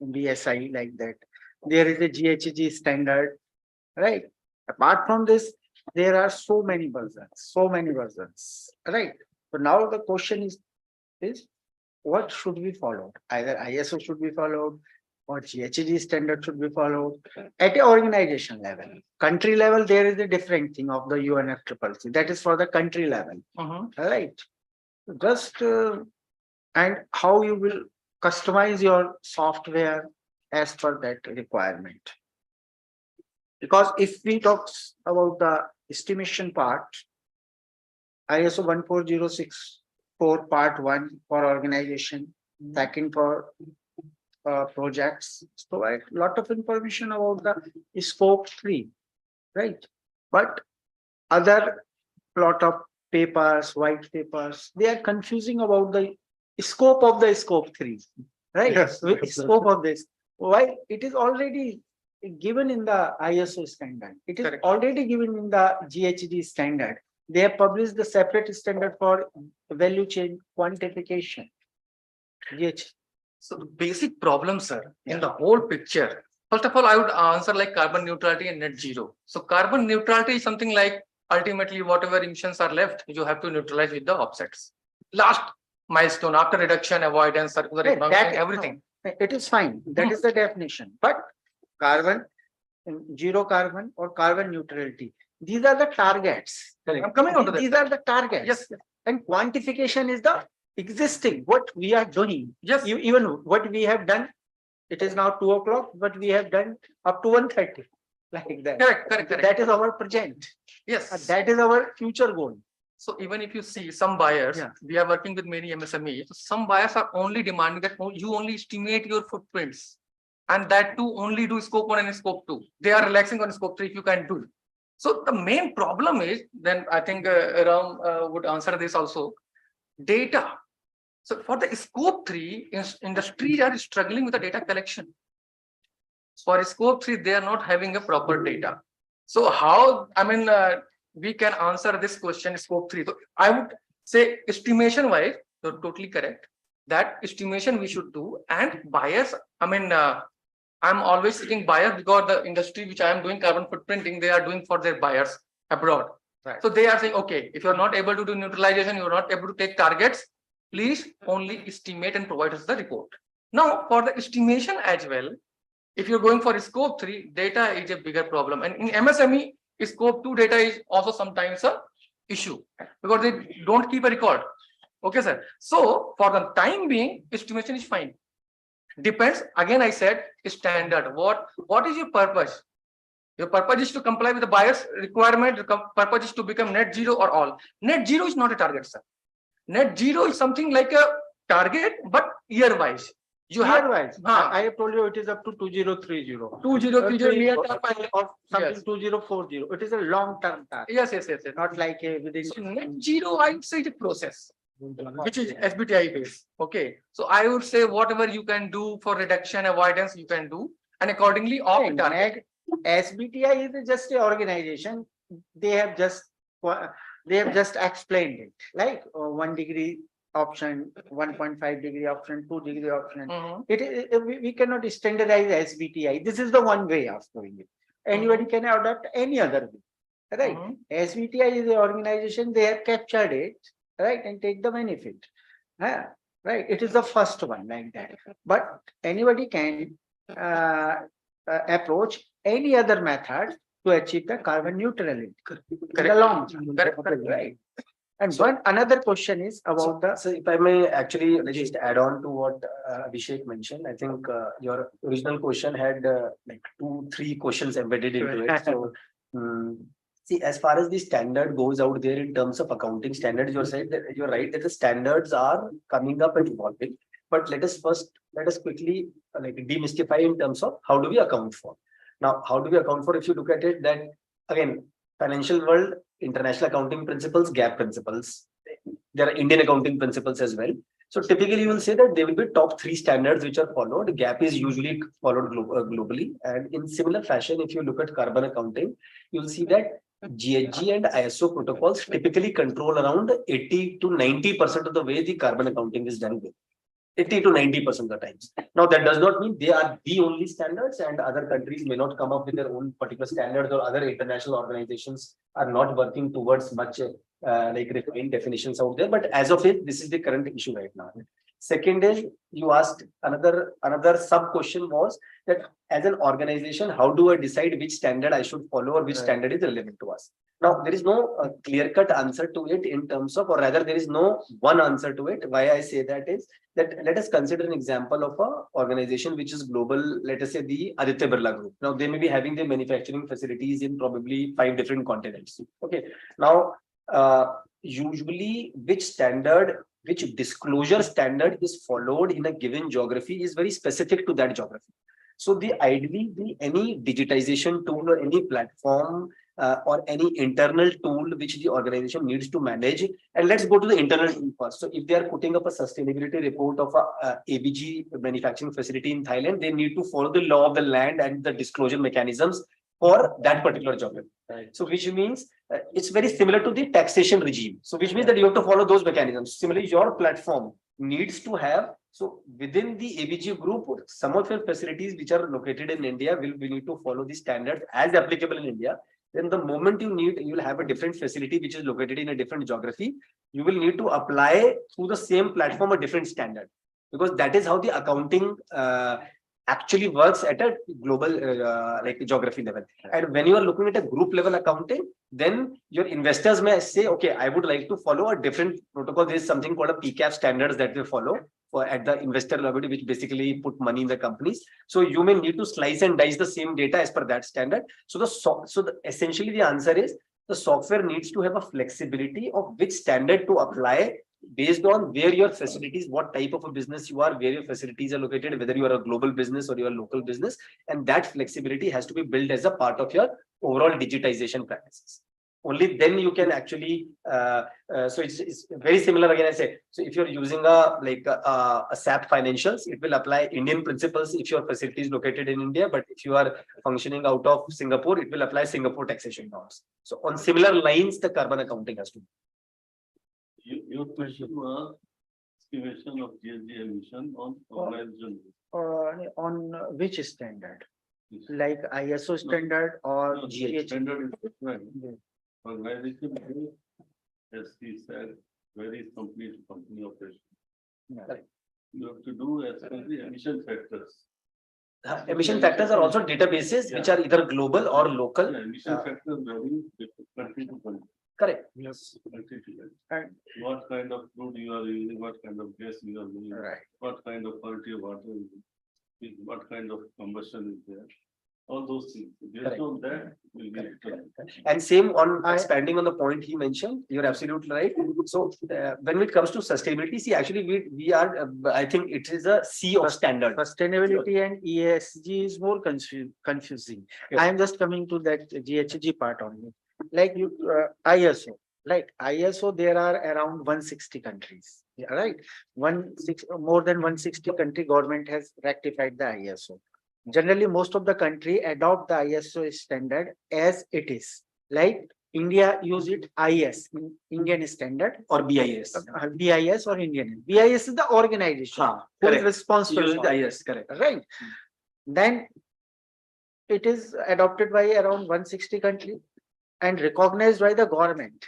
BSI, like that. There is a GHG standard, right? Apart from this, there are so many versions, right? So now the question is what should we follow? Either ISO should be followed, or GHG standard should be followed at an organization level. Country level, there is a different thing of the UNFCCC. That is for the country level, right? Just and how you will customize your software as per that requirement. Because if we talk about the estimation part, ISO 14064 part 1 for organization, second for projects, provide a lot of information about the scope 3, right? But other lot of papers, white papers, they are confusing about the scope of the scope 3, right? Yes, Scope of this. Why it is already given in the ISO standard. It is already given in the GHG standard. They have published the separate standard for value chain quantification. GHG. So the basic problem, sir, in the whole picture, first of all, I would answer like carbon neutrality and net zero. So carbon neutrality is something like ultimately whatever emissions are left, you have to neutralize with the offsets. Last milestone after reduction, avoidance, circular economy, everything. It is fine. That is the definition. But carbon zero carbon or carbon neutrality. These are the targets. I'm coming on to that. These are the targets. Yes. And quantification is the existing, what we are doing. Yes. Even what we have done, it is now 2 o'clock, but we have done up to 1:30. Like that. Correct. That is our present. Yes. That is our future goal. So even if you see some buyers, we are working with many MSMEs. Some buyers are only demanding that you only estimate your footprints, and that too only do scope 1 and scope 2. They are relaxing on scope 3 if you can do. So the main problem is, then I think Ram would answer this also, data. So for the scope 3, industries are struggling with the data collection. For scope 3, they are not having a proper data. So how, I mean, we can answer this question, scope 3. So I would say estimation wise, you're totally correct. That estimation we should do, and buyers, I mean, I'm always seeking buyers because the industry which I am doing carbon footprinting, they are doing for their buyers abroad. Right. So they are saying, okay, if you're not able to do neutralization, you're not able to take targets, please only estimate and provide us the report. Now, for the estimation as well, if you're going for scope 3, data is a bigger problem. And in MSME, scope 2 data is also sometimes a issue because they don't keep a record. Okay, sir. So for the time being, estimation is fine. Depends, again, I said standard. What is your purpose? Your purpose is to comply with the buyer's requirement. The purpose is to become net zero or all. Net zero is not a target, sir. Net zero is something like a target, but year wise. You have wise. I have told you it is up to 2030. 2030 near term or something yes. 2040. It is a long term target. Yes. Not like a within. So net zero, I would say it's a process, which is SBTi based. Okay. So I would say whatever you can do for reduction, avoidance, you can do. And accordingly, off the target. SBTi is just an organization. They have just explained it. Like 1 degree option, 1.5 degree option, 2 degree option. We cannot standardize SBTi. This is the one way of doing it. Anybody can adopt any other way. Right? SBTi is an organization, they have captured it, right, and take the benefit. Right? It is the first one like that. But anybody can approach any other method to achieve the carbon neutrality. In the long term. Right? And another question is about the. So if I may actually just add on to what Abhishek mentioned, I think your original question had like 2-3 questions embedded into it. So see, as far as the standard goes out there in terms of accounting standards, you're right that the standards are coming up and evolving. But let us quickly like demystify in terms of how do we account for. Now, how do we account for? If you look at it, that again, financial world, international accounting principles, GAAP principles. There are Indian accounting principles as well. So typically you will say that there will be top 3 standards which are followed. GAAP is usually followed globally. And in similar fashion, if you look at carbon accounting, you will see that GHG and ISO protocols typically control around 80 to 90% of the way the carbon accounting is done with. 80 to 90% of the times. Now, that does not mean they are the only standards, and other countries may not come up with their own particular standards, or other international organizations are not working towards much like refined definitions out there. But as of it, this is the current issue right now. Second is, you asked another sub question was that as an organization, how do I decide which standard I should follow or which standard is relevant to us? Now, there is no clear-cut answer to it in terms of, or rather there is no one answer to it. Why I say that is that let us consider an example of a organization which is global, let us say the Aditya Birla Group. Now, they may be having their manufacturing facilities in probably 5 different continents. Okay. Now, usually which disclosure standard is followed in a given geography is very specific to that geography. So ideally, any digitization tool or any platform or any internal tool which the organization needs to manage, and let's go to the internal tool first. So if they are putting up a sustainability report of a ABG manufacturing facility in Thailand, they need to follow the law of the land and the disclosure mechanisms for that particular geography. Right. So which means it's very similar to the taxation regime. So which means that you have to follow those mechanisms. Similarly, your platform needs to have, so within the ABG group, some of your facilities which are located in India will need to follow the standards as applicable in India. Then the moment you will have a different facility which is located in a different geography, you will need to apply through the same platform a different standard, because that is how the accounting actually works at a global like geography level. And when you are looking at a group level accounting, then your investors may say, okay, I would like to follow a different protocol. There is something called a PCAF standards that they follow for at the investor level, which basically put money in the companies. So you may need to slice and dice the same data as per that standard. So essentially the answer is the software needs to have a flexibility of which standard to apply based on where your facilities, what type of a business you are, where your facilities are located, whether you are a global business or you are a local business, and that flexibility has to be built as a part of your overall digitization practices. Only then you can actually, so it's very similar again, I say, so if you're using a SAP financials, it will apply Indian principles if your facility is located in India, but if you are functioning out of Singapore, it will apply Singapore taxation norms. So on similar lines, the carbon accounting has to be. Your question was estimation of GHG emission on organization. On which standard? Like ISO standard or No, GHG? standard is different. Organization, as he said, varies company to company operation. You have to do as per the emission factors. Emission factors are also databases which are either global or local. Emission factors vary country to country. Correct. Yes. And what kind of crude you are using, what kind of gas you are using, what kind of quality of water, what kind of combustion is there. All those things. Based on that, will be and same on expanding on the point he mentioned, you're absolutely right. So when it comes to sustainability, see, actually we are, I think it is a sea of standard. Sustainability and ESG is more confusing. I am just coming to that GHG part only. Like you, ISO, like ISO, there are around 160 countries, right? More than 160 country government has rectified the ISO. Generally, most of the country adopt the ISO standard as it is. Like India use it IS, Indian standard, or BIS. BIS or Indian. BIS is the organization who is responsible for the IS, correct. Right. Then it is adopted by around 160 countries and recognized by the government.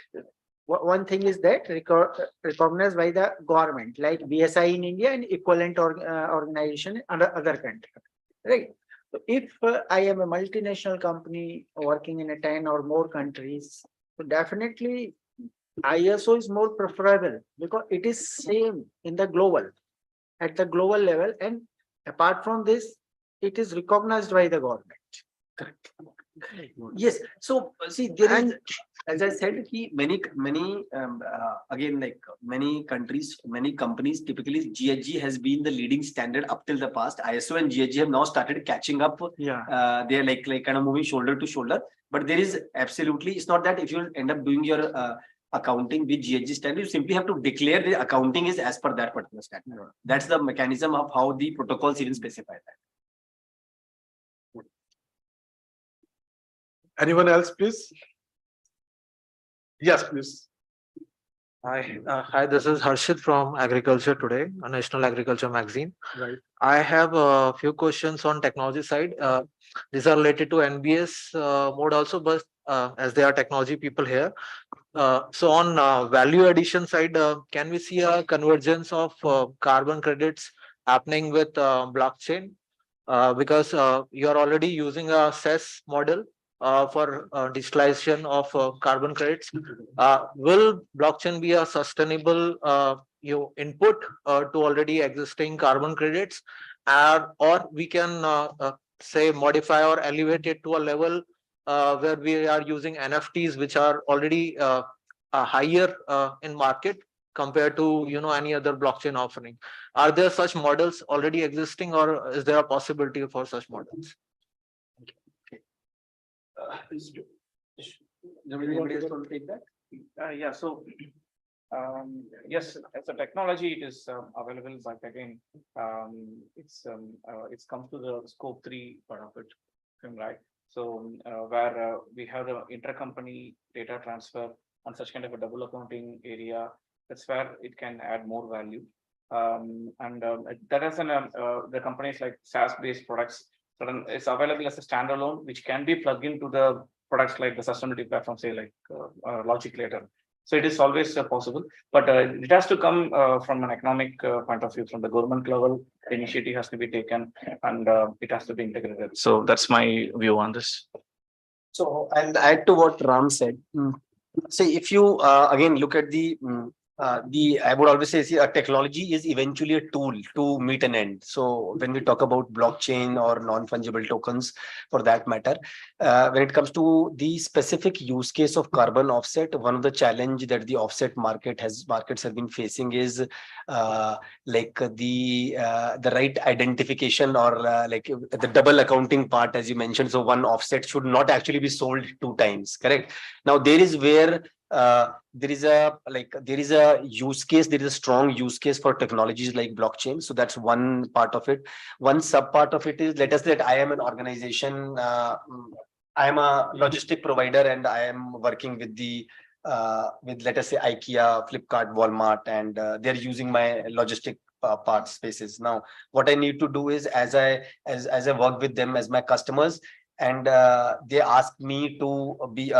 One thing is that recognized by the government, like BSI in India and equivalent organization under other countries. Right. So if I am a multinational company working in 10 or more countries, so definitely ISO is more preferable because it is same in the global, at the global level, and apart from this, it is recognized by the government. Correct. Yes. So see, there is, as I said, many again, like many countries, many companies, typically GHG has been the leading standard up till the past. ISO and GHG have now started catching up. Yeah. They're like kind of moving shoulder to shoulder. But there is absolutely, it's not that if you end up doing your accounting with GHG standard, you simply have to declare the accounting is as per that particular standard. Yeah. That's the mechanism of how the protocols even specify that. Anyone else, please? Yes, please. Hi, this is Harshit from Agriculture Today, a National Agriculture magazine. Right. I have a few questions on technology side. These are related to NBS mode also, but as they are technology people here. So on value addition side, can we see a convergence of carbon credits happening with blockchain? Because you are already using a CES model for digitalization of carbon credits. Will blockchain be a sustainable input to already existing carbon credits, or we can say modify or elevate it to a level where we are using NFTs, which are already higher in market compared to any other blockchain offering? Are there such models already existing, or is there a possibility for such models? Anybody else want to take that? Yeah, so yes, as a technology, it is available, but again, it's come to the scope 3 part of it, right? So where we have the intercompany data transfer on such kind of a double accounting area, that's where it can add more value. That is the companies like SaaS-based products. It's available as a standalone, which can be plugged into the products like the sustainability platform, say like Logic later. So it is always possible, but it has to come from an economic point of view, from the government level. The initiative has to be taken, and it has to be integrated. So that's my view on this. So I'll add to what Ram said. See, if you again look at I would always say, see, a technology is eventually a tool to meet an end. So when we talk about blockchain or non-fungible tokens, for that matter, when it comes to the specific use case of carbon offset, one of the challenge that the offset markets have been facing is like the right identification, or like the double accounting part, as you mentioned. So one offset should not actually be sold 2 times, correct? Now there is where there is a use case, there is a strong use case for technologies like blockchain. So that's one part of it. One sub part of it is, let us say that I am an organization, I am a logistic provider, and I am working with with, let us say, IKEA, Flipkart, Walmart, and they're using my logistic parts spaces. Now what I need to do is, as I work with them as my customers, and they ask me to be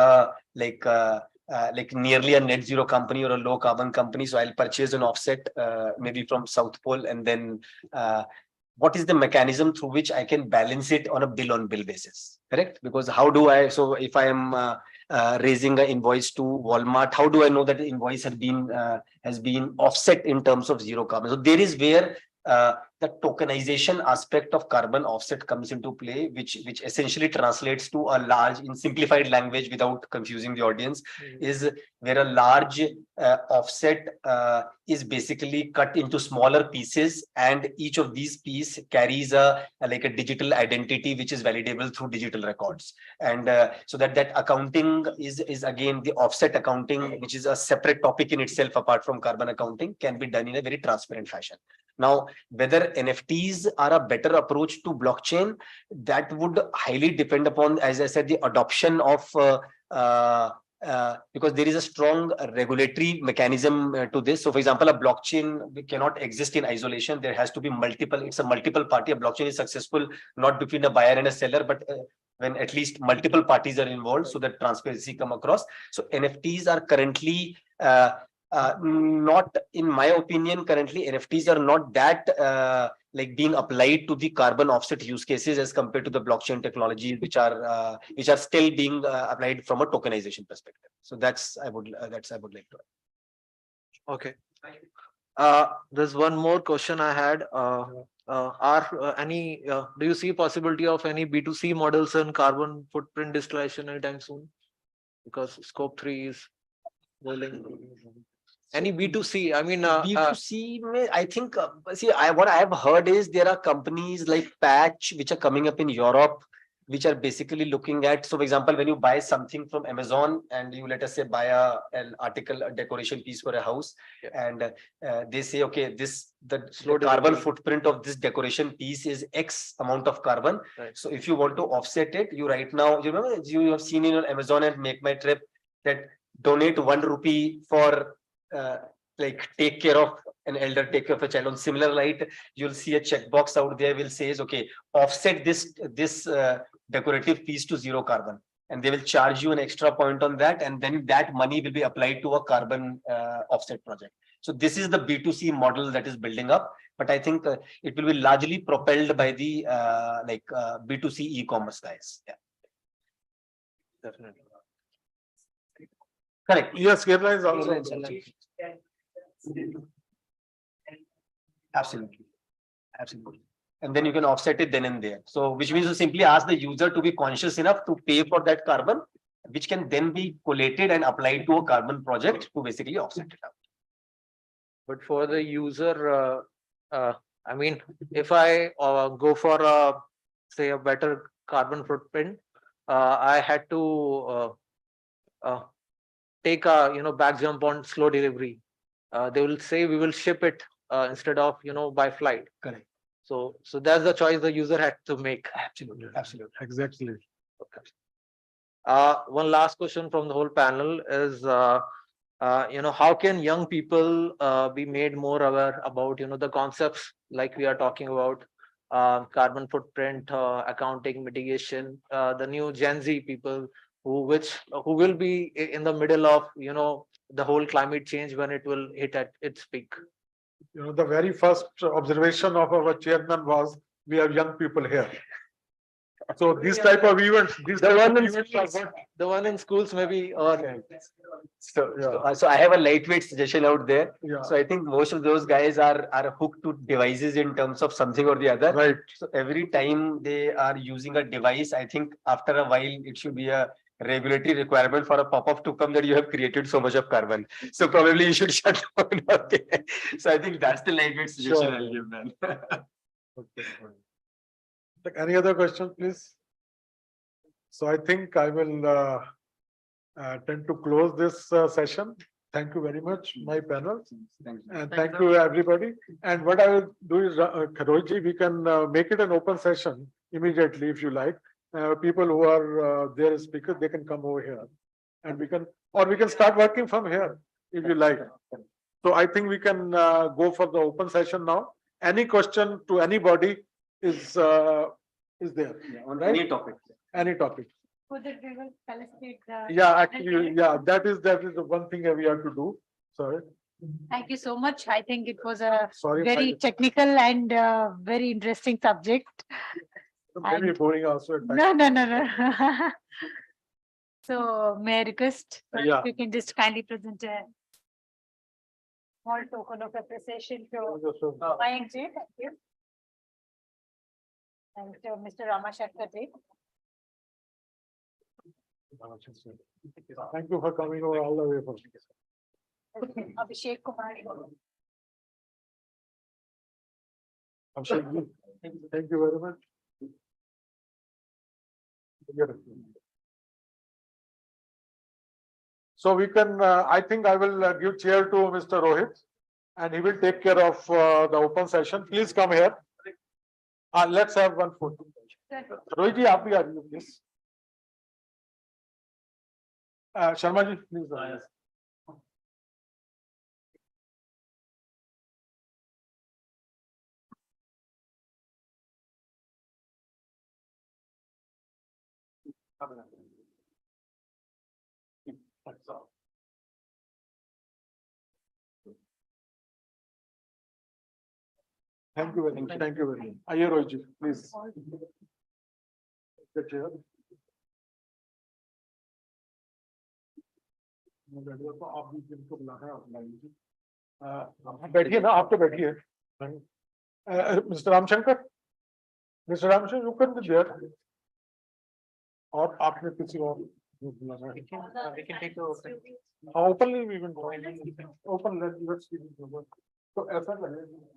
like nearly a net zero company or a low carbon company. So I'll purchase an offset maybe from South Pole, and then what is the mechanism through which I can balance it on a bill on bill basis, correct? Because how do I, so if I am raising an invoice to Walmart, how do I know that the invoice has been offset in terms of zero carbon? So there is where the tokenization aspect of carbon offset comes into play, which essentially translates to a large, in simplified language without confusing the audience, is where a large offset is basically cut into smaller pieces, and each of these pieces carries like a digital identity which is validable through digital records. And so that accounting is again the offset accounting, which is a separate topic in itself apart from carbon accounting, can be done in a very transparent fashion. Now, whether NFTs are a better approach to blockchain, that would highly depend upon, as I said, the adoption of because there is a strong regulatory mechanism to this. So for example, a blockchain cannot exist in isolation. There has to be multiple, it's a multiple party. A blockchain is successful not between a buyer and a seller, but when at least multiple parties are involved, so that transparency come across. So NFTs are currently not, in my opinion, currently NFTs are not that like being applied to the carbon offset use cases as compared to the blockchain technologies, which are still being applied from a tokenization perspective. So that's I would like to add. Okay. There's one more question I had. Do you see possibility of any B2C models and carbon footprint distillation anytime soon? Because scope 3 is rolling. Any B2C? I mean, B2C, I think, what I have heard is there are companies like Patch, which are coming up in Europe, which are basically looking at, so for example, when you buy something from Amazon and you, let us say, buy an article, a decoration piece for a house, and they say, okay, the carbon footprint of this decoration piece is X amount of carbon. Right. So if you want to offset it, you right now, you remember, you have seen in your Amazon and Make My Trip that donate 1 rupee for like take care of an elder, take care of a child. On similar light, you'll see a checkbox out there will says, okay, offset this decorative piece to zero carbon, and they will charge you an extra point on that, and then that money will be applied to a carbon offset project. So this is the B2C model that is building up, but I think it will be largely propelled by the B2C e-commerce guys. Yeah, definitely. Correct. Yes, Kerala is also. Absolutely. And then you can offset it then and there. So which means you simply ask the user to be conscious enough to pay for that carbon, which can then be collated and applied to a carbon project to basically offset it out. But for the user, I mean, if I go for say a better carbon footprint, I had to take a back jump on slow delivery. They will say we will ship it instead of by flight. Correct. So that's the choice the user had to make. Absolutely. Exactly. One last question from the whole panel is, how can young people be made more aware about the concepts like we are talking about, carbon footprint, accounting, mitigation, the new Gen Z people who will be in the middle of the whole climate change when it will hit at its peak. You know, the very first observation of our chairman was, we have young people here. So these type of events, The one in schools maybe, or So I have a lightweight suggestion out there. Yeah. So I think most of those guys are hooked to devices in terms of something or the other. Right. So every time they are using a device, I think after a while it should be a regulatory requirement for a pop-up to come that you have created so much of carbon. So probably you should shut down. Okay. So I think that's the lightweight suggestion I'll give them. Okay. Any other question, please? So I think I will tend to close this session. Thank you very much, my panel. And thank you, everybody. And what I will do is, Rohit, we can make it an open session immediately if you like. People who are there as speakers, they can come over here. And we can start working from here if you like. So I think we can go for the open session now. Any question to anybody is there. On right? any topic. Any topic. So that we will facilitate the. Yeah, actually, yeah, that is the one thing that we have to do. Sorry. Thank you so much. I think it was a Sorry, very technical and very interesting subject. Maybe boring also at times. No. So may I request, Yeah. if you can just kindly present a small token of appreciation to Mayank ji, thank you. And to Mr. Ramashankar ji. Thank you for coming over all the way from. Abhishek Kumar. Abhishek ji, thank you very much. So we can, I think I will give chair to Mr. Rohit and he will take care of the open session. Please come here. Let's have one photo. Rohit ji, aap bhi aa rahiye, please. Sharma ji, please. Thank you very much. Thank you very much. Aye, Rohit ji, please. The chair. आप भी जिनको बुलाना है आप बुलाइए। बैठिए ना, आप तो बैठिए। Mr. Ramshankar, you can be there. और आपने किसी और बुलाना है? We can take the open. Openly we will go. Open, let's see. तो ऐसा लगेगा।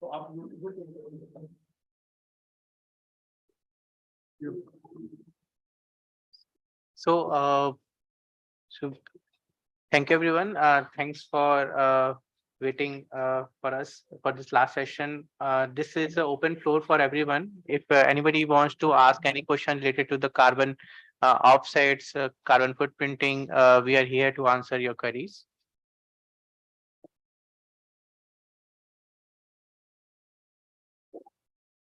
तो आप So thank you, everyone. Thanks for waiting for us for this last session. This is an open floor for everyone. If anybody wants to ask any question related to the carbon offsets, carbon footprinting, we are here to answer your queries.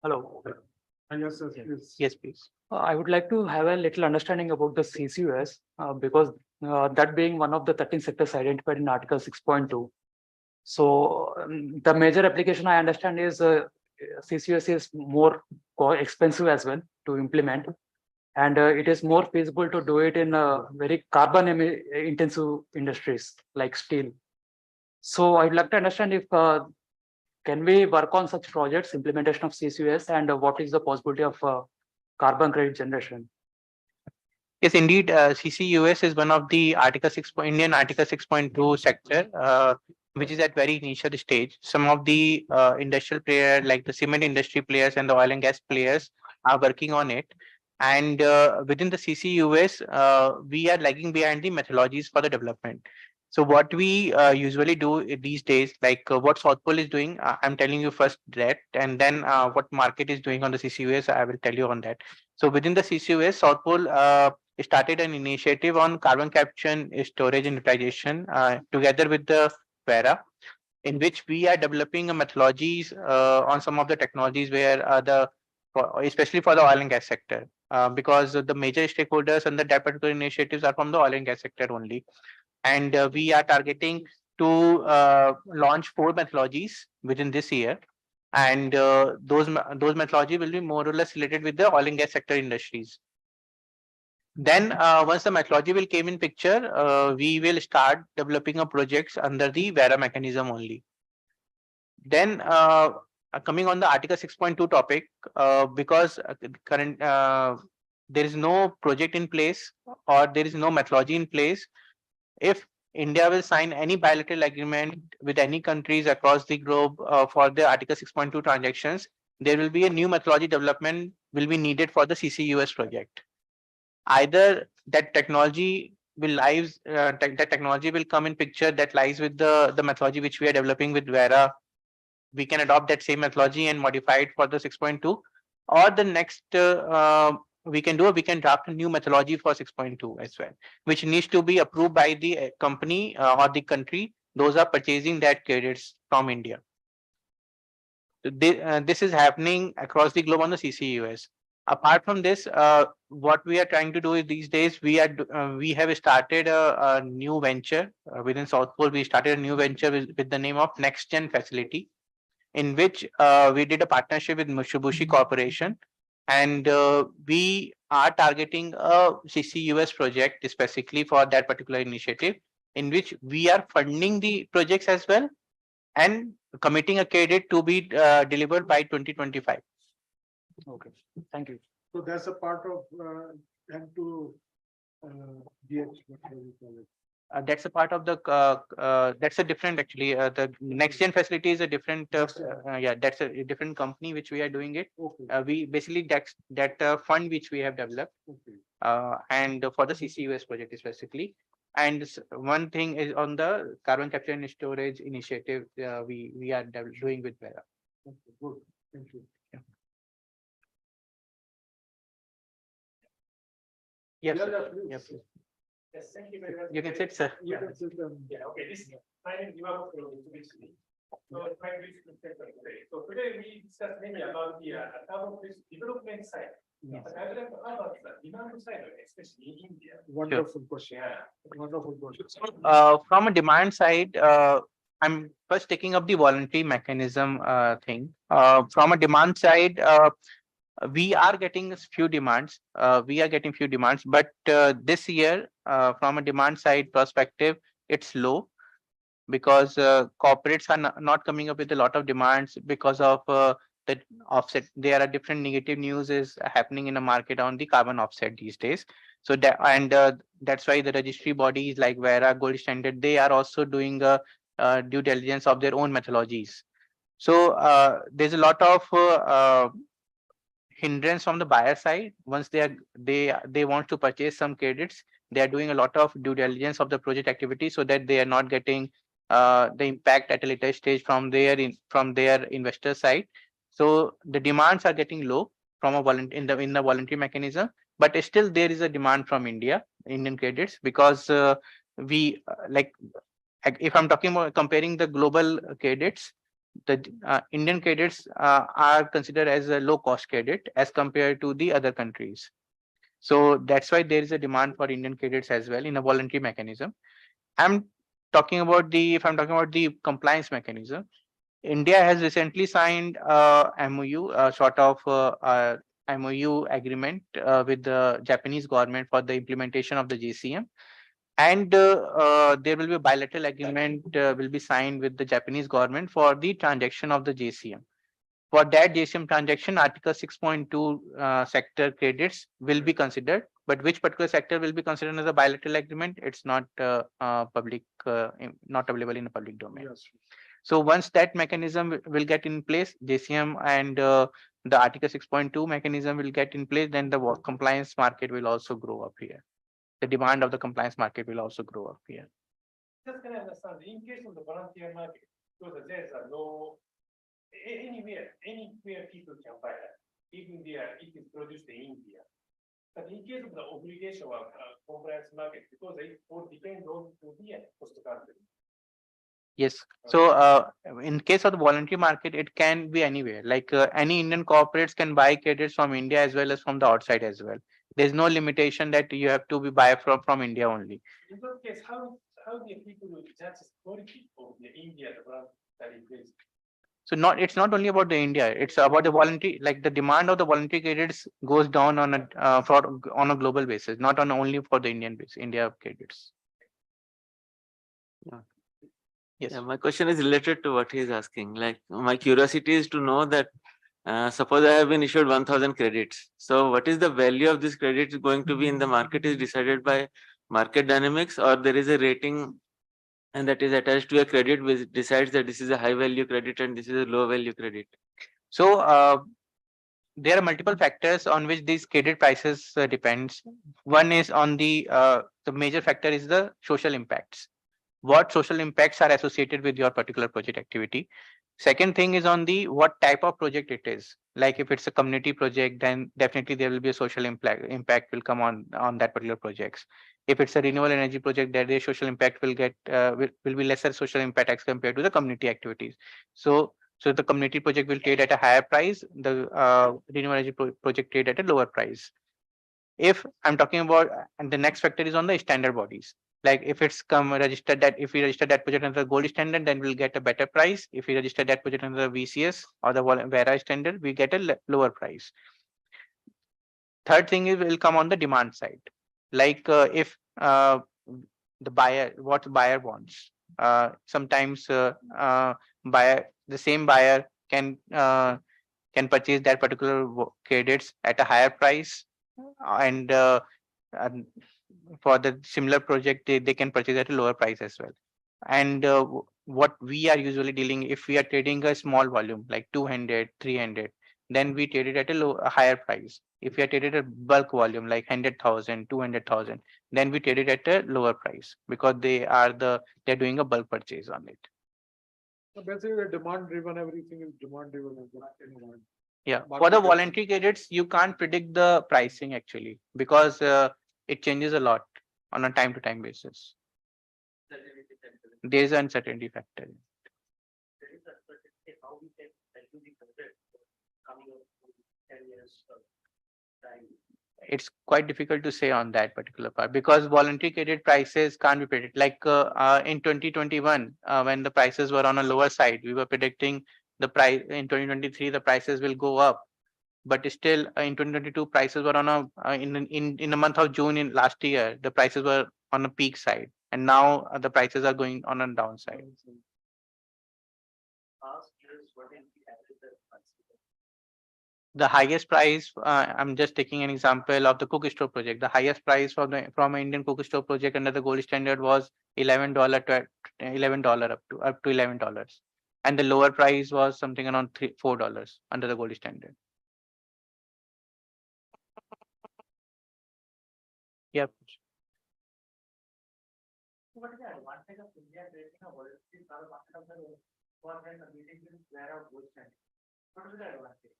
Hello. Yes, please. I would like to have a little understanding about the CCUS because that being one of the 13 sectors identified in Article 6.2. So the major application I understand is CCUS is more expensive as well to implement, and it is more feasible to do it in very carbon intensive industries like steel. So I'd like to understand if can we work on such projects, implementation of CCUS, and what is the possibility of carbon credit generation? Yes, indeed, CCUS is one of the Indian Article 6.2 sector, which is at very initial stage. Some of the industrial players like the cement industry players and the oil and gas players are working on it. And within the CCUS, we are lagging behind the methodologies for the development. So what we usually do these days, like what South Pole is doing, I'm telling you first that, and then what market is doing on the CCUS, I will tell you on that. So within the CCUS, South Pole started an initiative on carbon capture, storage and utilization together with the Vera, in which we are developing methodologies on some of the technologies where especially for the oil and gas sector, because the major stakeholders under that particular initiatives are from the oil and gas sector only. And we are targeting to launch 4 methodologies within this year. And those methodology will be more or less related with the oil and gas sector industries. Then once the methodology will came in picture, we will start developing a projects under the Vera mechanism only. Then coming on the Article 6.2 topic, because current there is no project in place or there is no methodology in place. If India will sign any bilateral agreement with any countries across the globe for the Article 6.2 transactions, there will be a new methodology development will be needed for the CCUS project. Either that technology will that technology will come in picture that lies with the methodology which we are developing with Vera. We can adopt that same methodology and modify it for the 6.2, or the next we can draft a new methodology for 6.2 as well, which needs to be approved by the company or the country those are purchasing that credits from India. This is happening across the globe on the CCUS. Apart from this, what we are trying to do is these days we have started a new venture within South Pole. We started a new venture with the name of Next Gen Facility, in which we did a partnership with Mitsubishi Corporation, and we are targeting a CCUS project specifically for that particular initiative, in which we are funding the projects as well and committing a credit to be delivered by 2025. Okay, thank you. So that's a part of M2 DH, whatever you call it. That's a part of the that's a different actually the Next Gen Facility is a different yeah, that's a different company which we are doing it. Okay. We basically that fund which we have developed and for the CCUS project specifically. And one thing is on the carbon capture and storage initiative we are doing with Vera. Okay, good. Thank you. Yes, Yeah, sir. yeah, please. Yeah, please. Yes, thank you very much. You can sit, sir. You can sit down. Yeah, okay, this is my name is Ivan from Mitsubishi. So it's my wish to take on today. So today we discuss mainly about the carbon development side. Yes. But I would like to add about the demand side, especially in India. Wonderful question. Yeah. Wonderful question. From a demand side, I'm first taking up the voluntary mechanism thing. From a demand side, we are getting few demands. But this year, from a demand side perspective, it's low because corporates are not coming up with a lot of demands because of the offset. There are different negative news is happening in the market on the carbon offset these days. So that that's why the registry bodies like Vera, Gold Standard, they are also doing a due diligence of their own methodologies. So there's a lot of hindrance from the buyer side. Once they want to purchase some credits, they are doing a lot of due diligence of the project activity so that they are not getting the impact at a later stage from their investor side. So the demands are getting low from a in the voluntary mechanism, but still there is a demand from Indian credits, because we like, if I'm talking about comparing the global credits, the Indian credits are considered as a low cost credit as compared to the other countries. So that's why there is a demand for Indian credits as well in a voluntary mechanism. If I'm talking about the compliance mechanism, India has recently signed a MOU, sort of MOU agreement with the Japanese government for the implementation of the JCM. And there will be a bilateral agreement will be signed with the Japanese government for the transaction of the JCM. For that JCM transaction, Article 6.2 sector credits will be considered, but which particular sector will be considered as a bilateral agreement, it's not public, not available in the public domain. Yes. So once that mechanism will get in place, JCM and the Article 6.2 mechanism will get in place, then the compliance market will also grow up here. The demand of the compliance market will also grow up here. Just can I understand, in case of the volunteer market, because there's a no, anywhere people can buy that, even there, it is produced in India. But in case of the obligation of compliance market, because they all depend on India host country. Yes. So in case of the voluntary market, it can be anywhere. Like any Indian corporates can buy credits from India as well as from the outside as well. There's no limitation that you have to be buy from India only. In that case, how the people will judge the quality of the India that is placed? So it's not only about the India, it's about the voluntary, like the demand of the voluntary credits goes down on a global basis, not on only for the India credits. Yeah. Yes. Yeah, my question is related to what he is asking. Like my curiosity is to know that suppose I have been issued 1000 credits. So what is the value of this credit going to be in the market is decided by market dynamics, or there is a rating and that is attached to a credit which decides that this is a high value credit and this is a low value credit. So there are multiple factors on which these credit prices depends. One is on the major factor is the social impacts. What social impacts are associated with your particular project activity. Second thing is on the what type of project it is. Like if it's a community project, then definitely there will be a social impact will come on that particular projects. If it's a renewable energy project, there the social impact will get will be lesser social impact as compared to the community activities. So the community project will trade at a higher price, the renewable energy project trade at a lower price. If I'm talking about, and the next factor is on the standard bodies. Like if it's registered that if we register that project under the gold standard, then we'll get a better price. If we register that project under the VCS or the VERA standard, we get a lower price. Third thing is will come on the demand side. Like if the buyer, what buyer wants. Sometimes the same buyer can purchase that particular credits at a higher price, and for the similar project they can purchase at a lower price as well. And what we are usually dealing, if we are trading a small volume like 200, 300, then we trade it at a higher price. If we are traded a bulk volume like 100,000, 200,000, then we trade it at a lower price because they're doing a bulk purchase on it. So basically, demand driven, everything is demand driven. Yeah, for the voluntary credits, you can't predict the pricing actually because it changes a lot on a time to time basis. There is an uncertainty factor. It's quite difficult to say on that particular part because voluntary credit prices can't be predicted. Like in 2021, when the prices were on a lower side, we were predicting the price in 2023, the prices will go up. But still in 2022, prices were on a in the month of June in last year, the prices were on a peak side, and now the prices are going on a downside. The highest price, I'm just taking an example of the Cook Store project. The highest price from an Indian Cook Store project under the gold standard was $11 to $11 up to $11, and the lower price was something around $4 under the gold standard. Yep. What is the advantage of India creating a voluntary carbon market for when the meeting is there of gold standard? What is the advantage?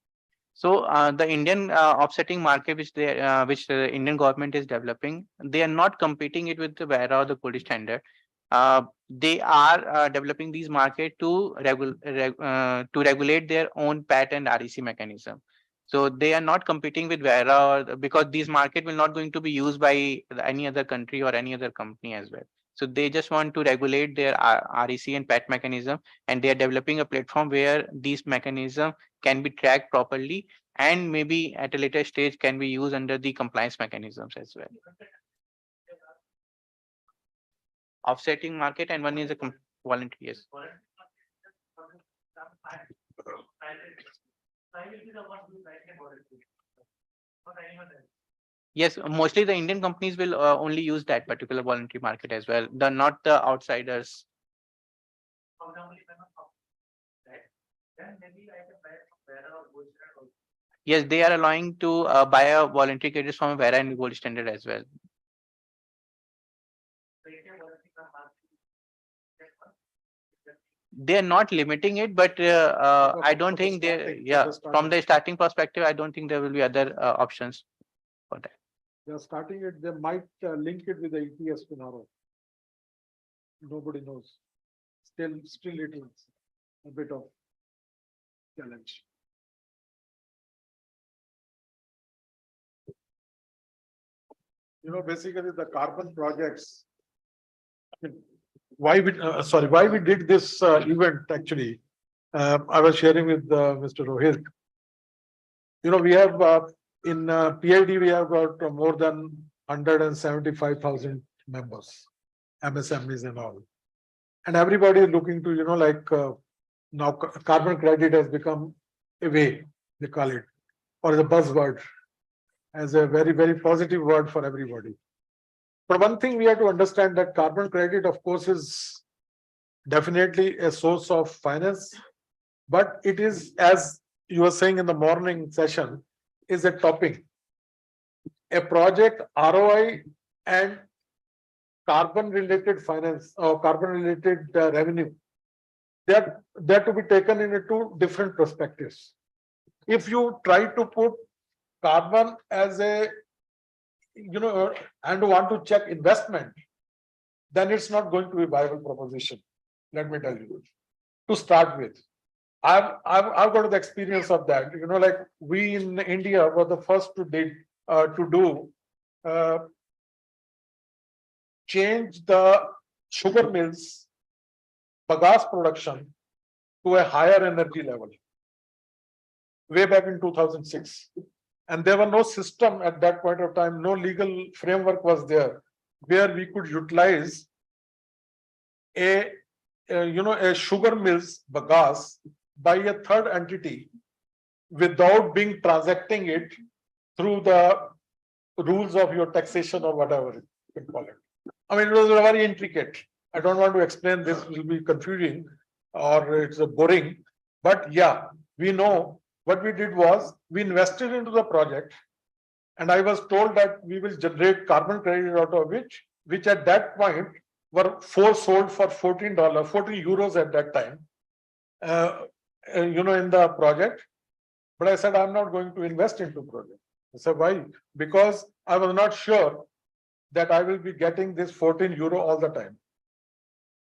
So the Indian offsetting market, which the Indian government is developing, they are not competing it with the VERA or the gold standard. They are developing these market to regulate their own PAT and REC mechanism. So they are not competing with VERA because these market will not going to be used by any other country or any other company as well. So they just want to regulate their REC and PAT mechanism, and they are developing a platform where these mechanism can be tracked properly and maybe at a later stage can be used under the compliance mechanisms as well. Offsetting market and one is a voluntary. Yes. Yes, mostly the Indian companies will only use that particular voluntary market as well. Not the outsiders. Yes, they are allowing to buy a voluntary credits from Vera and Gold Standard as well. They are not limiting it, but I don't think they, yeah, from the starting perspective, I don't think there will be other options for that. They're starting it, they might link it with the ETS tomorrow. Nobody knows. Still it is a bit of challenge. You know, basically the carbon projects. Why we did this event actually? I was sharing with Mr. Rohit. You know, we have in PID we have got more than 175,000 members, MSMEs and all, and everybody is looking to, you know, like now carbon credit has become a way, they call it, or the buzzword, as a very, very positive word for everybody. But one thing we have to understand that carbon credit, of course, is definitely a source of finance, but it is, as you were saying in the morning session, is a topping. A project ROI and carbon related finance or carbon related revenue, they're to be taken in two different perspectives. If you try to put carbon as a, you know, and want to check investment, then it's not going to be a viable proposition. Let me tell you, to start with. I've got the experience of that. You know, like we in India were the first to do change the sugar mills bagasse production to a higher energy level way back in 2006. And there were no system at that point of time, no legal framework was there where we could utilize a sugar mills bagasse by a third entity without being transacting it through the rules of your taxation or whatever you can call it. I mean, it was very intricate. I don't want to explain this, it will be confusing or it's boring. But yeah, we know what we did was we invested into the project, and I was told that we will generate carbon credit out of which at that point were sold for $14, 14 euros at that time, you know, in the project. But I said, I'm not going to invest into project. I said, why? Because I was not sure that I will be getting this 14 euro all the time.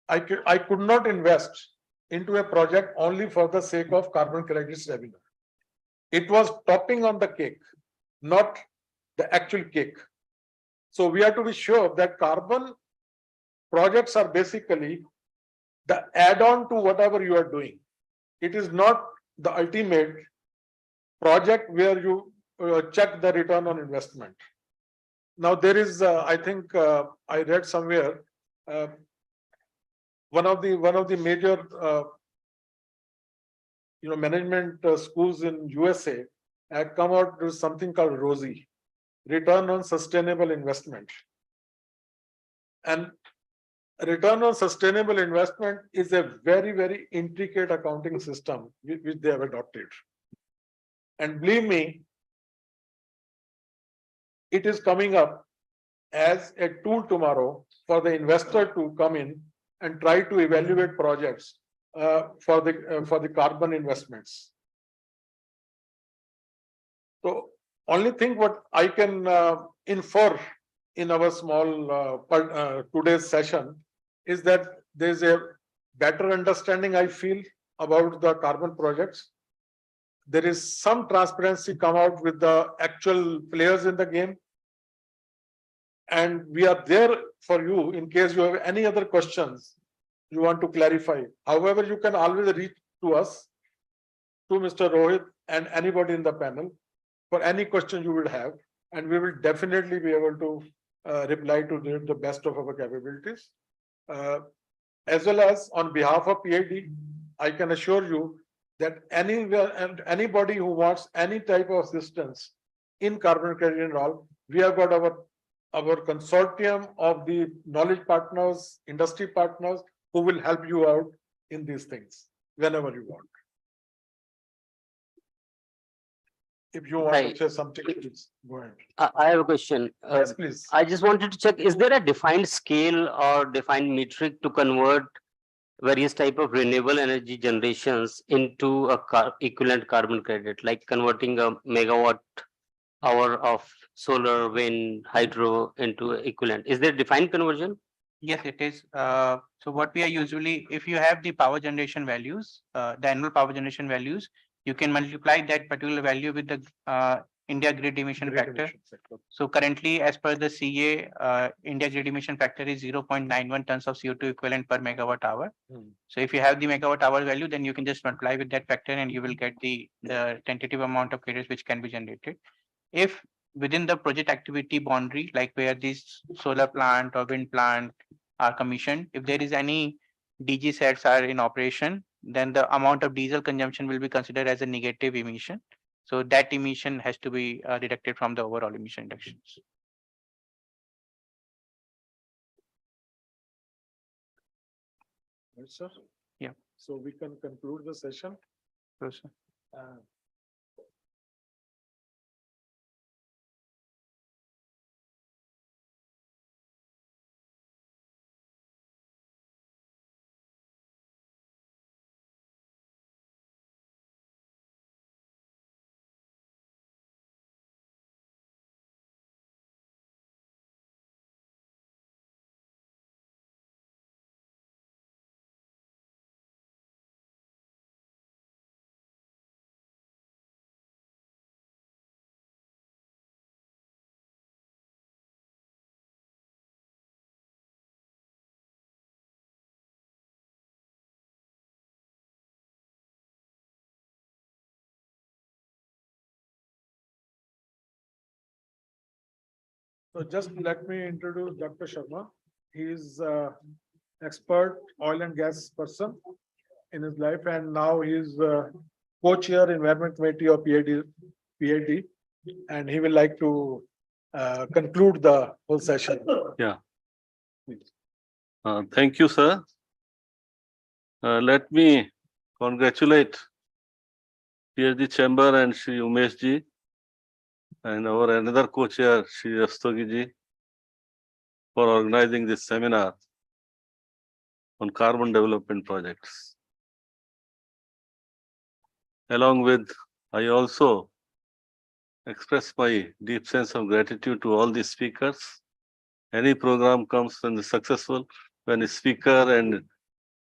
I could not invest into a project only for the sake of carbon credits revenue. It was topping on the cake, not the actual cake. So we have to be sure that carbon projects are basically the add-on to whatever you are doing. It is not the ultimate project where you check the return on investment. Now there is, I think I read somewhere, one of the major management schools in USA had come out with something called ROSI, Return on Sustainable Investment. And return on sustainable investment is a very, very intricate accounting system which they have adopted. And believe me, it is coming up as a tool tomorrow for the investor to come in and try to evaluate projects for the carbon investments. So only thing what I can infer in our small today's session is that there's a better understanding, I feel, about the carbon projects. There is some transparency come out with the actual players in the game. And we are there for you in case you have any other questions you want to clarify. However, you can always reach to us, to Mr. Rohit and anybody in the panel for any question you will have. And we will definitely be able to reply to the best of our capabilities. As well as on behalf of PID, I can assure you that anywhere and anybody who wants any type of assistance in carbon credit and all, we have got our consortium of the knowledge partners, industry partners who will help you out in these things whenever you want. If you want Hi. to say something, please go ahead. I have a question. Yes, please. I just wanted to check, is there a defined scale or defined metric to convert various type of renewable energy generations into a equivalent carbon credit, like converting a megawatt hour of solar, wind, hydro into equivalent? Is there defined conversion? Yes, it is. So what we are usually, if you have the power generation values, the annual power generation values, you can multiply that particular value with the India grid emission factor. So currently, as per the CA, India grid emission factor is 0.91 tons of CO2 equivalent per megawatt hour. So if you have the megawatt hour value, then you can just multiply with that factor and you will get the tentative amount of credits which can be generated. If within the project activity boundary, like where this solar plant or wind plant are commissioned, if there is any DG sets are in operation, then the amount of diesel consumption will be considered as a negative emission. So that emission has to be deducted from the overall emission reductions. Right, sir? Yeah. So we can conclude the session. Yes, sir. So just let me introduce Dr. Sharma. He is expert oil and gas person in his life, and now he is co-chair Environment Committee of PAD, and he will like to conclude the whole session. Yeah. Thank you, sir. Let me congratulate PhD Chamber and Shri Umesh ji and our another co-chair Shri Rastogi ji for organizing this seminar on carbon development projects. Along with, I also express my deep sense of gratitude to all the speakers. Any program comes when it's successful, when the speaker and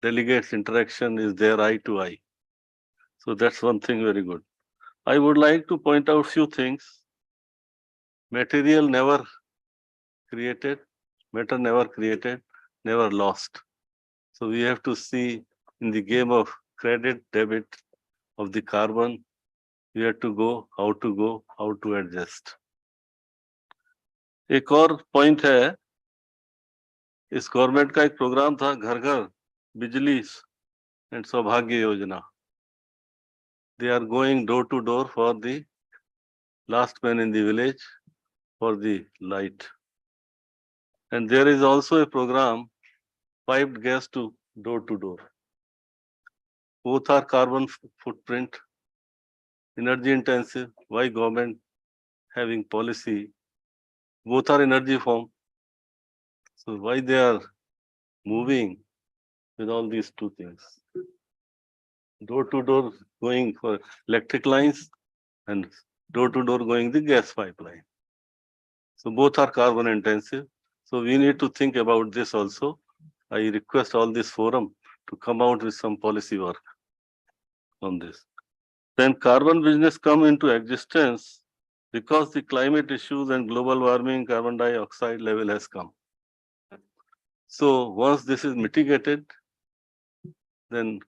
delegates interaction is there eye to eye. So that's one thing very good. I would like to point out few things. Material never created, matter never created, never lost. So we have to see in the game of credit, debit of the carbon, where to go, how to adjust. एक और point है, इस government का एक programme था घर घर बिजली एंड सौभाग्य योजना. They are going door to door for the last man in the village for the light. And there is also a program, piped gas to door. Both are carbon footprint, energy intensive. Why government having policy? Both are energy form. So why they are moving with all these two things? Door to door going for electric lines and door to door going the gas pipeline. So both are carbon intensive. So we need to think about this also. I request all this forum to come out with some policy work on this. Then carbon business come into existence because the climate issues and global warming carbon dioxide level has come. So once this is mitigated, then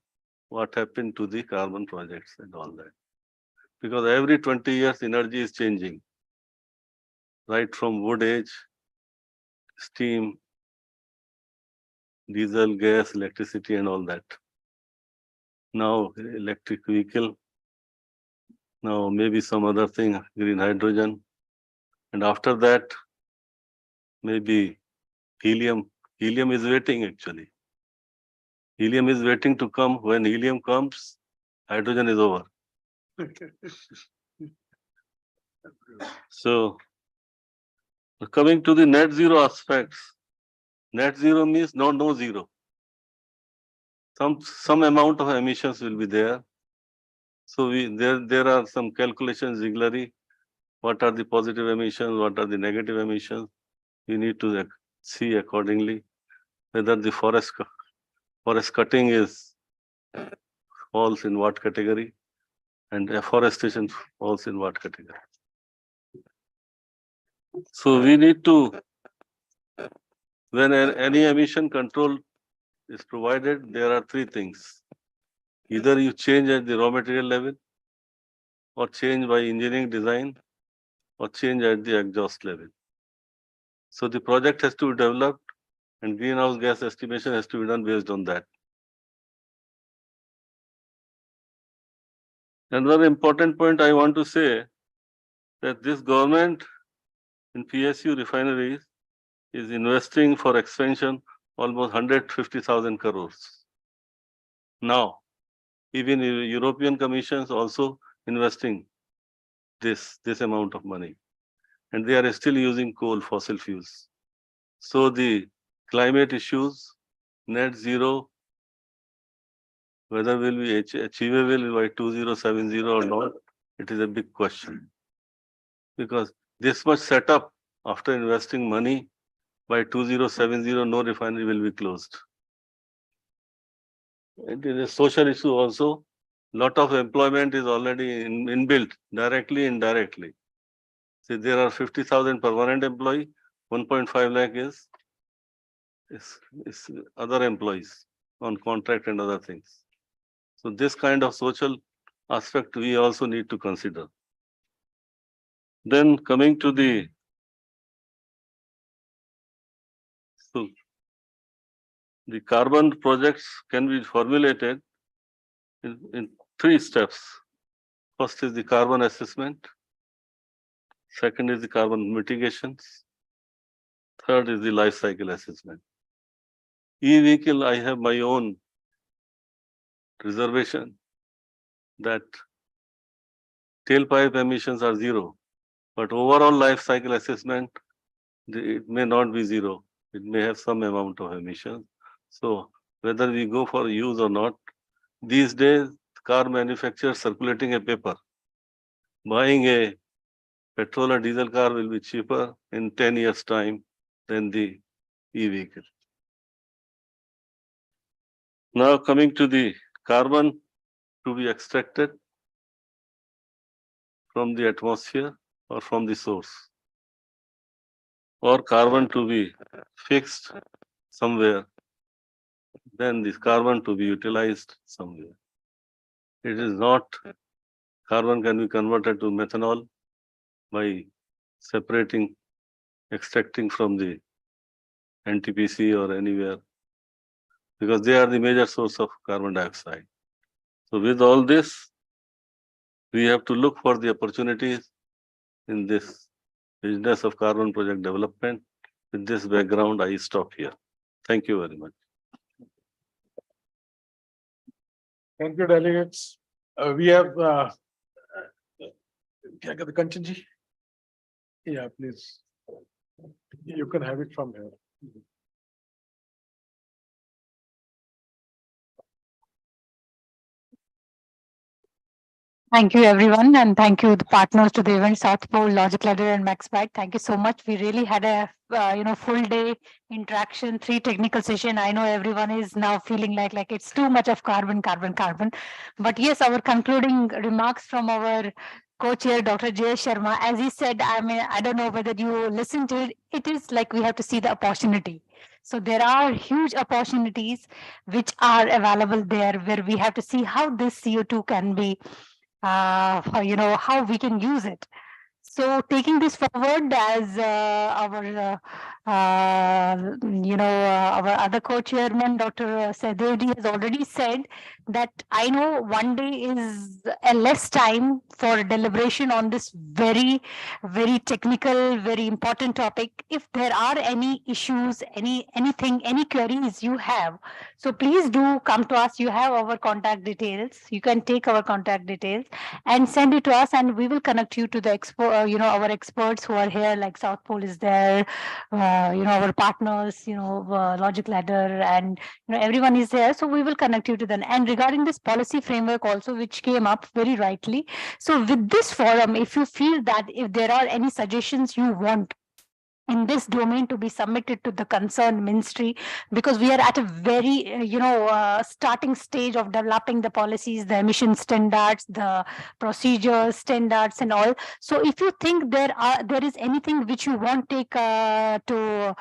what happened to the carbon projects and all that? Because every 20 years energy is changing, right from wood age, steam, diesel, gas, electricity and all that. Now electric vehicle, now maybe some other thing, green hydrogen. And after that, maybe helium. Helium is waiting actually. Helium is waiting to come. When helium comes, hydrogen is over. So coming to the net zero aspects, net zero means no zero. Some amount of emissions will be there. So there are some calculations regularly. What are the positive emissions? What are the negative emissions? We need to see accordingly whether the forest cutting falls in what category and afforestation falls in what category. So we need to, when any emission control is provided, there are three things. Either you change at the raw material level, or change by engineering design, or change at the exhaust level. So the project has to be developed and greenhouse gas estimation has to be done based on that. Another important point I want to say that this government in PSU refineries is investing for expansion almost 150,000 crores. Now, even European Commission is also investing this amount of money, and they are still using coal, fossil fuels. So the climate issues, net zero, whether will be achievable by 2070 or not, it is a big question. Because this much setup after investing money, by 2070, no refinery will be closed. It is a social issue also. Lot of employment is already inbuilt, directly, indirectly. See, there are 50,000 permanent employee, 1.5 lakh is other employees on contract and other things. So this kind of social aspect we also need to consider. Then coming to the carbon projects can be formulated in three steps. First is the carbon assessment. Second is the carbon mitigations. Third is the life cycle assessment. E-vehicle, I have my own reservation that tailpipe emissions are zero, but overall life cycle assessment, it may not be zero. It may have some amount of emissions. So whether we go for use or not, these days car manufacturers circulating a paper, buying a petrol or diesel car will be cheaper in 10 years' time than the e-vehicle. Now coming to the carbon to be extracted from the atmosphere or from the source, or carbon to be fixed somewhere, then this carbon to be utilized somewhere. It is not, carbon can be converted to methanol by separating, extracting from the NTPC or anywhere, because they are the major source of carbon dioxide. So with all this, we have to look for the opportunities in this business of carbon project development. With this background, I stop here. Thank you very much. Thank you, delegates. We have can I get the Kanchanji? Yeah, please. You can have it from here. Thank you, everyone, and thank you, the partners to the event, South Pole, Logic Ladder, and MaxBite. Thank you so much. We really had a full day interaction, 3 technical session. I know everyone is now feeling like it's too much of carbon. But yes, our concluding remarks from our co-chair, Dr. J. Sharma, as he said, I mean, I don't know whether you listened to it. It is like we have to see the opportunity. So there are huge opportunities which are available there, where we have to see how this CO2 can be how we can use it. So taking this forward as our Our other co-chairman, Dr. Sahdev has already said that I know one day is a less time for deliberation on this very, very technical, very important topic. If there are any issues, anything, any queries you have, so please do come to us. You have our contact details. You can take our contact details and send it to us, and we will connect you to the our experts who are here, like South Pole is there, our partners, Logic Ladder, and everyone is there. So we will connect you to them. And regarding this policy framework also, which came up very rightly. So with this forum, if you feel that if there are any suggestions you want in this domain to be submitted to the concerned ministry, because we are at a very starting stage of developing the policies, the emission standards, the procedures, standards, and all. So if you think there is anything which you want take to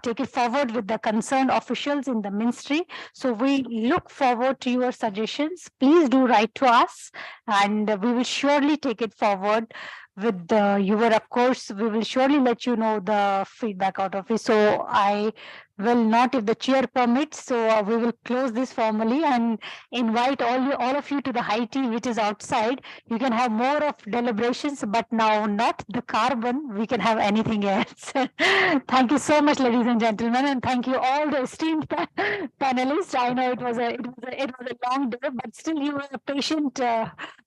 take it forward with the concerned officials in the ministry, so we look forward to your suggestions. Please do write to us, and we will surely take it forward with your, of course, we will surely let you know the feedback out of it. So I will not, if the chair permits, so we will close this formally and invite all of you to the high tea, which is outside. You can have more of deliberations, but now not the carbon, we can have anything else. Thank you so much, ladies and gentlemen, and thank you all the esteemed panelists. I know it was a long day, but still you were a patient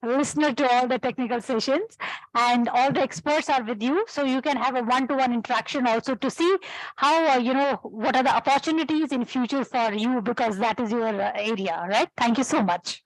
listener to all the technical sessions, and all the experts are with you, so you can have a one-to-one interaction also to see how what are the opportunities in future for you, because that is your area, right? Thank you so much.